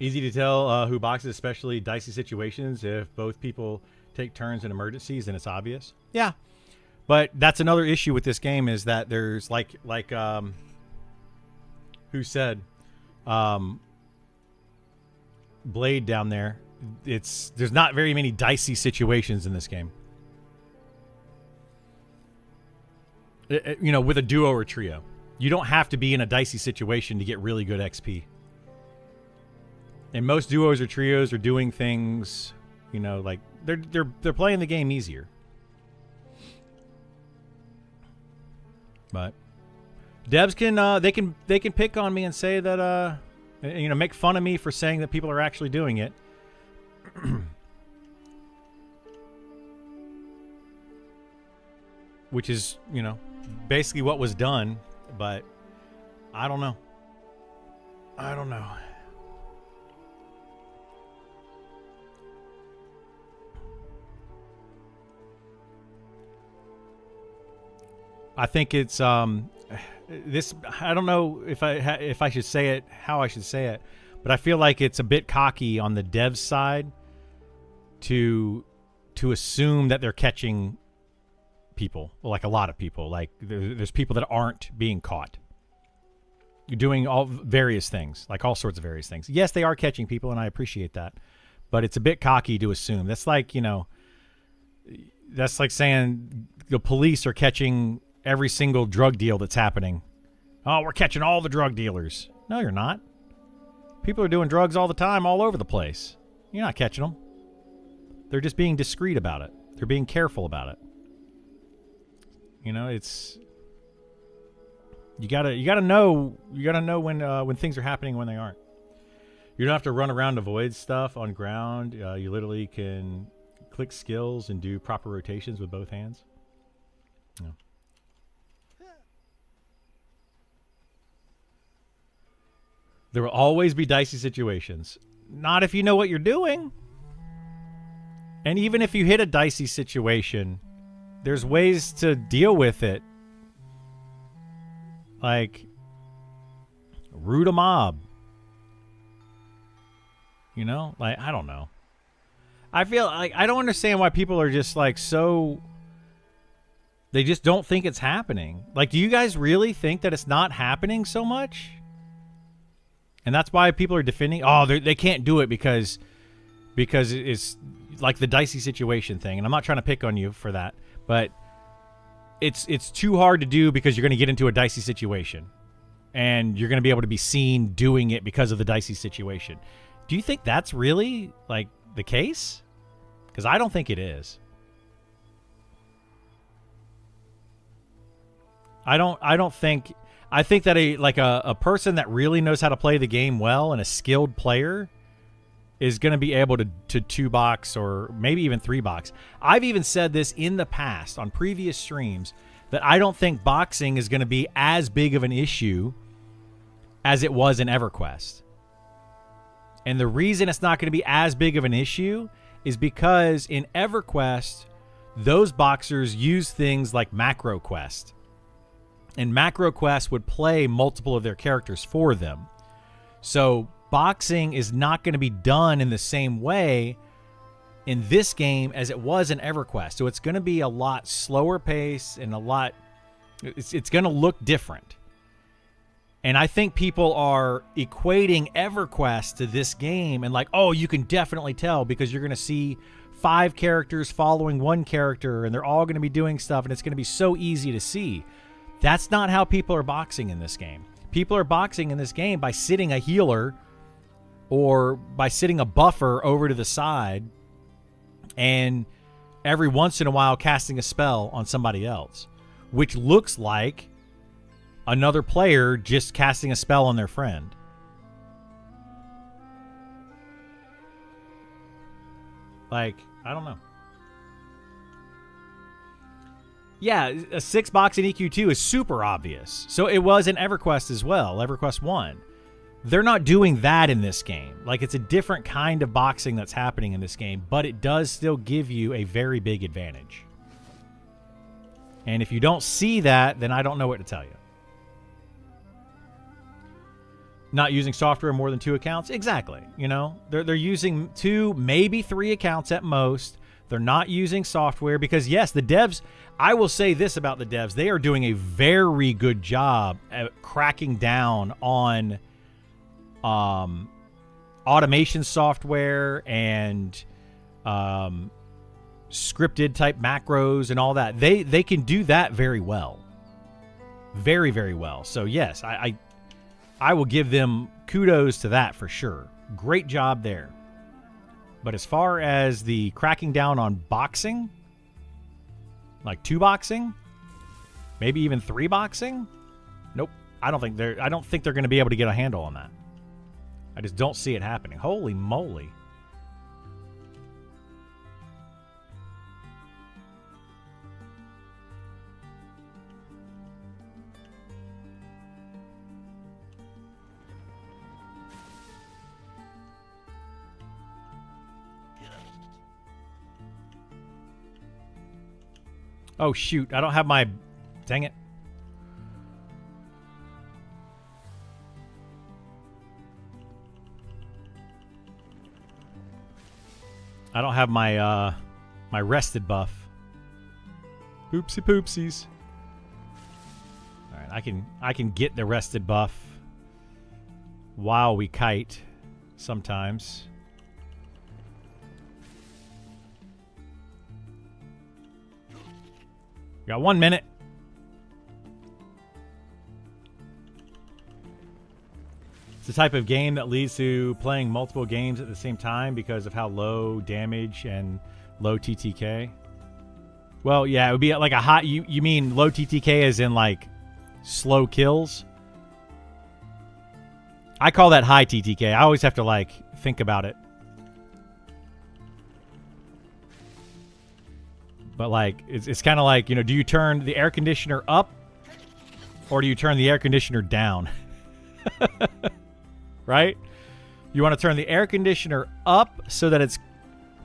Easy to tell who boxes, especially dicey situations. If both people take turns in emergencies, then it's obvious. Yeah. But that's another issue with this game is that there's like who said Blade down there. There's not very many dicey situations in this game. You know, with a duo or trio. You don't have to be in a dicey situation to get really good XP. And most duos or trios are doing things, you know, like they're playing the game easier. But devs can they can pick on me and say that you know, make fun of me for saying that people are actually doing it. Which is, you know, basically what was done, but I don't know. I don't know. I think it's this. I don't know if I should say it how I should say it, but I feel like it's a bit cocky on the dev side to assume that they're catching people, like a lot of people. Like there's people that aren't being caught. You're doing all various things, like all sorts of various things. Yes, they are catching people, and I appreciate that, but it's a bit cocky to assume. That's like, you know, that's like saying the police are catching every single drug deal that's happening. Oh, we're catching all the drug dealers. No, you're not. People are doing drugs all the time, all over the place. You're not catching them. They're just being discreet about it. They're being careful about it. You know, it's you gotta know when things are happening and when they aren't. You don't have to run around to avoid stuff on ground. You literally can click skills and do proper rotations with both hands. Yeah. There will always be dicey situations. Not if you know what you're doing. And even if you hit a dicey situation, there's ways to deal with it. Like, root a mob. You know? Like, I don't know. I feel like I don't understand why people are just like so... They just don't think it's happening. Like, do you guys really think that it's not happening so much? And that's why people are defending. Oh, they can't do it because it's like the dicey situation thing. And I'm not trying to pick on you for that, but it's too hard to do because you're going to get into a dicey situation, and you're going to be able to be seen doing it because of the dicey situation. Do you think that's really like the case? Because I don't think it is. I think that a person that really knows how to play the game well and a skilled player is going to be able to 2-box or maybe even 3-box. I've even said this in the past on previous streams that I don't think boxing is going to be as big of an issue as it was in EverQuest. And the reason it's not going to be as big of an issue is because in EverQuest, those boxers use things like Macro Quest. And Macro Quest would play multiple of their characters for them. So boxing is not going to be done in the same way in this game as it was in EverQuest. So it's going to be a lot slower pace and it's going to look different. And I think people are equating EverQuest to this game and like, oh, you can definitely tell because you're going to see 5 characters following one character and they're all going to be doing stuff and it's going to be so easy to see. That's not how people are boxing in this game. People are boxing in this game by sitting a healer or by sitting a buffer over to the side and every once in a while casting a spell on somebody else, which looks like another player just casting a spell on their friend. Like, I don't know. Yeah, a 6-box in EQ2 is super obvious. So it was in EverQuest as well, EverQuest 1. They're not doing that in this game. Like, it's a different kind of boxing that's happening in this game, but it does still give you a very big advantage. And if you don't see that, then I don't know what to tell you. Not using software more than 2 accounts? Exactly. You know, they're using 2, maybe 3 accounts at most. They're not using software because, yes, the devs, I will say this about the devs, they are doing a very good job at cracking down on automation software and scripted type macros and all that. They can do that very well. Very, very well. So, yes, I will give them kudos to that for sure. Great job there. But as far as the cracking down on boxing, like 2-boxing, maybe even 3-boxing, nope. I don't think they're going to be able to get a handle on that. I just don't see it happening. Holy moly. Oh, shoot. I don't have my... Dang it. I don't have my, my rested buff. Oopsie poopsies. Alright, I can get the rested buff while we kite sometimes. Got 1 minute. It's the type of game that leads to playing multiple games at the same time because of how low damage and low TTK. Well, yeah, it would be like a hot... You mean low TTK as in like slow kills? I call that high TTK. I always have to like think about it. But, like, it's kind of like, you know, do you turn the air conditioner up or do you turn the air conditioner down? Right? You want to turn the air conditioner up so that it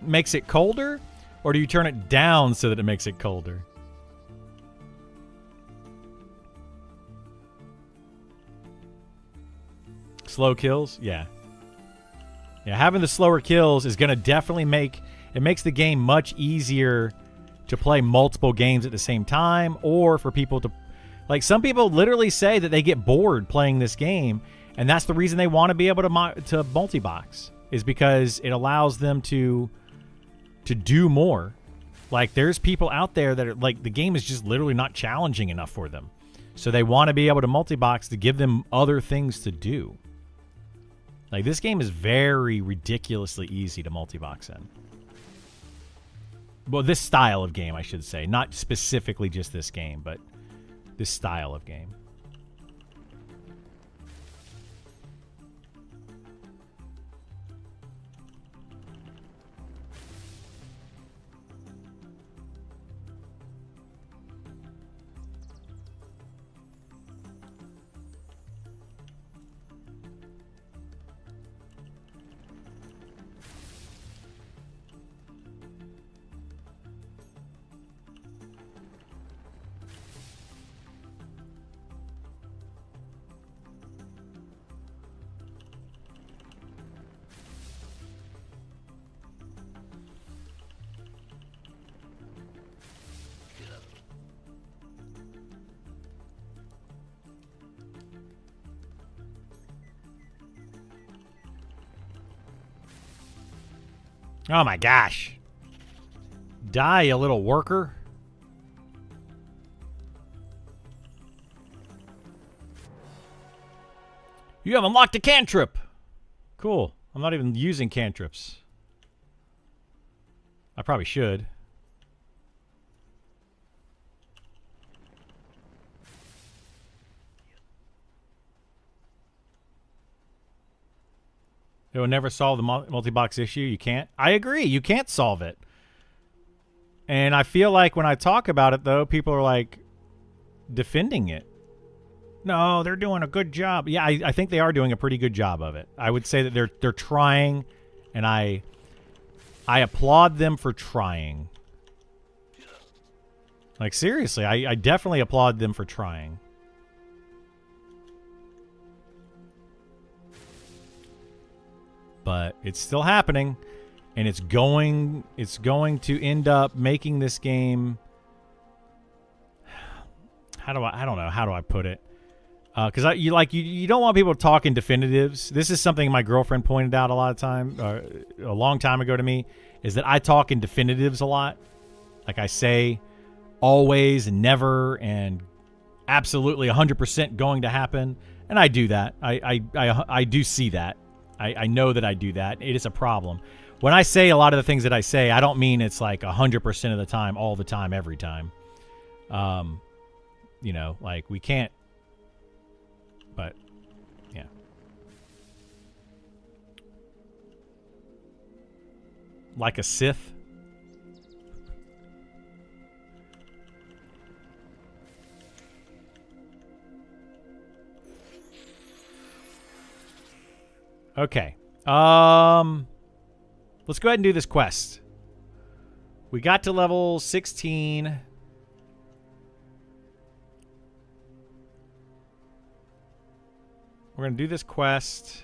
makes it colder, or do you turn it down so that it makes it colder? Slow kills? Yeah. Yeah, having the slower kills is going to definitely makes the game much easier to play multiple games at the same time, or for people to... Like, some people literally say that they get bored playing this game, and that's the reason they want to be able to multi-box, is because it allows them to do more. Like, there's people out there that are, like, the game is just literally not challenging enough for them. So they want to be able to multi-box to give them other things to do. Like, this game is very ridiculously easy to multi-box in. Well, this style of game, I should say. Not specifically just this game, but this style of game. Oh my gosh. Die, you little worker. You have unlocked a cantrip. Cool. I'm not even using cantrips. I probably should. It will never solve the multi-box issue. You can't. I agree. You can't solve it. And I feel like when I talk about it, though, people are like defending it. No, they're doing a good job. Yeah, I think they are doing a pretty good job of it. I would say that they're trying, and I applaud them for trying. Like, seriously, I definitely applaud them for trying. But it's still happening, and it's going to end up making this game. I don't know how do I put it? Because you don't want people talking definitives. This is something my girlfriend pointed out a long time ago to me, is that I talk in definitives a lot. Like I say always and never and absolutely 100% going to happen, and I do that. I do see that. I know that I do that. It is a problem. When I say a lot of the things that I say, I don't mean it's like 100% of the time, all the time, every time. You know, like we can't. But, yeah. Like a Sith. Okay. Let's go ahead and do this quest. We got to level 16. We're going to do this quest.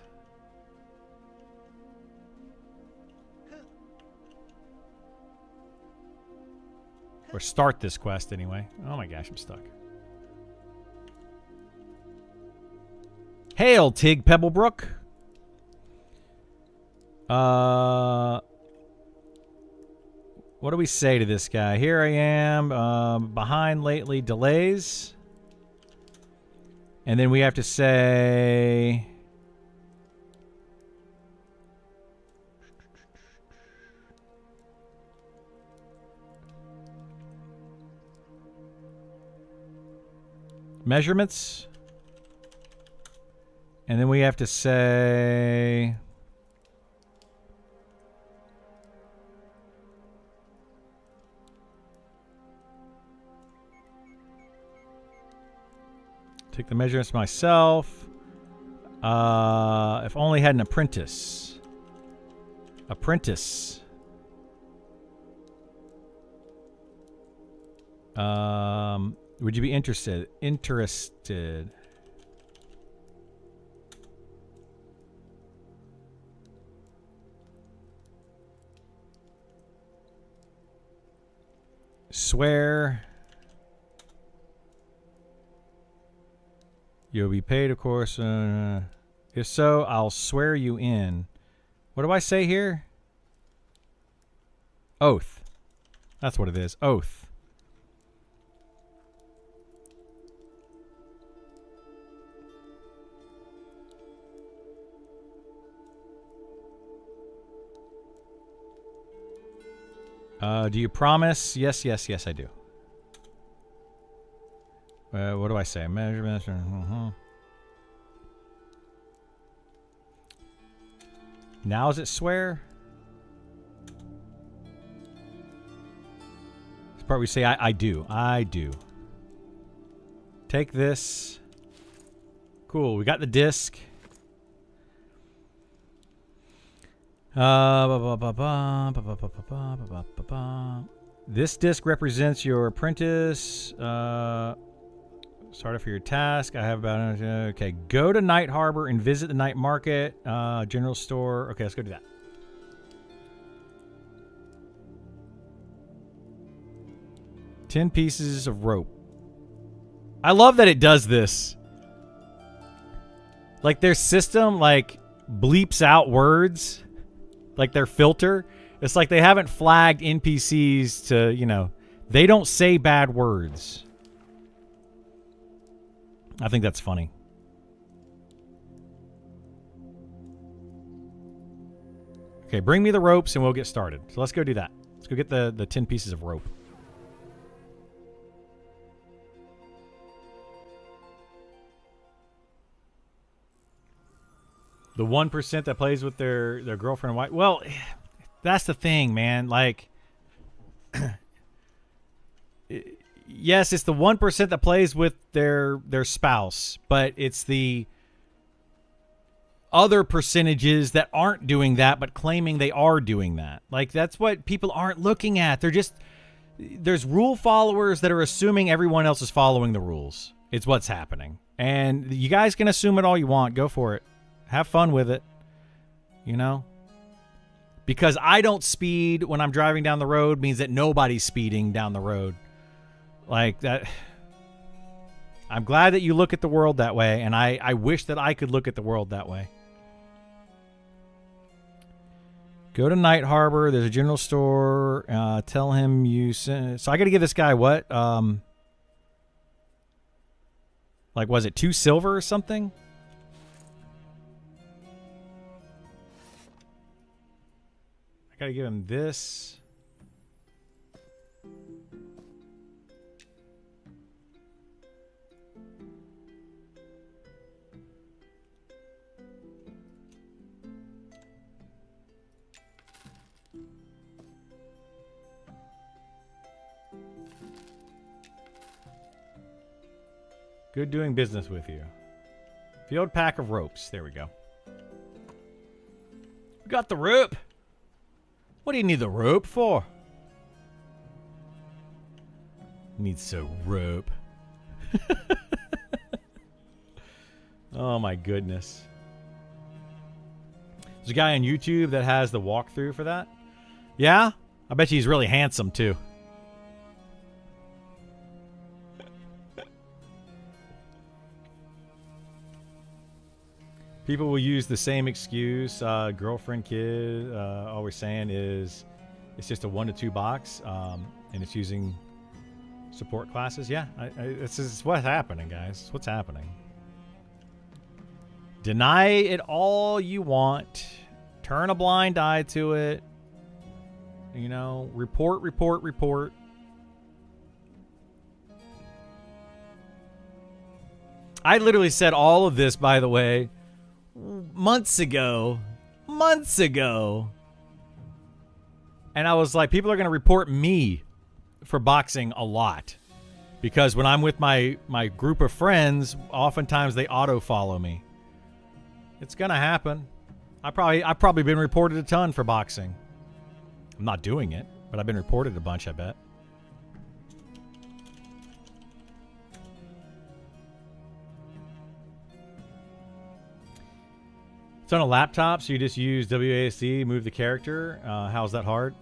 Or start this quest anyway. Oh my gosh, I'm stuck. Hail, Tig Pebblebrook. What do we say to this guy? Here I am, behind lately, delays. And then we have to say... measurements. And then we have to say... take the measurements myself. If only had an apprentice. Apprentice. Would you be interested? Interested. Swear. You'll be paid, of course. If so, I'll swear you in. What do I say here? Oath. That's what it is. Oath. Do you promise? Yes, yes, yes, I do. What do I say? Measurements. Now is it swear? This part we say I do. I do. Take this. Cool. We got the disc. This disc represents your apprentice. Started for your task. I have about... okay, go to Night Harbor and visit the night market, general store. Okay, let's go do that. Ten pieces of rope. I love that it does this. Like, their system, like, bleeps out words. Like, their filter. It's like they haven't flagged NPCs to, you know... they don't say bad words. I think that's funny. Okay, bring me the ropes and we'll get started. So let's go do that. Let's go get the 10 pieces of rope. The 1% that plays with their girlfriend and wife. Well, that's the thing, man. Like, yes, it's the 1% that plays with their spouse, but it's the other percentages that aren't doing that but claiming they are doing that. Like, that's what people aren't looking at. There's rule followers that are assuming everyone else is following the rules. It's what's happening. And you guys can assume it all you want. Go for it. Have fun with it. You know? Because I don't speed when I'm driving down the road means that nobody's speeding down the road. Like that. I'm glad that you look at the world that way, and I wish that I could look at the world that way. Go to Night Harbor. There's a general store. Tell him you sent. So I got to give this guy what? Like, was it 2 silver or something? I got to give him this. Good doing business with you. Field pack of ropes. There we go. We got the rope. What do you need the rope for? Need some rope. Oh my goodness. There's a guy on YouTube that has the walkthrough for that. Yeah? I bet you he's really handsome too. People will use the same excuse. Girlfriend, kid, all we're saying is it's just a 1 to 2 box, and it's using support classes. Yeah, this is what's happening, guys. It's what's happening. Deny it all you want. Turn a blind eye to it. You know, report. I literally said all of this, by the way, months ago, and I was like, people are going to report me for boxing a lot, because when I'm with my group of friends, oftentimes they auto follow me. It's gonna happen. I've probably been reported a ton for boxing. I'm not doing it, but I've been reported a bunch, I bet. It's on a laptop, so you just use WASD, move the character. How's that hard?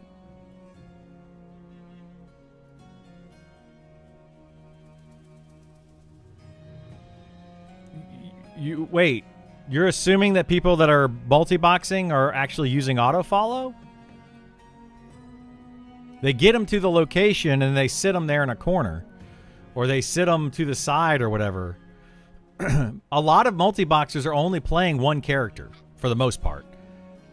Wait, you're assuming that people that are multi-boxing are actually using autofollow? They get them to the location and they sit them there in a corner, or they sit them to the side or whatever. A lot of multi-boxers are only playing one character for the most part.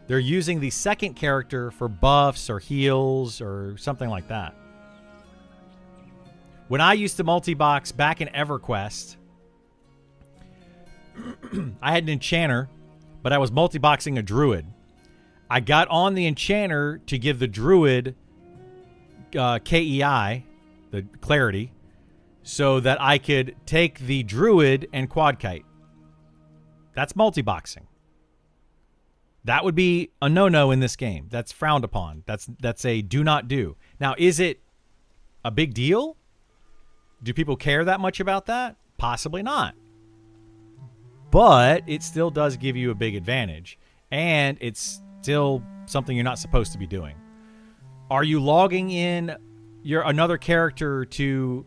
They're using the second character for buffs or heals or something like that. When I used to multi-box back in EverQuest, I had an enchanter, but I was multi-boxing a druid. I got on the enchanter to give the druid KEI, the clarity, so that I could take the druid and quad kite. That's multi-boxing. That would be a no-no in this game. That's frowned upon. That's a do not do. Now, is it a big deal? Do people care that much about that? Possibly not. But it still does give you a big advantage. And it's still something you're not supposed to be doing. Are you logging in another character to...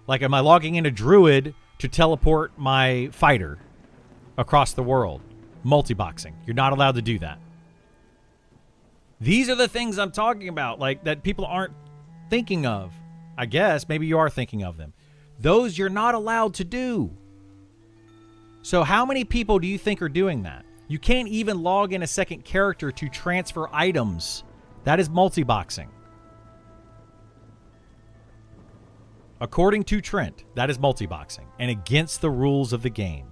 Like, am I logging in a druid to teleport my fighter across the world? Multi-boxing. You're not allowed to do that. These are the things I'm talking about, like, that people aren't thinking of. I guess maybe you are thinking of them. Those you're not allowed to do. So how many people do you think are doing that? You can't even log in a second character to transfer items. That is multiboxing. According to Trent, that is multiboxing and against the rules of the game.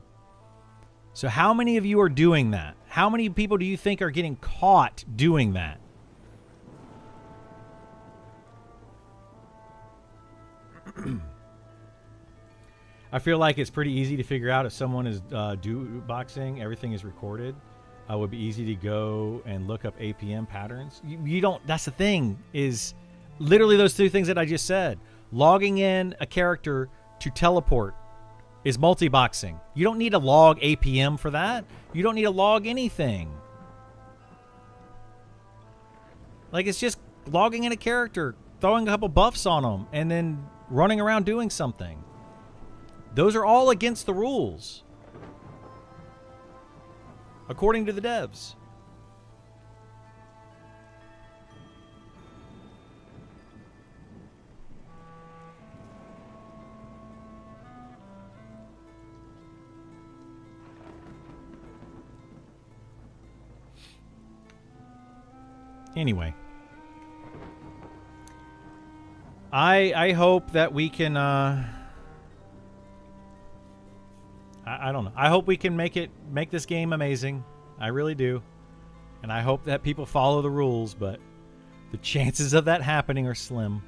So how many of you are doing that? How many people do you think are getting caught doing that? I feel like it's pretty easy to figure out if someone is boxing. Everything is recorded. It would be easy to go and look up APM patterns. You don't. That's the thing. Is literally those two things that I just said. Logging in a character to teleport is multiboxing. You don't need to log APM for that. You don't need to log anything. Like, it's just logging in a character, throwing a couple buffs on them, and then running around doing something. Those are all against the rules, according to the devs. Anyway, I hope that we can I don't know. I hope we can make this game amazing. I really do. And I hope that people follow the rules, but the chances of that happening are slim.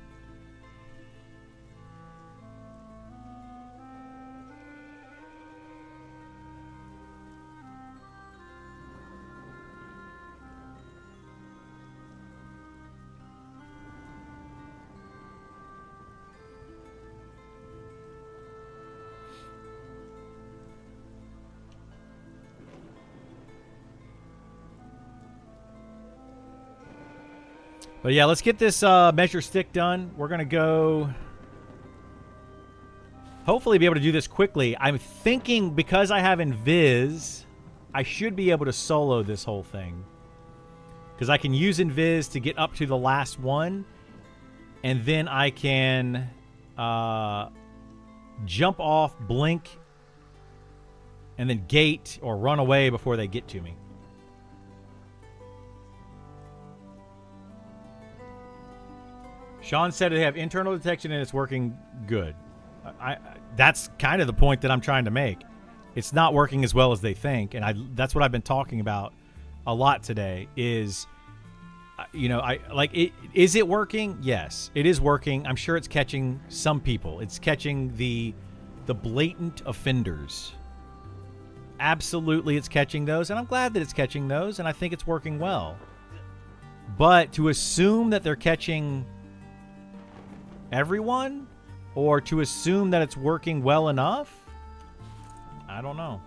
But yeah, let's get this measure stick done. We're going to go hopefully be able to do this quickly. I'm thinking because I have Invis, I should be able to solo this whole thing. Because I can use Invis to get up to the last one. And then I can jump off, blink, and then gate or run away before they get to me. Sean said they have internal detection and it's working good. That's kind of the point that I'm trying to make. It's not working as well as they think, and that's what I've been talking about a lot today. Is is it working? Yes, it is working. I'm sure it's catching some people. It's catching the blatant offenders. Absolutely, it's catching those, and I'm glad that it's catching those, and I think it's working well. But to assume that they're catching everyone, or to assume that it's working well enough, I don't know.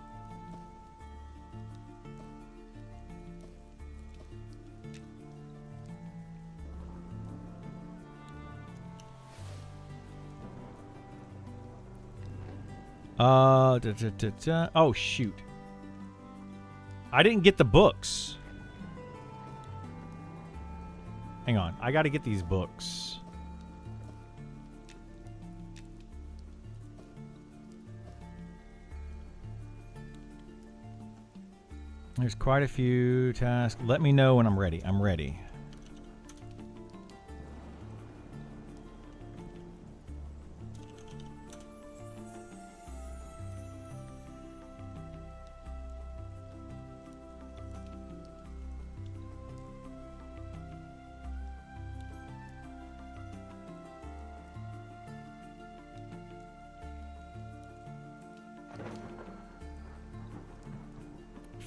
Oh shoot, I didn't get the books. Hang on, I gotta get these books. There's quite a few tasks. Let me know when I'm ready. I'm ready.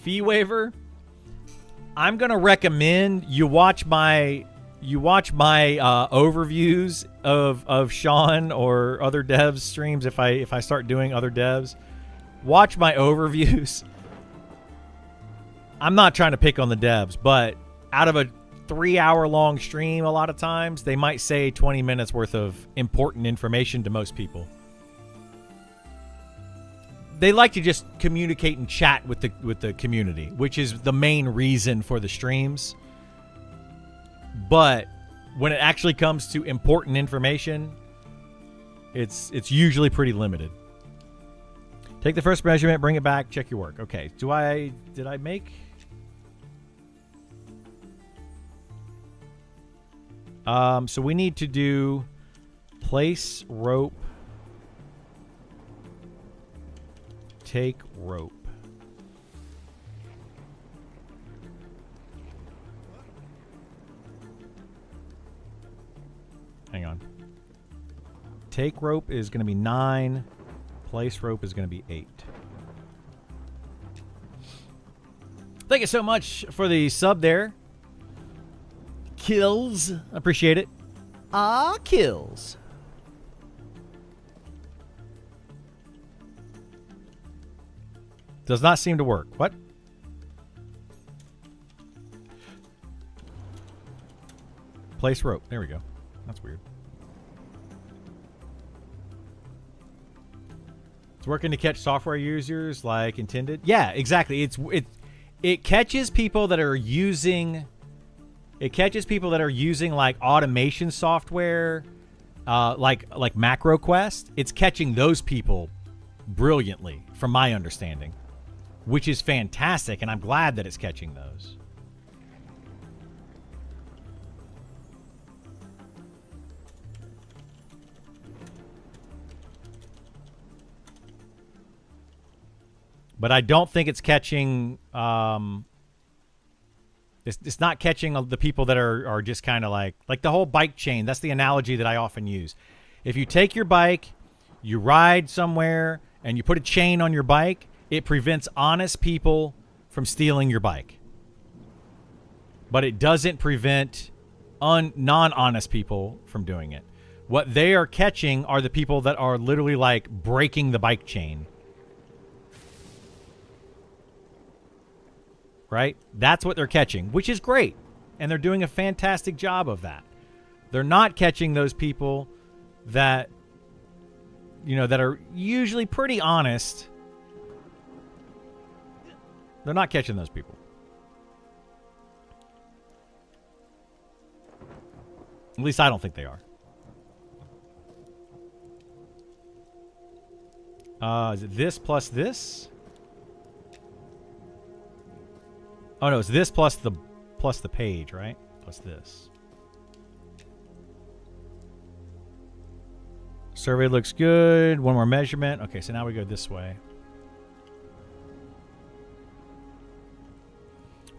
Fee waiver. I'm gonna recommend you watch my overviews of Sean or other devs streams. If I start doing other devs, watch my overviews. I'm not trying to pick on the devs, but out of a 3-hour long stream, a lot of times they might say 20 minutes worth of important information to most people. They like to just communicate and chat with the community, which is the main reason for the streams. But when it actually comes to important information, it's usually pretty limited. Take the first measurement, bring it back, check your work. Okay, did I make So we need to do place rope, take rope. Hang on. Take rope is going to be 9. Place rope is going to be 8. Thank you so much for the sub there. Kills. Appreciate it. Kills. Does not seem to work. What? Place rope. There we go. That's weird. It's working to catch software users like intended. Yeah, exactly. It catches people that are using. It catches people that are using like automation software, like MacroQuest. It's catching those people brilliantly, from my understanding, which is fantastic, and I'm glad that it's catching those. But I don't think it's catching. It's not catching the people that are just kind of like the whole bike chain. That's the analogy that I often use. If you take your bike, you ride somewhere, and you put a chain on your bike, it prevents honest people from stealing your bike. But it doesn't prevent non-honest people from doing it. What they are catching are the people that are literally like breaking the bike chain. Right? That's what they're catching, which is great. And they're doing a fantastic job of that. They're not catching those people that, you know, that are usually pretty honest. They're not catching those people. At least I don't think they are. Is it this plus this? Oh no, it's this plus the page, right? Plus this. Survey looks good. One more measurement. Okay, so now we go this way.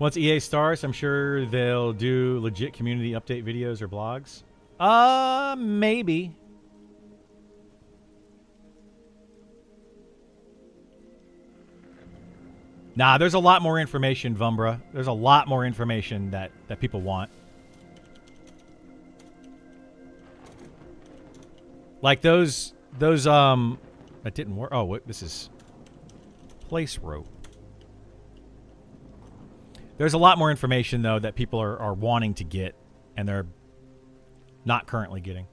Once EA starts, I'm sure they'll do legit community update videos or blogs. Maybe. Nah, there's a lot more information, Vumbra. There's a lot more information that people want. Like those that didn't work. Oh, what, this is place rope. There's a lot more information though that people are wanting to get and they're not currently getting.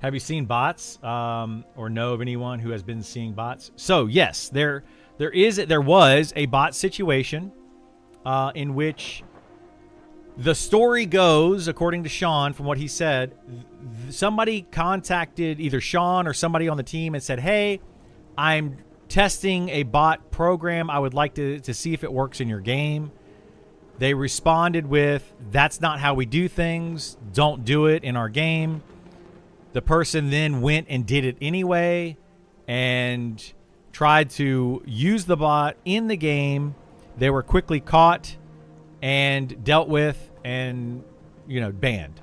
Have you seen bots or know of anyone who has been seeing bots? So, yes, there was a bot situation in which the story goes, according to Sean, from what he said, somebody contacted either Sean or somebody on the team and said, hey, I'm testing a bot program. I would like to see if it works in your game. They responded with, that's not how we do things. Don't do it in our game. The person then went and did it anyway and tried to use the bot in the game. They were quickly caught and dealt with and, you know, banned.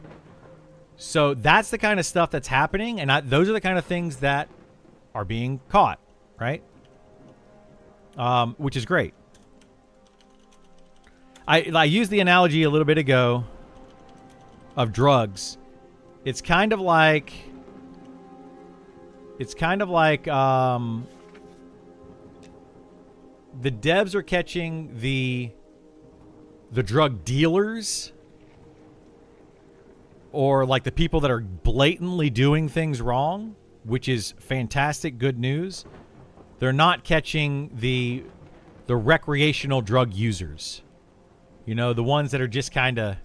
So that's the kind of stuff that's happening, and those are the kind of things that are being caught, right? Which is great. I used the analogy a little bit ago of drugs. It's kind of like the devs are catching the drug dealers, or like the people that are blatantly doing things wrong, which is fantastic, good news. They're not catching the recreational drug users. You know, the ones that are just kind of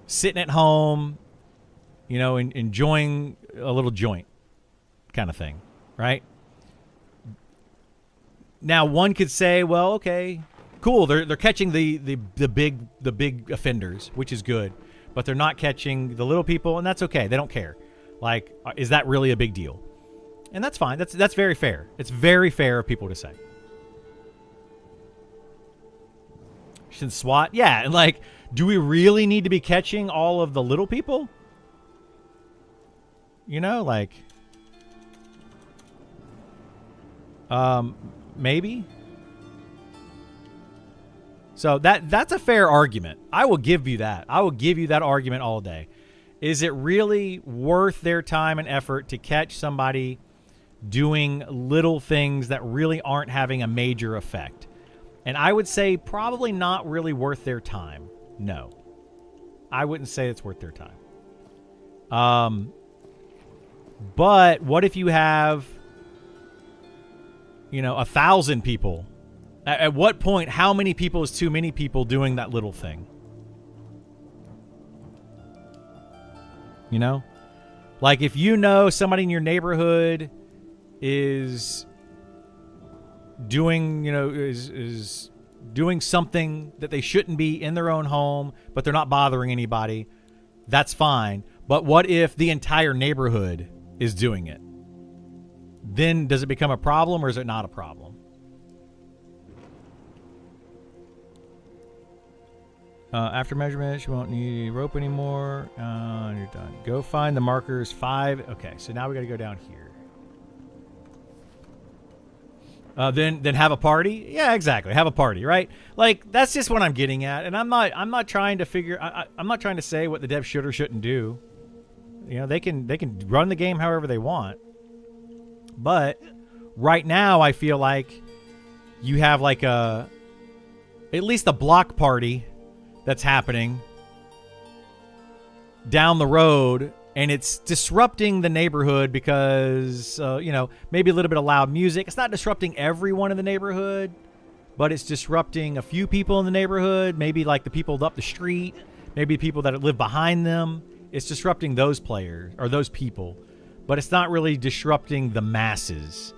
sitting at home, you know, enjoying a little joint kind of thing, right? Now, one could say, well, okay, cool. They're catching the big offenders, which is good. but they're not catching the little people, and that's okay. They don't care. Like, is that really a big deal? And that's fine. That's very fair. It's very fair of people to say. Should SWAT? Yeah, and like, do we really need to be catching all of the little people? You know, like, maybe. So that's a fair argument. I will give you that. I will give you that argument all day. Is it really worth their time and effort to catch somebody doing little things that really aren't having a major effect? And I would say probably not really worth their time. No. I wouldn't say it's worth their time. But what if you have, 1,000 people? At what point, how many people is too many people doing that little thing? Like if somebody in your neighborhood is doing, is doing something that they shouldn't be in their own home, but they're not bothering anybody, that's fine. But what if the entire neighborhood is doing it? Then does it become a problem, or is it not a problem? After measurements, you won't need rope anymore. You're done. Go find the markers 5. Okay, so now we got to go down here. Then have a party. Yeah, exactly. Have a party, right? Like that's just what I'm getting at. And I'm not trying to figure. I'm not trying to say what the devs should or shouldn't do. They can run the game however they want. But right now, I feel like you have like at least a block party that's happening down the road, and it's disrupting the neighborhood because maybe a little bit of loud music. It's not disrupting everyone in the neighborhood, but it's disrupting a few people in the neighborhood, maybe like the people up the street, maybe people that live behind them. It's disrupting those players or those people, but it's not really disrupting the masses.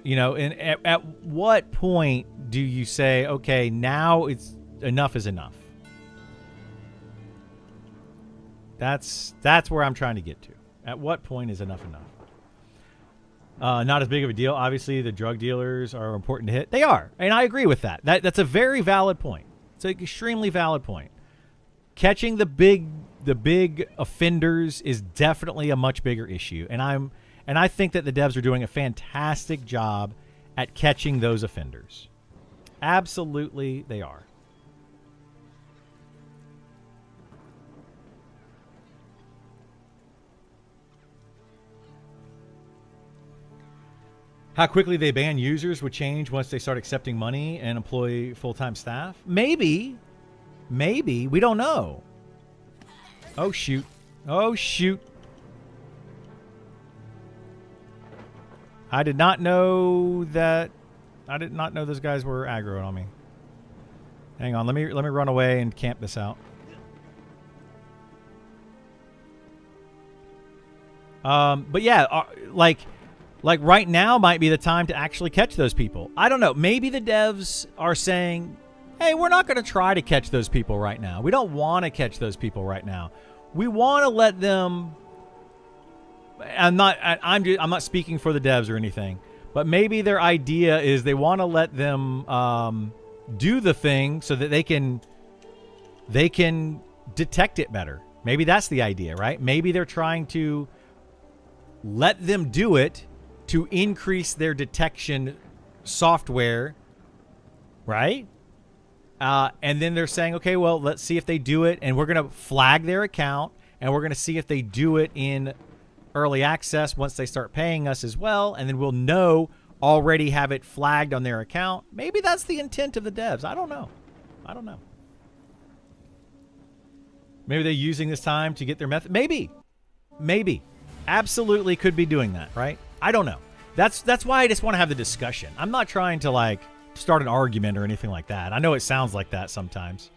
And at what point do you say, okay, now it's enough is enough? That's where I'm trying to get to. At what point is enough enough? Not as big of a deal. Obviously, the drug dealers are important to hit. They are, and I agree with that. That's a very valid point. It's an extremely valid point. Catching the big offenders is definitely a much bigger issue, and I think that the devs are doing a fantastic job at catching those offenders. Absolutely, they are. How quickly they ban users would change once they start accepting money and employ full-time staff? Maybe. We don't know. Oh, shoot. I did not know those guys were aggroing on me. Hang on. Let me run away and camp this out. But yeah, like right now might be the time to actually catch those people. I don't know. Maybe the devs are saying, hey, we're not going to try to catch those people right now. We don't want to catch those people right now. We want to let them. I'm not speaking for the devs or anything, but maybe their idea is they want to let them do the thing so that they can detect it better. Maybe that's the idea, right? Maybe they're trying to let them do it to increase their detection software, right? And then they're saying, okay, well, let's see if they do it, and we're going to flag their account, and we're going to see if they do it in early access once they start paying us as well, and then we'll already have it flagged on their account. Maybe that's the intent of the devs. I don't know. Maybe they're using this time to get their method. Maybe. Absolutely could be doing that, right? I don't know. That's why I just want to have the discussion. I'm not trying to start an argument or anything like that. I know it sounds like that sometimes,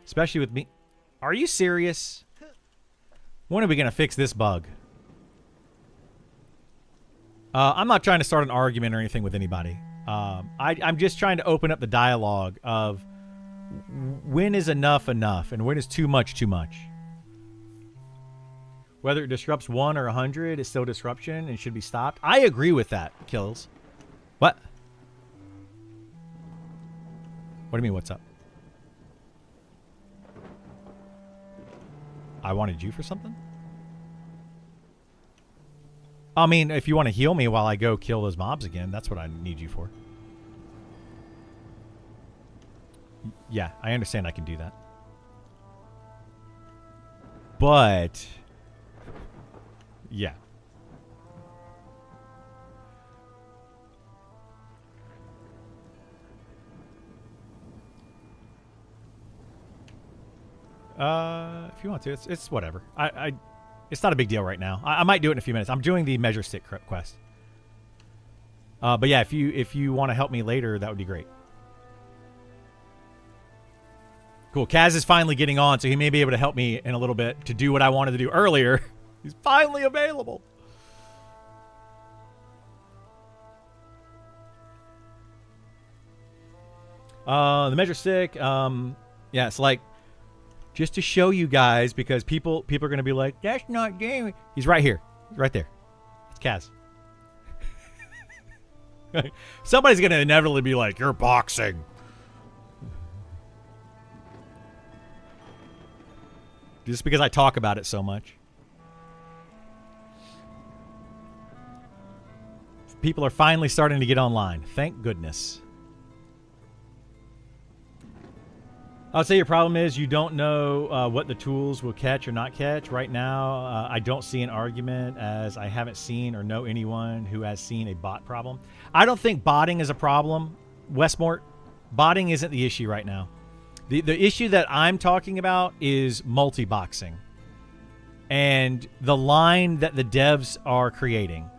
especially with me. Are you serious? When are we going to fix this bug? I'm not trying to start an argument or anything with anybody. I'm just trying to open up the dialogue of when is enough and when is too much. Whether it disrupts 1 or 100, it's still disruption and should be stopped. I agree with that, Kills. What? What do you mean, what's up? I wanted you for something? I mean, if you want to heal me while I go kill those mobs again, that's what I need you for. Yeah, I understand I can do that. But... yeah. If you want to, it's whatever. It's not a big deal right now. I might do it in a few minutes. I'm doing the measure stick quest. But yeah, if you want to help me later, that would be great. Cool. Kaz is finally getting on, so he may be able to help me in a little bit to do what I wanted to do earlier. He's finally available. The measure stick. Yeah, it's like just to show you guys, because people are going to be like, that's not gaming. He's right here. He's right there. It's Kaz. Somebody's going to inevitably be like, you're boxing. Just because I talk about it so much. People are finally starting to get online. Thank goodness. I'll say your problem is you don't know what the tools will catch or not catch. Right now, I don't see an argument, as I haven't seen or know anyone who has seen a bot problem. I don't think botting is a problem, Westmort. Botting isn't the issue right now. The issue that I'm talking about is multiboxing. And the line that the devs are creating.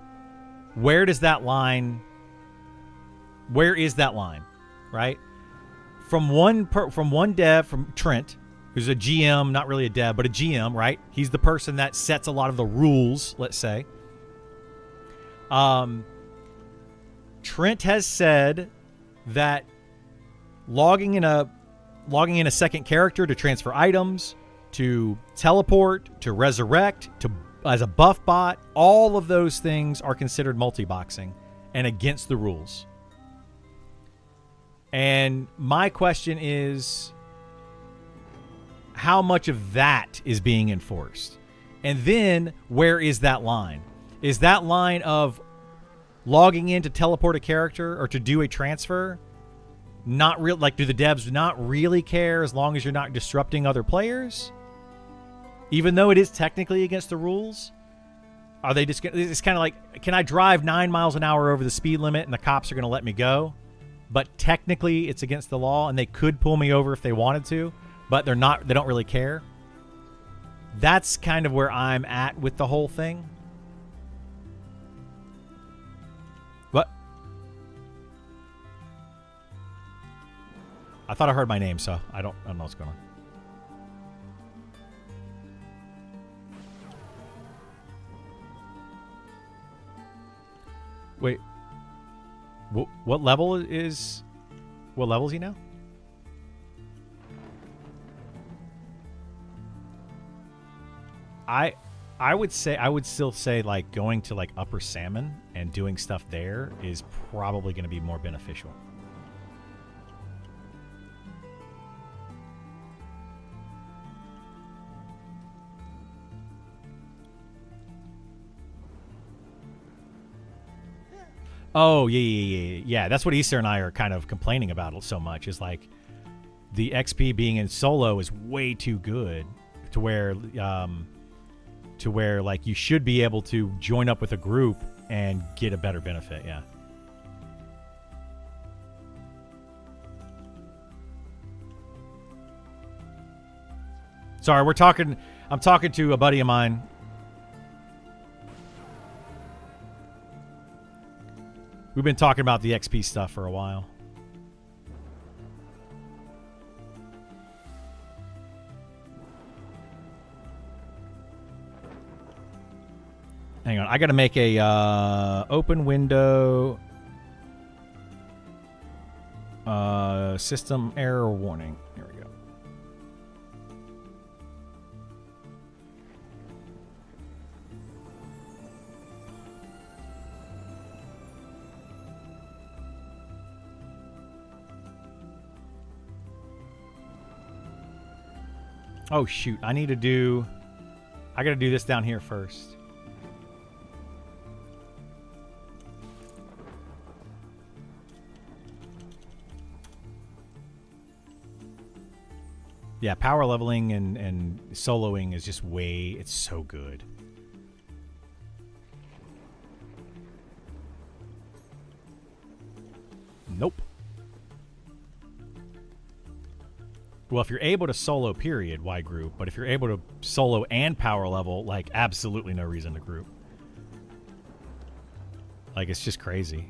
Where is that line, right? From one dev, from Trent, who's a GM, not really a dev, but a GM, right? He's the person that sets a lot of the rules, let's say. Trent has said that logging in a second character to transfer items, to teleport, to resurrect, to as a buff bot, all of those things are considered multiboxing and against the rules. And my question is, how much of that is being enforced? And then, where is that line? Is that line of logging in to teleport a character or to do a transfer not real? Like, do the devs not really care as long as you're not disrupting other players? Even though it is technically against the rules? Are they just... It's kind of like, can I drive 9 miles an hour over the speed limit and the cops are going to let me go? But technically it's against the law and they could pull me over if they wanted to, but they're not, they don't really care. That's kind of where I'm at with the whole thing. What? I thought I heard my name, so I don't know what's going on. Wait. What level is... What level is he now? I would say... I would still say, like, going to, like, Upper Salmon and doing stuff there is probably going to be more beneficial. Oh, yeah. That's what Issa and I are kind of complaining about so much, is like the XP being in solo is way too good to where like you should be able to join up with a group and get a better benefit, yeah. Sorry, I'm talking to a buddy of mine. We've been talking about the XP stuff for a while. Hang on, I got to make a open window system error warning. Here we go. Oh, shoot. I gotta do this down here first. Yeah, power leveling and soloing is just it's so good. Nope. Well, if you're able to solo, period, why group? But if you're able to solo and power level, like, absolutely no reason to group. Like, it's just crazy.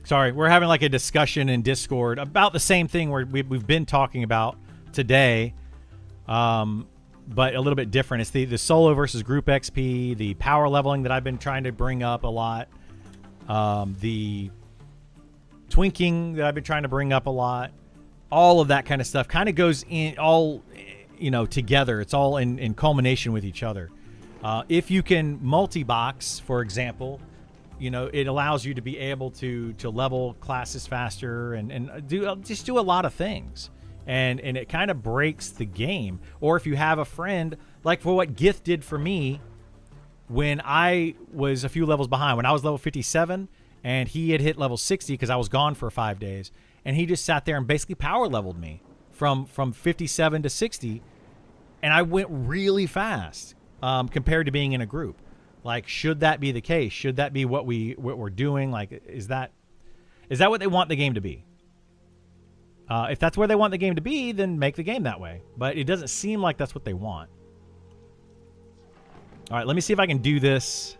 Sorry, we're having like a discussion in Discord about the same thing we've been talking about today, but a little bit different. It's the solo versus group XP, the power leveling that I've been trying to bring up a lot, the twinking that I've been trying to bring up a lot. All of that kind of stuff kind of goes in all, together. It's all in culmination with each other. If you can multi-box, for example, it allows you to be able to level classes faster and do a lot of things. And it kind of breaks the game. Or if you have a friend, like for what Gith did for me when I was a few levels behind, when I was level 57 and he had hit level 60 because I was gone for 5 days, and he just sat there and basically power leveled me from 57 to 60, and I went really fast compared to being in a group. Like, should that be the case? Should that be what we're doing? Like, is that what they want the game to be? If that's where they want the game to be, then make the game that way. But it doesn't seem like that's what they want. All right, let me see if I can do this.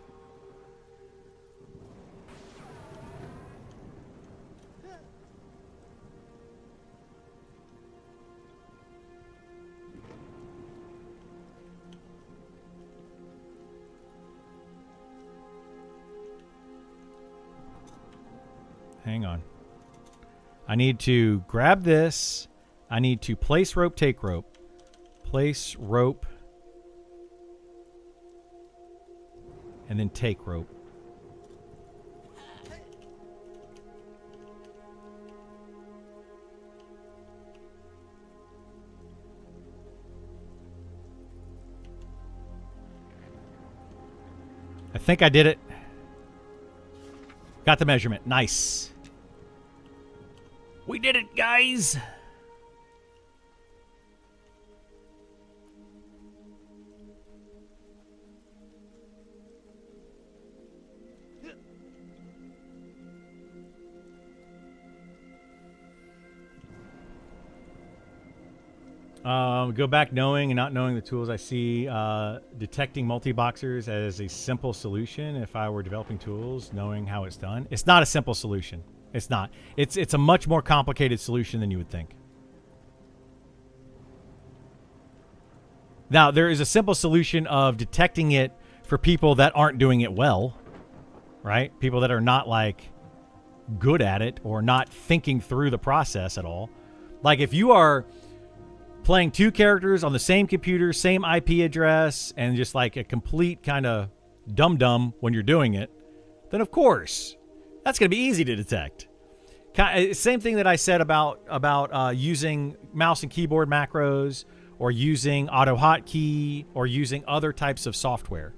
Hang on. I need to grab this. I need to place rope, take rope. Place rope. And then take rope. I think I did it. Got the measurement. Nice. We did it, guys. Go back knowing and not knowing the tools I see. Detecting multi-boxers as a simple solution if I were developing tools, knowing how it's done. It's not a simple solution. It's not. It's a much more complicated solution than you would think. Now, there is a simple solution of detecting it for people that aren't doing it well, right? People that are not, like, good at it or not thinking through the process at all. Like, if you are playing two characters on the same computer, same IP address, and just like a complete kind of dum-dum when you're doing it, then of course, that's going to be easy to detect. Same thing that I said about using mouse and keyboard macros or using auto hotkey or using other types of software.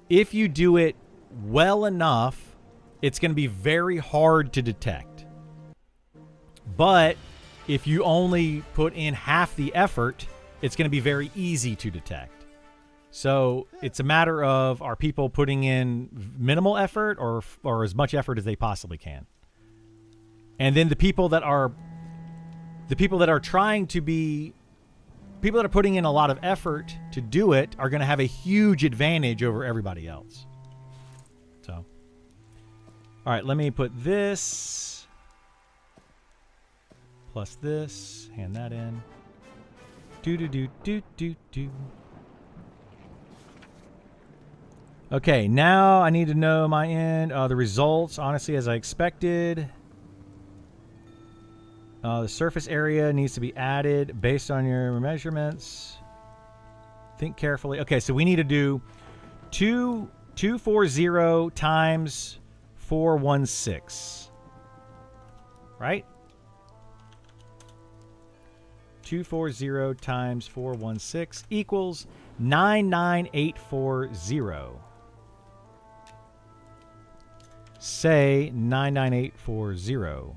If you do it well enough, it's going to be very hard to detect. But if you only put in half the effort, it's going to be very easy to detect. So it's a matter of, are people putting in minimal effort or as much effort as they possibly can? And then the people that are trying to be, people that are putting in a lot of effort to do it are going to have a huge advantage over everybody else. So, all right, let me put this plus this, hand that in. Do. Okay, now I need to know my end. The results, honestly, as I expected. The surface area needs to be added based on your measurements. Think carefully. Okay, so we need to do 240 times 416. Right? 240 times 416 equals 99840. Say 99840.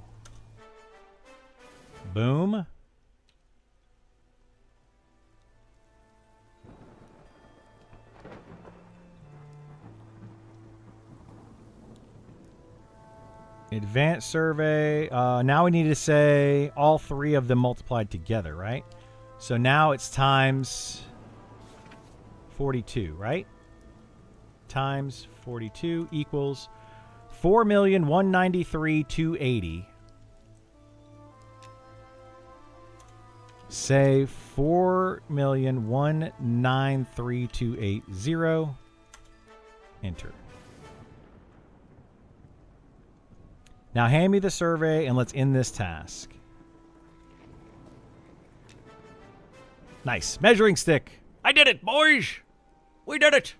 Boom. Advanced survey. Now we need to say all three of them multiplied together, right? So now it's times 42, right? Times 42 equals 4,193,280. Say 4,193,280. Enter. Now hand me the survey and let's end this task. Nice. Measuring stick. I did it, boys. We did it.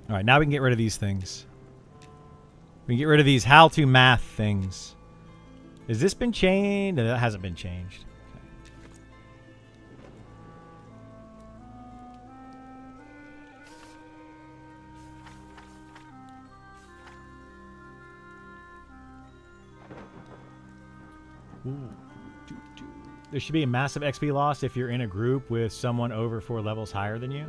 All right, now we can get rid of these things. We can get rid of these how-to math things. Has this been changed? No, that hasn't been changed. There should be a massive XP loss if you're in a group with someone over 4 levels higher than you.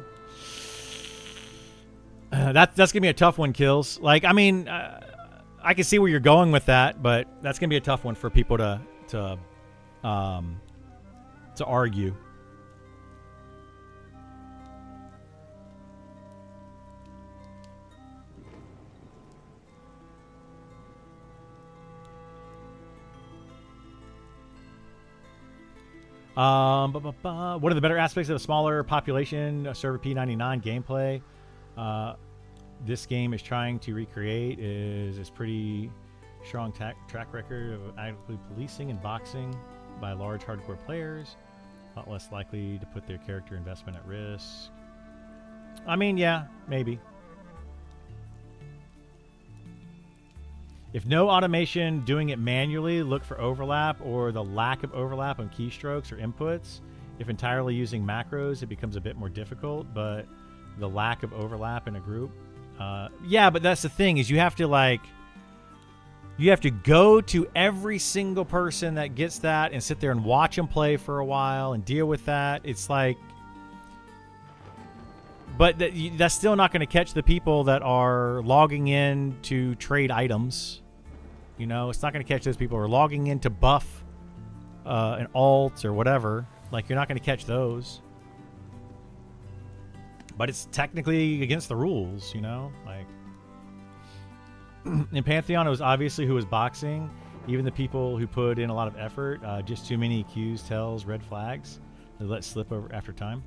That's going to be a tough one, Kills. Like, I mean, I can see where you're going with that, but that's going to be a tough one for people to argue. What are the better aspects of a smaller population server P99 gameplay? This game is trying to recreate is pretty strong track record of actively policing and boxing by large hardcore players. A lot less likely to put their character investment at risk. I mean, yeah, maybe. If no automation doing it manually, look for overlap or the lack of overlap on keystrokes or inputs. If entirely using macros, it becomes a bit more difficult, but the lack of overlap in a group. Yeah, but that's the thing is you have to go to every single person that gets that and sit there and watch them play for a while and deal with that. It's like, but that's still not going to catch the people that are logging in to trade items. You know, it's not going to catch those people who are logging in to buff an alt or whatever. Like, you're not going to catch those. But it's technically against the rules, you know? Like, in Pantheon, it was obviously who was boxing. Even the people who put in a lot of effort, just too many cues, tells, red flags. They let slip over after time.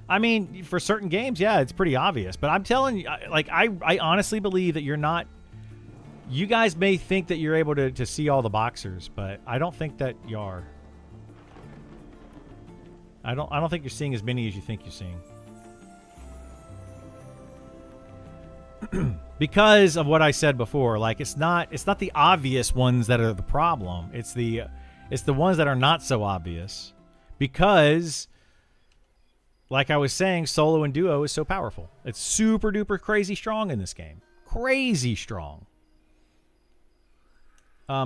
I mean, for certain games, yeah, it's pretty obvious. But I'm telling you, like, I honestly believe that you're not... You guys may think that you're able to see all the boxers, but I don't think that you are. I don't think you're seeing as many as you think you're seeing. Because of what I said before, like it's not the obvious ones that are the problem. It's the ones that are not so obvious. Because like I was saying, solo and duo is so powerful. It's super duper crazy strong in this game. Crazy strong.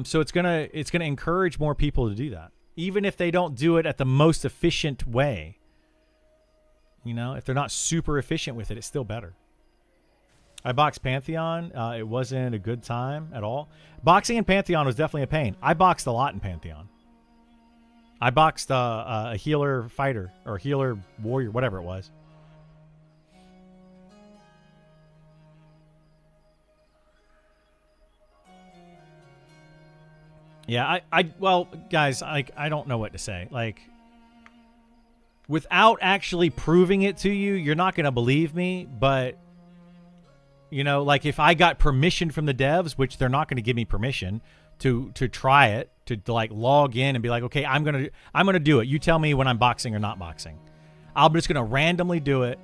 So it's gonna encourage more people to do that, even if they don't do it at the most efficient way. You know, if they're not super efficient with it, it's still better. I boxed Pantheon. It wasn't a good time at all. Boxing in Pantheon was definitely a pain. I boxed a lot in Pantheon. I boxed a healer fighter or healer warrior, whatever it was. Yeah, well, guys, I don't know what to say. Like, without actually proving it to you, you're not going to believe me, but You know, like if I got permission from the devs, which they're not going to give me permission to try it, to like log in and be like, okay, I'm gonna do it. You tell me when I'm boxing or not boxing. I'm just gonna randomly do it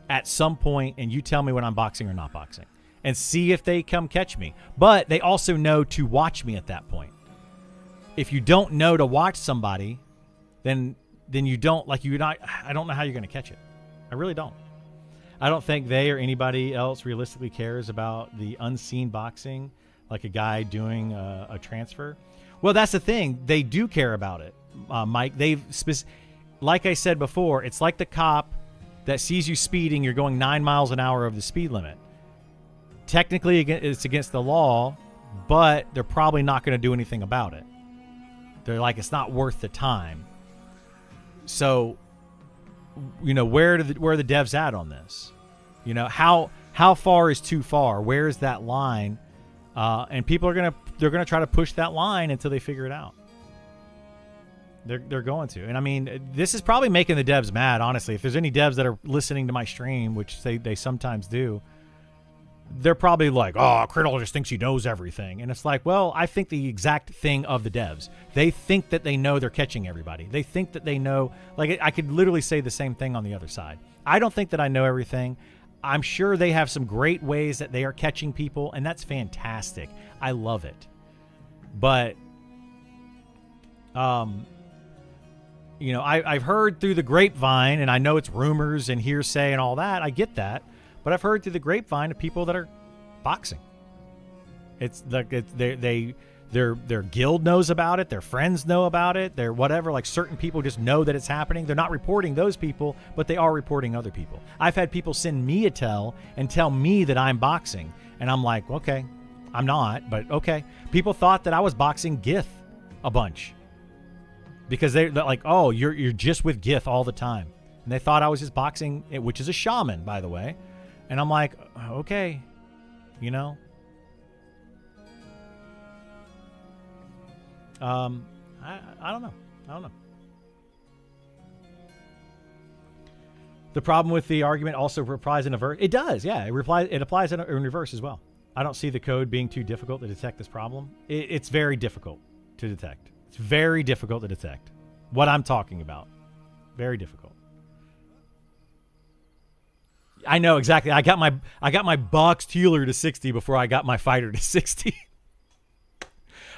at some point, and you tell me when I'm boxing or not boxing, and see if they come catch me. But they also know to watch me at that point. If you don't know to watch somebody, then you don't, like, you're not. I don't know how you're gonna catch it. I really don't. I don't think they or anybody else realistically cares about the unseen boxing, like a guy doing a transfer. Well, that's the thing. They do care about it, Mike. Like I said before, it's like the cop that sees you speeding. You're going 9 miles an hour over the speed limit. Technically, it's against the law, but they're probably not going to do anything about it. They're like, it's not worth the time. So, you know, where are the devs at on this? You know, how far is too far? Where is that line? And people are they're gonna try to push that line until they figure it out. They're going to. And I mean, this is probably making the devs mad, honestly. If there's any devs that are listening to my stream, which they sometimes do, they're probably like, oh, Criddle just thinks he knows everything. And it's like, well, I think the exact thing of the devs. They think that they know they're catching everybody. They think that they know, like, I could literally say the same thing on the other side. I don't think that I know everything. I'm sure they have some great ways that they are catching people, and that's fantastic. I love it. But, you know, I've heard through the grapevine, and I know it's rumors and hearsay and all that. I get that. But I've heard through the grapevine of people that are boxing. It's like their guild knows about it. Their friends know about it. Their whatever. Like certain people just know that it's happening. They're not reporting those people, but they are reporting other people. I've had people send me a tell and tell me that I'm boxing, and I'm like, okay, I'm not, but okay. People thought that I was boxing Gith a bunch because they're like, oh, you're just with Gith all the time, and they thought I was just boxing, which is a shaman, by the way. And I'm like, okay, you know. I don't know. I don't know. The problem with the argument also applies in a verse. It does, yeah. It applies in reverse as well. I don't see the code being too difficult to detect this problem. It's very difficult to detect. It's very difficult to detect what I'm talking about. Very difficult. I know exactly. I got my boxed healer to 60 before I got my fighter to 60.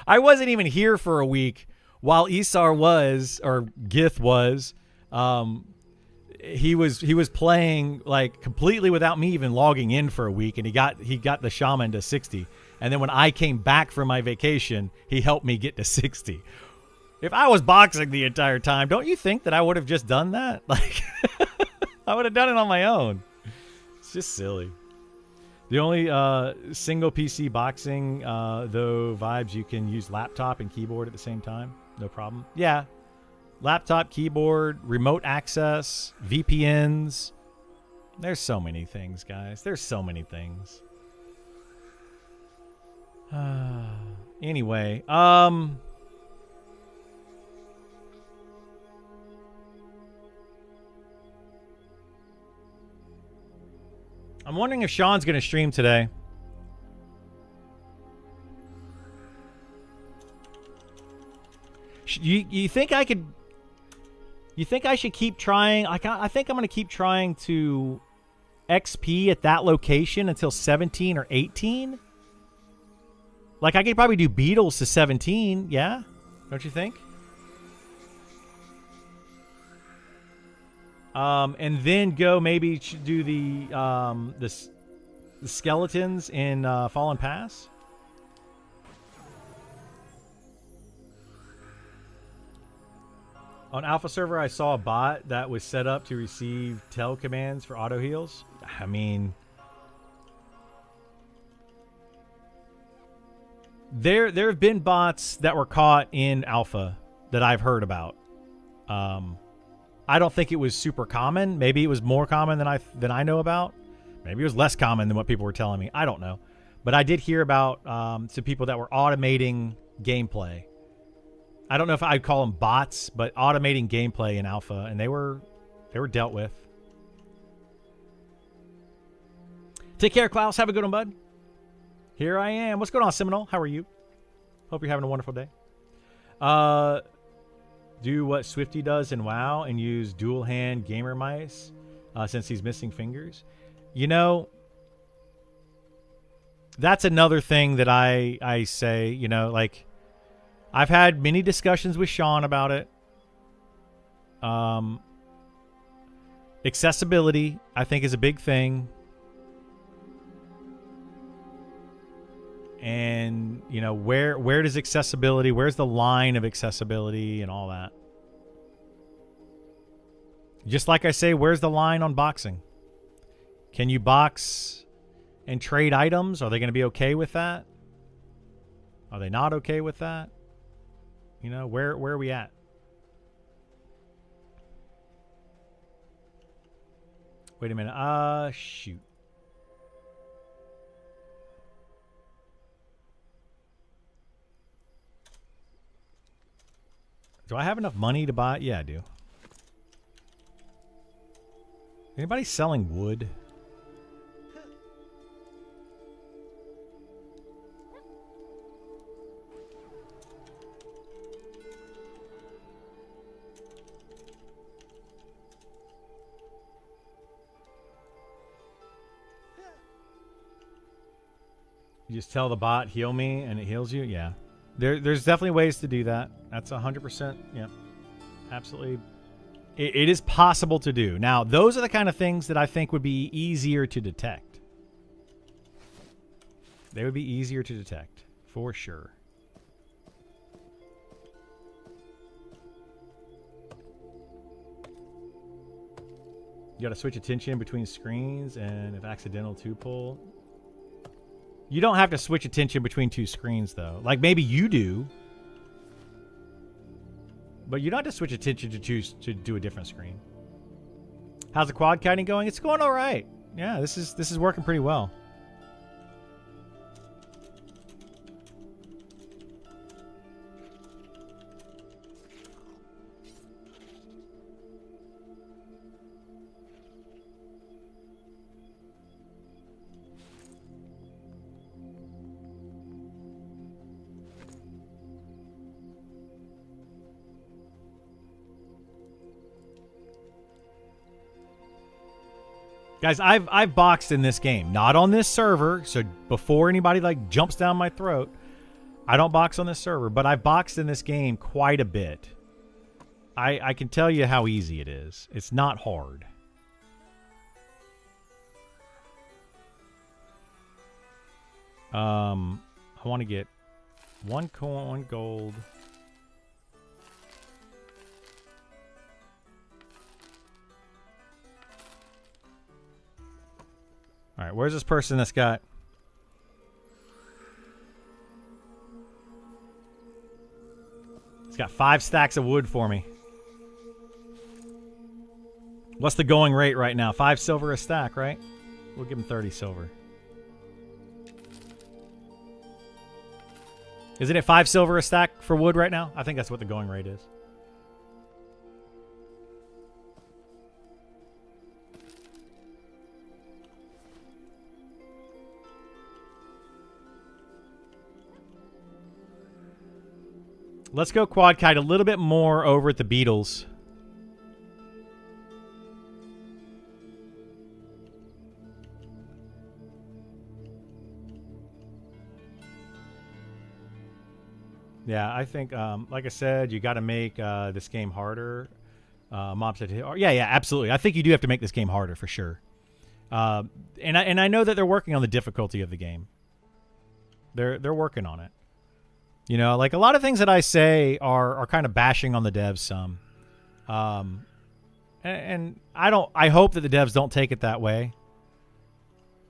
I wasn't even here for a week while Isar was, or Gith was. He was playing like completely without me even logging in for a week, and he got the shaman to 60. And then when I came back from my vacation, he helped me get to 60. If I was boxing the entire time, don't you think that I would have just done that? Like, I would have done it on my own. It's just silly. The only single PC boxing, though, vibes, you can use laptop and keyboard at the same time. No problem. Yeah. Laptop, keyboard, remote access, VPNs. There's so many things, guys. There's so many things. Anyway, I'm wondering if Sean's going to stream today. You think I could... You think I should keep trying? I think I'm going to keep trying to XP at that location until 17 or 18. Like, I could probably do Beetles to 17, yeah? Don't you think? And then go maybe do the skeletons in Fallen Pass. On Alpha server, I saw a bot that was set up to receive tell commands for auto heals. I mean, there have been bots that were caught in Alpha that I've heard about. I don't think it was super common. Maybe it was more common than I know about. Maybe it was less common than what people were telling me. I don't know. But I did hear about some people that were automating gameplay. I don't know if I'd call them bots, but automating gameplay in Alpha, and they were dealt with. Take care, Klaus. Have a good one, bud. Here I am. What's going on, Seminole? How are you? Hope you're having a wonderful day. Do what Swifty does in WoW and use dual hand gamer mice since he's missing fingers. You know, that's another thing that I say, you know, like I've had many discussions with Sean about it. Accessibility, I think, is a big thing. And, you know, where does accessibility, where's the line of accessibility and all that? Just like I say, where's the line on boxing? Can you box and trade items? Are they going to be okay with that? Are they not okay with that? You know, where are we at? Wait a minute. Shoot. Do I have enough money to buy? Yeah, I do. Anybody selling wood? You just tell the bot, heal me, and it heals you? Yeah. There's definitely ways to do that. That's 100%. Yeah. Absolutely. It is possible to do. Now, those are the kind of things that I think would be easier to detect. They would be easier to detect, for sure. You got to switch attention between screens, and if accidental to pull. You don't have to switch attention between two screens, though. Like, maybe you do. But you don't have to switch attention to choose to do a different screen. How's the quad kiting going? It's going all right. Yeah, this is working pretty well. Guys, I've boxed in this game. Not on this server, so before anybody like jumps down my throat, I don't box on this server, but I've boxed in this game quite a bit. I can tell you how easy it is. It's not hard. I want to get one coin, one gold. All right, where's this person that's got... He's got 5 stacks of wood for me. What's the going rate right now? 5 silver a stack, right? We'll give him 30 silver. Isn't it 5 silver a stack for wood right now? I think that's what the going rate is. Let's go quad kite a little bit more over at the Beatles. Yeah, I think, like I said, you got to make this game harder. Mob said, yeah, absolutely. I think you do have to make this game harder for sure. And I know that they're working on the difficulty of the game. They're working on it. You know, like a lot of things that I say are kind of bashing on the devs some. And I hope that the devs don't take it that way.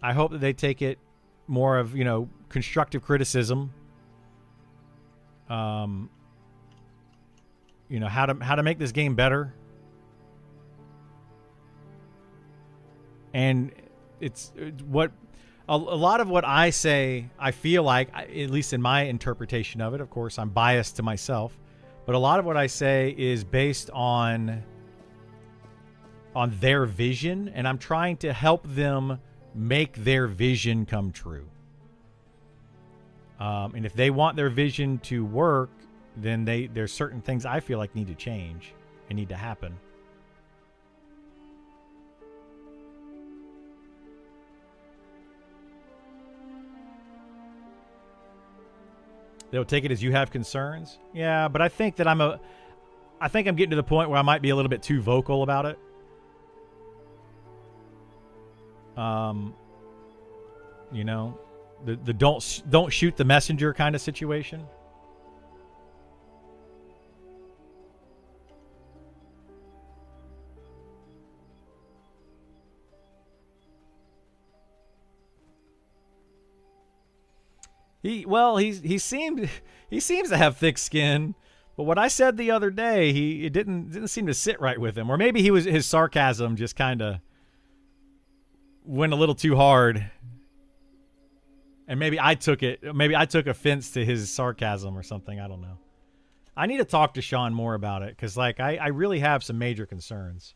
I hope that they take it more of, you know, constructive criticism. You know, how to make this game better. And it's what a lot of what I say, I feel like, at least in my interpretation of it, of course, I'm biased to myself, but a lot of what I say is based on their vision, and I'm trying to help them make their vision come true. And if they want their vision to work, then there's certain things I feel like need to change and need to happen. They'll take it as you have concerns. Yeah, but I think that I'm getting to the point where I might be a little bit too vocal about it. You know, the don't shoot the messenger kind of situation. He seems to have thick skin, but what I said the other day, it didn't seem to sit right with him, or maybe his sarcasm just kind of went a little too hard, and maybe I took offense to his sarcasm or something. I don't know. I need to talk to Sean more about it, because like I really have some major concerns.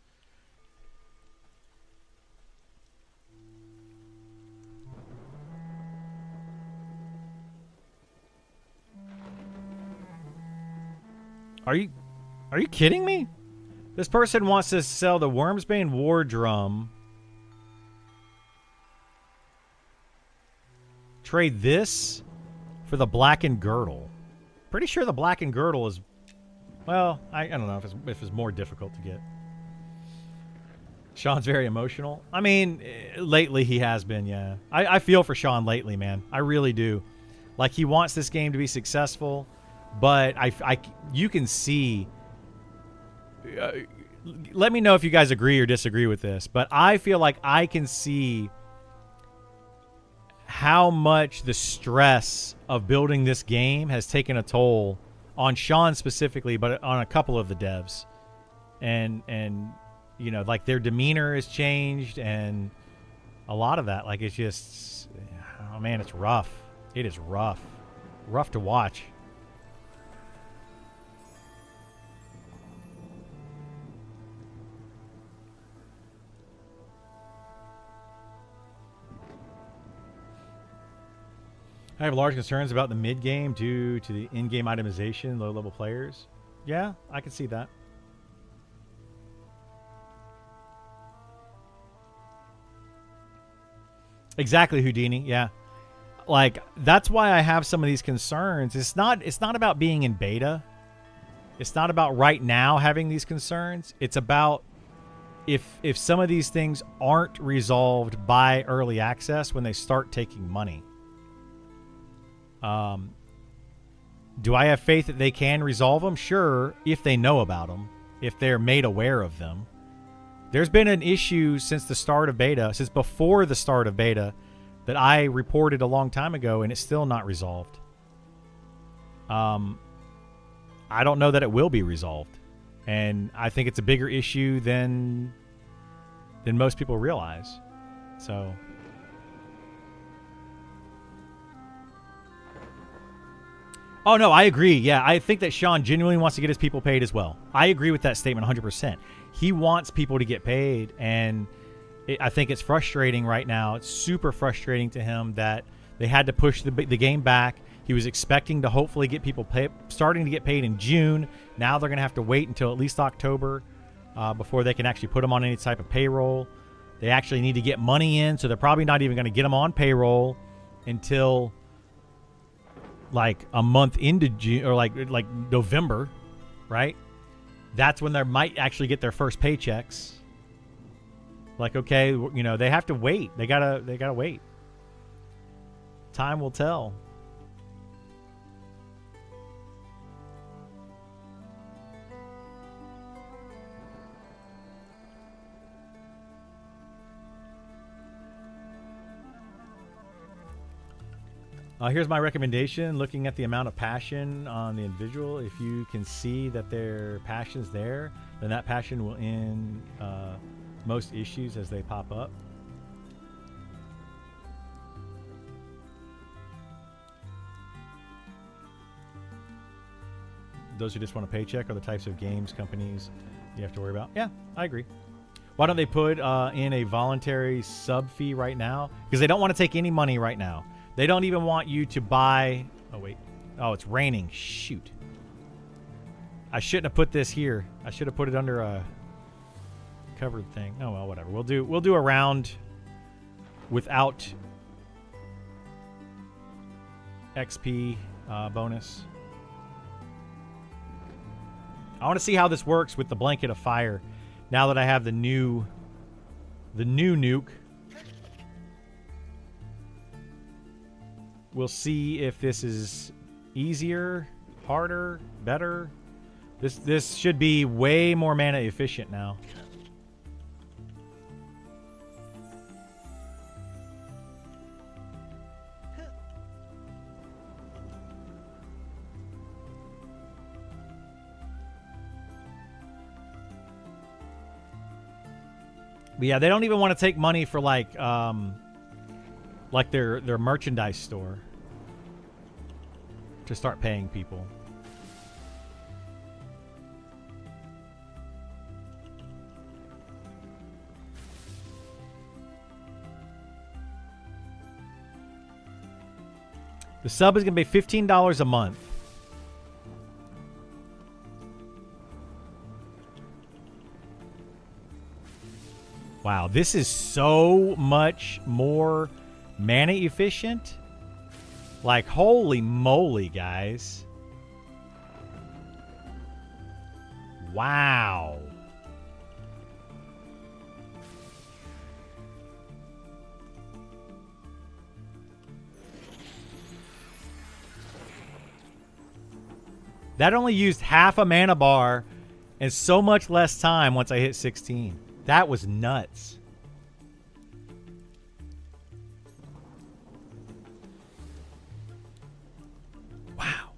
Are you kidding me? This person wants to sell the Wormsbane War Drum. Trade this for the Blackened Girdle. Pretty sure the Blackened Girdle is, well, I don't know if it's more difficult to get. Sean's very emotional. I mean, lately he has been, yeah. I feel for Sean lately, man. I really do. Like, he wants this game to be successful, but you can see. Let me know if you guys agree or disagree with this, but I feel like I can see how much the stress of building this game has taken a toll on Sean specifically, but on a couple of the devs, and you know, like their demeanor has changed, and a lot of that, like, it's just, oh man, it's rough. It is rough to watch. I have large concerns about the mid-game due to the in-game itemization, low-level players. Yeah, I can see that. Exactly, Houdini. Yeah. Like, that's why I have some of these concerns. It's not about being in beta. It's not about right now having these concerns. It's about if some of these things aren't resolved by early access when they start taking money. Do I have faith that they can resolve them? Sure, if they know about them, if they're made aware of them. There's been an issue since the start of beta, since before the start of beta, that I reported a long time ago, and it's still not resolved. I don't know that it will be resolved, and I think it's a bigger issue than most people realize. So. Oh, no, I agree. Yeah, I think that Sean genuinely wants to get his people paid as well. I agree with that statement 100%. He wants people to get paid, and I think it's frustrating right now. It's super frustrating to him that they had to push the game back. He was expecting to hopefully get people starting to get paid in June. Now they're going to have to wait until at least October before they can actually put them on any type of payroll. They actually need to get money in, so they're probably not even going to get them on payroll until like a month into June, or like November, right? That's when they might actually get their first paychecks. Like, okay, you know, they have to wait. They gotta wait. Time will tell. Here's my recommendation. Looking at the amount of passion on the individual, if you can see that their passion's there, then that passion will end most issues as they pop up. Those who just want a paycheck are the types of games companies you have to worry about. Yeah, I agree. Why don't they put in a voluntary sub fee right now? Because they don't want to take any money right now. They don't even want you to buy... Oh, wait. Oh, it's raining. Shoot. I shouldn't have put this here. I should have put it under a covered thing. Oh, well, whatever. We'll do a round without XP bonus. I want to see how this works with the blanket of fire now that I have the new nuke. We'll see if this is easier, harder, better. This should be way more mana efficient now. But yeah, they don't even want to take money for like their merchandise store to start paying people. The sub is going to be $15 a month. Wow, this is so much more mana efficient. Like, holy moly, guys. Wow. That only used half a mana bar and so much less time once I hit 16. That was nuts. Wow.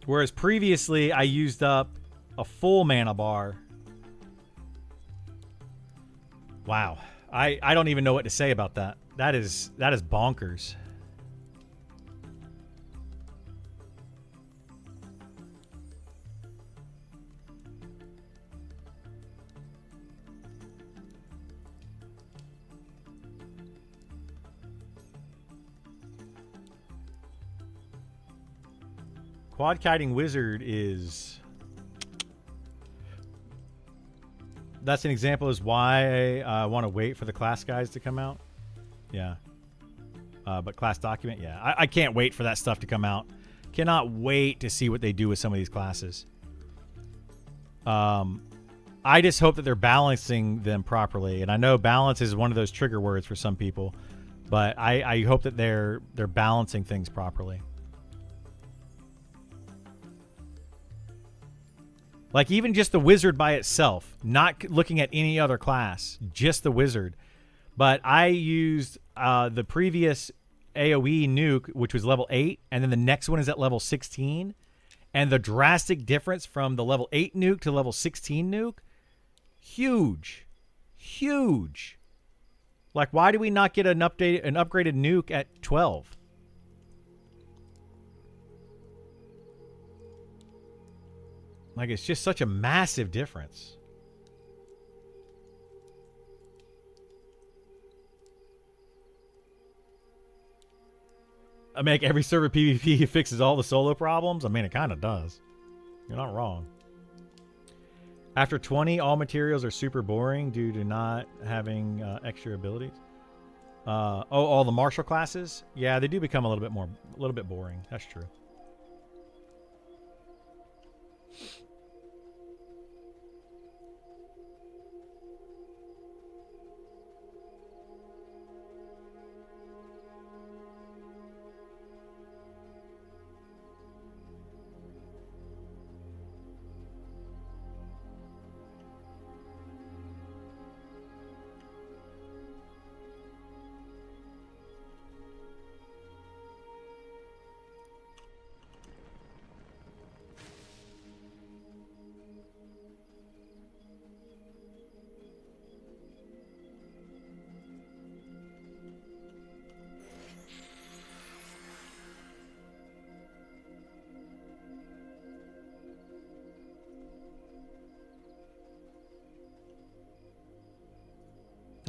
Whereas previously I used up a full mana bar. Wow. I don't even know what to say about that. That is bonkers. Quad Kiting Wizard is... That's an example is why I want to wait for the class guides to come out. Yeah. But class document, yeah. I can't wait for that stuff to come out. Cannot wait to see what they do with some of these classes. I just hope that they're balancing them properly. And I know balance is one of those trigger words for some people. But I hope that they're balancing things properly. Like, even just the wizard by itself, not looking at any other class, just the wizard. But I used the previous AoE nuke, which was level 8, and then the next one is at level 16. And the drastic difference from the level 8 nuke to level 16 nuke, huge. Huge. Like, why do we not get an upgraded nuke at 12? Like, it's just such a massive difference. I make every server PvP fixes all the solo problems. I mean, it kind of does. You're not wrong. After 20, all materials are super boring due to not having extra abilities. All the martial classes? Yeah, they do become a little bit boring. That's true.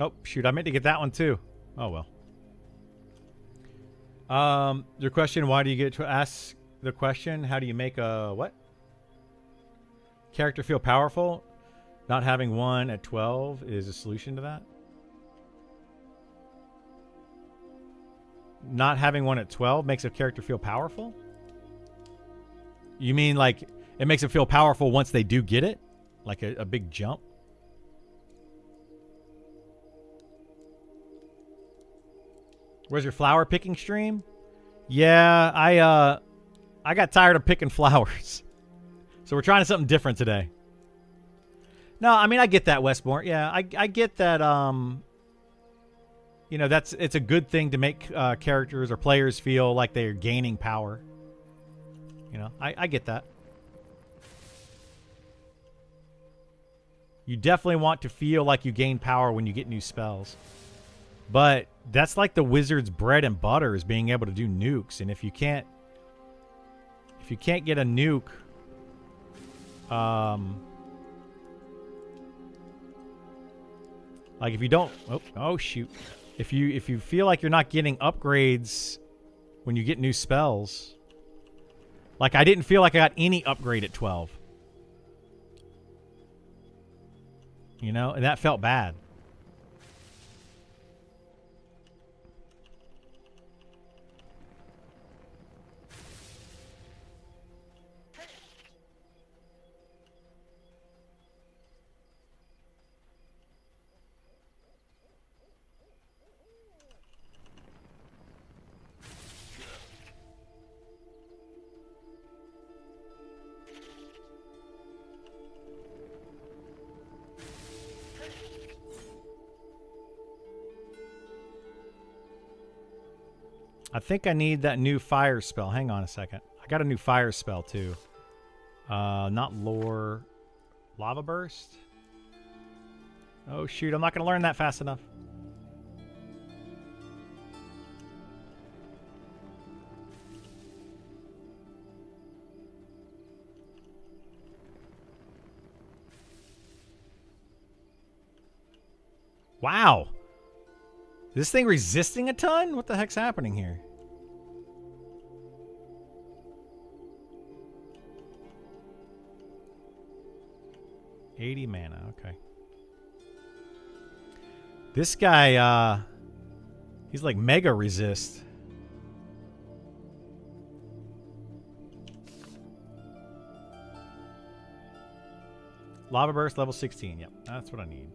Oh, shoot. I meant to get that one, too. Oh, well. Your question, why do you get to ask the question? How do you make a what? Character feel powerful? Not having one at 12 is a solution to that? Not having one at 12 makes a character feel powerful? You mean like it makes it feel powerful once they do get it? Like a big jump? Where's your flower picking stream? Yeah, I got tired of picking flowers. So we're trying something different today. No, I mean I get that, Westmore. Yeah, I get that you know, it's a good thing to make characters or players feel like they're gaining power. You know, I get that. You definitely want to feel like you gain power when you get new spells. But that's like the wizard's bread and butter is being able to do nukes. And if you can't get a nuke, like if you don't, oh shoot, if you feel like you're not getting upgrades when you get new spells, like I didn't feel like I got any upgrade at 12. You know, and that felt bad. I think I need that new fire spell. Hang on a second. I got a new fire spell too. Not lore. Lava burst? Oh shoot, I'm not going to learn that fast enough. Wow. Is this thing resisting a ton? What the heck's happening here? $80 mana, okay. This guy, he's like mega resist. Lava burst level 16. Yep, that's what I need.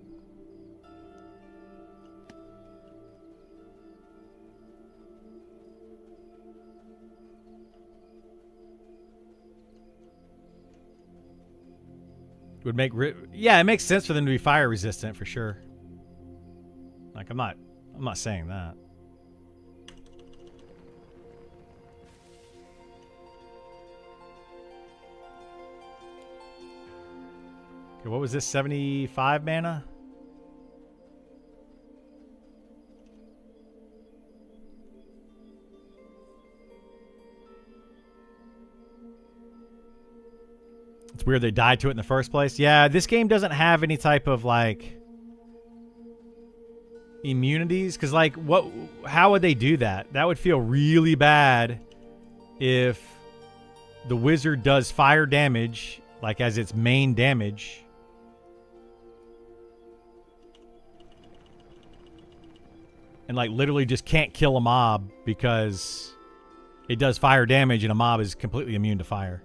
Would make yeah, it makes sense for them to be fire resistant for sure. Like I'm not saying that. Okay, what was this? 75 mana? It's weird they died to it in the first place. Yeah, this game doesn't have any type of like immunities, because like how would they do that? That would feel really bad if the wizard does fire damage like as its main damage, and like literally just can't kill a mob because it does fire damage and a mob is completely immune to fire.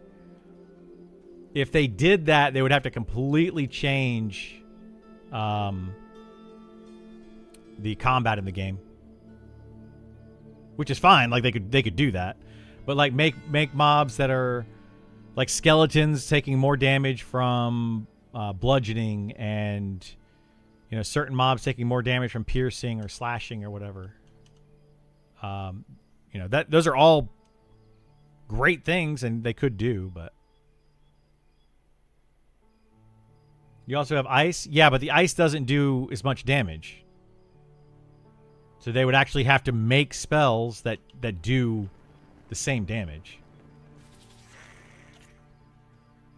If they did that, they would have to completely change the combat in the game, which is fine. Like they could do that, but like make mobs that are like skeletons taking more damage from bludgeoning, and you know certain mobs taking more damage from piercing or slashing or whatever. You know those are all great things, and they could do, but. You also have ice? Yeah, but the ice doesn't do as much damage. So they would actually have to make spells that do the same damage.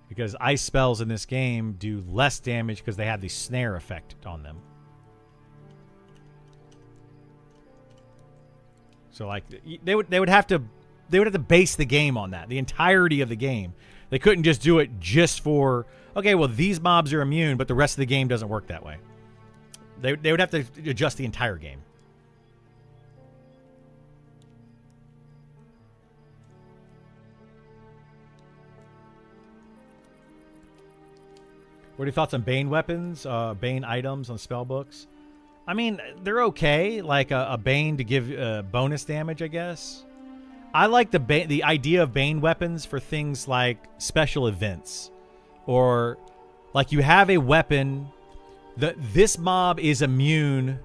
Because ice spells in this game do less damage because they have the snare effect on them. So like they would have to base the game on that, the entirety of the game. They couldn't just do it just for, okay, well, these mobs are immune, but the rest of the game doesn't work that way. They would have to adjust the entire game. What are your thoughts on Bane weapons, Bane items on spell books? I mean, they're okay. Like a Bane to give bonus damage, I guess. I like the idea of Bane weapons for things like special events. Or like you have a weapon that this mob is immune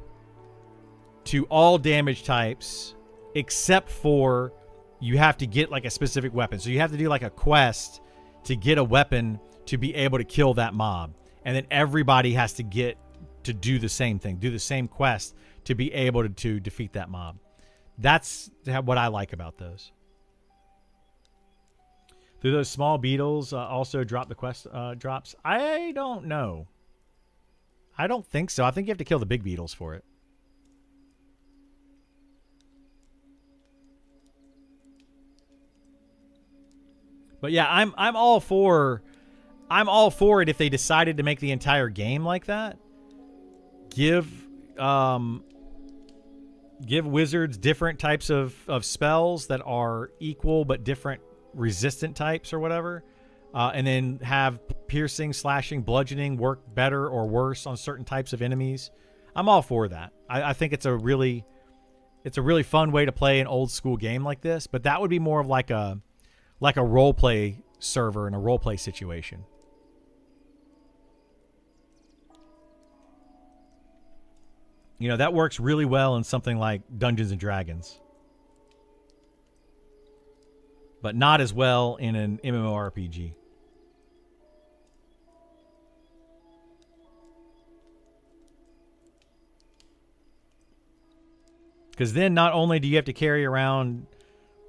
to all damage types except for you have to get like a specific weapon. So you have to do like a quest to get a weapon to be able to kill that mob. And then everybody has to get to do the same thing, do the same quest to be able to defeat that mob. That's what I like about those. Do those small beetles also drop the quest drops? I don't know. I don't think so. I think you have to kill the big beetles for it. But yeah, I'm all for it if they decided to make the entire game like that. Give wizards different types of spells that are equal but different resistant types or whatever. And then have piercing, slashing, bludgeoning work better or worse on certain types of enemies. I'm all for that. I think it's a really fun way to play an old school game like this, but that would be more of like a role play server in a role play situation. You know, that works really well in something like Dungeons and Dragons. But not as well in an MMORPG. Because then not only do you have to carry around,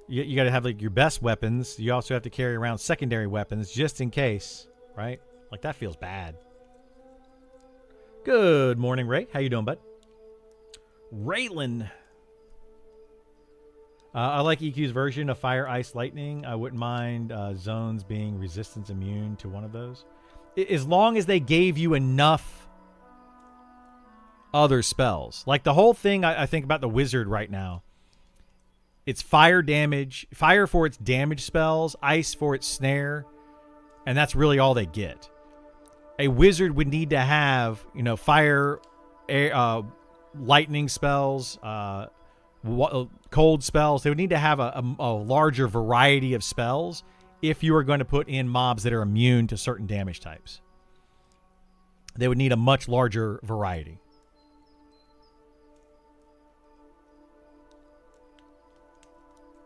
you got to have like your best weapons, you also have to carry around secondary weapons just in case, right? Like that feels bad. Good morning, Ray. How you doing, bud? Raylan. I like EQ's version of Fire, Ice, Lightning. I wouldn't mind zones being resistance immune to one of those. As long as they gave you enough other spells. Like the whole thing I think about the wizard right now. It's fire damage. Fire for its damage spells. Ice for its snare. And that's really all they get. A wizard would need to have, you know, fire, air, lightning spells, cold spells. They would need to have a larger variety of spells if you were going to put in mobs that are immune to certain damage types. They would need a much larger variety.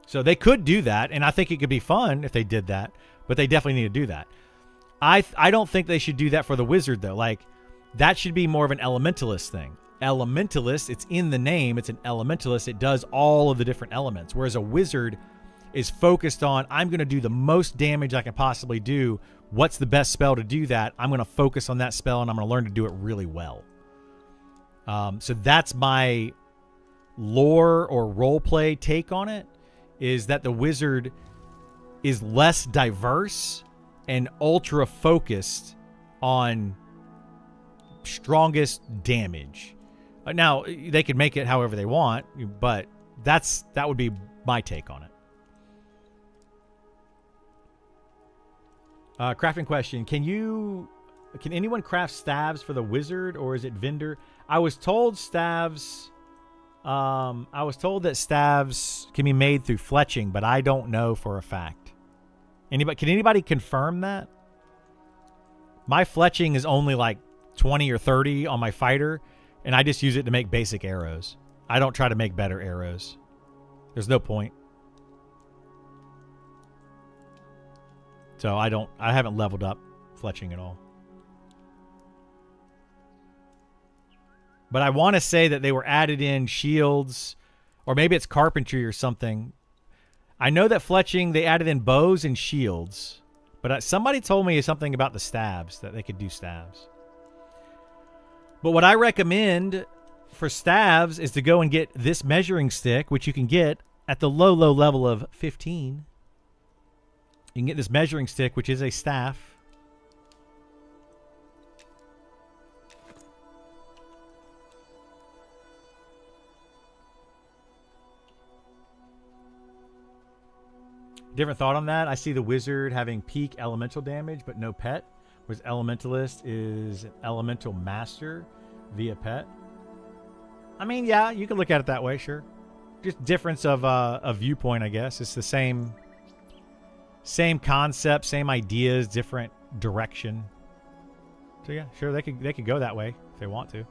So they could do that, and I think it could be fun if they did that, but they definitely need to do that. I don't think they should do that for the wizard, though. Like, that should be more of an elementalist thing. Elementalist, it's in the name, it's an elementalist. It does all of the different elements, whereas a wizard is focused on, I'm going to do the most damage I can possibly do. What's the best spell to do that? I'm going to focus on that spell, and I'm going to learn to do it really well. So that's my lore or roleplay take on it, is that the wizard is less diverse and ultra focused on strongest damage. Now, they could make it however they want, but that would be my take on it. Crafting question. Can anyone craft staves for the wizard, or is it vendor? I was told that staves can be made through fletching, but I don't know for a fact. Can anybody confirm that? My fletching is only like 20 or 30 on my fighter, and I just use it to make basic arrows. I don't try to make better arrows. There's no point. So I haven't leveled up fletching at all. But I want to say that they were added in shields, or maybe it's carpentry or something. I know that fletching, they added in bows and shields. But somebody told me something about the staves, that they could do staves. But what I recommend for staves is to go and get this measuring stick, which you can get at the low, low level of 15, you can get this measuring stick, which is a staff. Different thought on that. I see the wizard having peak elemental damage, but no pet. Whereas elementalist is an elemental master via pet. I mean, yeah, you can look at it that way, sure. Just difference of a viewpoint, I guess. It's the same concept, same ideas, different direction. So yeah, sure, they could go that way if they want to.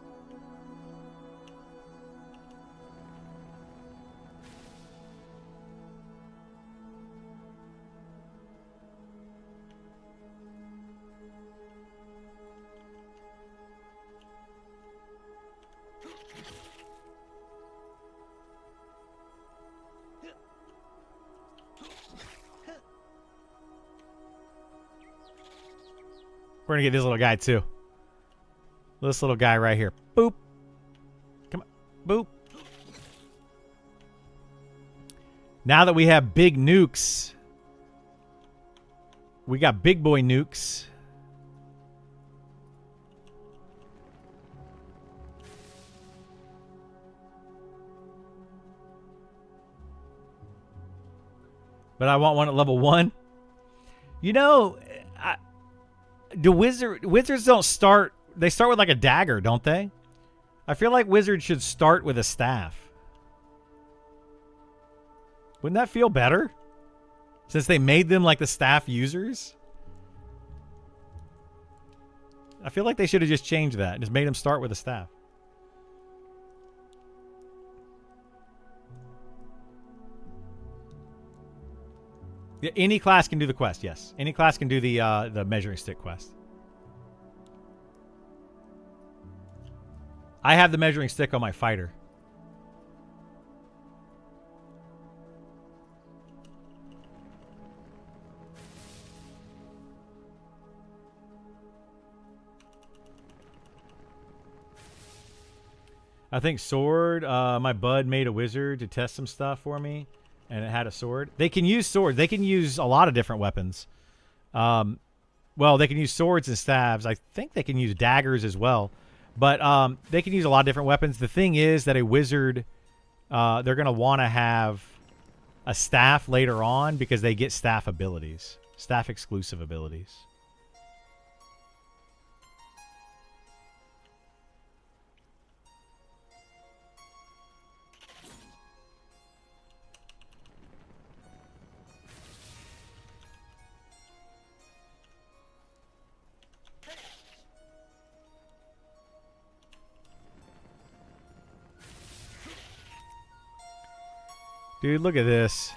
We're going to get this little guy, too. This little guy right here. Boop. Come on. Boop. Now that we have big nukes, we got big boy nukes. But I want one at level 1. You know... Do wizards don't start, they start with like a dagger, don't they? I feel like wizards should start with a staff. Wouldn't that feel better? Since they made them like the staff users? I feel like they should have just changed that and just made them start with a staff. Yeah, any class can do the quest, yes. Any class can do the measuring stick quest. I have the measuring stick on my fighter. I think sword, my bud made a wizard to test some stuff for me. And it had a sword. They can use swords. They can use a lot of different weapons. Well, they can use swords and staves. I think they can use daggers as well. But they can use a lot of different weapons. The thing is that a wizard, they're going to want to have a staff later on because they get staff abilities. Staff exclusive abilities. Dude, look at this.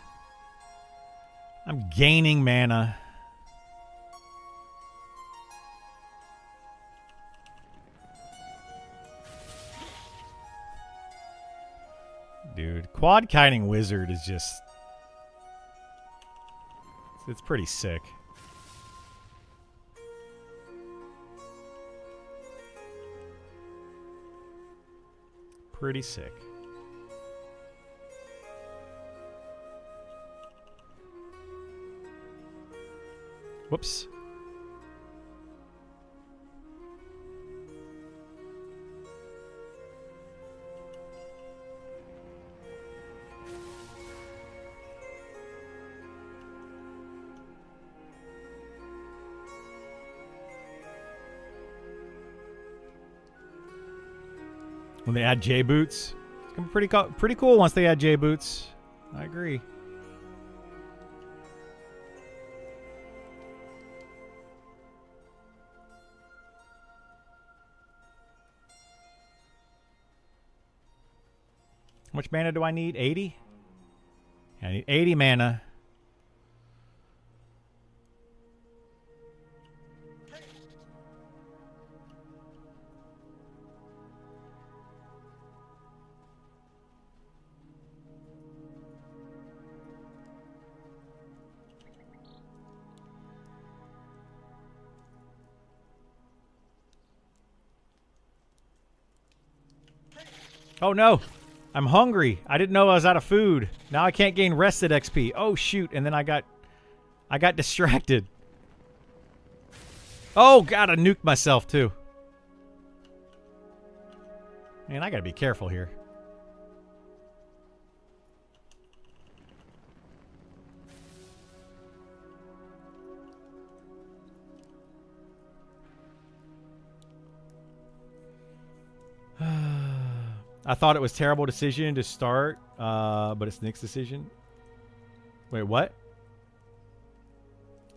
I'm gaining mana. Dude, quad kiting wizard is just... It's pretty sick. Pretty sick. Whoops. When they add J boots, it's gonna be pretty cool once they add J boots. I agree. How much mana do I need? 80? I need 80 mana. Oh no! I'm hungry. I didn't know I was out of food. Now I can't gain rested XP. Oh shoot! And then I got distracted. Oh god, I nuked myself too. Man, I gotta be careful here. I thought it was a terrible decision to start, but it's Nick's decision. Wait, what?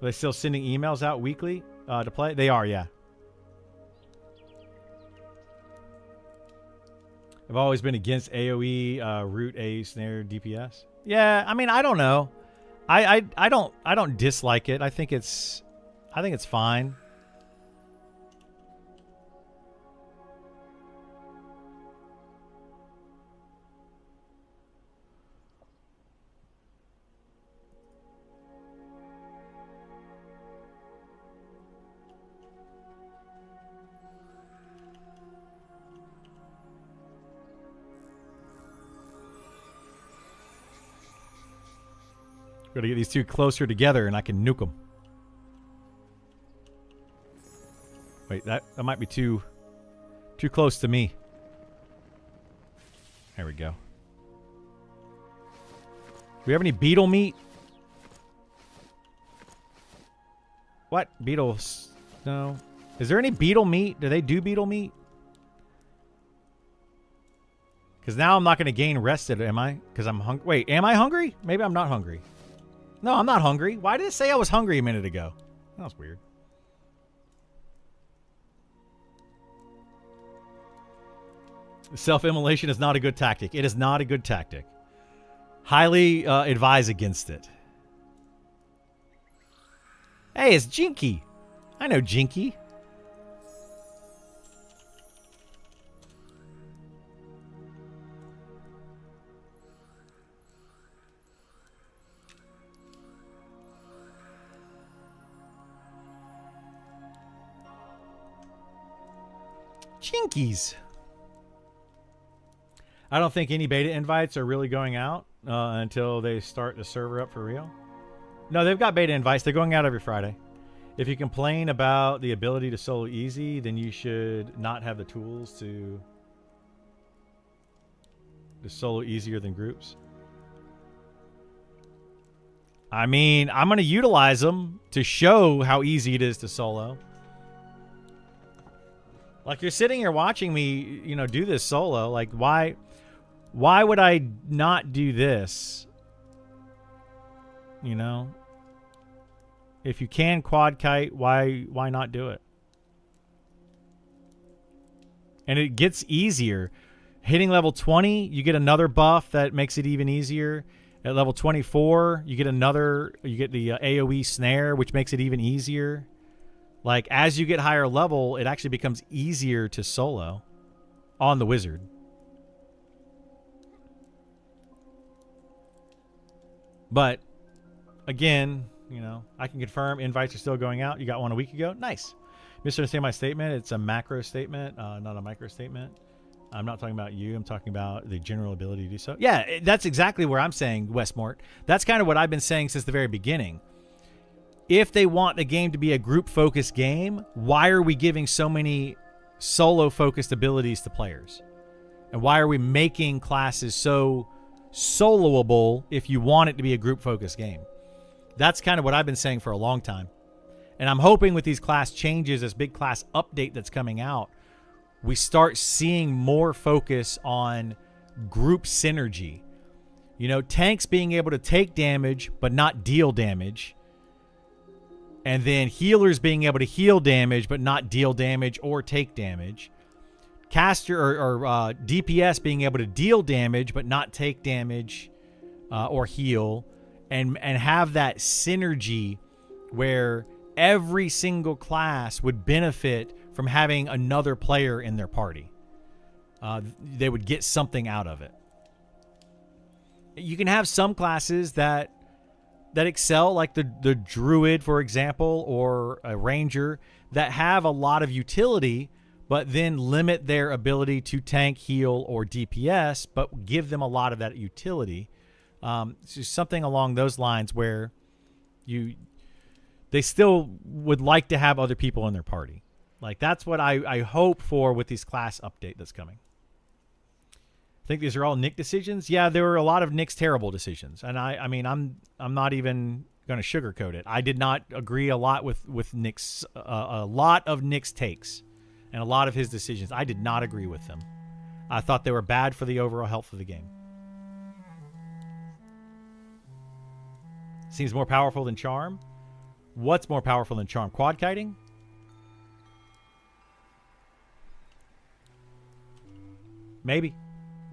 Are they still sending emails out weekly to play? They are, yeah. I've always been against AoE, root, A, snare, DPS. Yeah, I mean, I don't know. I don't dislike it. I think it's fine. Gotta get these two closer together and I can nuke them. Wait, that might be too close to me. There we go. Do we have any beetle meat? What? Beetles? No. Is there any beetle meat? Do they do beetle meat? Because now I'm not going to gain rested, am I? Because I'm hungry. Wait, am I hungry? Maybe I'm not hungry. No, I'm not hungry. Why did it say I was hungry a minute ago? That was weird. Self-immolation is not a good tactic. It is not a good tactic. Highly advise against it. Hey, it's Jinky. I know Jinky. Jinkies. I don't think any beta invites are really going out until they start the server up for real. No, they've got beta invites. They're going out every Friday. If you complain about the ability to solo easy, then you should not have the tools to solo easier than groups. I mean, I'm going to utilize them to show how easy it is to solo. Like, you're sitting here watching me, you know, do this solo. Like, why would I not do this? You know? If you can quad kite, why not do it? And it gets easier. Hitting level 20, you get another buff that makes it even easier. At level 24, you get the AoE snare, which makes it even easier. Like, as you get higher level, it actually becomes easier to solo on the wizard. But, again, you know, I can confirm invites are still going out. You got one a week ago? Nice. Misunderstand my statement. It's a macro statement, not a micro statement. I'm not talking about you. I'm talking about the general ability to do so. Yeah, that's exactly where I'm saying, Westmort. That's kind of what I've been saying since the very beginning. If they want the game to be a group-focused game, why are we giving so many solo-focused abilities to players? And why are we making classes so soloable if you want it to be a group-focused game? That's kind of what I've been saying for a long time. And I'm hoping with these class changes, this big class update that's coming out, we start seeing more focus on group synergy. You know, tanks being able to take damage but not deal damage. And then healers being able to heal damage but not deal damage or take damage. Caster or DPS being able to deal damage but not take damage or heal. And have that synergy where every single class would benefit from having another player in their party. They would get something out of it. You can have some classes that excel, like the druid, for example, or a ranger, that have a lot of utility, but then limit their ability to tank, heal, or DPS, but give them a lot of that utility. So something along those lines where they still would like to have other people in their party. Like, that's what I hope for with this class update that's coming. I think these are all Nick decisions. Yeah, there were a lot of Nick's terrible decisions, and I mean, I'm not even going to sugarcoat it. I did not agree a lot with Nick's a lot of Nick's takes and a lot of his decisions. I did not agree with them. I thought they were bad for the overall health of the game. Seems more powerful than Charm. What's more powerful than Charm? Quad kiting? Maybe.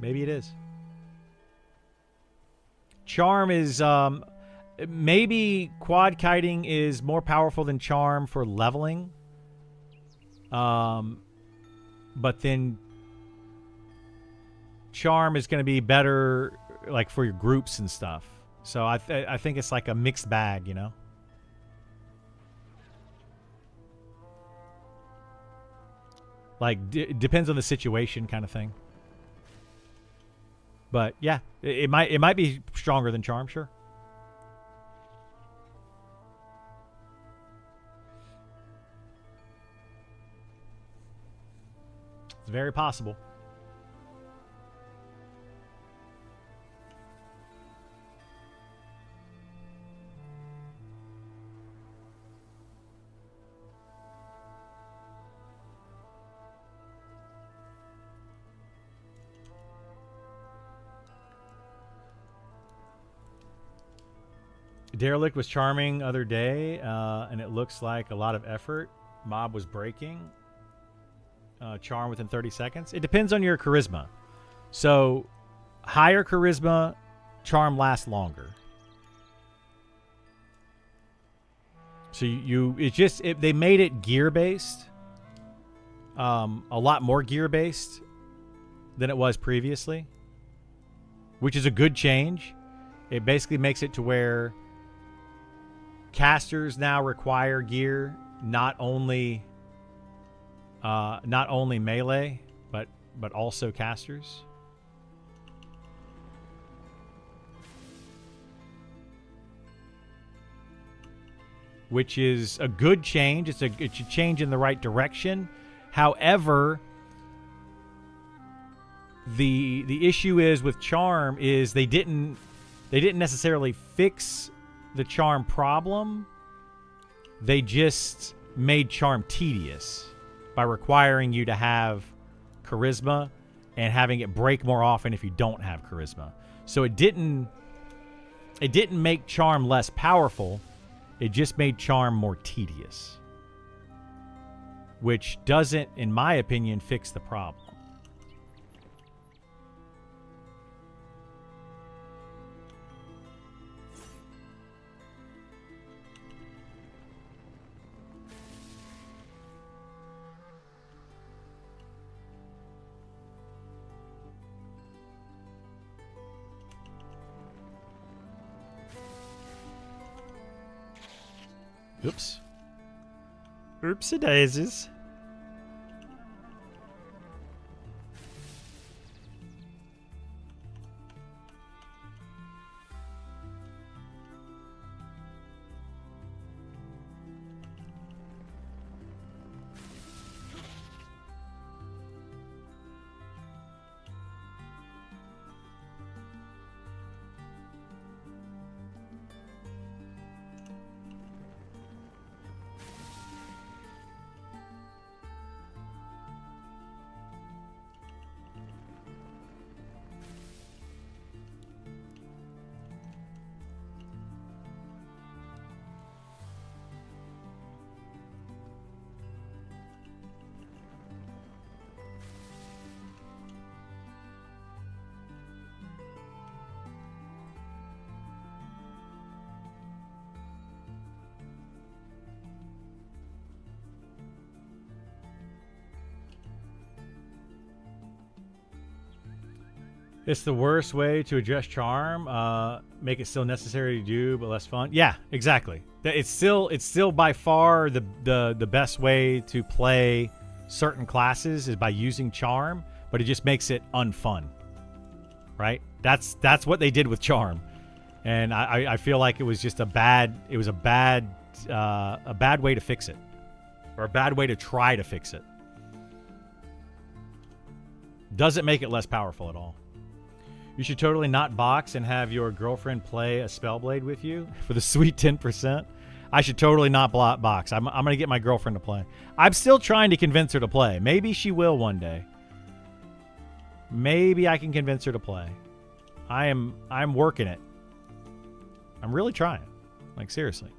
Maybe it is. Charm is... maybe quad kiting is more powerful than Charm for leveling. But then Charm is going to be better like for your groups and stuff. So I think it's like a mixed bag, you know? Like, depends on the situation kind of thing. But yeah, it might be stronger than Charm, sure. It's very possible. Derelict was charming other day, and it looks like a lot of effort. Mob was breaking. Charm within 30 seconds. It depends on your charisma. So, higher charisma, charm lasts longer. So they made it gear based, a lot more gear based than it was previously, which is a good change. It basically makes it to where casters now require gear, not only melee, but also casters. Which is a good change. It's a change in the right direction. However, the issue is with charm is they didn't necessarily fix the charm problem. They just made charm tedious by requiring you to have charisma and having it break more often if you don't have charisma. So it didn't make charm less powerful. It just made charm more tedious, which doesn't, in my opinion, fix the problem. Oops. Oopsie daisies. It's the worst way to address charm. Make it still necessary to do, but less fun. Yeah, exactly. It's still by far the best way to play certain classes is by using charm, but it just makes it unfun. Right? That's what they did with charm. And I feel like it was just a bad way to fix it. Or a bad way to try to fix it. Doesn't make it less powerful at all. You should totally not box and have your girlfriend play a Spellblade with you for the sweet 10%. I should totally not box. I'm going to get my girlfriend to play. I'm still trying to convince her to play. Maybe she will one day. Maybe I can convince her to play. I'm working it. I'm really trying. Like, seriously.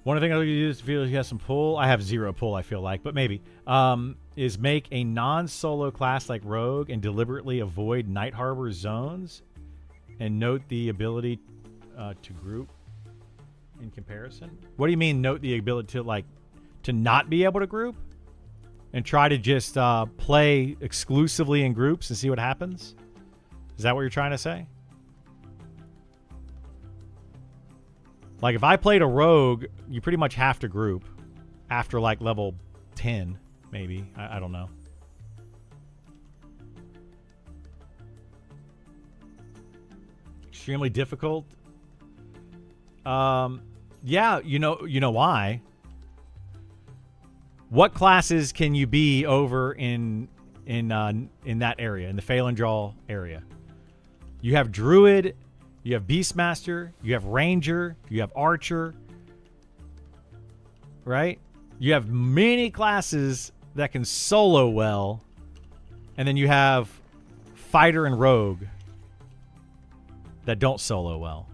One of the things I use to feel he has some pull. I have 0 pull, I feel like, but maybe. Is make a non-solo class like Rogue and deliberately avoid Night Harbor zones and note the ability to group in comparison. What do you mean note the ability to not be able to group? And try to just play exclusively in groups and see what happens? Is that what you're trying to say? Like, if I played a rogue, you pretty much have to group after, like, level 10, maybe. I don't know. Extremely difficult. Yeah, you know why. What classes can you be over in that area, in the Phalandraw area? You have Druid... You have Beastmaster, you have Ranger, you have Archer, right? You have many classes that can solo well, and then you have Fighter and Rogue that don't solo well.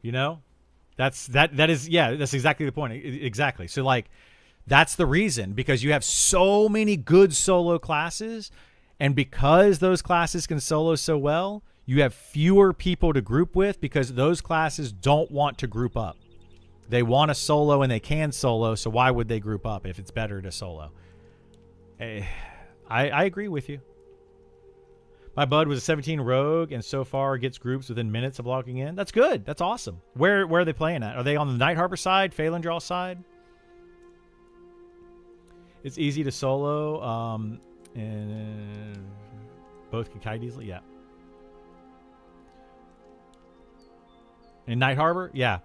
You know, that's exactly the point. Exactly. So like, that's the reason, because you have so many good solo classes, and because those classes can solo so well, you have fewer people to group with because those classes don't want to group up. They want to solo and they can solo. So why would they group up if it's better to solo? I agree with you. My bud was a 17 rogue and so far gets groups within minutes of logging in. That's good. That's awesome. Where are they playing at? Are they on the Night Harbor side, Phalandraw side? It's easy to solo. And both can kite easily. Yeah. In Night Harbor? Yeah.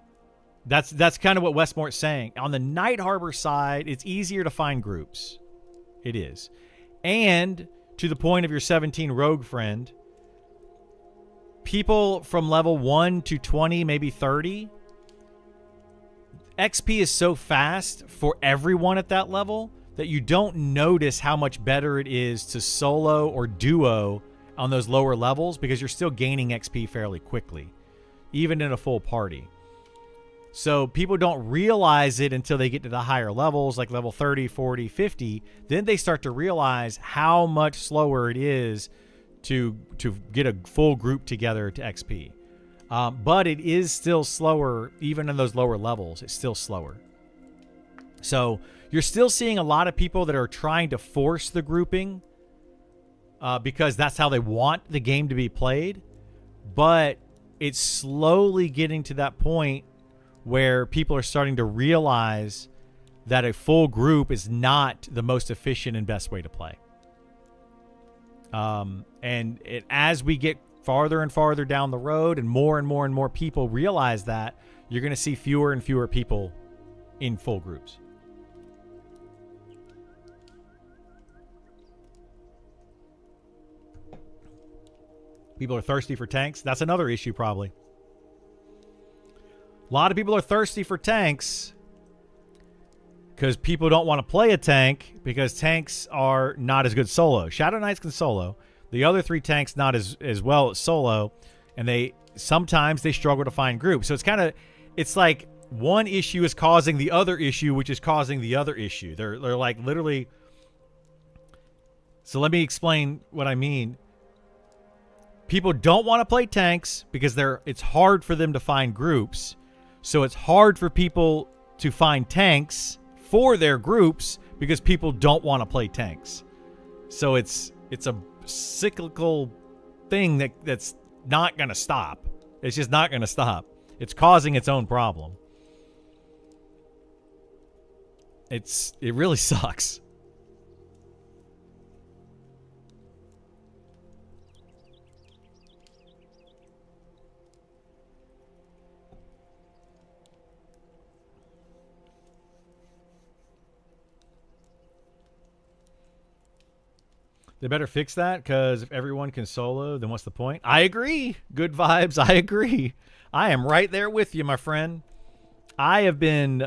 That's kind of what Westmore's saying. On the Night Harbor side, it's easier to find groups. It is. And to the point of your 17 rogue friend, people from level 1 to 20, maybe 30, XP is so fast for everyone at that level that you don't notice how much better it is to solo or duo on those lower levels because you're still gaining XP fairly quickly, even in a full party. So people don't realize it until they get to the higher levels, like level 30, 40, 50. Then they start to realize how much slower it is to get a full group together to XP. But it is still slower, even in those lower levels. It's still slower. So you're still seeing a lot of people that are trying to force the grouping because that's how they want the game to be played. But it's slowly getting to that point where people are starting to realize that a full group is not the most efficient and best way to play. As we get farther and farther down the road and more people realize that, you're going to see fewer and fewer people in full groups. People are thirsty for tanks. That's another issue probably. A lot of people are thirsty for tanks because people don't want to play a tank because tanks are not as good solo. Shadow Knights can solo. The other 3 tanks not as well as solo, and sometimes they struggle to find groups. So it's like one issue is causing the other issue, which is causing the other issue. They're like literally. So let me explain what I mean. People don't want to play tanks because it's hard for them to find groups. So it's hard for people to find tanks for their groups because people don't want to play tanks. So it's a cyclical thing that's not going to stop. It's just not going to stop. It's causing its own problem. It really sucks. They better fix that, because if everyone can solo, then what's the point? I agree. Good vibes. I agree. I am right there with you, my friend. I've been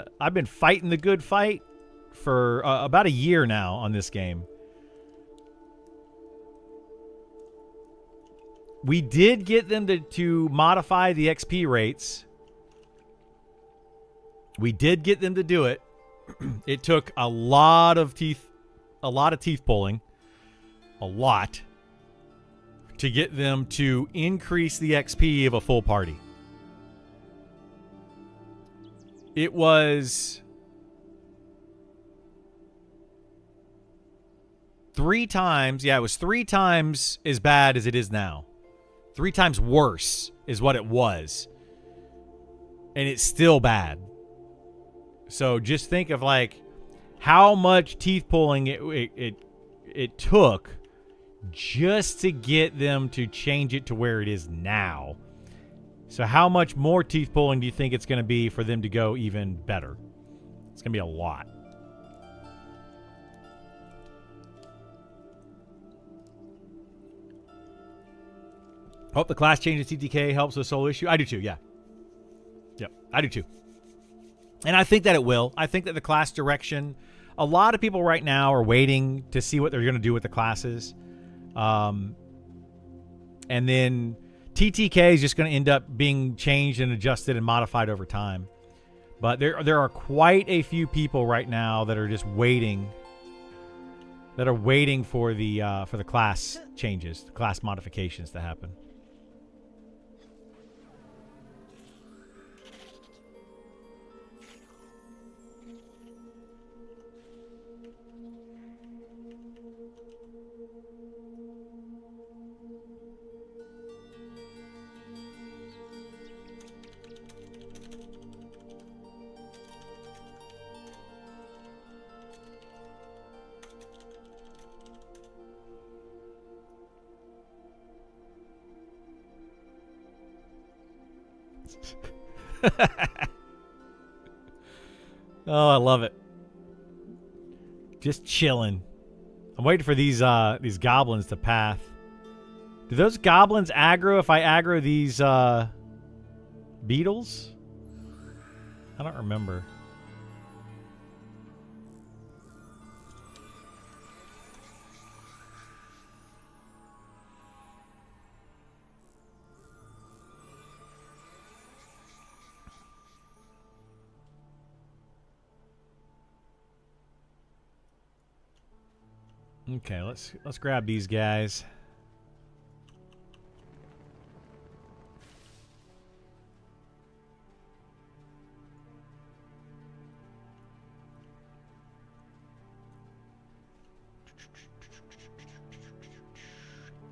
fighting the good fight for about a year now on this game. We did get them to modify the XP rates. We did get them to do it. It took a lot of teeth pulling. A lot to get them to increase the XP of a full party. It was 3 times, it was 3 times as bad as it is now. 3 times worse is what it was. And it's still bad. So just think of like how much teeth pulling it took just to get them to change it to where it is now. So how much more teeth pulling do you think it's going to be for them to go even better? It's going to be a lot. Hope the class changes TTK helps with solo issue. I do too, yeah. Yep, I do too. And I think that it will. I think that the class direction, a lot of people right now are waiting to see what they're going to do with the classes. And then TTK is just going to end up being changed and adjusted and modified over time. But there are quite a few people right now that are just waiting. That are waiting for the class changes, the class modifications to happen. Oh, I love it. Just chilling. I'm waiting for these goblins to path. Do those goblins aggro if I aggro these beetles? I don't remember. Okay, let's grab these guys.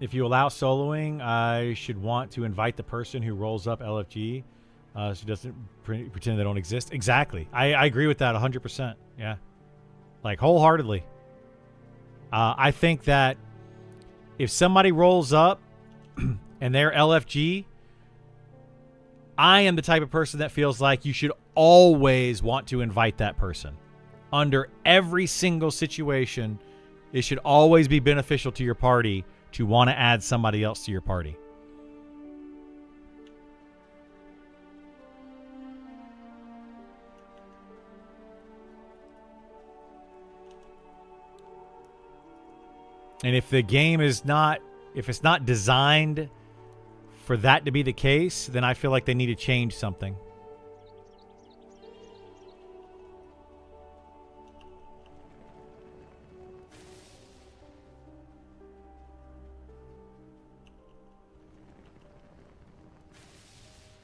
If you allow soloing, I should want to invite the person who rolls up LFG so doesn't pretend they don't exist. Exactly. I agree with that 100%. Yeah. Like, wholeheartedly. I think that if somebody rolls up and they're LFG, I am the type of person that feels like you should always want to invite that person. Under every single situation, it should always be beneficial to your party to want to add somebody else to your party. And if the game is not if it's not designed for that to be the case, then I feel like they need to change something.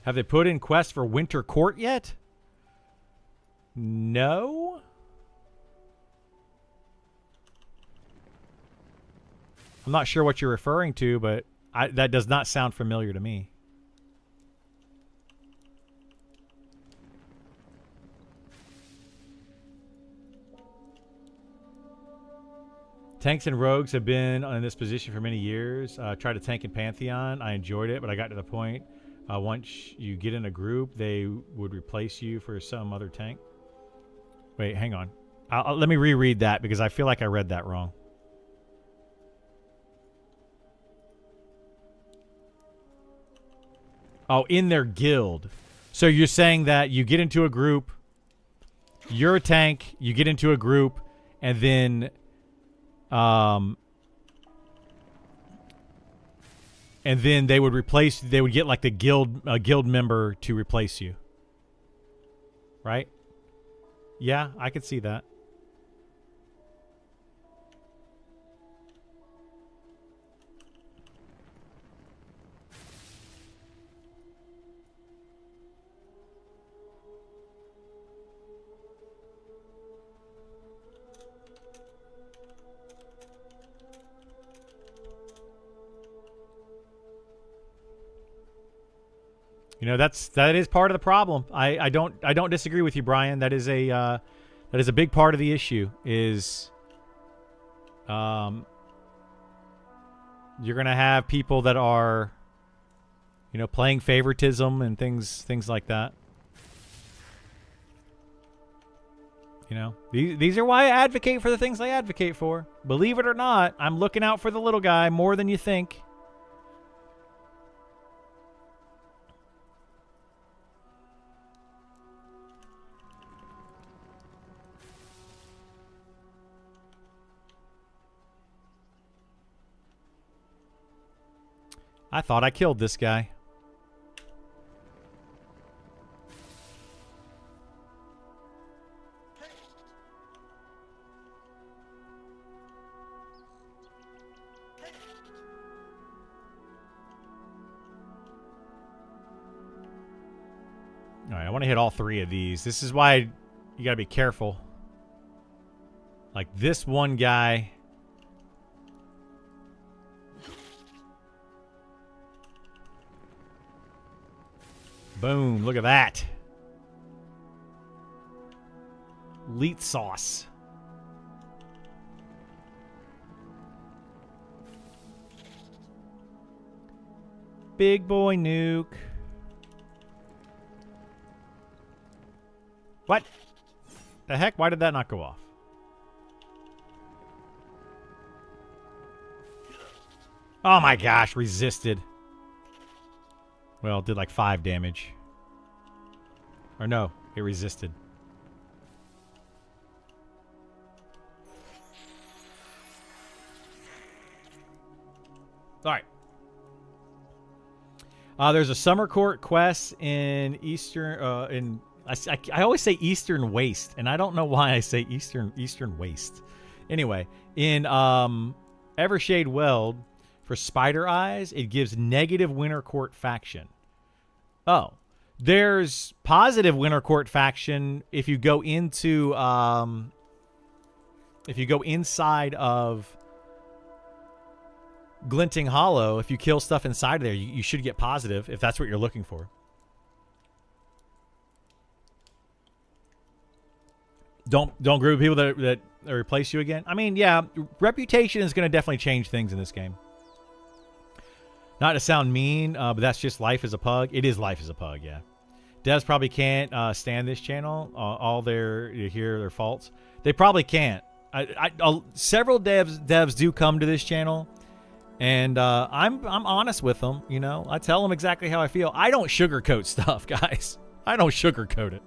Have they put in quests for Winter Court yet? No. I'm not sure what you're referring to, but that does not sound familiar to me. Tanks and rogues have been in this position for many years. Tried to tank in Pantheon. I enjoyed it, but I got to the point once you get in a group, they would replace you for some other tank. Wait, hang on. Let me reread that because I feel like I read that wrong. Oh, in their guild. So you're saying that you get into a group, you're a tank, you get into a group, and then they would replace, they would get like the guild member to replace you. Right? Yeah, I could see that. You know, that is part of the problem. I don't disagree with you, Brian. That is a big part of the issue. Is you're gonna have people that are, you know, playing favoritism and things like that. You know, these are why I advocate for the things I advocate for. Believe it or not, I'm looking out for the little guy more than you think. I thought I killed this guy. All right, I want to hit all three of these. This is why you got to be careful. Like this one guy. Boom, look at that. Leet sauce. Big boy nuke. What? The heck? Why did that not go off? Oh my gosh, resisted. Well, it did like 5 damage. Or no, it resisted. All right. There's a summer court quest in Eastern. I always say Eastern Waste, and I don't know why I say Eastern Waste. Anyway, in Evershade Weld. For Spider Eyes, it gives negative Winter Court faction. Oh, there's positive Winter Court faction if you go into if you go inside of Glinting Hollow. If you kill stuff inside there, you should get positive if that's what you're looking for. Don't group with people that replace you again. I mean, yeah, reputation is going to definitely change things in this game. Not to sound mean, but that's just life as a pug. It is life as a pug, yeah. Devs probably can't stand this channel. All their faults. They probably can't. Several devs do come to this channel, and I'm honest with them. You know, I tell them exactly how I feel. I don't sugarcoat stuff, guys. I don't sugarcoat it.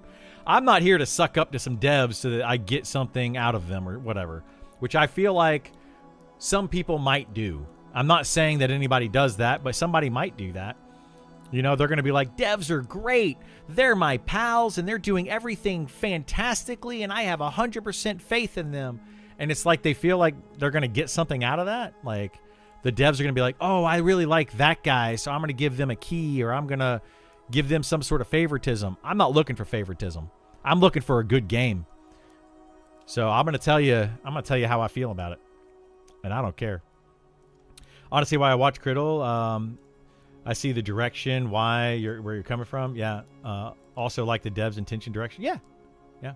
I'm not here to suck up to some devs so that I get something out of them or whatever, which I feel like some people might do. I'm not saying that anybody does that, but somebody might do that. You know, they're going to be like, devs are great. They're my pals, and they're doing everything fantastically, and I have 100% faith in them. And it's like they feel like they're going to get something out of that. Like, the devs are going to be like, oh, I really like that guy, so I'm going to give them a key, or I'm going to give them some sort of favoritism. I'm not looking for favoritism. I'm looking for a good game. So I'm going to tell you how I feel about it. And I don't care. Honestly, why I watch Criddle, I see the direction, where you're coming from. Yeah. Also like the devs' intention direction. Yeah. Yeah.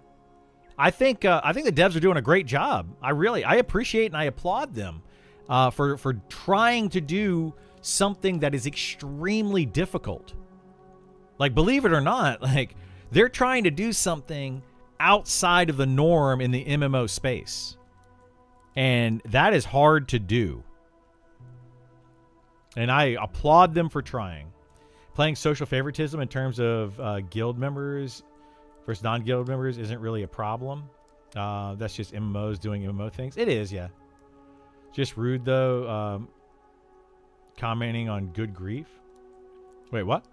I think the devs are doing a great job. I appreciate and I applaud them for trying to do something that is extremely difficult. Like, believe it or not, like, they're trying to do something outside of the norm in the MMO space. And that is hard to do. And I applaud them for trying. Playing social favoritism in terms of guild members versus non-guild members isn't really a problem. That's just MMOs doing MMO things. It is, yeah. Just rude, though, commenting on good grief. Wait, what?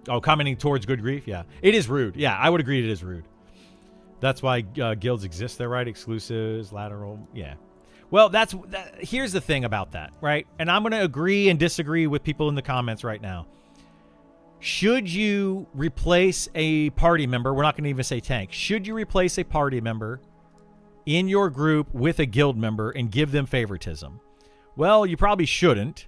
Oh, commenting towards good grief? Yeah. It is rude. Yeah, I would agree it is rude. That's why guilds exist there, right? Exclusives, lateral. Yeah. Well, here's the thing about that, right? And I'm going to agree and disagree with people in the comments right now. Should you replace a party member? We're not going to even say tank. Should you replace a party member in your group with a guild member and give them favoritism? Well, you probably shouldn't.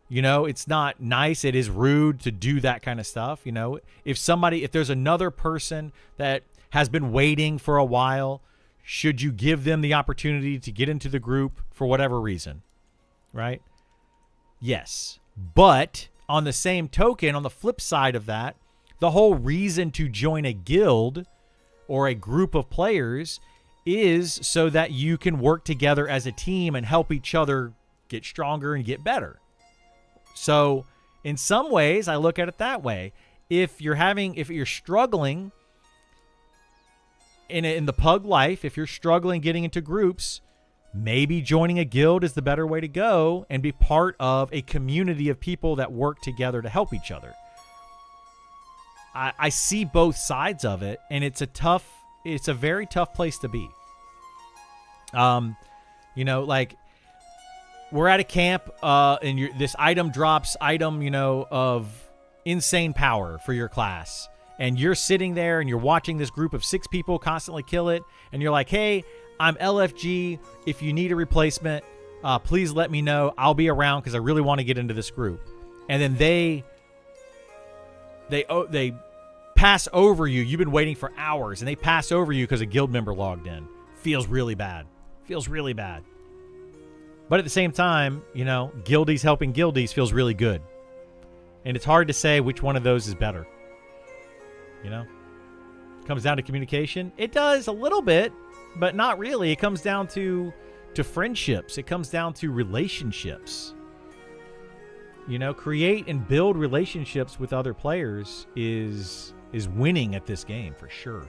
You know, it's not nice. It is rude to do that kind of stuff. You know, if there's another person that has been waiting for a while, should you give them the opportunity to get into the group for whatever reason? Right? Yes. But on the same token, on the flip side of that, the whole reason to join a guild or a group of players is so that you can work together as a team and help each other get stronger and get better. So in some ways, I look at it that way. If you're struggling in the pug life, if you're struggling getting into groups, maybe joining a guild is the better way to go and be part of a community of people that work together to help each other. I see both sides of it, and it's a very tough place to be. You know, like, we're at a camp, and this item drops of insane power for your class. And you're sitting there and you're watching this group of 6 people constantly kill it. And you're like, hey, I'm LFG. If you need a replacement, please let me know. I'll be around because I really want to get into this group. And then they pass over you. You've been waiting for hours, and they pass over you because a guild member logged in. Feels really bad. Feels really bad. But at the same time, you know, guildies helping guildies feels really good. And it's hard to say which one of those is better. You know? Comes down to communication. It does a little bit, but not really. It comes down to friendships. It comes down to relationships. You know, create and build relationships with other players is winning at this game for sure.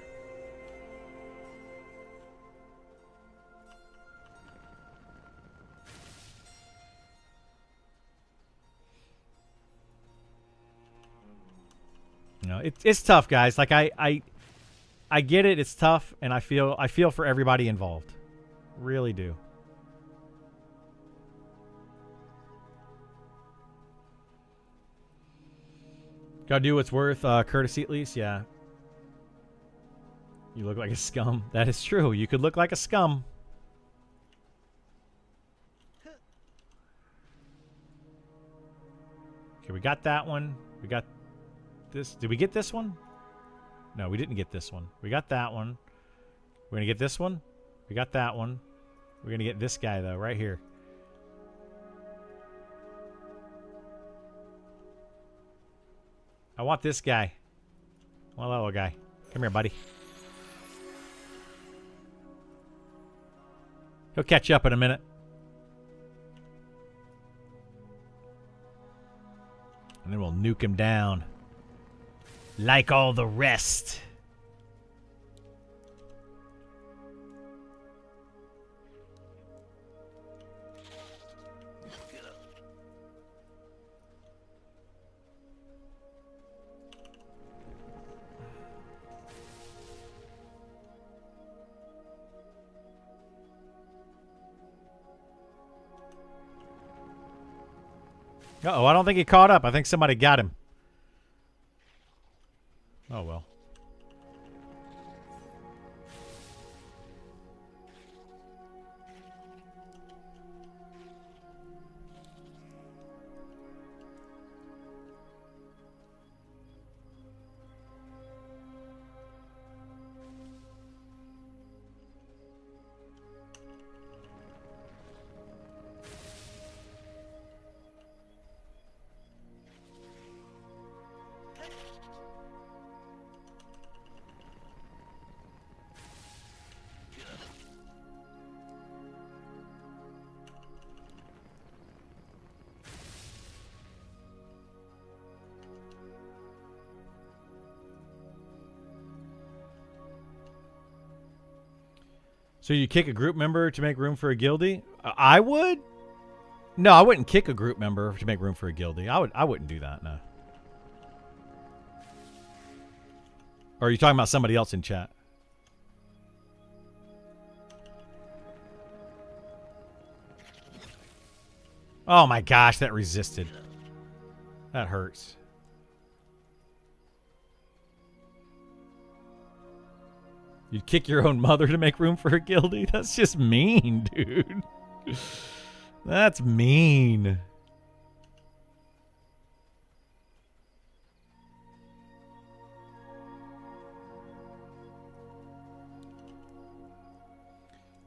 You know, it's tough, guys. Like I get it. It's tough, and I feel for everybody involved. Really do. Gotta do what's worth courtesy at least. Yeah. You look like a scum. That is true. You could look like a scum. Okay, we got that one. We got this. Did we get this one? No, we didn't get this one. We got that one. We're going to get this one. We got that one. We're going to get this guy, though, right here. I want this guy. I want that little guy. Come here, buddy. He'll catch you up in a minute. And then we'll nuke him down. Like all the rest. Uh-oh, I don't think he caught up. I think somebody got him. Oh, well. So you kick a group member to make room for a guildie? I would? No, I wouldn't kick a group member to make room for a guildie. I wouldn't do that, no. Or are you talking about somebody else in chat? Oh my gosh, that resisted. That hurts. You'd kick your own mother to make room for a guildie? That's just mean, dude. That's mean.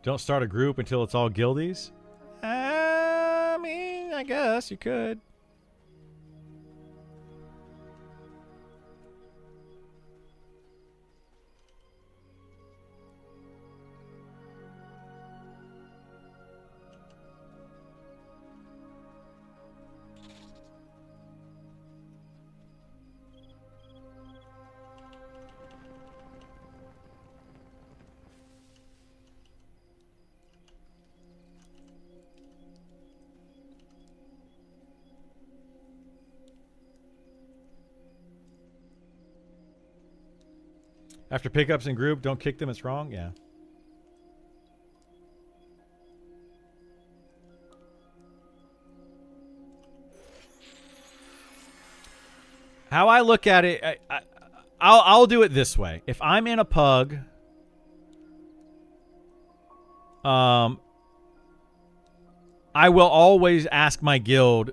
Don't start a group until it's all guildies? I mean, I guess you could. After pickups in group, don't kick them, it's wrong? Yeah. How I look at it, I'll do it this way. If I'm in a pug, I will always ask my guild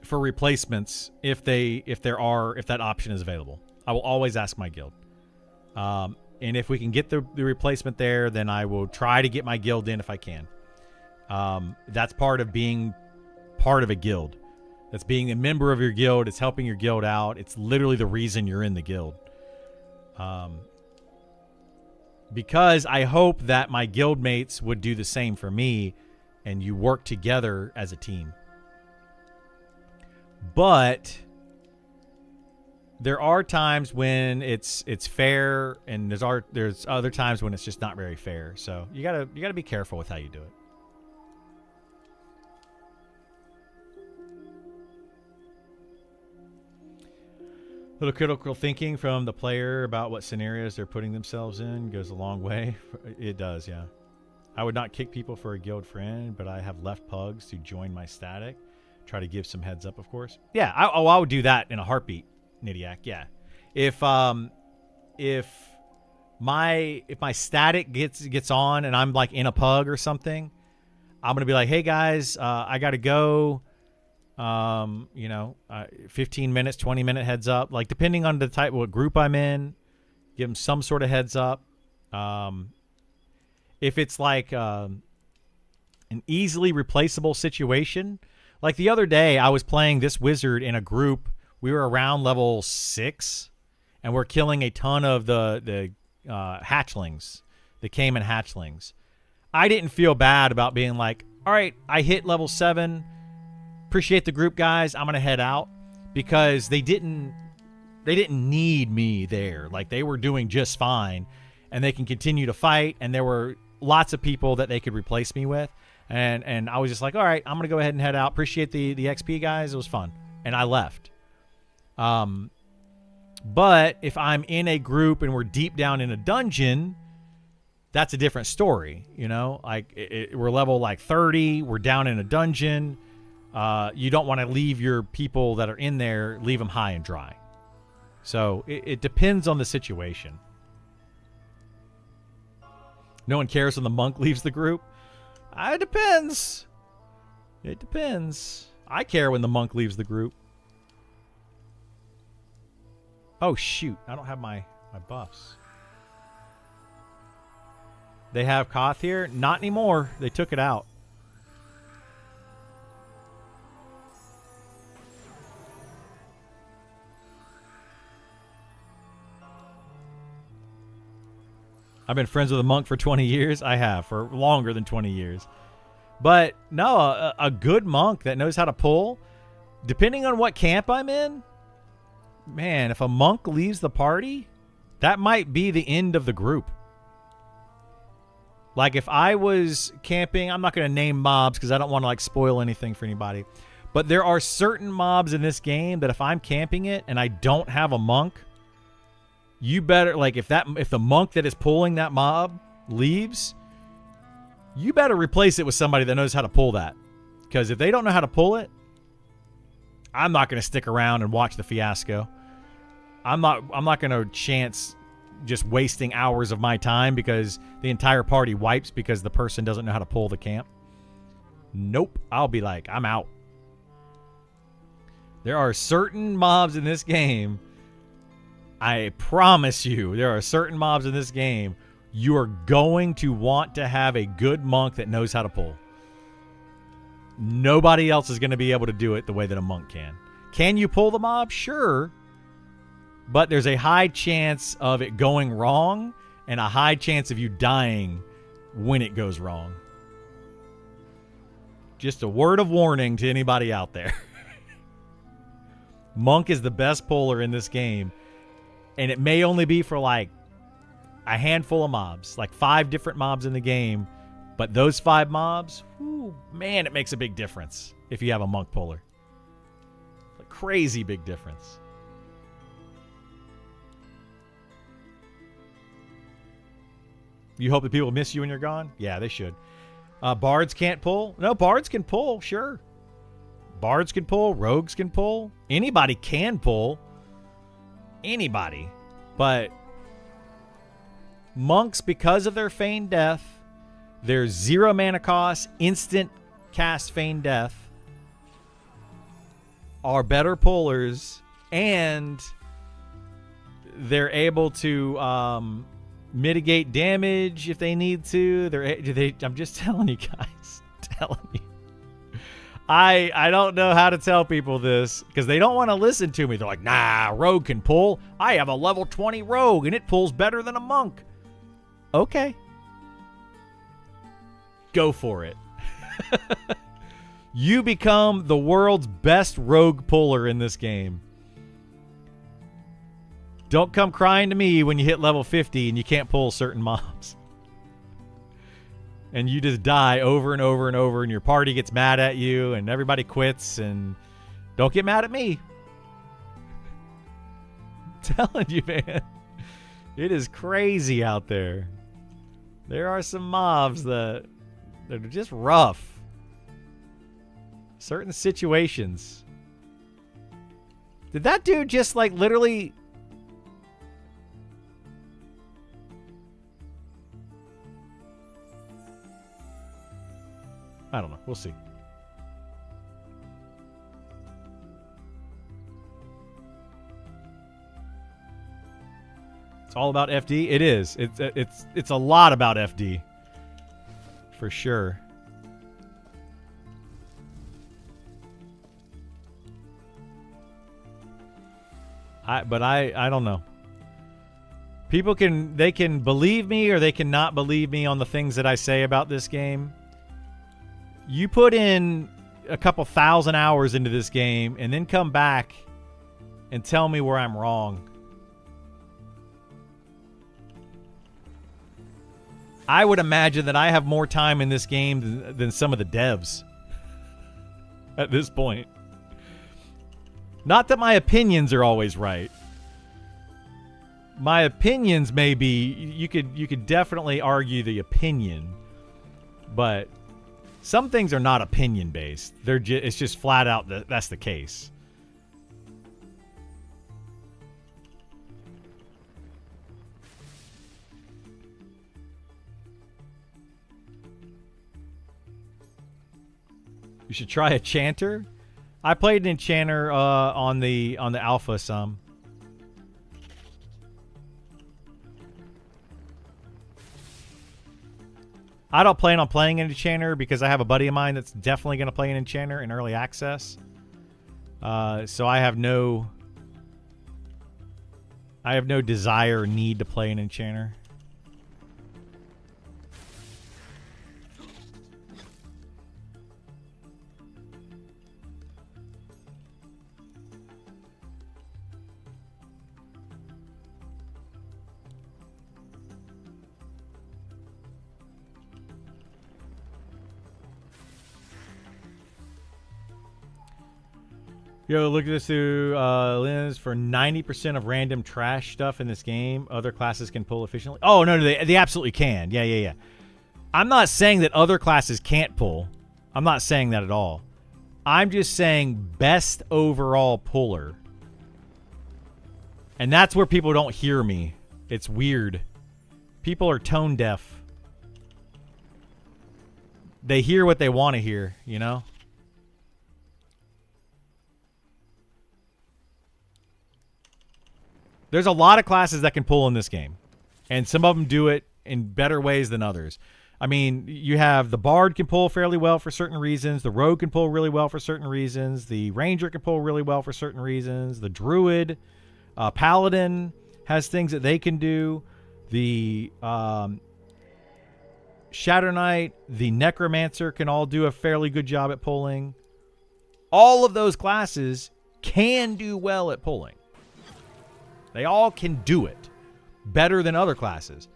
for replacements if that option is available. I will always ask my guild. And if we can get the replacement there, then I will try to get my guild in if I can. That's part of being part of a guild. That's being a member of your guild. It's helping your guild out. It's literally the reason you're in the guild. Because I hope that my guild mates would do the same for me and you work together as a team. But there are times when it's fair, and there's other times when it's just not very fair. So you gotta be careful with how you do it. Little critical thinking from the player about what scenarios they're putting themselves in goes a long way. It does, yeah. I would not kick people for a guild friend, but I have left pugs to join my static. Try to give some heads up, of course. Yeah, I would do that in a heartbeat. Nidiac, yeah. If my static gets on and I'm like in a pug or something, I'm gonna be like, hey guys, I gotta go. 15 minutes, 20-minute heads up, like depending on the type, what group I'm in, give them some sort of heads up. If it's like an easily replaceable situation, like the other day I was playing this wizard in a group. We were around level 6, and we're killing a ton of the hatchlings, the Cayman hatchlings. I didn't feel bad about being like, all right, I hit level 7. Appreciate the group, guys. I'm gonna head out, because they didn't need me there. Like, they were doing just fine, and they can continue to fight. And there were lots of people that they could replace me with, and I was just like, all right, I'm gonna go ahead and head out. Appreciate the XP, guys. It was fun, and I left. But if I'm in a group and we're deep down in a dungeon, that's a different story, you know? Like, we're level like 30, we're down in a dungeon. you don't want to leave your people that are in there, leave them high and dry. So it depends on the situation. No one cares when the monk leaves the group. It depends. It depends. I care when the monk leaves the group. Oh, shoot. I don't have my buffs. They have Koth here? Not anymore. They took it out. I've been friends with a monk for 20 years. I have, for longer than 20 years. But no, a good monk that knows how to pull, depending on what camp I'm in, man, if a monk leaves the party, that might be the end of the group. Like if I was camping, I'm not going to name mobs because I don't want to like spoil anything for anybody. But there are certain mobs in this game that if I'm camping it and I don't have a monk, you better, like, if the monk that is pulling that mob leaves, you better replace it with somebody that knows how to pull that. Because if they don't know how to pull it, I'm not going to stick around and watch the fiasco. I'm not going to chance just wasting hours of my time because the entire party wipes because the person doesn't know how to pull the camp. Nope. I'll be like, I'm out. There are certain mobs in this game, I promise you, there are certain mobs in this game you are going to want to have a good monk that knows how to pull. Nobody else is going to be able to do it the way that a monk can. Can you pull the mob? Sure. But there's a high chance of it going wrong and a high chance of you dying when it goes wrong. Just a word of warning to anybody out there. Monk is the best puller in this game. And it may only be for like a handful of mobs, like 5 different mobs in the game. But those 5 mobs, whew, man, it makes a big difference if you have a monk puller. A crazy big difference. You hope that people miss you when you're gone? Yeah, they should. Bards can't pull? No, bards can pull, sure. Bards can pull, rogues can pull. Anybody can pull. Anybody. But monks, because of their feigned death, their 0 mana cost, instant cast feigned death, are better pullers, and they're able to mitigate damage if they need to. I'm just telling you guys. Telling you. I don't know how to tell people this because they don't want to listen to me. They're like, nah, rogue can pull. I have a level 20 rogue and it pulls better than a monk. Okay. Go for it. You become the world's best rogue puller in this game. Don't come crying to me when you hit level 50 and you can't pull certain mobs. And you just die over and over and over, and your party gets mad at you, and everybody quits, and don't get mad at me. I'm telling you, man. It is crazy out there. There are some mobs that are just rough. Certain situations. Did that dude just, like, literally... I don't know. We'll see. It's all about FD. It is. It's a lot about FD. For sure. I don't know. People can believe me or they can not believe me on the things that I say about this game. You put in a couple thousand hours into this game and then come back and tell me where I'm wrong. I would imagine that I have more time in this game than some of the devs at this point. Not that my opinions are always right. My opinions may be, you could definitely argue the opinion, but Some things are not opinion based. It's just flat out that's the case. You should try a Chanter. I played an Enchanter on the alpha some. I don't plan on playing an Enchanter because I have a buddy of mine that's definitely going to play an Enchanter in early access. So I have no desire or need to play an Enchanter. Yo, look at this through lens. For 90% of random trash stuff in this game, other classes can pull efficiently. Oh, no, they absolutely can. Yeah. I'm not saying that other classes can't pull. I'm not saying that at all. I'm just saying best overall puller. And that's where people don't hear me. It's weird. People are tone deaf. They hear what they want to hear, you know? There's a lot of classes that can pull in this game. And some of them do it in better ways than others. I mean, you have the Bard can pull fairly well for certain reasons. The Rogue can pull really well for certain reasons. The Ranger can pull really well for certain reasons. The Druid, Paladin has things that they can do. The Shadow Knight, the Necromancer can all do a fairly good job at pulling. All of those classes can do well at pulling. They all can do it better than other classes.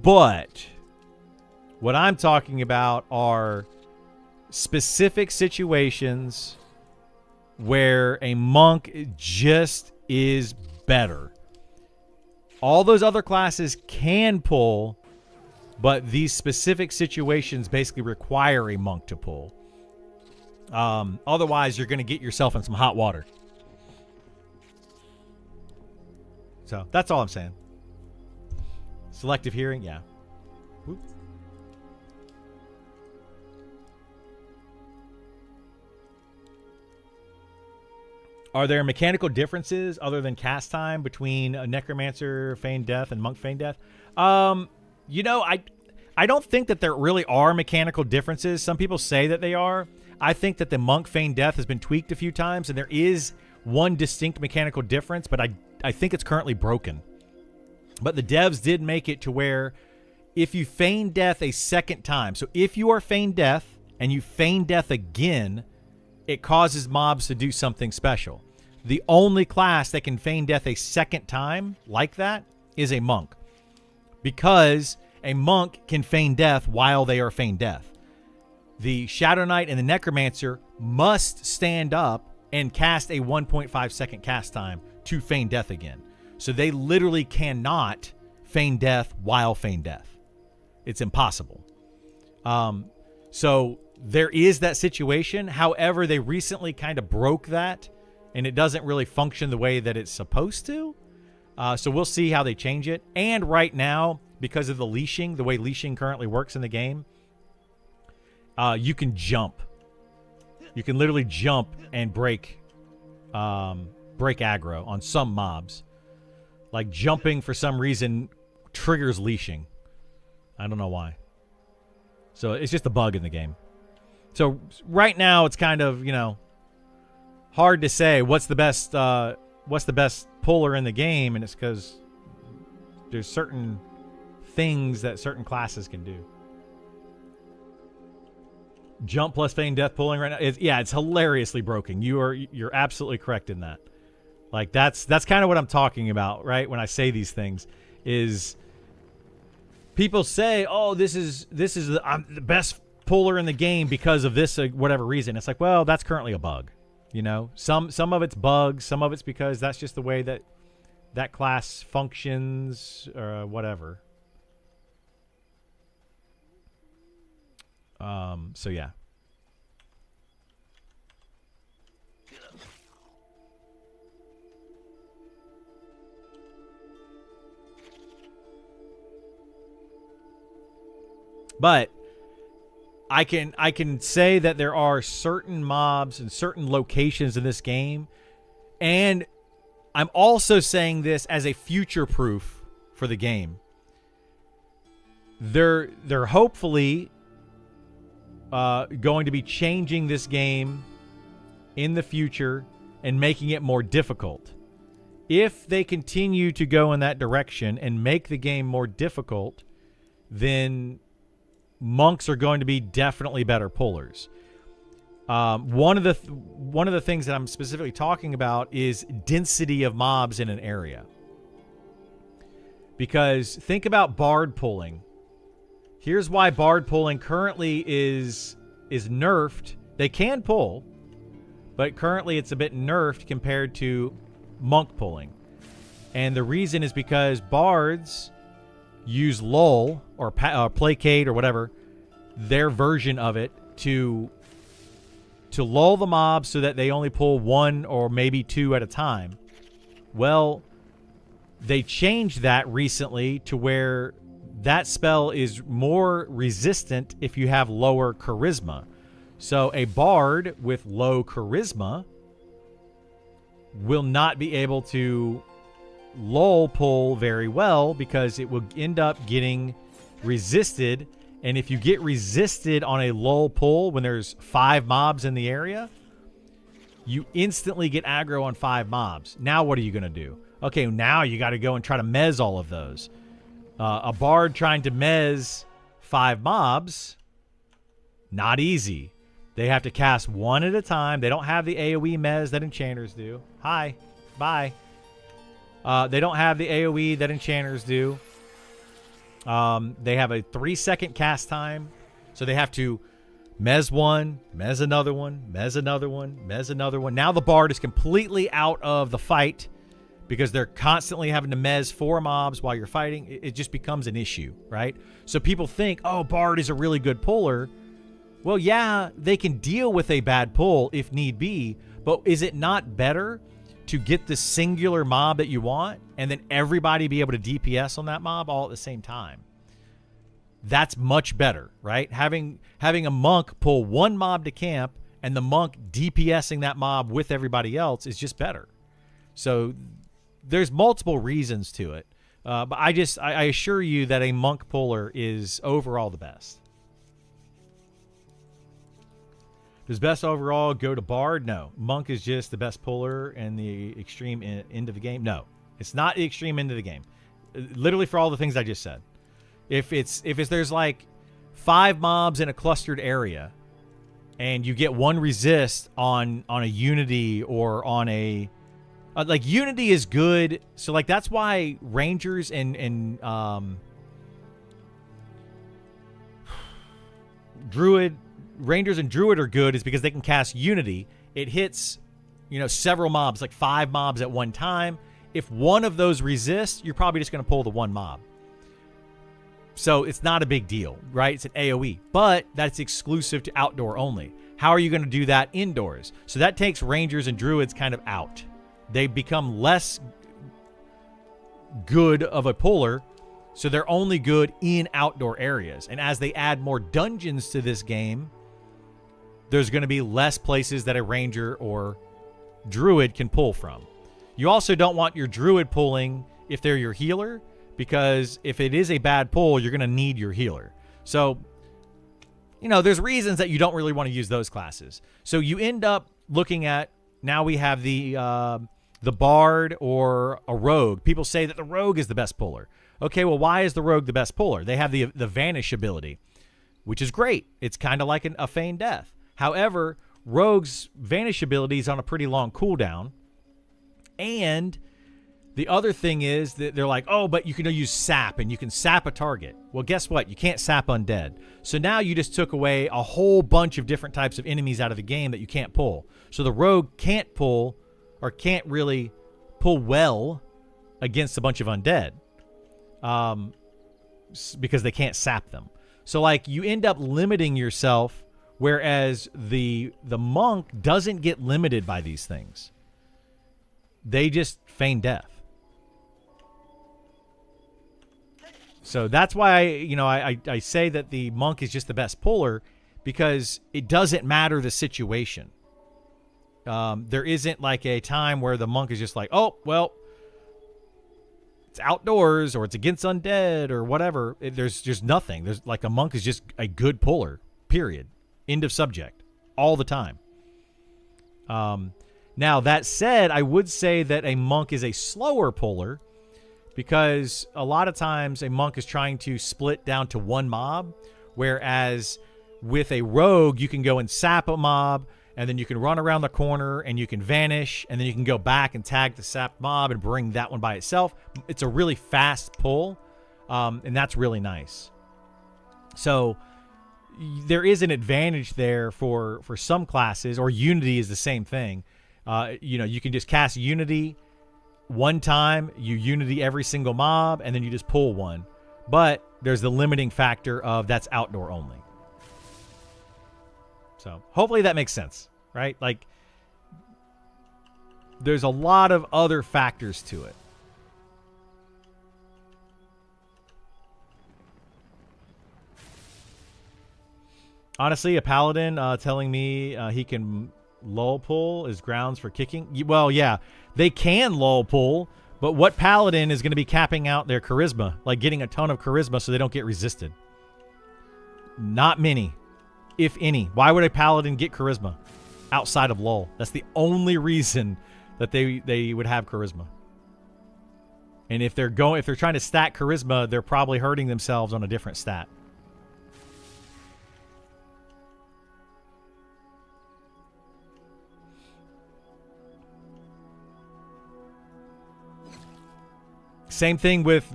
But what I'm talking about are specific situations where a monk just is better. All those other classes can pull, but these specific situations basically require a monk to pull. Otherwise, you're going to get yourself in some hot water. So that's all I'm saying. Selective hearing, yeah. Whoop. Are there mechanical differences other than cast time between a Necromancer Feigned Death and Monk Feigned Death? You know, I don't think that there really are mechanical differences. Some people say that they are. I think that the Monk Feigned Death has been tweaked a few times, and there is one distinct mechanical difference, but I think it's currently broken. But the devs did make it to where if you feign death a second time, so if you are feigned death and you feign death again, it causes mobs to do something special. The only class that can feign death a second time like that is a monk. Because a monk can feign death while they are feigned death. The Shadow Knight and the Necromancer must stand up and cast a 1.5 second cast time to feign death again. So they literally cannot feign death while feign death. It's impossible. So there is that situation. However, they recently kind of broke that, and it doesn't really function the way that it's supposed to. So we'll see how they change it. And right now, because of the leashing, the way leashing currently works in the game, you can jump. You can literally jump and break aggro on some mobs. Like jumping for some reason triggers leashing. I don't know why. So it's just a bug in the game. So right now it's kind of, you know, hard to say what's the best puller in the game, and it's because there's certain things that certain classes can do. Jump plus feign death pulling right now. It's hilariously broken. You're absolutely correct in that. Like that's kind of what I'm talking about, right? When I say these things, is people say, "Oh, this is I'm the best puller in the game because of this whatever reason." It's like, well, that's currently a bug. You know, some of it's bugs, some of it's because that's just the way that class functions or whatever. So yeah. But I can say that there are certain mobs and certain locations in this game, and I'm also saying this as a future proof for the game. They're hopefully going to be changing this game in the future and making it more difficult. If they continue to go in that direction and make the game more difficult, then monks are going to be definitely better pullers. One of the things that I'm specifically talking about is density of mobs in an area. Because think about bard pulling. Here's why bard pulling currently is nerfed. They can pull, but currently it's a bit nerfed compared to monk pulling. And the reason is because bards use lull or placate or whatever, their version of it, to lull the mobs so that they only pull one or maybe two at a time. Well, they changed that recently to where that spell is more resistant if you have lower charisma. So a bard with low charisma will not be able to lull pull very well because it will end up getting resisted. And if you get resisted on a lull pull when there's 5 mobs in the area, you instantly get aggro on 5 mobs. Now what are you going to do? Okay, now you got to go and try to mez all of those. A bard trying to mez 5 mobs, not easy. They have to cast one at a time. They don't have the AoE mez that enchanters do. Hi. Bye. They don't have the AoE that enchanters do. They have a 3-second cast time. So they have to mez one, mez another one, mez another one, mez another one. Now the bard is completely out of the fight because they're constantly having to mez 4 mobs while you're fighting. It just becomes an issue, right? So people think, oh, bard is a really good puller. Well, yeah, they can deal with a bad pull if need be, but is it not better to get the singular mob that you want and then everybody be able to DPS on that mob all at the same time? That's much better, right? Having a monk pull 1 mob to camp and the monk DPSing that mob with everybody else is just better. So there's multiple reasons to it. But I assure you that a monk puller is overall the best. Does best overall go to bard? No. Monk is just the best puller and the extreme end of the game. No, it's not the extreme end of the game. Literally for all the things I just said. If there's like 5 mobs in a clustered area and you get 1 resist on a unity or on a like unity is good. So like that's why rangers and Rangers and Druid are good is because they can cast Unity. It hits, several mobs, like 5 mobs at one time. If one of those resists, you're probably just going to pull the 1 mob. So it's not a big deal, right? It's an AoE, but that's exclusive to outdoor only. How are you going to do that indoors? So that takes Rangers and Druids kind of out. They become less good of a puller, so they're only good in outdoor areas. And as they add more dungeons to this game, there's going to be less places that a Ranger or Druid can pull from. You also don't want your Druid pulling if they're your healer, because if it is a bad pull, you're going to need your healer. So, there's reasons that you don't really want to use those classes. So you end up looking at, now we have the Bard or a Rogue. People say that the Rogue is the best puller. Okay, well, why is the Rogue the best puller? They have the Vanish ability, which is great. It's kind of like a Feign Death. However, Rogue's Vanish ability is on a pretty long cooldown. And the other thing is that they're like, oh, but you can use sap and you can sap a target. Well, guess what? You can't sap undead. So now you just took away a whole bunch of different types of enemies out of the game that you can't pull. So the Rogue can't pull or can't really pull well against a bunch of undead because they can't sap them. So like you end up limiting yourself, whereas the monk doesn't get limited by these things. They just feign death. So that's why I say that the monk is just the best puller, because it doesn't matter the situation. There isn't like a time where the monk is just like, oh, well, it's outdoors or it's against undead or whatever. There's just nothing. There's like a monk is just a good puller, period. End of subject all the time. Now, that said, I would say that a monk is a slower puller, because a lot of times a monk is trying to split down to one mob, whereas with a rogue, you can go and sap a mob, and then you can run around the corner, and you can vanish, and then you can go back and tag the sapped mob and bring that one by itself. It's a really fast pull, and that's really nice. So there is an advantage there for some classes, or Unity is the same thing. You can just cast Unity one time, you Unity every single mob, and then you just pull one. But there's the limiting factor of that's outdoor only. So hopefully that makes sense, right? Like, there's a lot of other factors to it. Honestly, a paladin telling me he can lull pull is grounds for kicking. Well, yeah, they can lull pull, but what paladin is going to be capping out their charisma, like getting a ton of charisma so they don't get resisted? Not many, if any. Why would a paladin get charisma outside of lull? That's the only reason that they would have charisma. And if they're trying to stack charisma, they're probably hurting themselves on a different stat. Same thing with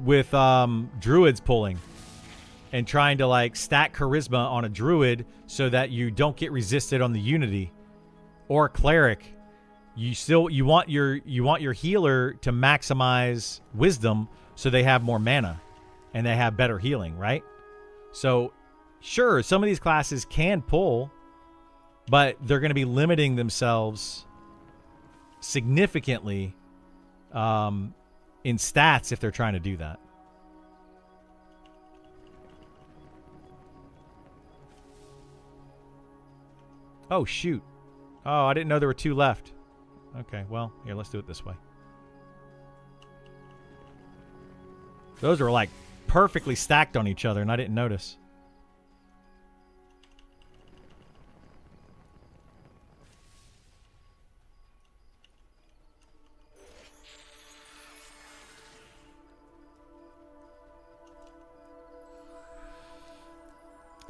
druids pulling and trying to like stack charisma on a druid so that you don't get resisted on the Unity, or cleric. You want your healer to maximize wisdom so they have more mana and they have better healing, right? So sure, some of these classes can pull, but they're going to be limiting themselves significantly in stats if they're trying to do that. Oh, shoot. Oh, I didn't know there were 2 left. Okay, well, here, let's do it this way. Those are like perfectly stacked on each other, and I didn't notice.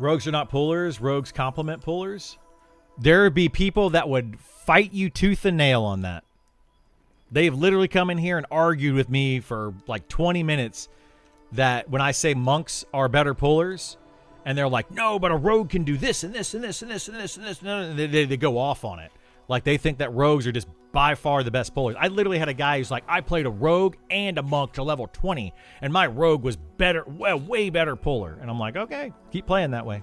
Rogues are not pullers. Rogues complement pullers. There would be people that would fight you tooth and nail on that. They've literally come in here and argued with me for like 20 minutes that when I say monks are better pullers, and they're like, no, but a rogue can do this and this and this and this and this and this, and they go off on it. Like they think that rogues are just by far the best pullers. I literally had a guy who's like, I played a rogue and a monk to level 20, and my rogue was better, way better puller. And I'm like, okay, keep playing that way.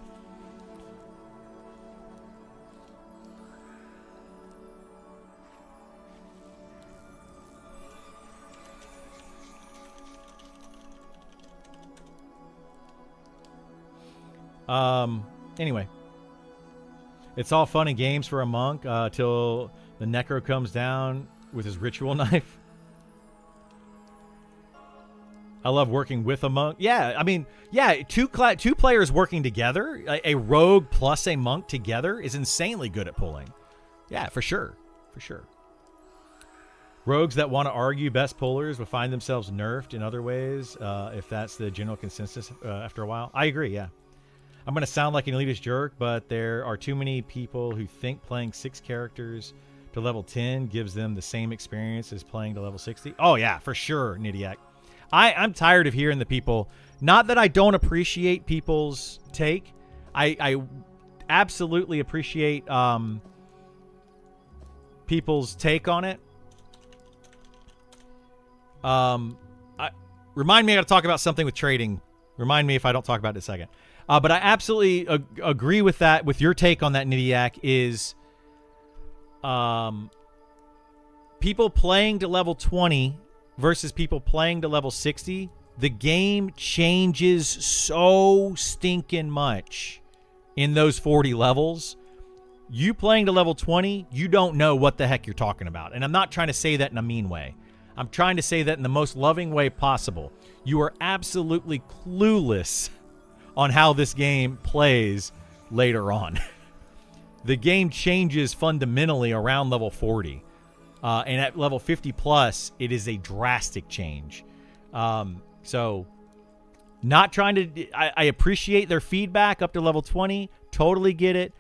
Anyway, it's all fun and games for a monk till the necro comes down with his ritual knife. I love working with a monk. Yeah, I mean, yeah, two players working together, a rogue plus a monk together is insanely good at pulling. Yeah, for sure. For sure. Rogues that want to argue best pullers will find themselves nerfed in other ways if that's the general consensus after a while. I agree, yeah. I'm going to sound like an elitist jerk, but there are too many people who think playing 6 characters to level 10 gives them the same experience as playing to level 60. Oh, yeah, for sure, Nidiak. I'm tired of hearing the people. Not that I don't appreciate people's take. I absolutely appreciate people's take on it. Remind me I got to talk about something with trading. Remind me if I don't talk about it in a second. But I absolutely agree with that. With your take on that, Nidiak, is people playing to level 20 versus people playing to level 60. The game changes so stinking much in those 40 levels. You playing to level 20, you don't know what the heck you're talking about. And I'm not trying to say that in a mean way. I'm trying to say that in the most loving way possible. You are absolutely clueless on how this game plays later on. The game changes fundamentally around level 40. And at level 50 plus, it is a drastic change. So not trying to, I appreciate their feedback up to level 20. Totally get it.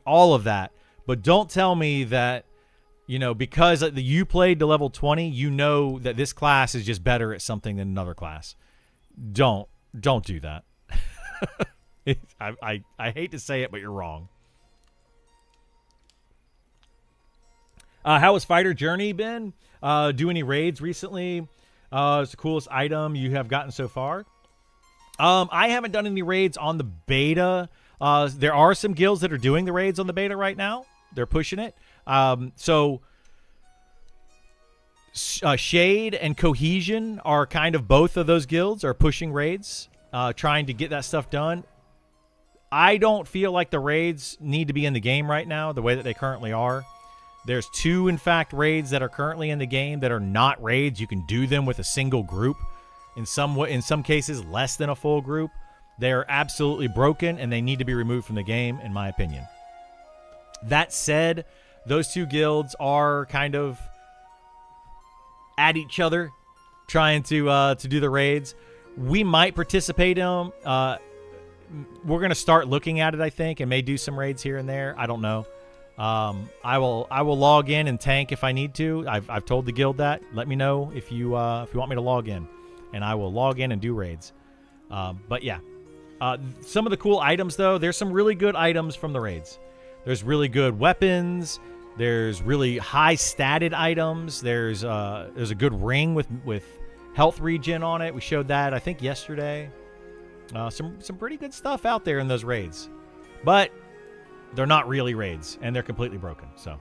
All of that. But don't tell me that, you know, because you played to level 20, you know that this class is just better at something than another class. Don't do that. I hate to say it, but you're wrong. How has Fighter Journey been? Do any raids recently? It's the coolest item you have gotten so far. I haven't done any raids on the beta. There are some guilds that are doing the raids on the beta right now. They're pushing it. Shade and Cohesion are kind of both of those guilds are pushing raids, trying to get that stuff done. I don't feel like the raids need to be in the game right now the way that they currently are. There's 2, in fact, raids that are currently in the game that are not raids. You can do them with a single group. In some cases, less than a full group. They are absolutely broken, and they need to be removed from the game, in my opinion. That said, those 2 guilds are kind of at each other, trying to do the raids. We might participate in them. We're going to start looking at it, I think, and may do some raids here and there. I don't know. I will log in and tank if I need to. I've told the guild that. Let me know if you want me to log in, and I will log in and do raids. But yeah, some of the cool items though. There's some really good items from the raids. There's really good weapons. There's really high statted items. There's a good ring with health regen on it. We showed that I think yesterday. Some pretty good stuff out there in those raids, but they're not really raids, and they're completely broken. So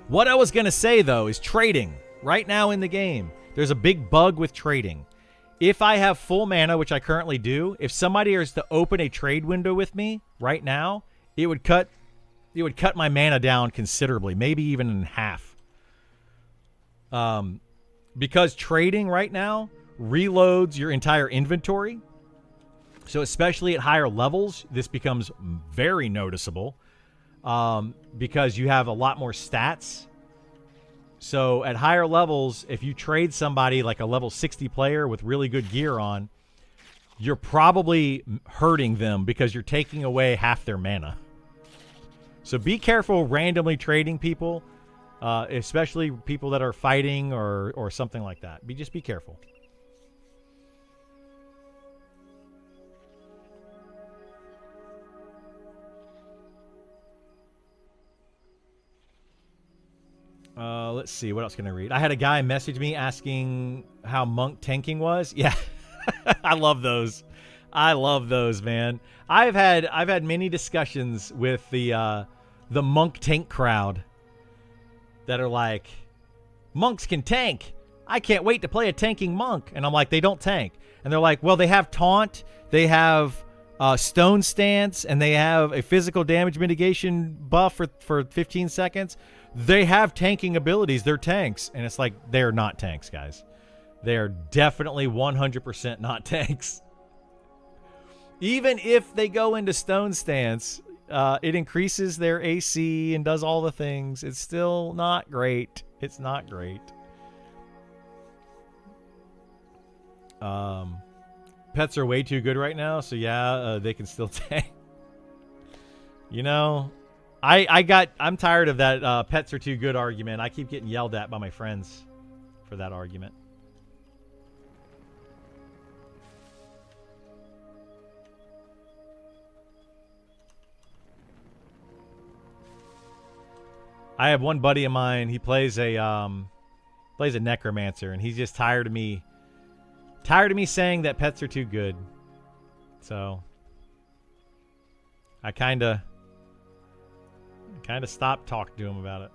what I was going to say, though, is trading. Right now in the game, there's a big bug with trading. If I have full mana, which I currently do, if somebody is to open a trade window with me right now, it would cut my mana down considerably, maybe even in half. Because trading right now reloads your entire inventory. So especially at higher levels, this becomes very noticeable because you have a lot more stats. So at higher levels, if you trade somebody like a level 60 player with really good gear on, you're probably hurting them because you're taking away half their mana. So be careful randomly trading people, especially people that are fighting or something like that. Just be careful. Let's see. What else can I read? I had a guy message me asking how monk tanking was. Yeah. I love those. I love those, man. I've had many discussions with the monk tank crowd that are like, monks can tank. I can't wait to play a tanking monk. And I'm like, they don't tank. And they're like, well, they have taunt, they have stone stance, and they have a physical damage mitigation buff for 15 seconds. They have tanking abilities. They're tanks. And it's like, they're not tanks, guys. They are definitely 100% not tanks. Even if they go into stone stance, it increases their AC and does all the things. It's still not great. It's not great. Pets are way too good right now, so yeah, they can still tank. You know, I'm tired of that pets are too good argument. I keep getting yelled at by my friends for that argument. I have one buddy of mine. He plays a necromancer, and he's just tired of me saying that pets are too good. So I kind of stopped talking to him about it.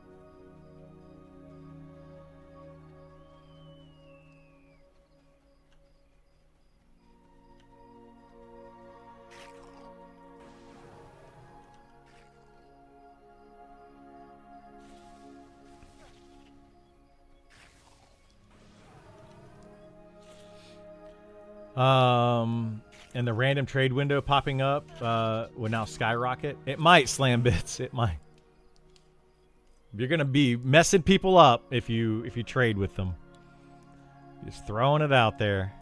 And the random trade window popping up will now skyrocket. It might, Slam Bits. It might. You're gonna be messing people up if you trade with them. Just throwing it out there.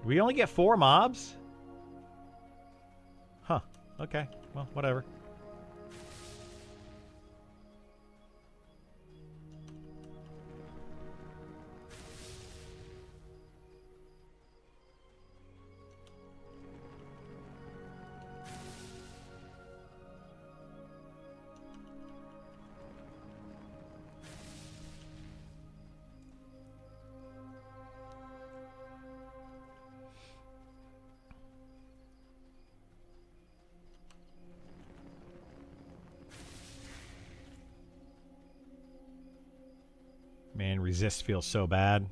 We only get 4 mobs? Huh. Okay. Well, whatever. Man, resist feels so bad.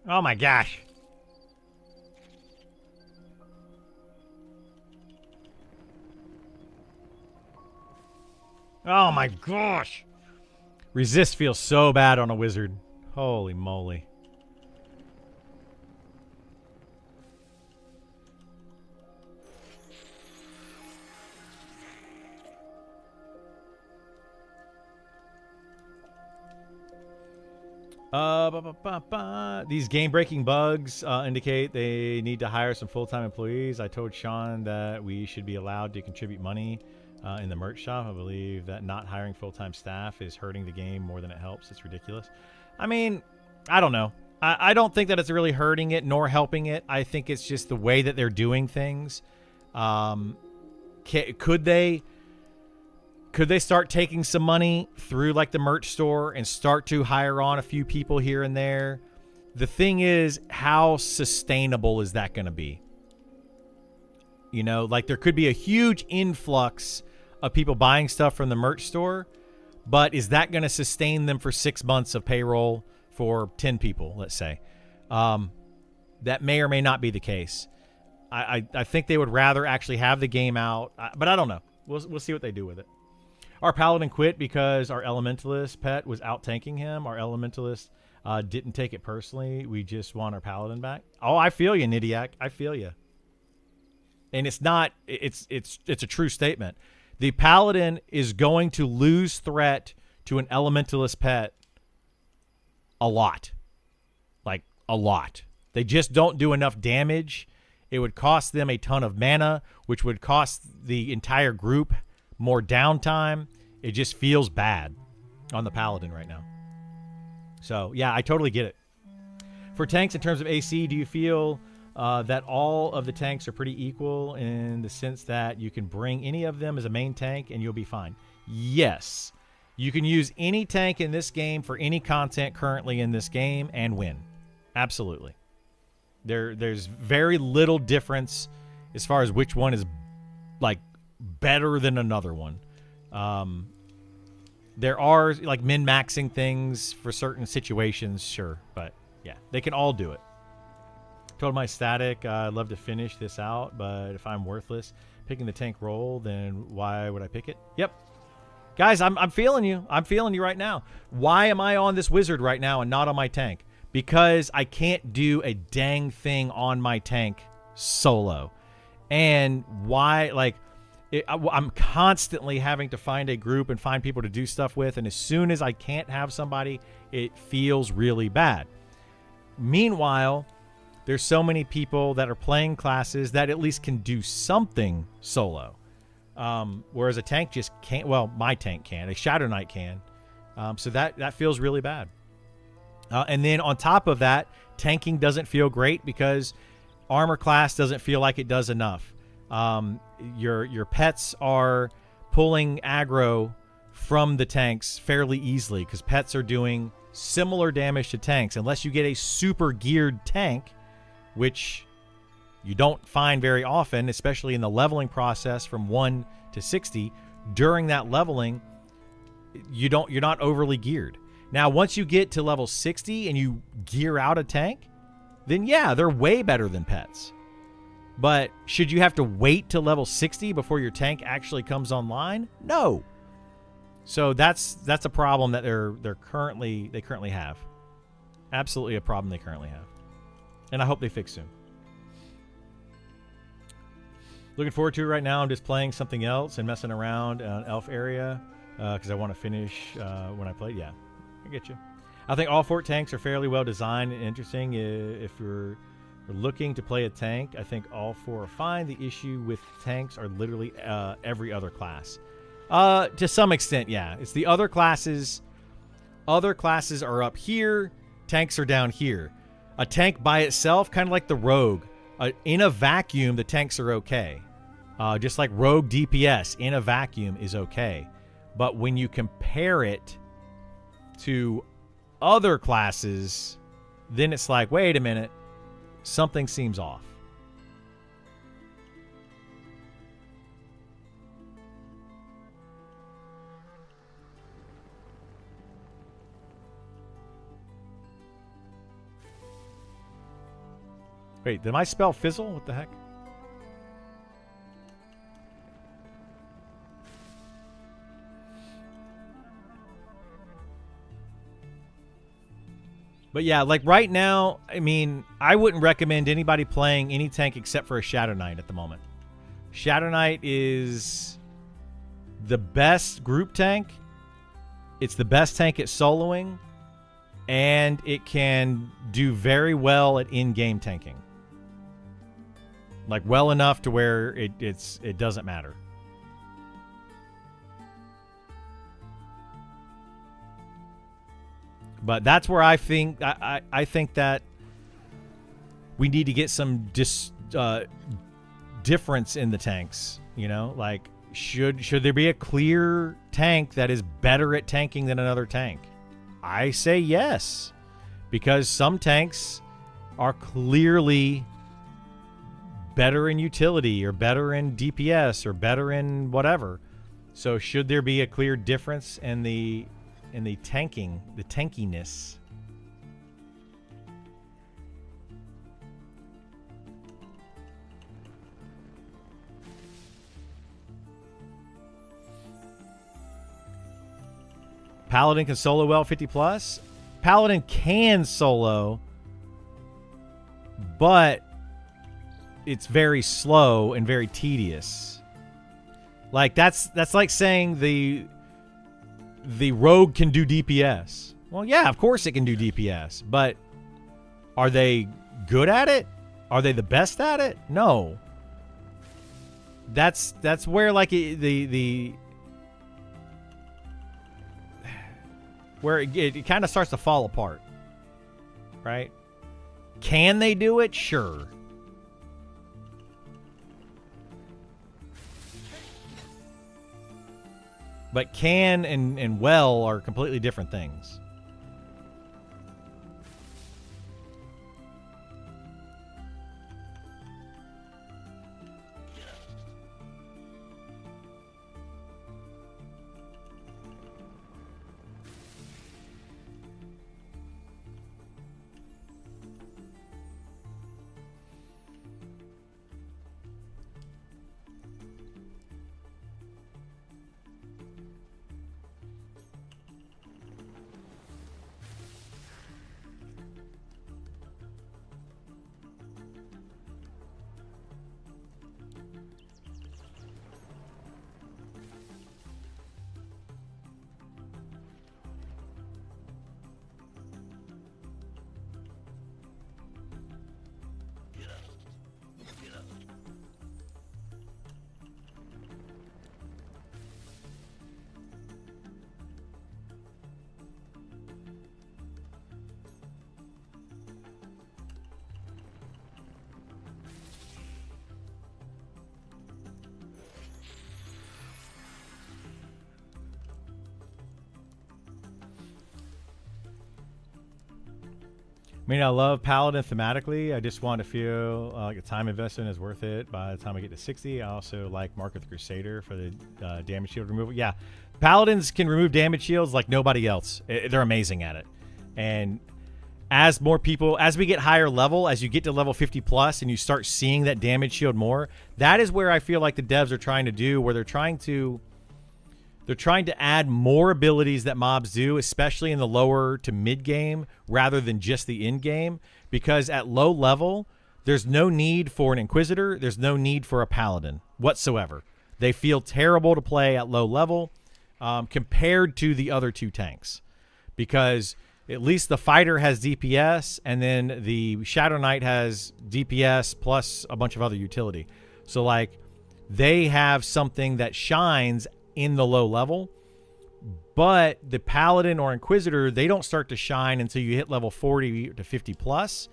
Oh my gosh. Oh my gosh. Resist feels so bad on a wizard. Holy moly. These game-breaking bugs indicate they need to hire some full-time employees. I told Sean that we should be allowed to contribute money in the merch shop. I believe that not hiring full-time staff is hurting the game more than it helps. It's ridiculous. I mean, I don't know. I don't think that it's really hurting it nor helping it. I think it's just the way that they're doing things. Could they start taking some money through like the merch store and start to hire on a few people here and there? The thing is, how sustainable is that going to be? You know, like there could be a huge influx of people buying stuff from the merch store, but is that going to sustain them for 6 months of payroll for 10 people, let's say? That may or may not be the case. I think they would rather actually have the game out, but I don't know. We'll see what they do with it. Our paladin quit because our elementalist pet was out tanking him. Our elementalist didn't take it personally. We just want our paladin back. Oh, I feel you, Nidiak. I feel you. And it's not. It's a true statement. The paladin is going to lose threat to an elementalist pet a lot, like a lot. They just don't do enough damage. It would cost them a ton of mana, which would cost the entire group more downtime. It just feels bad on the paladin right now. So yeah, I totally get it. For tanks, in terms of AC, do you feel that all of the tanks are pretty equal in the sense that you can bring any of them as a main tank and you'll be fine? Yes. You can use any tank in this game for any content currently in this game and win. Absolutely. There's very little difference as far as which one is like better than another one. There are like min-maxing things for certain situations, sure, but yeah, they can all do it. Told my static I'd love to finish this out, but if I'm worthless picking the tank role, then why would I pick it? Yep. Guys, I'm feeling you. I'm feeling you right now. Why am I on this wizard right now and not on my tank? Because I can't do a dang thing on my tank solo. And why, like, I'm constantly having to find a group and find people to do stuff with, and as soon as I can't have somebody, it feels really bad. Meanwhile, there's so many people that are playing classes that at least can do something solo. Whereas a tank just can't. Well, my tank can. A Shadow Knight can. So that feels really bad. And then on top of that, tanking doesn't feel great because armor class doesn't feel like it does enough. Your pets are pulling aggro from the tanks fairly easily because pets are doing similar damage to tanks unless you get a super geared tank, which you don't find very often, especially in the leveling process from 1 to 60. During that leveling, you're not overly geared. Now, once you get to level 60 and you gear out a tank, then yeah, they're way better than pets. But should you have to wait to level 60 before your tank actually comes online? No. So that's a problem that they currently have. Absolutely a problem they currently have. And I hope they fix soon. Looking forward to it right now. I'm just playing something else and messing around on Elf area because I want to finish when I play. Yeah, I get you. I think all 4 tanks are fairly well designed and interesting. If you're looking to play a tank, I think all 4 are fine. The issue with tanks are literally every other class. To some extent, yeah. It's the other classes. Other classes are up here. Tanks are down here. A tank by itself, kind of like the rogue. In a vacuum, the tanks are okay. Just like rogue DPS, in a vacuum is okay. But when you compare it to other classes, then it's like, wait a minute, something seems off. Wait, did my spell fizzle? What the heck? But yeah, like right now, I mean, I wouldn't recommend anybody playing any tank except for a Shadow Knight at the moment. Shadow Knight is the best group tank. It's the best tank at soloing. And it can do very well at in-game tanking. Like well enough to where it doesn't matter. But that's where I think I think that we need to get some difference in the tanks. You know, like should there be a clear tank that is better at tanking than another tank? I say yes, because some tanks are clearly better in utility or better in DPS or better in whatever. So should there be a clear difference in the tanking, the tankiness? Paladin can solo well 50 plus. Paladin can solo, but it's very slow and very tedious. Like that's like saying the rogue can do DPS. Well, yeah, of course it can do DPS, but are they good at it? Are they the best at it? No. That's where like where it kind of starts to fall apart, right? Can they do it? Sure. But can and well are completely different things. I mean, I love Paladin thematically. I just want to feel like the time investment is worth it by the time I get to 60. I also like Mark of the Crusader for the damage shield removal. Yeah, Paladins can remove damage shields like nobody else. They're amazing at it. And as more people, as we get higher level, as you get to level 50 plus and you start seeing that damage shield more, that is where I feel like the devs are trying to do, where they're trying to add more abilities that mobs do, especially in the lower to mid game, rather than just the end game. Because at low level, there's no need for an Inquisitor. There's no need for a Paladin whatsoever. They feel terrible to play at low level compared to the other two tanks. Because at least the Fighter has DPS, and then the Shadow Knight has DPS plus a bunch of other utility. So, like, they have something that shines in the low level, but the Paladin or Inquisitor, they don't start to shine until you hit level 40 to 50 plus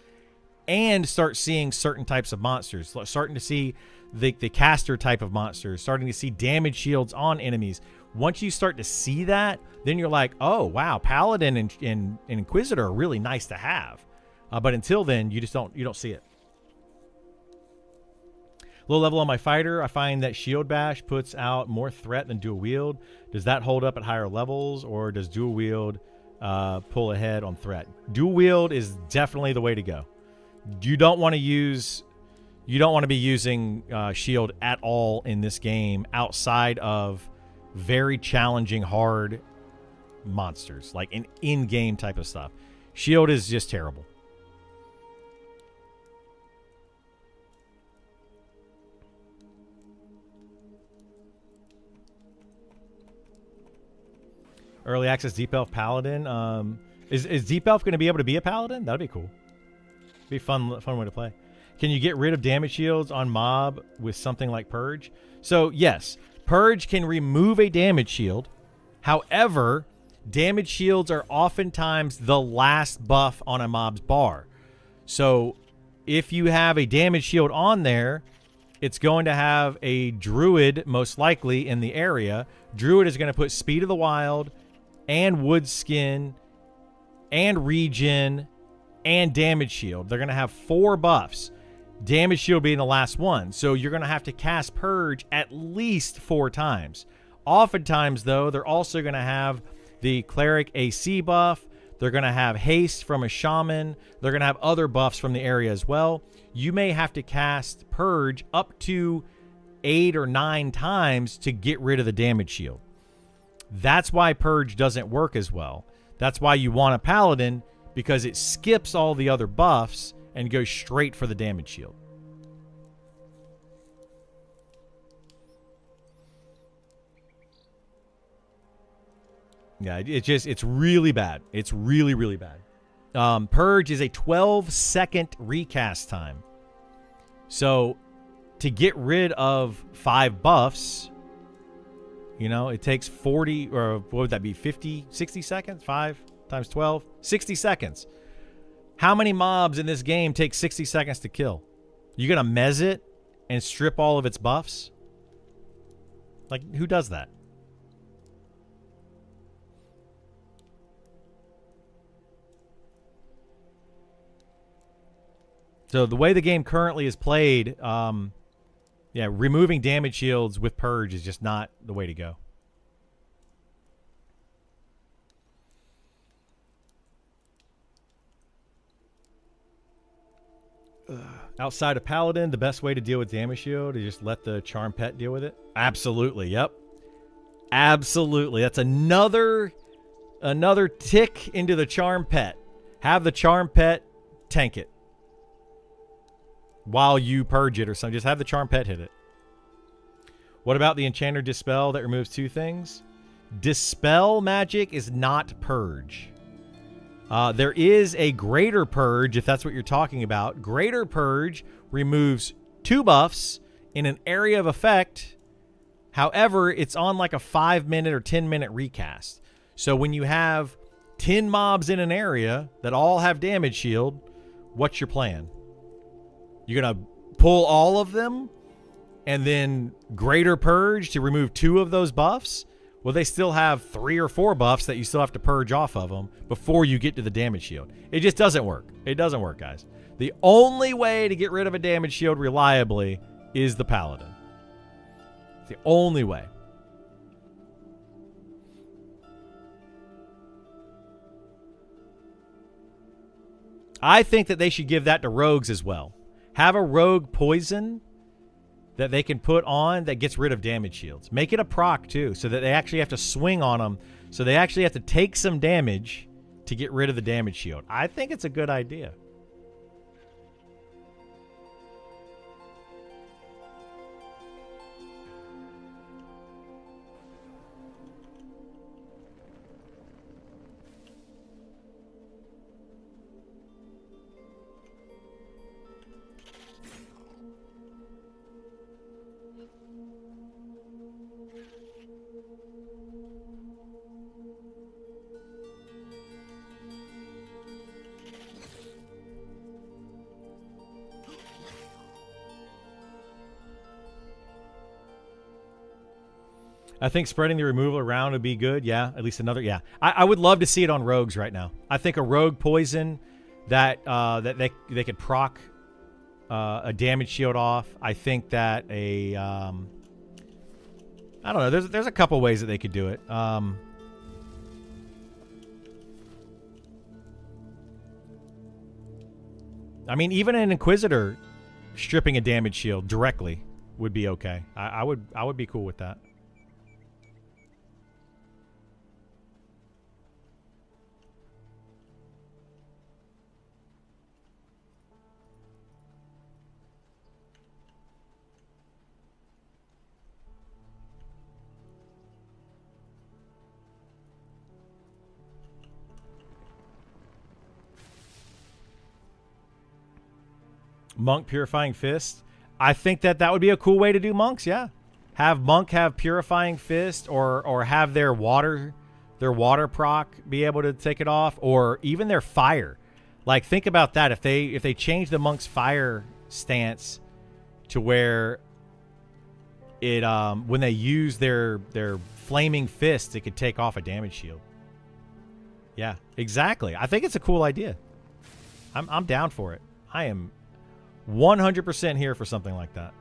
and start seeing certain types of monsters, starting to see the caster type of monsters, starting to see damage shields on enemies. Once you start to see that, then you're like, oh wow, Paladin and Inquisitor are really nice to have, but until then you don't see it. Low level on my fighter, I find that Shield Bash puts out more threat than Dual Wield. Does that hold up at higher levels, or does Dual Wield pull ahead on threat? Dual Wield is definitely the way to go. You don't want to be using Shield at all in this game outside of very challenging, hard monsters, like an in-game type of stuff. Shield is just terrible. Early access Deep Elf Paladin. Is Deep Elf going to be able to be a Paladin? That'd be cool. Be a fun way to play. Can you get rid of damage shields on mob with something like Purge? So yes, Purge can remove a damage shield. However, damage shields are oftentimes the last buff on a mob's bar. So if you have a damage shield on there, it's going to have a Druid most likely in the area. Druid is going to put Speed of the Wild and Wood Skin and Regen and Damage Shield. They're going to have 4 buffs. Damage Shield being the last one. So you're going to have to cast Purge at least 4 times. Oftentimes, though, they're also going to have the Cleric AC buff. They're going to have Haste from a Shaman. They're going to have other buffs from the area as well. You may have to cast Purge up to 8 or 9 times to get rid of the damage shield. That's why Purge doesn't work as well. That's why you want a Paladin, because it skips all the other buffs and goes straight for the damage shield. Yeah, it's really bad. It's really, really bad. Purge is a 12-second recast time. So to get rid of 5 buffs, you know, it takes 40, or what would that be, 50, 60 seconds? 5 times 12, 60 seconds. How many mobs in this game take 60 seconds to kill? You're going to mez it and strip all of its buffs? Like, who does that? So the way the game currently is played, removing damage shields with Purge is just not the way to go. Outside of Paladin, the best way to deal with damage shield is just let the Charm Pet deal with it. Absolutely, yep. Absolutely. That's another tick into the Charm Pet. Have the Charm Pet tank it while you purge it or something. Just have the Charm Pet hit it. What about the Enchanter Dispel that removes 2 things? Dispel magic is not Purge. There is a Greater Purge, if that's what you're talking about. Greater Purge removes 2 buffs in an area of effect. However, it's on like a 5-minute or 10-minute recast. So when you have 10 mobs in an area that all have damage shield, what's your plan? You're going to pull all of them and then Greater Purge to remove 2 of those buffs? Well, they still have 3 or 4 buffs that you still have to purge off of them before you get to the damage shield. It just doesn't work. It doesn't work, guys. The only way to get rid of a damage shield reliably is the Paladin. It's the only way. I think that they should give that to rogues as well. Have a rogue poison that they can put on that gets rid of damage shields. Make it a proc too, so that they actually have to swing on them. So they actually have to take some damage to get rid of the damage shield. I think it's a good idea. I think spreading the removal around would be good. Yeah, at least another. Yeah, I would love to see it on rogues right now. I think a rogue poison that that they could proc a damage shield off. I think that a I don't know. There's a couple ways that they could do it. I mean, even an Inquisitor stripping a damage shield directly would be okay. I would be cool with that. Monk Purifying Fist. I think that would be a cool way to do monks, yeah. Have Monk have Purifying Fist or have their water proc be able to take it off, or even their fire. Like, think about that. If they change the Monk's fire stance to where it when they use their flaming fist, it could take off a damage shield. Yeah, exactly. I think it's a cool idea. I'm down for it. I am 100% here for something like that.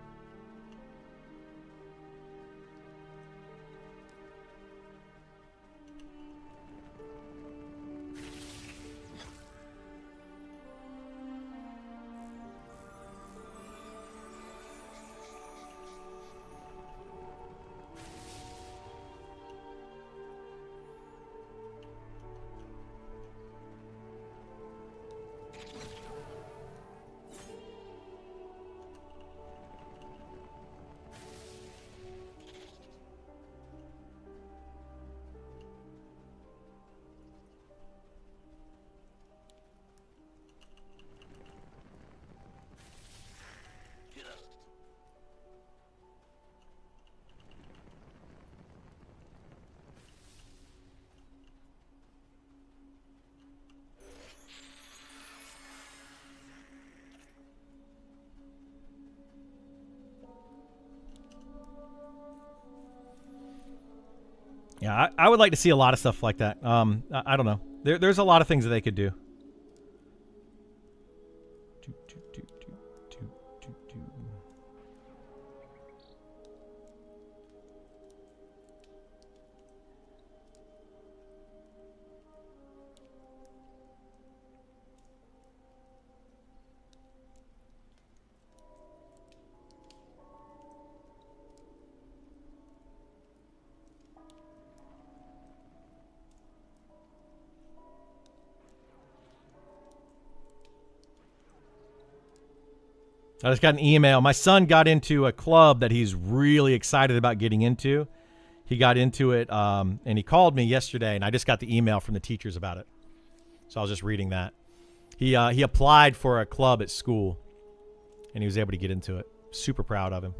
Yeah, I would like to see a lot of stuff like that. I don't know. There's a lot of things that they could do. I just got an email. My son got into a club that he's really excited about getting into. He got into it, and he called me yesterday, and I just got the email from the teachers about it. So I was just reading that. He applied for a club at school, and he was able to get into it. Super proud of him.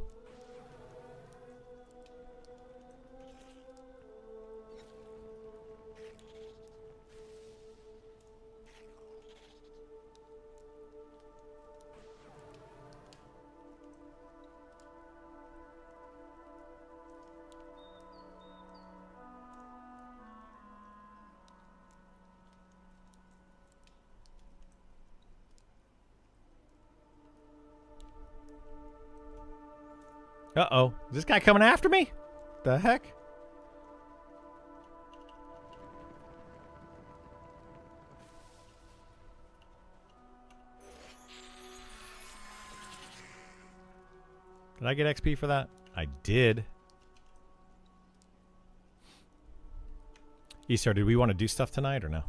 Uh-oh. Is this guy coming after me? The heck? Did I get XP for that? I did. Easter, did we want to do stuff tonight or no?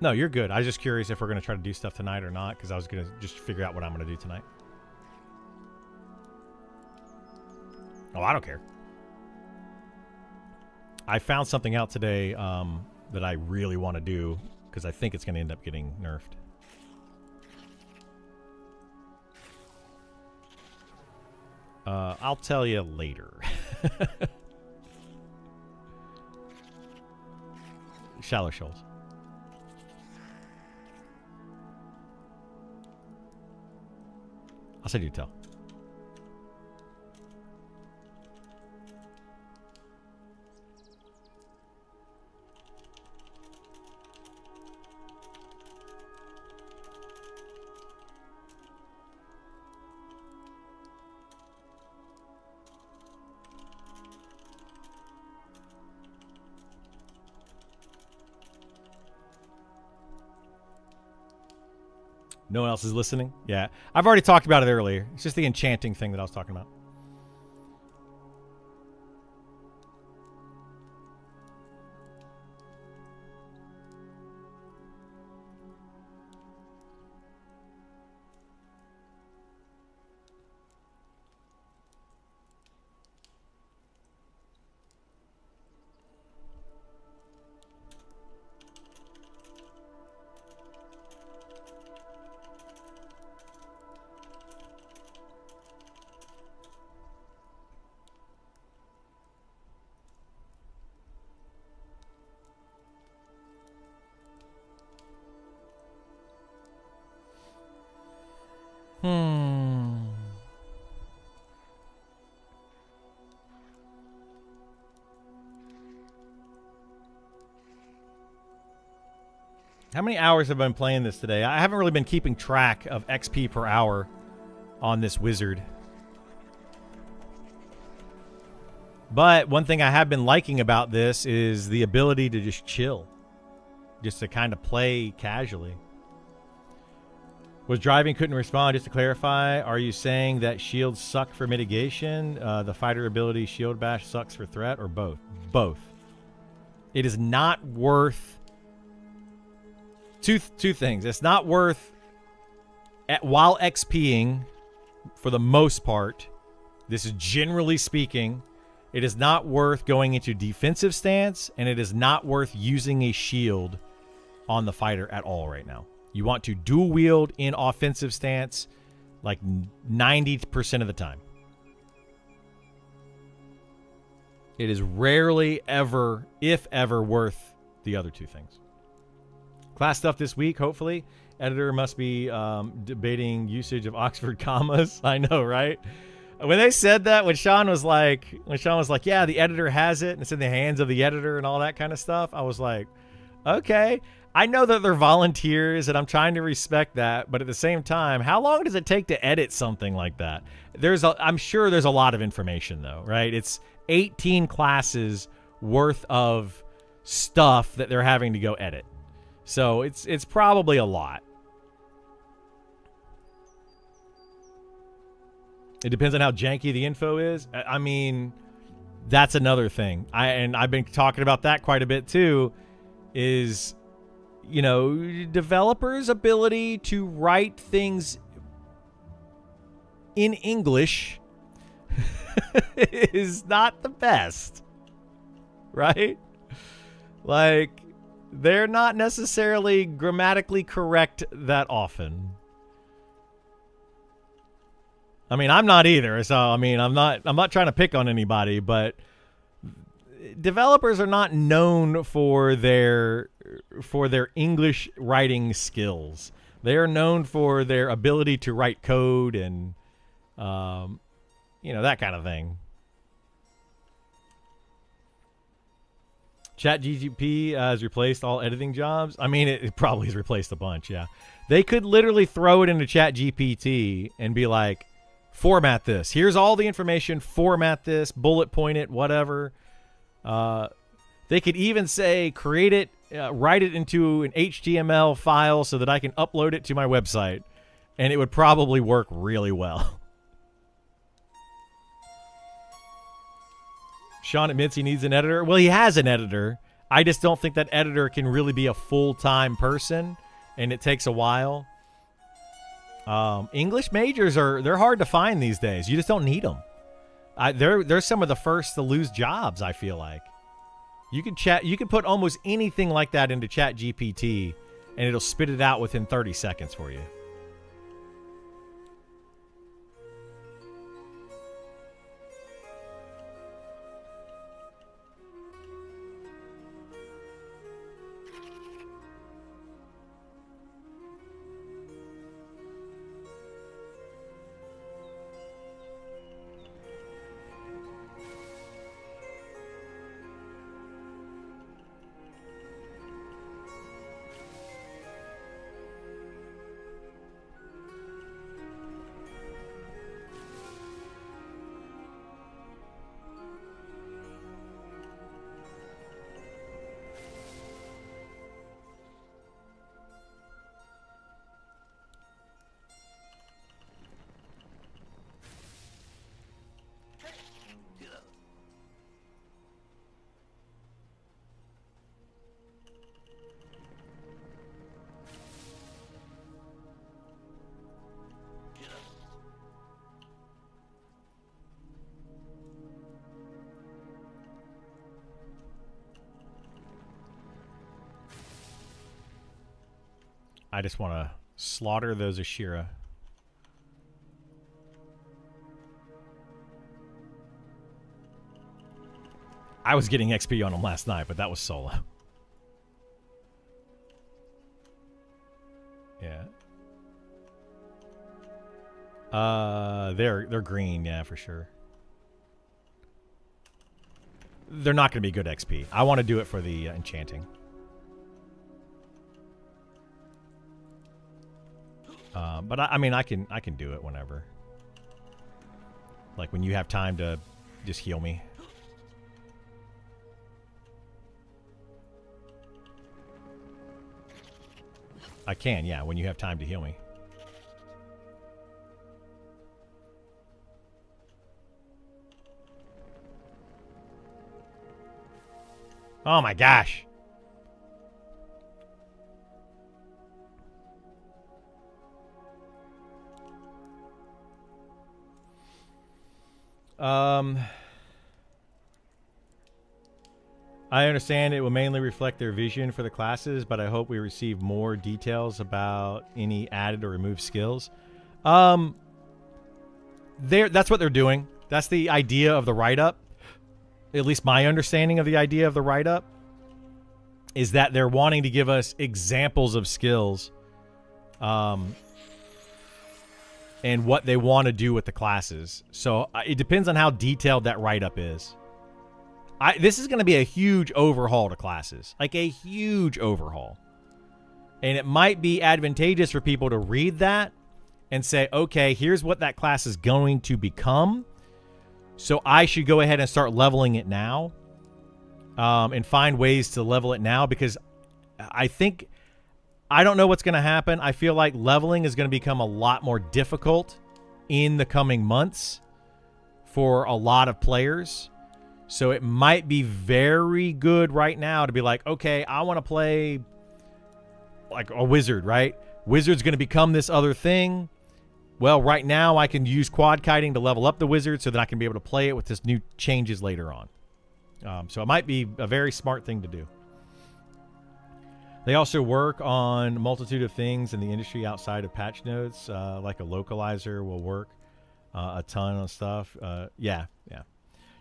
No, you're good. I was just curious if we're going to try to do stuff tonight or not, because I was going to just figure out what I'm going to do tonight. Oh, I don't care. I found something out today that I really want to do, because I think it's going to end up getting nerfed. I'll tell you later. Shallow shoals. I'll send you a tell. No one else is listening? Yeah. I've already talked about it earlier. It's just the enchanting thing that I was talking about. How many hours have I been playing this today? I haven't really been keeping track of XP per hour on this wizard. But one thing I have been liking about this is the ability to just chill. Just to kind of play casually. Was driving, couldn't respond. Just to clarify, are you saying that shields suck for mitigation? The fighter ability shield bash sucks for threat, or both? Both. It is not worth... Two things. It's not worth, while XPing, for the most part, this is generally speaking, it is not worth going into defensive stance, and it is not worth using a shield on the fighter at all right now. You want to dual wield in offensive stance like 90% of the time. It is rarely ever, if ever, worth the other two things. Class stuff this week, hopefully. Editor must be debating usage of Oxford commas. I know, right? When they said that, when Sean was like, yeah, the editor has it, and it's in the hands of the editor and all that kind of stuff, I was like, okay. I know that they're volunteers, and I'm trying to respect that, but at the same time, how long does it take to edit something like that? I'm sure there's a lot of information, though, right? It's 18 classes worth of stuff that they're having to go edit. So it's probably a lot. It depends on how janky the info is. I mean, that's another thing. I've been talking about that quite a bit too, is, you know, developers' ability to write things in English is not the best. Right? Like, they're not necessarily grammatically correct that often. I mean, I'm not either. So, I mean, I'm not trying to pick on anybody, but developers are not known for their English writing skills. They are known for their ability to write code and you know, that kind of thing. ChatGPT has replaced all editing jobs. I mean, it probably has replaced a bunch, yeah. They could literally throw it into ChatGPT and be like, format this. Here's all the information. Format this. Bullet point it. Whatever. They could even say, create it, write it into an HTML file so that I can upload it to my website. And it would probably work really well. Sean admits he needs an editor. Well, he has an editor. I just don't think that editor can really be a full-time person, and it takes a while. English majors they're hard to find these days. You just don't need them. They're some of the first to lose jobs, I feel like. You can put almost anything like that into ChatGPT, and it'll spit it out within 30 seconds for you. I just want to slaughter those Ashira. I was getting XP on them last night, but that was solo. Yeah. They're green, yeah, for sure. They're not going to be good XP. I want to do it for the enchanting. But I mean, I can do it whenever. Like when you have time to just heal me. I can, yeah, when you have time to heal me. Oh my gosh. I understand it will mainly reflect their vision for the classes, but I hope we receive more details about any added or removed skills. That's what they're doing. That's the idea of the write-up. At least my understanding of the idea of the write-up is that they're wanting to give us examples of skills and what they want to do with the classes. So it depends on how detailed that write-up is. This is going to be a huge overhaul to classes. Like a huge overhaul. And it might be advantageous for people to read that and say, okay, here's what that class is going to become. So I should go ahead and start leveling it now. And find ways to level it now. Because I don't know what's going to happen. I feel like leveling is going to become a lot more difficult in the coming months for a lot of players. So it might be very good right now to be like, okay, I want to play like a wizard, right? Wizard's going to become this other thing. Well, right now I can use quad kiting to level up the wizard so that I can be able to play it with this new changes later on. So it might be a very smart thing to do. They also work on a multitude of things in the industry outside of patch notes, like a localizer will work a ton of stuff. Yeah.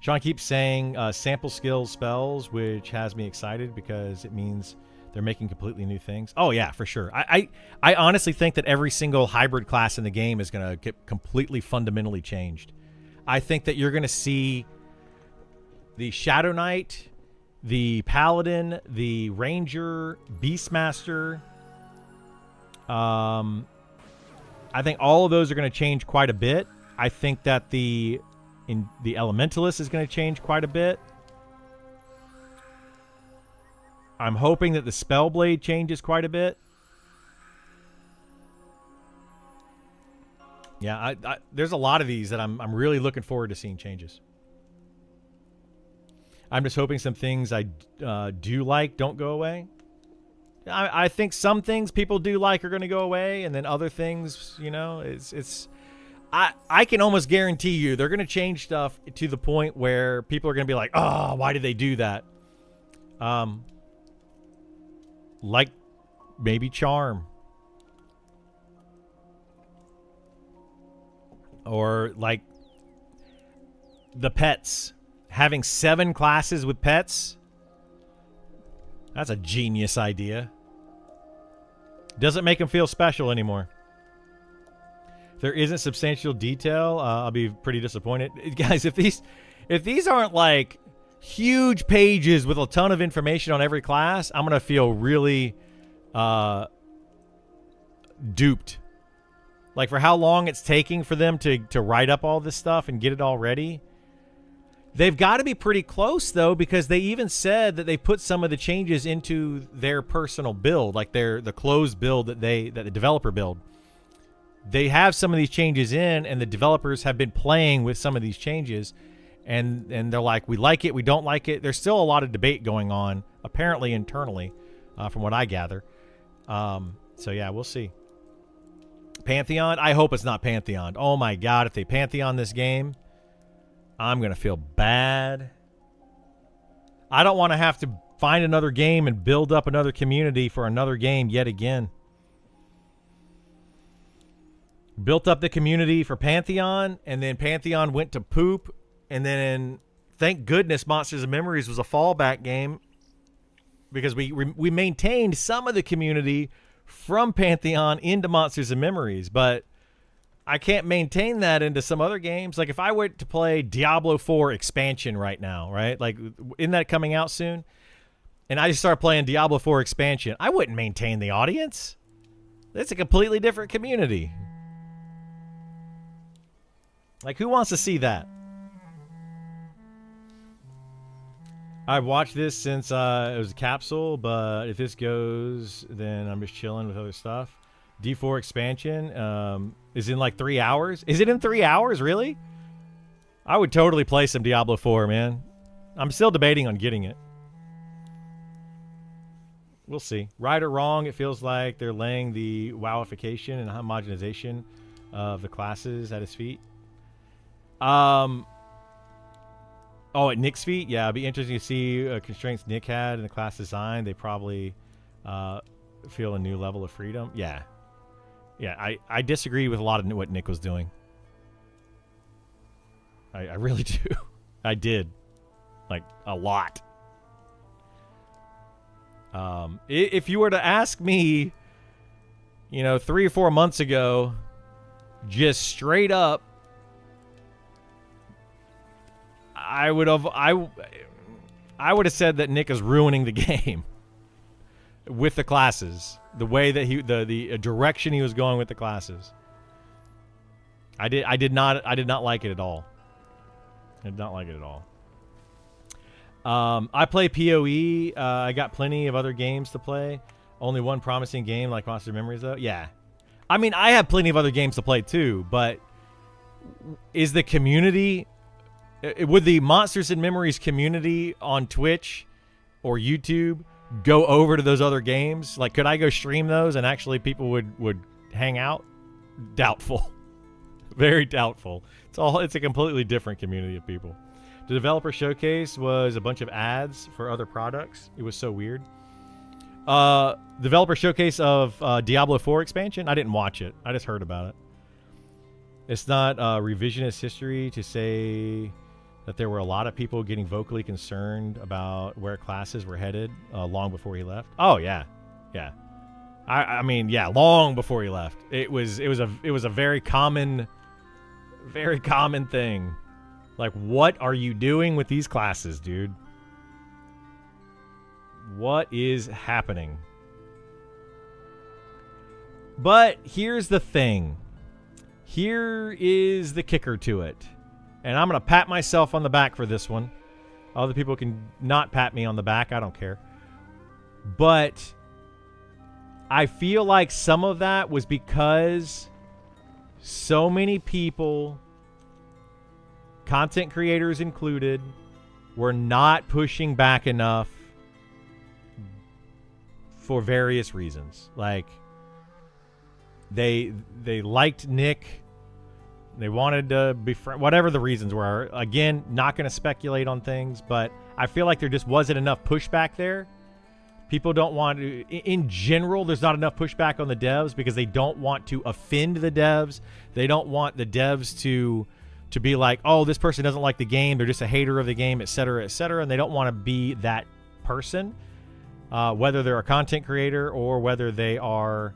Sean keeps saying sample skills spells, which has me excited because it means they're making completely new things. Oh, yeah, for sure. I honestly think that every single hybrid class in the game is going to get completely fundamentally changed. I think that you're going to see the Shadow Knight the Paladin, the Ranger, Beastmaster. I think all of those are going to change quite a bit. I think that the Elementalist is going to change quite a bit. I'm hoping that the Spellblade changes quite a bit. Yeah, there's a lot of these that I'm really looking forward to seeing changes. I'm just hoping some things I do like don't go away. I think some things people do like are going to go away, and then other things, you know, I can almost guarantee you they're going to change stuff to the point where people are going to be like, oh, why did they do that? Like maybe Charm. Or like the pets. Having 7 classes with pets. That's a genius idea. Doesn't make them feel special anymore. If there isn't substantial detail, I'll be pretty disappointed. Guys, if these aren't like huge pages with a ton of information on every class, I'm going to feel really duped. Like, for how long it's taking for them to write up all this stuff and get it all ready. They've got to be pretty close, though, because they even said that they put some of the changes into their personal build, like the closed build that the developer build. They have some of these changes in, and the developers have been playing with some of these changes, and they're like, we like it, we don't like it. There's still a lot of debate going on, apparently internally, from what I gather. So yeah, we'll see. Pantheon? I hope it's not Pantheon. Oh my god, if they Pantheon this game, I'm going to feel bad. I don't want to have to find another game and build up another community for another game yet again. Built up the community for Pantheon, and then Pantheon went to poop, and then thank goodness Monsters and Memories was a fallback game because we maintained some of the community from Pantheon into Monsters and Memories, but I can't maintain that into some other games. Like if I were to play Diablo 4 expansion right now, right? Like, isn't that coming out soon? And I just start playing Diablo 4 expansion, I wouldn't maintain the audience. It's a completely different community. Like, who wants to see that? I've watched this since it was a capsule, but if this goes, then I'm just chilling with other stuff. D4 expansion is in like 3 hours. Is it in 3 hours, really? I would totally play some Diablo 4, man. I'm still debating on getting it. We'll see. Right or wrong, it feels like they're laying the wowification and homogenization of the classes at his feet. Oh, at Nick's feet? Yeah, it'd be interesting to see constraints Nick had in the class design. They probably feel a new level of freedom. Yeah. Yeah, I disagree with a lot of what Nick was doing. I really do. I did. Like, a lot. If you were to ask me, 3 or 4 months ago, just straight up, I would have said that Nick is ruining the game with the classes, the way that the direction he was going with the classes. I did not like it at all. I did not like it at all. I play PoE. I got plenty of other games to play. Only one promising game like Monster Memories, though. Yeah, I mean, I have plenty of other games to play too. But is the community? Would the Monsters and Memories community on Twitch or YouTube go over to those other games? Like, could I go stream those and actually people would hang out? Doubtful. Very doubtful. It's a completely different community of people. The developer showcase was a bunch of ads for other products. It was so weird. Developer showcase of Diablo 4 expansion. I didn't watch it. I just heard about it. It's not revisionist history to say that there were a lot of people getting vocally concerned about where classes were headed long before he left. Oh yeah, yeah. I mean, yeah, long before he left. It was a very common thing. Like, what are you doing with these classes, dude? What is happening? But here's the thing. Here is the kicker to it. And I'm going to pat myself on the back for this one. Other people can not pat me on the back. I don't care. But I feel like some of that was because so many people, content creators included, were not pushing back enough for various reasons. Like, they liked Nick. They wanted to be whatever the reasons were. Again, not going to speculate on things, but I feel like there just wasn't enough pushback there. People don't want to, in general, there's not enough pushback on the devs because they don't want to offend the devs. They don't want the devs to be like, oh, this person doesn't like the game. They're just a hater of the game, et cetera, and they don't want to be that person, whether they're a content creator or whether they are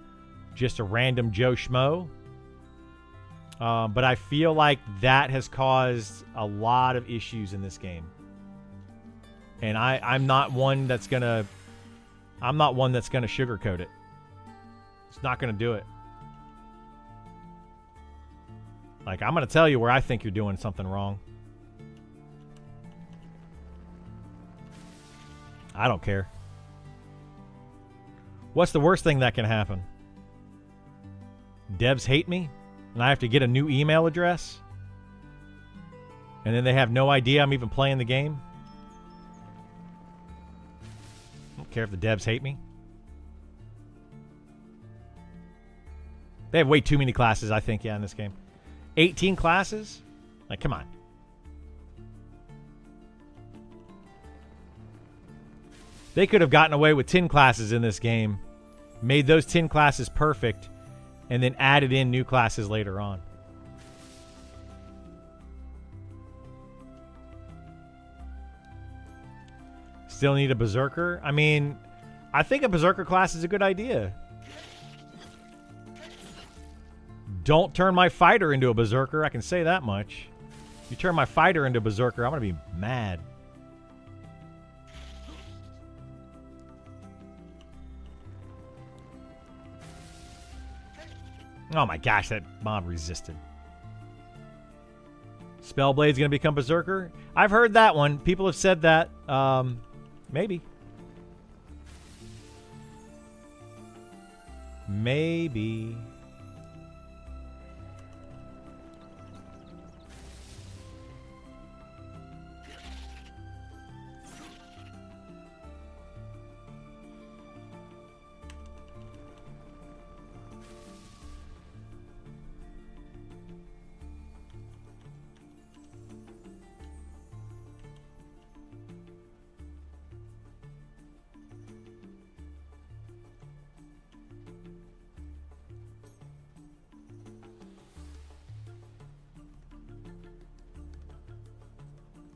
just a random Joe Schmo. But I feel like that has caused a lot of issues in this game. And I'm not one that's gonna sugarcoat it. It's not gonna do it. Like, I'm gonna tell you where I think you're doing something wrong. I don't care. What's the worst thing that can happen? Devs hate me? And I have to get a new email address? And then they have no idea I'm even playing the game? I don't care if the devs hate me. They have way too many classes, I think, in this game. 18 classes? Like, come on. They could have gotten away with 10 classes in this game, made those 10 classes perfect, and then added in new classes later on. Still need a Berserker? I mean, I think a Berserker class is a good idea. Don't turn my fighter into a Berserker, I can say that much. If you turn my fighter into a Berserker, I'm going to be mad. Oh my gosh, that mob resisted. Spellblade's going to become Berserker? I've heard that one. People have said that. Maybe. Maybe.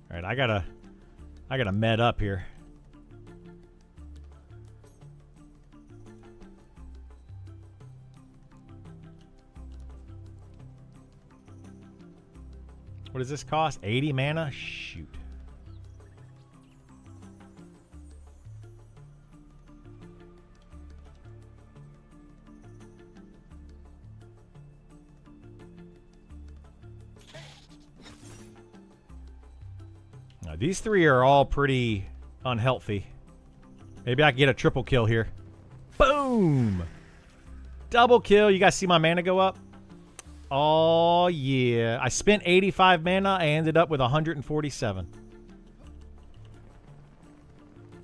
All right, I gotta med up here. What does this cost? 80 mana? Shoot. These three are all pretty unhealthy. Maybe I can get a triple kill here. Boom! Double kill. You guys see my mana go up? Oh, yeah. I spent 85 mana. I ended up with 147.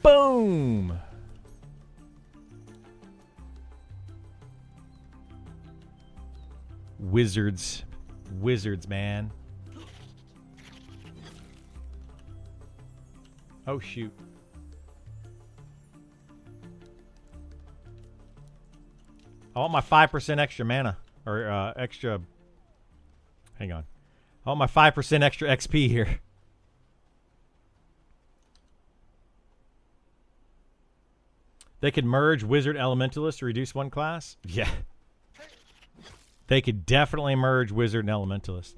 Boom! Wizards. Wizards, man. Oh, shoot. I want my 5% extra mana. Or, extra... Hang on. I want my 5% extra XP here. They could merge Wizard Elementalist to reduce one class? Yeah. They could definitely merge Wizard and Elementalist.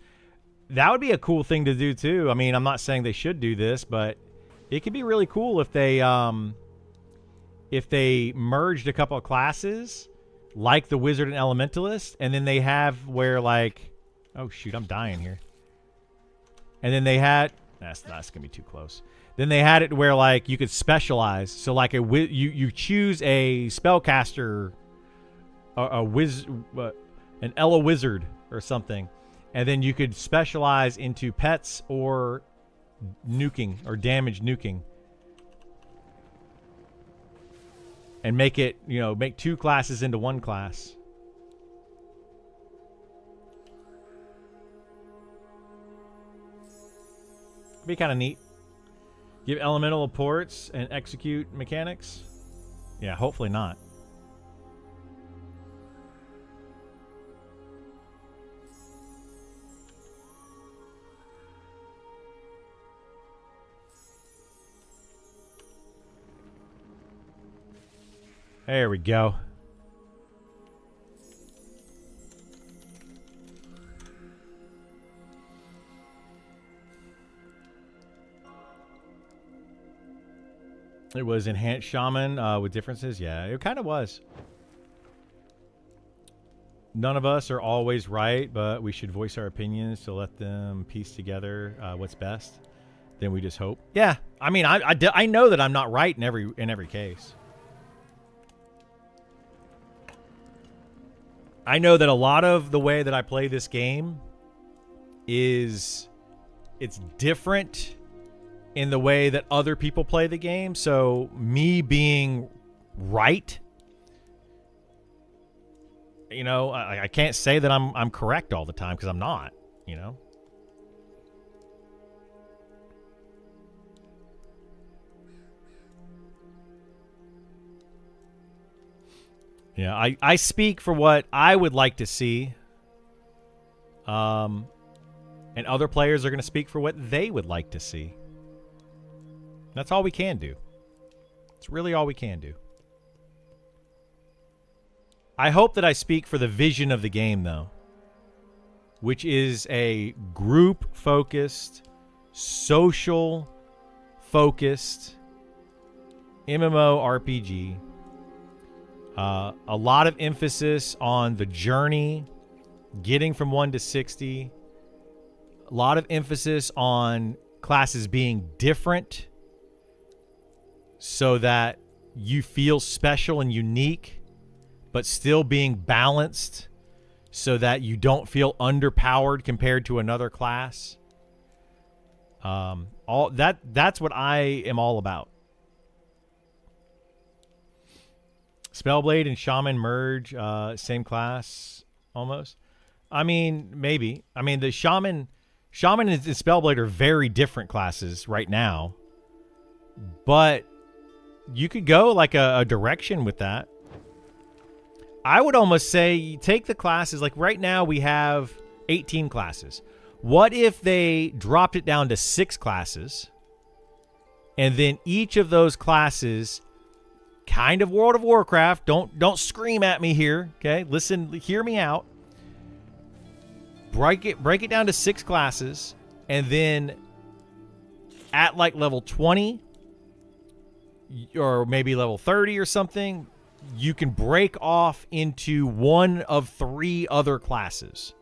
That would be a cool thing to do, too. I mean, I'm not saying they should do this, but... It could be really cool if they if they merged a couple of classes, like the Wizard and Elementalist, and then they have where like, oh shoot, I'm dying here. And then they had, that's gonna be too close. Then they had it where like you could specialize. So like you choose a spellcaster, an Ella Wizard or something, and then you could specialize into pets or nuking or damage nuking, and make it, you know, make 2 classes into 1 class. Be kind of neat. Give elemental ports and execute mechanics. Yeah, hopefully not. There we go. It was enhanced shaman with differences. Yeah, it kind of was. None of us are always right, but we should voice our opinions to let them piece together what's best. Then we just hope. Yeah, I mean, I know that I'm not right in every case. I know that a lot of the way that I play this game is it's different in the way that other people play the game. So me being right, you know, I can't say that I'm correct all the time because I'm not, you know. Yeah, I speak for what I would like to see. And other players are going to speak for what they would like to see. That's all we can do. It's really all we can do. I hope that I speak for the vision of the game, though, which is a group-focused, social-focused MMORPG. A lot of emphasis on the journey, getting from 1 to 60. A lot of emphasis on classes being different so that you feel special and unique, but still being balanced so that you don't feel underpowered compared to another class. That's what I am all about. Spellblade and Shaman merge, same class, almost. I mean, maybe. I mean, the Shaman and Spellblade are very different classes right now. But you could go like a direction with that. I would almost say take the classes. Like right now we have 18 classes. What if they dropped it down to 6 classes? And then each of those classes... kind of World of Warcraft. Don't scream at me here, okay? Listen, hear me out. Break it down to 6 classes, and then at like level 20 or maybe level 30 or something, you can break off into one of 3 other classes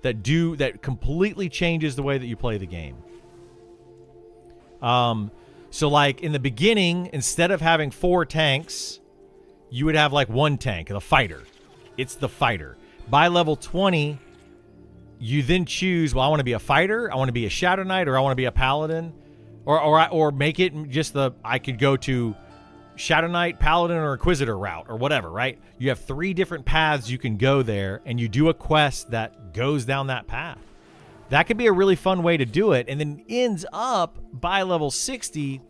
that completely changes the way that you play the game. So, like, in the beginning, instead of having 4 tanks, you would have, like, 1 tank, the fighter. It's the fighter. By level 20, you then choose, well, I want to be a fighter, I want to be a Shadow Knight, or I want to be a paladin. Or make it just I could go to Shadow Knight, Paladin, or Inquisitor route, or whatever, right? You have 3 different paths you can go there, and you do a quest that goes down that path. That could be a really fun way to do it. And then ends up, by level 60,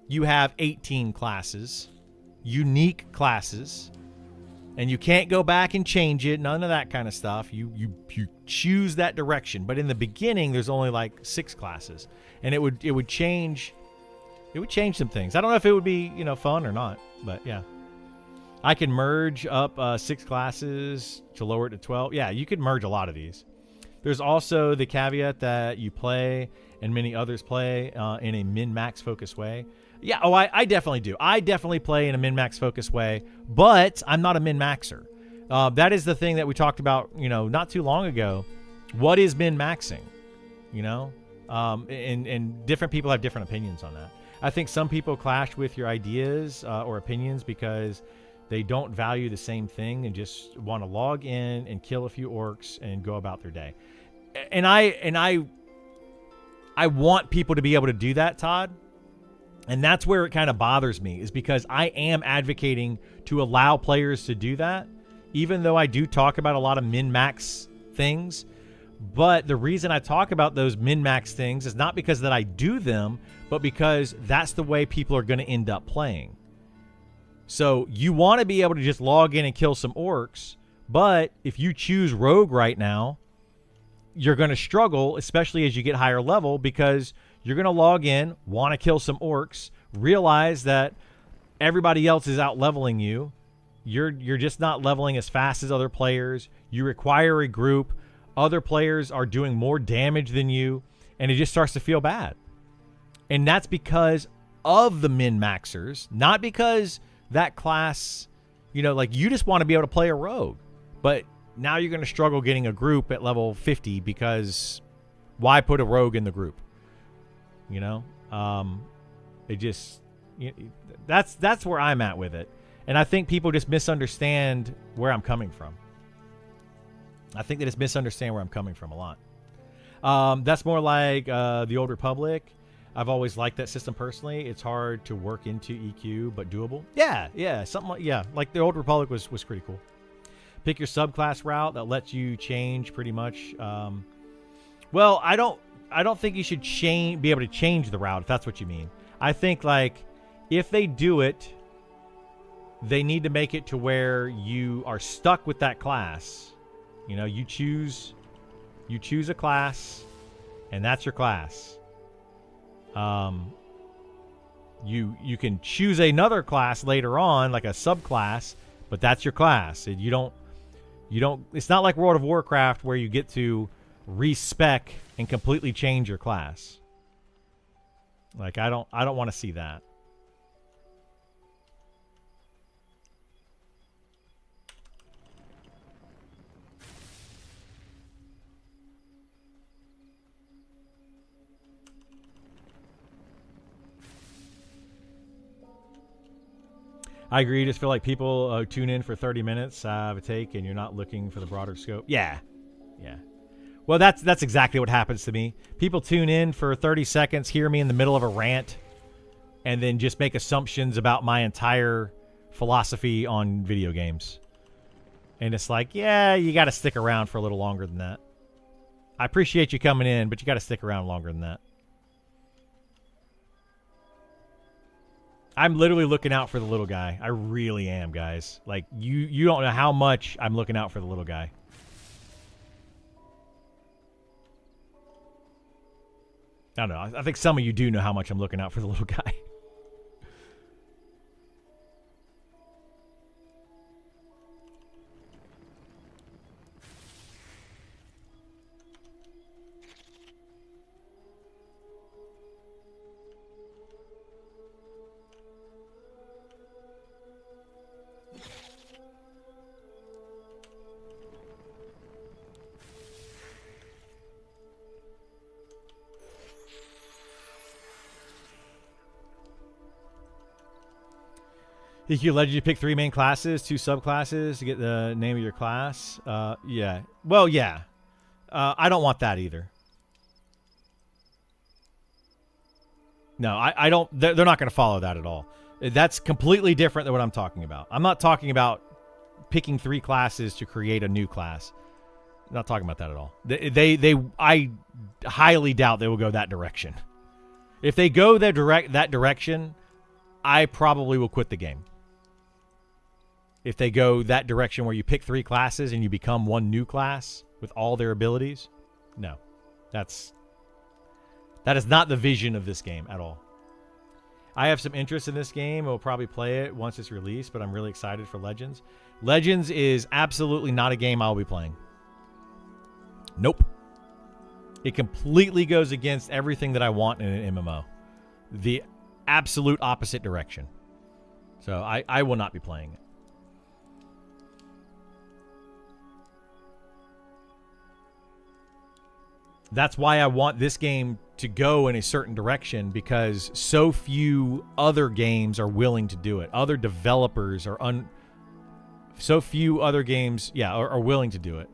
you have 18 classes, unique classes, and you can't go back and change it, none of that kind of stuff. You choose that direction. But in the beginning, there's only like 6 classes. And it would change some things. I don't know if it would be, you know, fun or not, but yeah. I can merge up 6 classes to lower it to 12. Yeah, you could merge a lot of these. There's also the caveat that you play, and many others play, in a min-max focused way. Yeah, oh, I definitely do. I definitely play in a min-max focused way, but I'm not a min-maxer. That is the thing that we talked about, not too long ago. What is min-maxing? And different people have different opinions on that. I think some people clash with your ideas or opinions because they don't value the same thing and just want to log in and kill a few orcs and go about their day. And I want people to be able to do that, Todd. And that's where it kind of bothers me, is because I am advocating to allow players to do that, even though I do talk about a lot of min-max things. But the reason I talk about those min-max things is not because that I do them, but because that's the way people are going to end up playing. So you want to be able to just log in and kill some orcs, but if you choose rogue right now, you're going to struggle, especially as you get higher level, because you're going to log in, want to kill some orcs, realize that everybody else is out leveling you. You're just not leveling as fast as other players. You require a group. Other players are doing more damage than you, and it just starts to feel bad. And that's because of the min-maxers, not because that class, you just want to be able to play a rogue. But now you're going to struggle getting a group at level 50 because why put a rogue in the group? It just, that's where I'm at with it. And I think people just misunderstand where I'm coming from. I think they just misunderstand where I'm coming from a lot. That's more like the Old Republic. I've always liked that system personally. It's hard to work into EQ, but doable. Yeah, something like the Old Republic was pretty cool. Pick your subclass route that lets you change pretty much. Well, I don't think you should be able to change the route, if that's what you mean. I think, if they do it, they need to make it to where you are stuck with that class. You choose a class, and that's your class. You can choose another class later on, like a subclass, but that's your class. And you don't. It's not like World of Warcraft where you get to respec and completely change your class. I don't want to see that. I agree. Just feel like people tune in for 30 minutes of a take, and you're not looking for the broader scope. Yeah. Well, that's exactly what happens to me. People tune in for 30 seconds, hear me in the middle of a rant, and then just make assumptions about my entire philosophy on video games. And it's like, yeah, you got to stick around for a little longer than that. I appreciate you coming in, but you got to stick around longer than that. I'm literally looking out for the little guy. I really am, guys. You don't know how much I'm looking out for the little guy. I don't know. I think some of you do know how much I'm looking out for the little guy. EQ led you to pick 3 main classes, 2 subclasses to get the name of your class. Yeah. Well, yeah. I don't want that either. No, I don't. They're not going to follow that at all. That's completely different than what I'm talking about. I'm not talking about picking 3 classes to create a new class. I'm not talking about that at all. I highly doubt they will go that direction. If they go that direction, I probably will quit the game. If they go that direction where you pick 3 classes and you become one new class with all their abilities, no. That is not the vision of this game at all. I have some interest in this game. I'll probably play it once it's released, but I'm really excited for Legends. Legends is absolutely not a game I'll be playing. Nope. It completely goes against everything that I want in an MMO. The absolute opposite direction. So I will not be playing it. That's why I want this game to go in a certain direction, because so few other games are willing to do it. Other developers are so few other games, are willing to do it.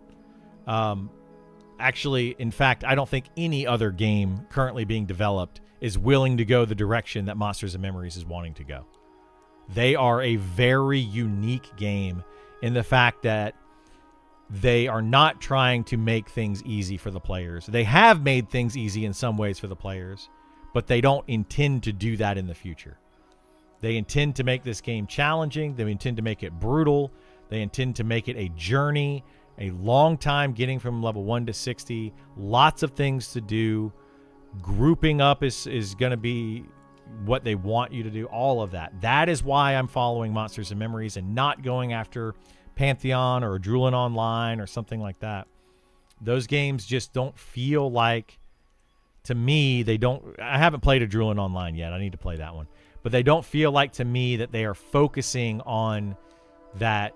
Actually, in fact, I don't think any other game currently being developed is willing to go the direction that Monsters and Memories is wanting to go. They are a very unique game in the fact that they are not trying to make things easy for the players. They have made things easy in some ways for the players, but they don't intend to do that in the future. They intend to make this game challenging. They intend to make it brutal. They intend to make it a journey, a long time getting from level 1 to 60. Lots of things to do. Grouping up is going to be what they want you to do. All of that. That is why I'm following Monsters and Memories and not going after Pantheon or Drooling Online or something like that. Those games just don't feel like, to me, they don't. I haven't played a Drooling Online yet. I need to play that one. But they don't feel like, to me, that they are focusing on that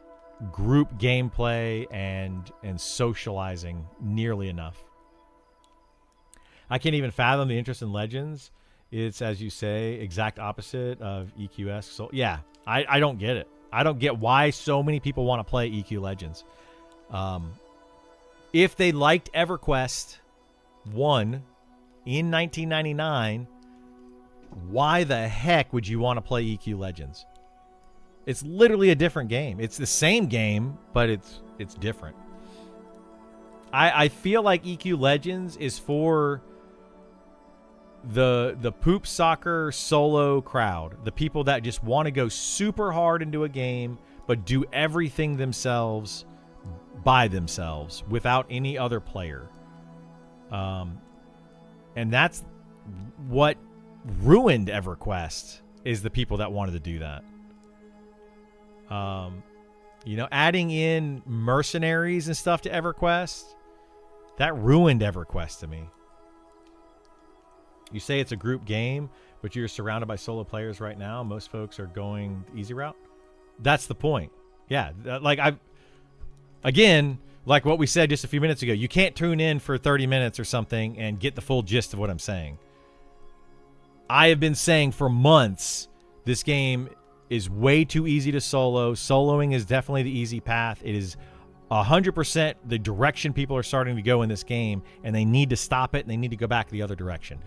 group gameplay and socializing nearly enough. I can't even fathom the interest in Legends. It's, as you say, exact opposite of EQS. So yeah, I don't get it. I don't get why so many people want to play EQ Legends. If they liked EverQuest 1 in 1999, why the heck would you want to play EQ Legends? It's literally a different game. It's the same game, but it's different. I feel like EQ Legends is for the poop soccer solo crowd, the people that just want to go super hard into a game but do everything themselves by themselves without any other player. And that's what ruined EverQuest, is the people that wanted to do that. Adding in mercenaries and stuff to EverQuest, that ruined EverQuest to me. You say it's a group game, but you're surrounded by solo players right now. Most folks are going the easy route. That's the point. Yeah, like what we said just a few minutes ago, you can't tune in for 30 minutes or something and get the full gist of what I'm saying. I have been saying for months, this game is way too easy to solo. Soloing is definitely the easy path. It is 100% the direction people are starting to go in this game, and they need to stop it, and they need to go back the other direction.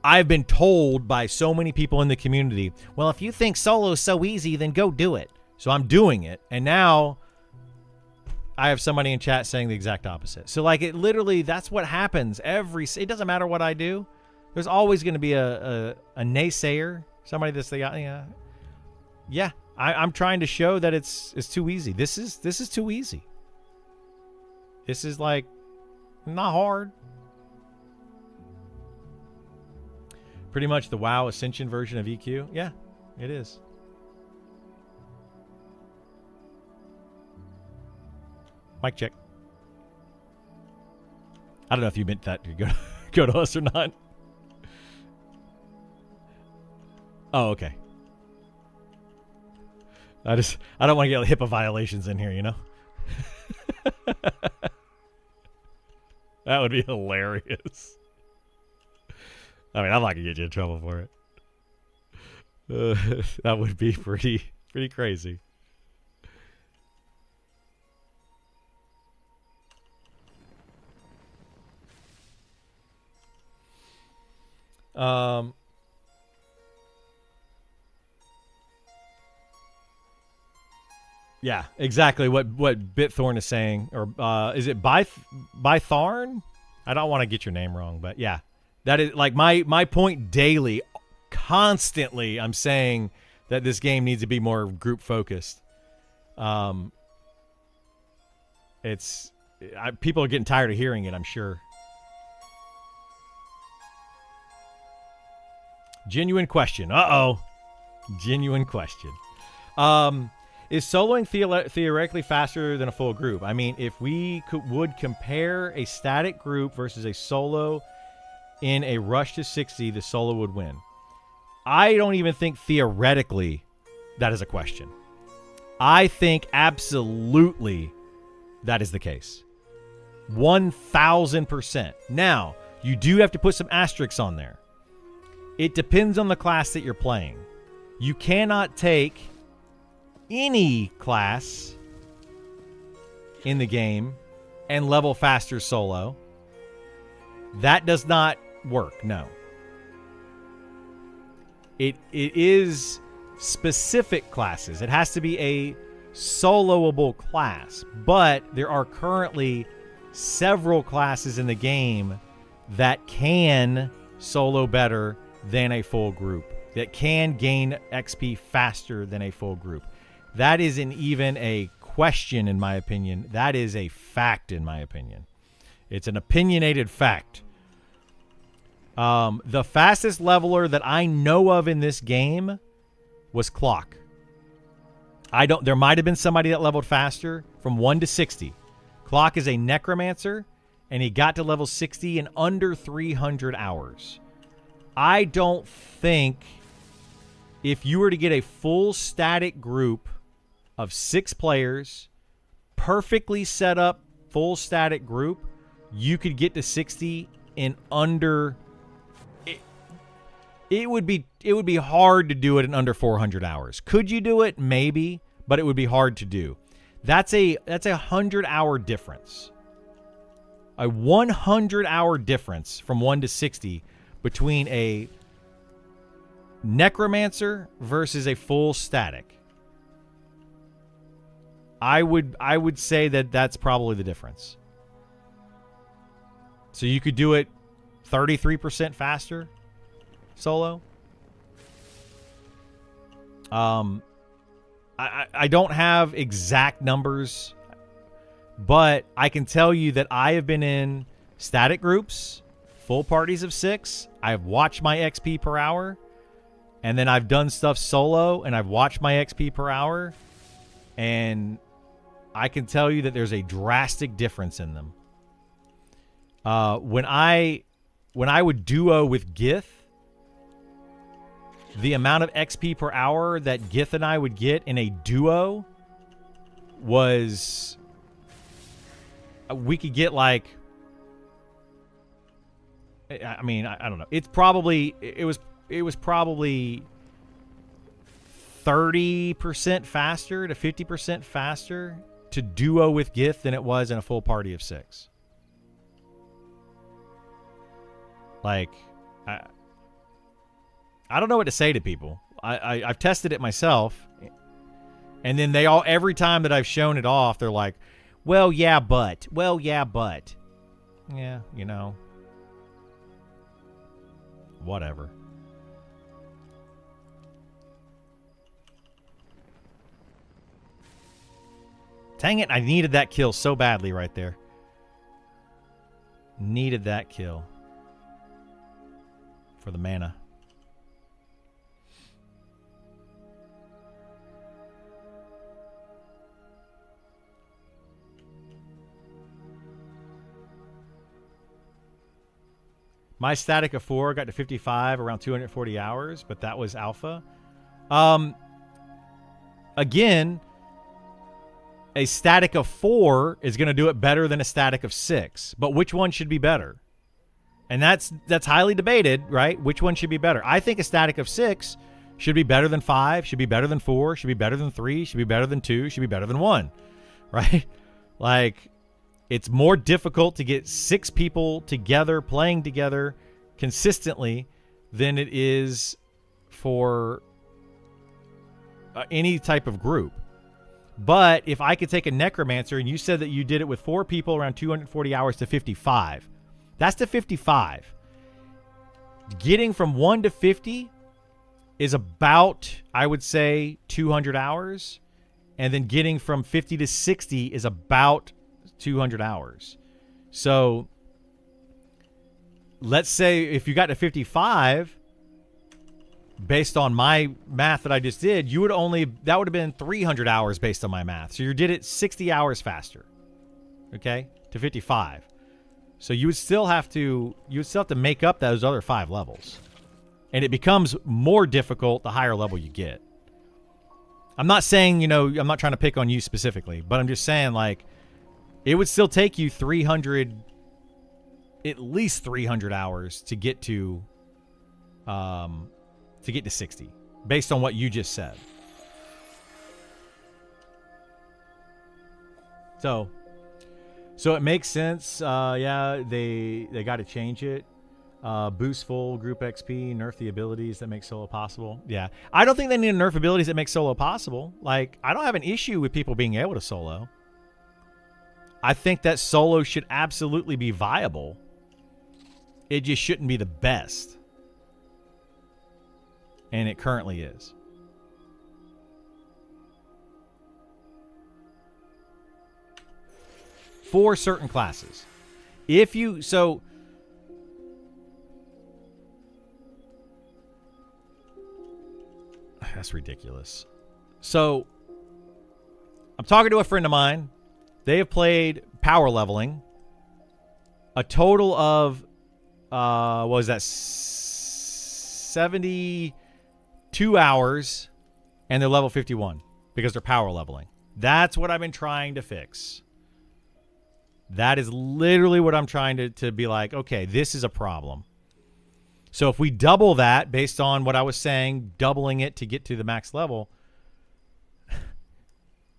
I've been told by so many people in the community, well, if you think solo is so easy, then go do it. So I'm doing it, and now I have somebody in chat saying the exact opposite. So like, it literally, that's what happens it doesn't matter what I do. There's always going to be a naysayer, somebody that's I'm trying to show that it's too easy. This is too easy. This is like not hard. Pretty much the WoW Ascension version of EQ. Yeah, it is. Mic check. I don't know if you meant that to go to us or not. Oh, okay. I don't want to get HIPAA violations in here, you know? That would be hilarious. I mean, I'm not going to get you in trouble for it. That would be pretty crazy. Yeah, exactly what Bitthorn is saying. Or is it by Tharn? I don't want to get your name wrong, but yeah. That is like my point daily, constantly. I'm saying that this game needs to be more group focused. People are getting tired of hearing it, I'm sure. Genuine question. Genuine question. Is soloing theoretically faster than a full group? I mean, if we would compare a static group versus a solo in a rush to 60, the solo would win. I don't even think theoretically that is a question. I think absolutely that is the case. 1,000%. Now, you do have to put some asterisks on there. It depends on the class that you're playing. You cannot take any class in the game and level faster solo. That does not work, no. It is specific classes. It has to be a soloable class, but there are currently several classes in the game that can solo better than a full group, that can gain XP faster than a full group. That isn't even a question, in my opinion. That is a fact, in my opinion. It's an opinionated fact. The fastest leveler that I know of in this game was Clock. There might have been somebody that leveled faster from 1 to 60. Clock is a necromancer, and he got to level 60 in under 300 hours. I don't think if you were to get a full static group of 6 players, perfectly set up full static group, you could get to 60 in under... It would be hard to do it in under 400 hours. Could you do it? Maybe, but it would be hard to do. That's a 100-hour difference. A 100-hour difference from 1 to 60 between a necromancer versus a full static. I would say that that's probably the difference. So you could do it 33% faster solo. I don't have exact numbers, but I can tell you that I have been in static groups, full parties of 6. I've watched my XP per hour, and then I've done stuff solo, and I've watched my XP per hour, and I can tell you that there's a drastic difference in them. When I would duo with Gith, the amount of XP per hour that Gith and I would get in a duo was... We could get like... I mean, I don't know. It's probably... It was probably 30% faster to 50% faster to duo with Gith than it was in a full party of 6. Like... I don't know what to say to people. I've tested it myself, and then they all, every time that I've shown it off, they're like, well, yeah, but. Yeah, you know. Whatever. Dang it, I needed that kill so badly right there. Needed that kill. For the mana. My static of 4 got to 55 around 240 hours, but that was alpha. Again, a static of 4 is going to do it better than a static of 6. But which one should be better? And that's highly debated, right? Which one should be better? I think a static of 6 should be better than 5, should be better than 4, should be better than 3, should be better than 2, should be better than 1, right? Like... It's more difficult to get 6 people together, playing together consistently than it is for any type of group. But if I could take a necromancer, and you said that you did it with 4 people around 240 hours to 55, that's to 55. Getting from 1 to 50 is about, I would say, 200 hours. And then getting from 50 to 60 is about 200 hours. So let's say if you got to 55, based on my math that I just did, that would have been 300 hours based on my math. So you did it 60 hours faster. Okay? To 55. So you would still have to make up those other 5 levels. And it becomes more difficult the higher level you get. I'm not saying, you know, I'm not trying to pick on you specifically, but I'm just saying, like, it would still take you 300, at least 300 hours to get to 60, based on what you just said. So it makes sense. Yeah, they got to change it. Boost full group XP, nerf the abilities that make solo possible. Yeah, I don't think they need to nerf abilities that make solo possible. Like, I don't have an issue with people being able to solo. I think that solo should absolutely be viable. It just shouldn't be the best. And it currently is. For certain classes. If you... So... That's ridiculous. So, I'm talking to a friend of mine. They have played power leveling a total of, what was that, 72 hours, and they're level 51 because they're power leveling. That's what I've been trying to fix. That is literally what I'm trying to be like, okay, this is a problem. So if we double that based on what I was saying, doubling it to get to the max level,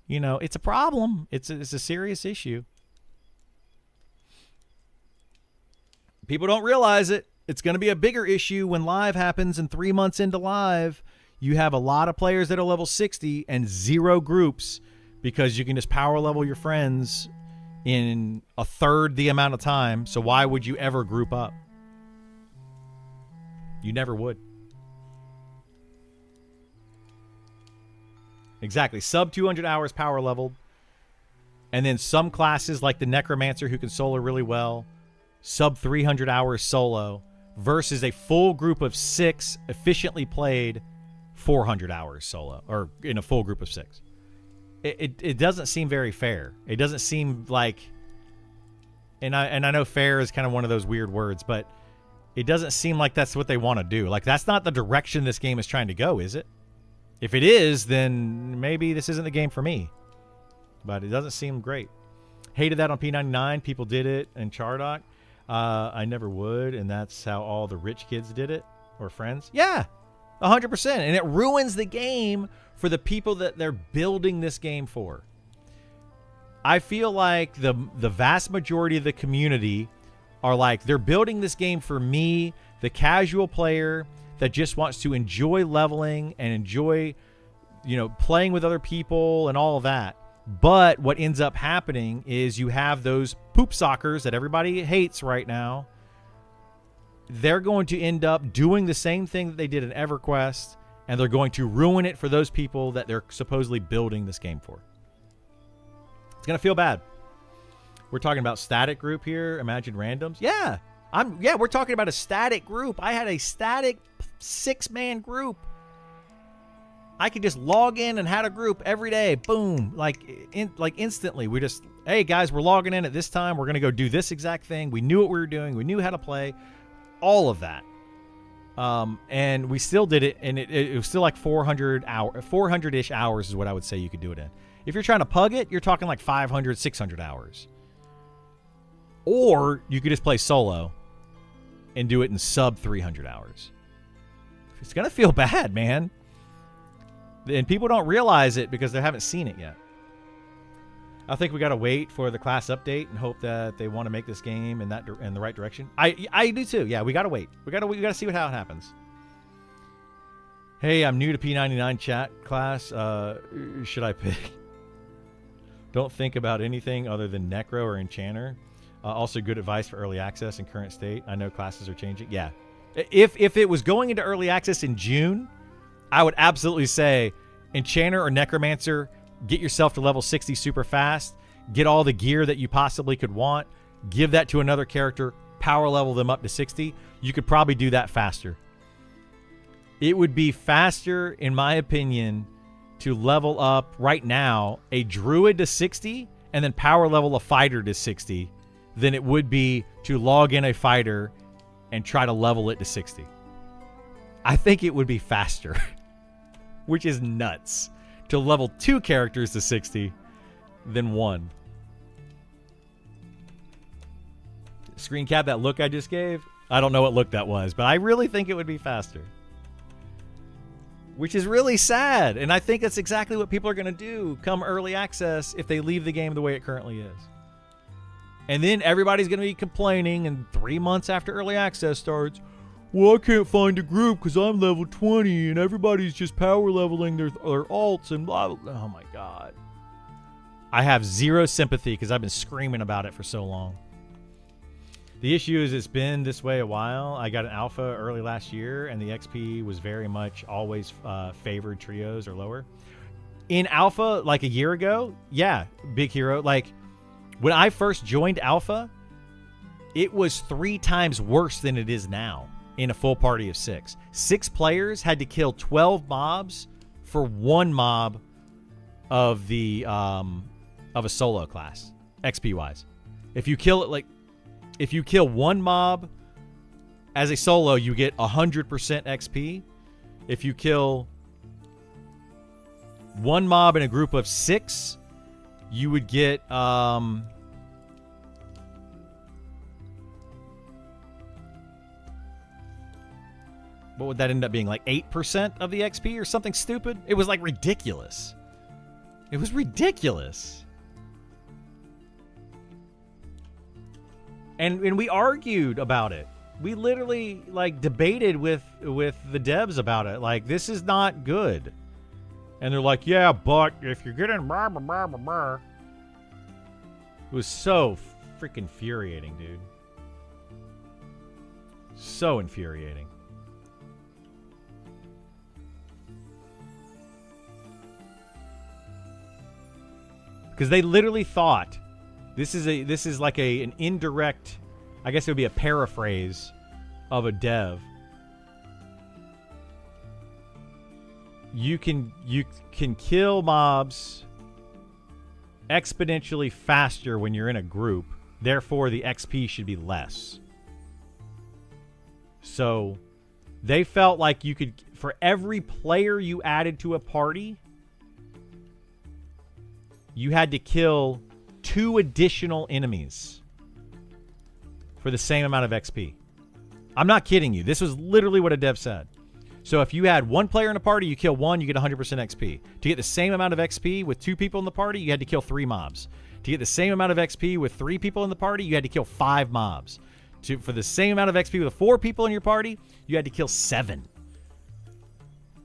you know, it's a problem. It's a serious issue. People don't realize it. It's going to be a bigger issue when live happens, and 3 months into live, you have a lot of players that are level 60 and 0 groups because you can just power level your friends in a third the amount of time. So why would you ever group up? You never would. Exactly. Sub 200 hours power leveled. And then some classes like the Necromancer who can solo really well. Sub 300 hours solo. Versus a full group of 6 efficiently played 400 hours solo. Or in a full group of 6. It doesn't seem very fair. It doesn't seem like... And I know fair is kind of one of those weird words, but... It doesn't seem like that's what they want to do. Like, that's not the direction this game is trying to go, is it? If it is, then maybe this isn't the game for me. But it doesn't seem great. Hated that on P99. People did it in Chardock. I never would, and that's how all the rich kids did it. Or friends. Yeah, 100%. And it ruins the game for the people that they're building this game for. I feel like the vast majority of the community... are like, they're building this game for me, the casual player that just wants to enjoy leveling and enjoy, you know, playing with other people and all of that. But what ends up happening is you have those poop sockers that everybody hates right now. They're going to end up doing the same thing that they did in EverQuest, and they're going to ruin it for those people that they're supposedly building this game for. It's going to feel bad. We're talking about static group here. Imagine randoms. Yeah. We're talking about a static group. I had a static 6-man group. I could just log in and had a group every day. Boom. Like instantly. We just, hey guys, we're logging in at this time. We're going to go do this exact thing. We knew what we were doing. We knew how to play. All of that. And we still did it, and it was still like 400-ish hours is what I would say you could do it in. If you're trying to pug it, you're talking like 500, 600 hours. Or you could just play solo and do it in sub 300 hours. It's going to feel bad, man. And people don't realize it because they haven't seen it yet. I think we got to wait for the class update and hope that they want to make this game in the right direction. I do too. Yeah, we got to wait. We got to see how it happens. Hey, I'm new to P99 chat class. Should I pick? Don't think about anything other than Necro or Enchanter. Also, good advice for early access in current state. I know classes are changing. Yeah. If it was going into early access in June, I would absolutely say Enchanter or Necromancer, get yourself to level 60 super fast. Get all the gear that you possibly could want. Give that to another character. Power level them up to 60. You could probably do that faster. It would be faster, in my opinion, to level up right now a druid to 60 and then power level a fighter to 60 than it would be to log in a fighter and try to level it to 60. I think it would be faster, which is nuts, to level 2 characters to 60 than 1. Screen cap that look I just gave? I don't know what look that was, but I really think it would be faster. Which is really sad, and I think that's exactly what people are going to do come early access if they leave the game the way it currently is. And then everybody's going to be complaining, and 3 months after early access starts, well, I can't find a group because I'm level 20, and everybody's just power leveling their alts and blah, blah, blah. Oh my god. I have zero sympathy because I've been screaming about it for so long. The issue is it's been this way a while. I got an alpha early last year, and the XP was very much always favored trios or lower. In alpha, like a year ago, yeah, big hero. Like, when I first joined alpha, it was 3 times worse than it is now in a full party of 6. 6 players had to kill 12 mobs for 1 mob of the of a solo class, XP-wise. If you kill it, like, if you kill 1 mob as a solo, you get 100% XP. If you kill 1 mob in a group of 6, you would get what would that end up being? Like 8% of the XP or something stupid? It was like ridiculous. It was ridiculous. And we argued about it. We literally like debated with the devs about it. Like, this is not good. And they're like, yeah, but if you're getting blah, blah, blah, blah, blah. It was so freaking infuriating, dude. So infuriating. Because they literally thought this is like an indirect, I guess it would be a paraphrase of a dev. You can kill mobs exponentially faster when you're in a group. Therefore, the XP should be less. So they felt like you could, for every player you added to a party, you had to kill 2 additional enemies for the same amount of XP. I'm not kidding you. This was literally what a dev said. So if you had 1 player in a party, you kill 1, you get 100% XP. To get the same amount of XP with 2 people in the party, you had to kill 3 mobs. To get the same amount of XP with 3 people in the party, you had to kill 5 mobs. For the same amount of XP with 4 people in your party, you had to kill 7.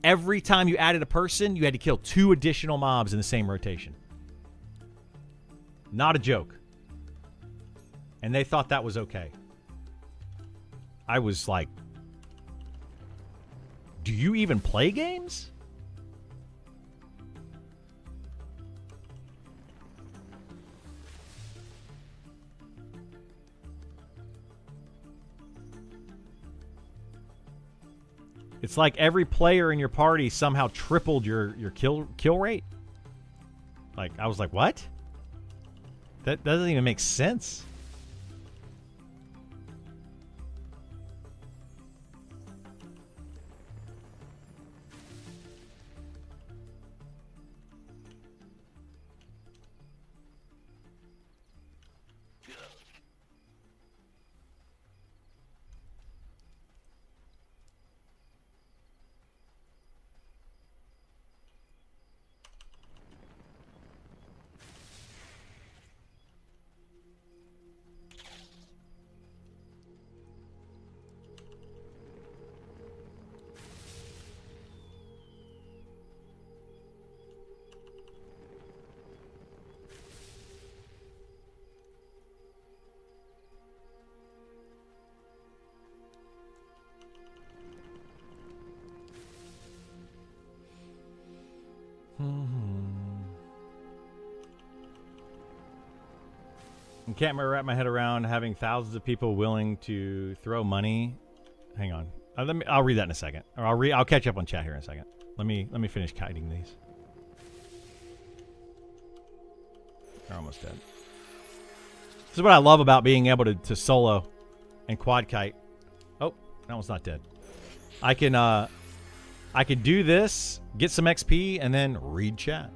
Every time you added a person, you had to kill 2 additional mobs in the same rotation. Not a joke. And they thought that was okay. I was like, do you even play games? It's like every player in your party somehow tripled your kill rate. Like, I was like, what? That doesn't even make sense. I can't wrap my head around having thousands of people willing to throw money. Hang on, I'll read that in a second, or I'll catch up on chat here in a second. Let me finish kiting these. They're almost dead. This is what I love about being able to solo and quad kite. Oh, that one's not dead. I can do this, get some XP, and then read chat.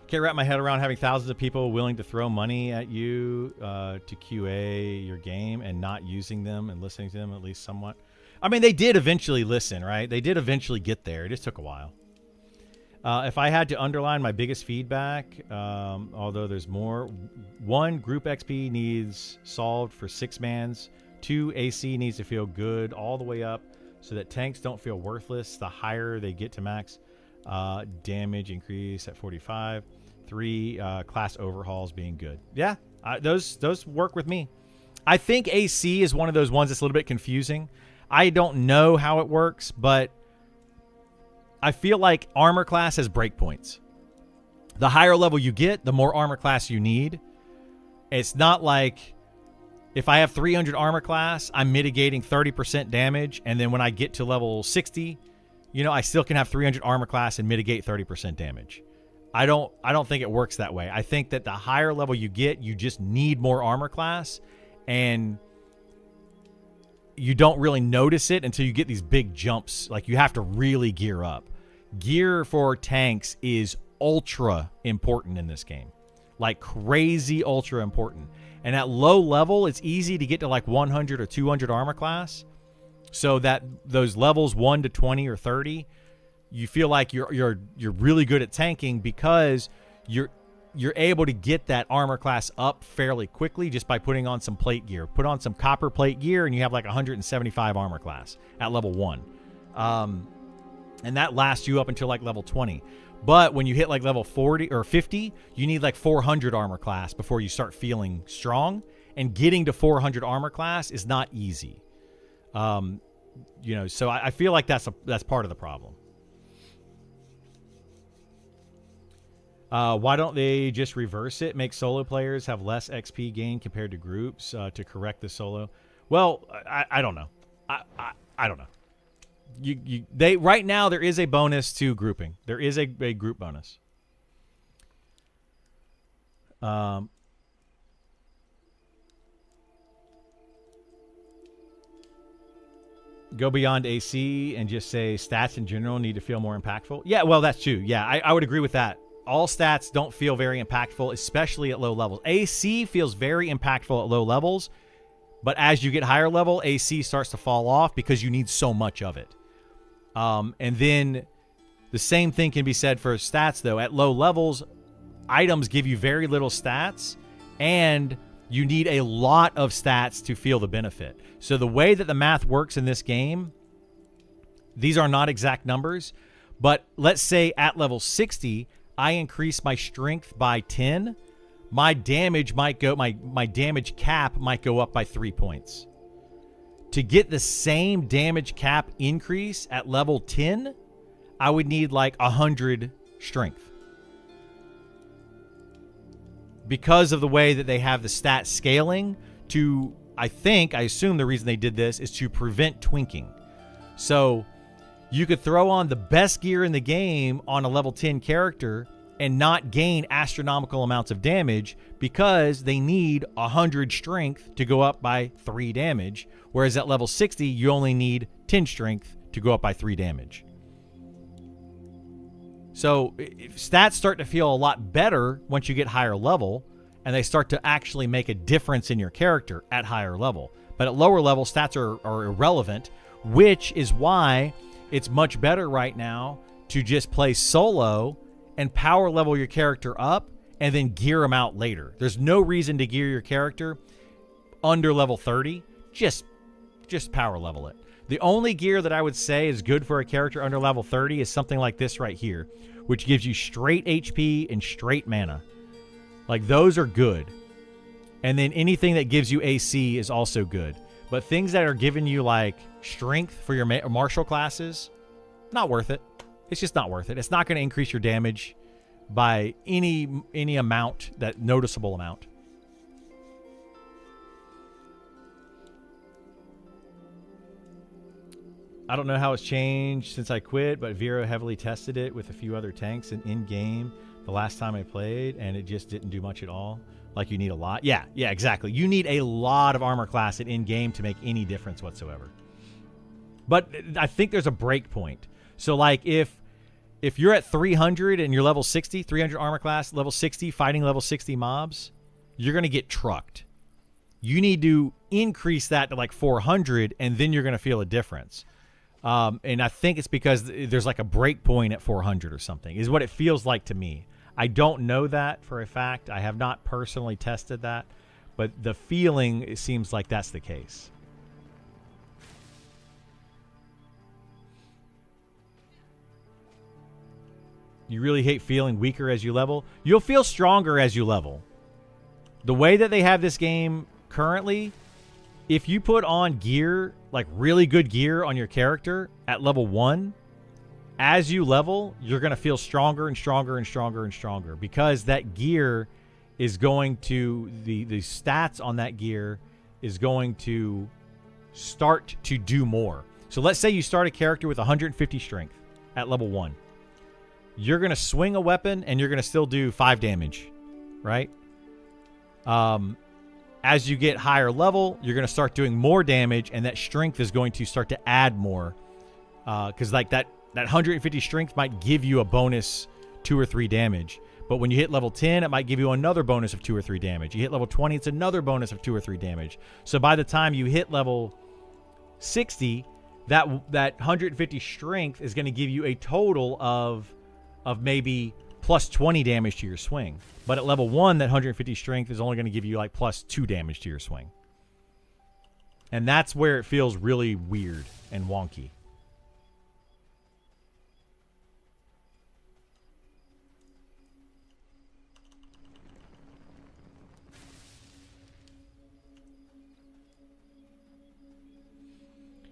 Can't wrap my head around having thousands of people willing to throw money at you to QA your game and not using them and listening to them at least somewhat. I mean, they did eventually listen, right? They did eventually get there. It just took a while. If I had to underline my biggest feedback, although there's more, 1, group XP needs solved for 6 mans. 2, AC needs to feel good all the way up so that tanks don't feel worthless the higher they get to max. Damage increase at 45. 3, class overhauls being good. Yeah, those work with me. I think AC is one of those ones that's a little bit confusing. I don't know how it works, but I feel like armor class has breakpoints. The higher level you get, the more armor class you need. It's not like if I have 300 armor class, I'm mitigating 30% damage, and then when I get to level 60, you know, I still can have 300 armor class and mitigate 30% damage. I don't think it works that way. I think that the higher level you get, you just need more armor class, and you don't really notice it until you get these big jumps. Like, you have to really gear up. Gear for tanks is ultra important in this game. Like, crazy ultra important. And at low level, it's easy to get to like 100 or 200 armor class. So that those levels 1 to 20 or 30, you feel like you're really good at tanking because you're able to get that armor class up fairly quickly just by putting on some plate gear. Put on some copper plate gear and you have like 175 armor class at level 1. And that lasts you up until like level 20. But when you hit like level 40 or 50, you need like 400 armor class before you start feeling strong. And getting to 400 armor class is not easy. You know, so I feel like that's part of the problem. Why don't they just reverse it? Make solo players have less XP gain compared to groups to correct the solo. Well, I don't know. I don't know. They right now there is a bonus to grouping. There is a group bonus. Go beyond AC and just say stats in general need to feel more impactful. Yeah, well, that's true. Yeah, I would agree with that. All stats don't feel very impactful, especially at low levels. AC feels very impactful at low levels, but as you get higher level, AC starts to fall off because you need so much of it. And then the same thing can be said for stats, though. At low levels, items give you very little stats, and you need a lot of stats to feel the benefit. So the way that the math works in this game, these are not exact numbers, but let's say at level 60, I increase my strength by 10. My damage might go, my damage cap might go up by 3 points. To get the same damage cap increase at level 10, I would need like 100 strength. Because of the way that they have the stat scaling to, I assume the reason they did this is to prevent twinking. So you could throw on the best gear in the game on a level 10 character and not gain astronomical amounts of damage because they need 100 strength to go up by 3 damage. Whereas at level 60, you only need 10 strength to go up by 3 damage. So stats start to feel a lot better once you get higher level, and they start to actually make a difference in your character at higher level. But at lower level, stats are irrelevant, which is why it's much better right now to just play solo and power level your character up and then gear them out later. There's no reason to gear your character under level 30. Just power level it. The only gear that I would say is good for a character under level 30 is something like this right here, which gives you straight HP and straight mana. Like, those are good. And then anything that gives you AC is also good. But things that are giving you, like, strength for your martial classes, not worth it. It's just not worth it. It's not going to increase your damage by any amount, that noticeable amount. I don't know how it's changed since I quit, but Vero heavily tested it with a few other tanks in-game the last time I played, and it just didn't do much at all. Like, you need a lot. Yeah, exactly. You need a lot of armor class in-game to make any difference whatsoever. But I think there's a break point. So, like, if you're at 300 and you're level 60, 300 armor class, level 60, fighting level 60 mobs, you're going to get trucked. You need to increase that to like 400, and then you're going to feel a difference. And I think it's because there's like a break point at 400 or something, is what it feels like to me. I don't know that for a fact. I have not personally tested that, but the feeling, it seems like that's the case. You really hate feeling weaker as you level? You'll feel stronger as you level. The way that they have this game currently, if you put on gear, like really good gear on your character at level 1, as you level, you're going to feel stronger and stronger and stronger and stronger, because that gear is going to, the stats on that gear is going to start to do more. So let's say you start a character with 150 strength at level 1. You're going to swing a weapon and you're going to still do 5 damage, right? As you get higher level, you're going to start doing more damage, and that strength is going to start to add more. Because like that 150 strength might give you a bonus 2 or 3 damage. But when you hit level 10, it might give you another bonus of 2 or 3 damage. You hit level 20, it's another bonus of 2 or 3 damage. So by the time you hit level 60, that 150 strength is going to give you a total of maybe plus 20 damage to your swing. But at level 1, that 150 strength is only going to give you like plus 2 damage to your swing. And that's where it feels really weird and wonky.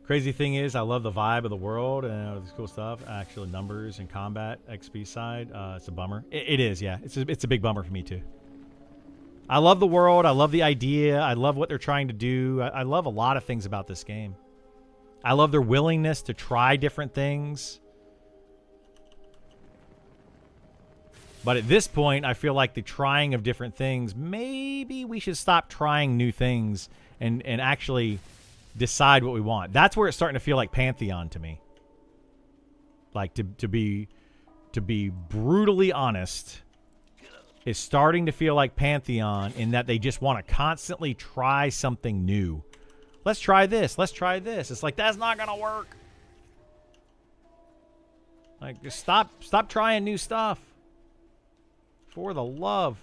Crazy thing is, I love the vibe of the world and all this cool stuff. Actually, numbers and combat XP side, it's a bummer. It is, yeah. It's a big bummer for me too. I love the world. I love the idea. I love what they're trying to do. I love a lot of things about this game. I love their willingness to try different things. But at this point, I feel like the trying of different things, maybe we should stop trying new things and actually decide what we want. That's where it's starting to feel like Pantheon to me. Like, to be brutally honest, it's starting to feel like Pantheon in that they just want to constantly try something new. Let's try this. Let's try this. It's like, that's not gonna work. Like, just stop trying new stuff. For the love.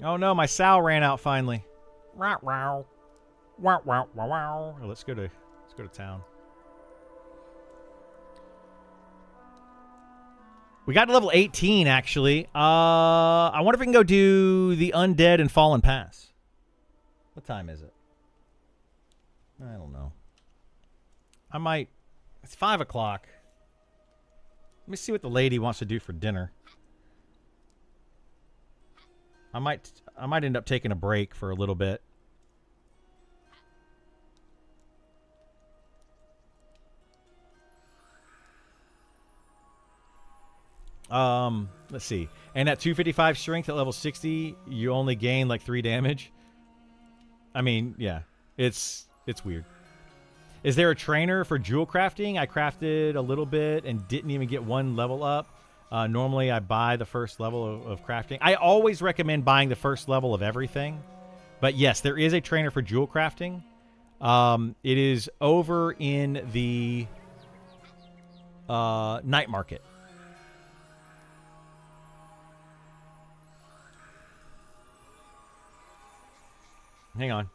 Oh no, my sow ran out finally. Wow, wow, wow, wow, wow, wow. Let's go to town. We got to level 18 actually. I wonder if we can go do the Undead and Fallen Pass. What time is it? I don't know. I might. It's 5 o'clock. Let me see what the lady wants to do for dinner. I might end up taking a break for a little bit. Let's see. And at 255 strength at level 60, you only gain like 3 damage. I mean, yeah. It's weird. Is there a trainer for jewel crafting? I crafted a little bit and didn't even get 1 level up. Normally, I buy the first level of crafting. I always recommend buying the first level of everything. But yes, there is a trainer for jewel crafting. It is over in the night market. Hang on.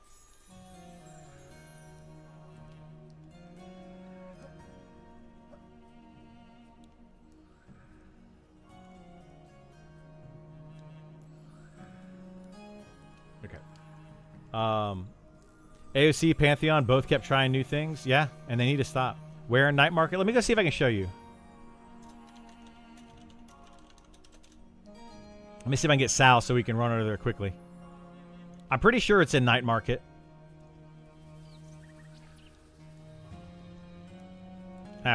AOC, Pantheon both kept trying new things. Yeah, and they need to stop. Where in night market? Let me go see if I can show you. Let me see if I can get Sal so we can run over there quickly. I'm pretty sure it's in night market.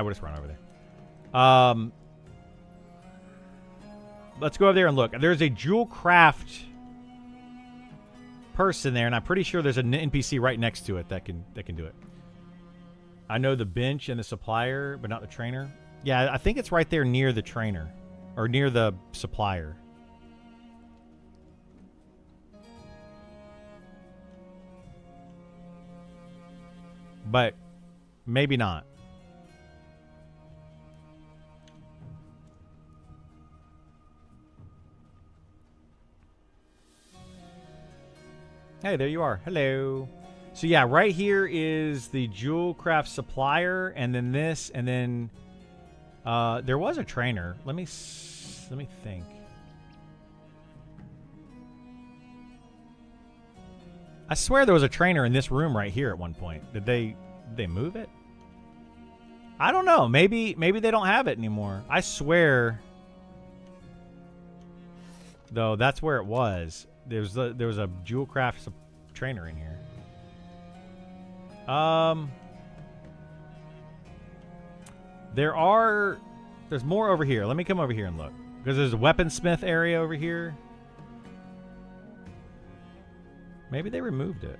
We'll just run over there. Let's go over there and look. There's a jewel craft person there, and I'm pretty sure there's an NPC right next to it that can do it. I know the bench and the supplier, but not the trainer. Yeah, I think it's right there near the trainer. Or near the supplier. But maybe not. Hey, there you are. Hello. So yeah, right here is the jewel craft supplier, and then this, and then there was a trainer. Let me think. I swear there was a trainer in this room right here at one point. Did they move it? I don't know. Maybe they don't have it anymore. I swear, though, that's where it was. There was a jewel craft trainer in here. There's more over here. Let me come over here and look, because there's a weaponsmith area over here. Maybe they removed it.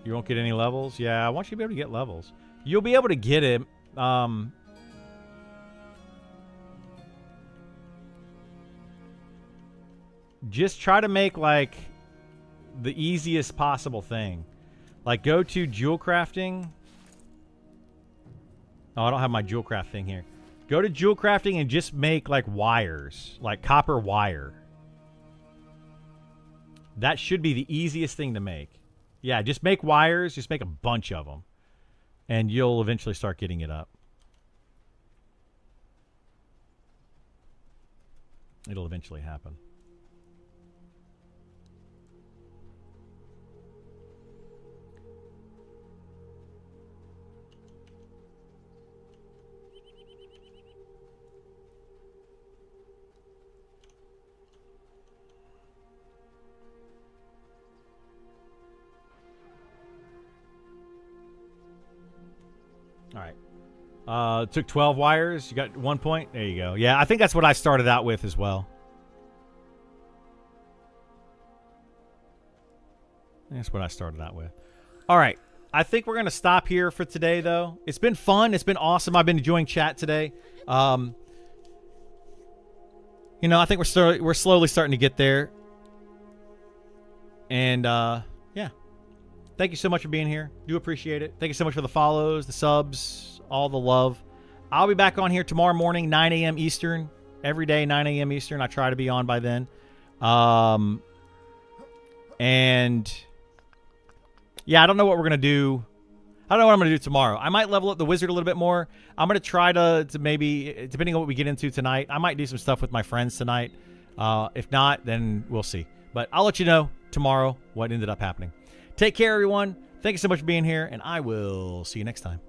You won't get any levels? Yeah, I want you to be able to get levels. You'll be able to get it. Just try to make, like, the easiest possible thing. Like, go to jewel crafting. Oh, I don't have my jewel craft thing here. Go to jewel crafting and just make, like, wires. Like, copper wire. That should be the easiest thing to make. Yeah, just make wires. Just make a bunch of them. And you'll eventually start getting it up. It'll eventually happen. All right. Took 12 wires. You got 1 point. There you go. Yeah, I think that's what I started out with as well. That's what I started out with. All right. I think we're going to stop here for today, though. It's been fun. It's been awesome. I've been enjoying chat today. You know, I think we're slowly starting to get there. And, yeah. Thank you so much for being here. Do appreciate it. Thank you so much for the follows, the subs, all the love. I'll be back on here tomorrow morning, 9 a.m. Eastern. Every day, 9 a.m. Eastern. I try to be on by then. And yeah, I don't know what we're going to do. I don't know what I'm going to do tomorrow. I might level up the wizard a little bit more. I'm going to try to maybe, depending on what we get into tonight, I might do some stuff with my friends tonight. If not, then we'll see. But I'll let you know tomorrow what ended up happening. Take care, everyone. Thank you so much for being here, and I will see you next time.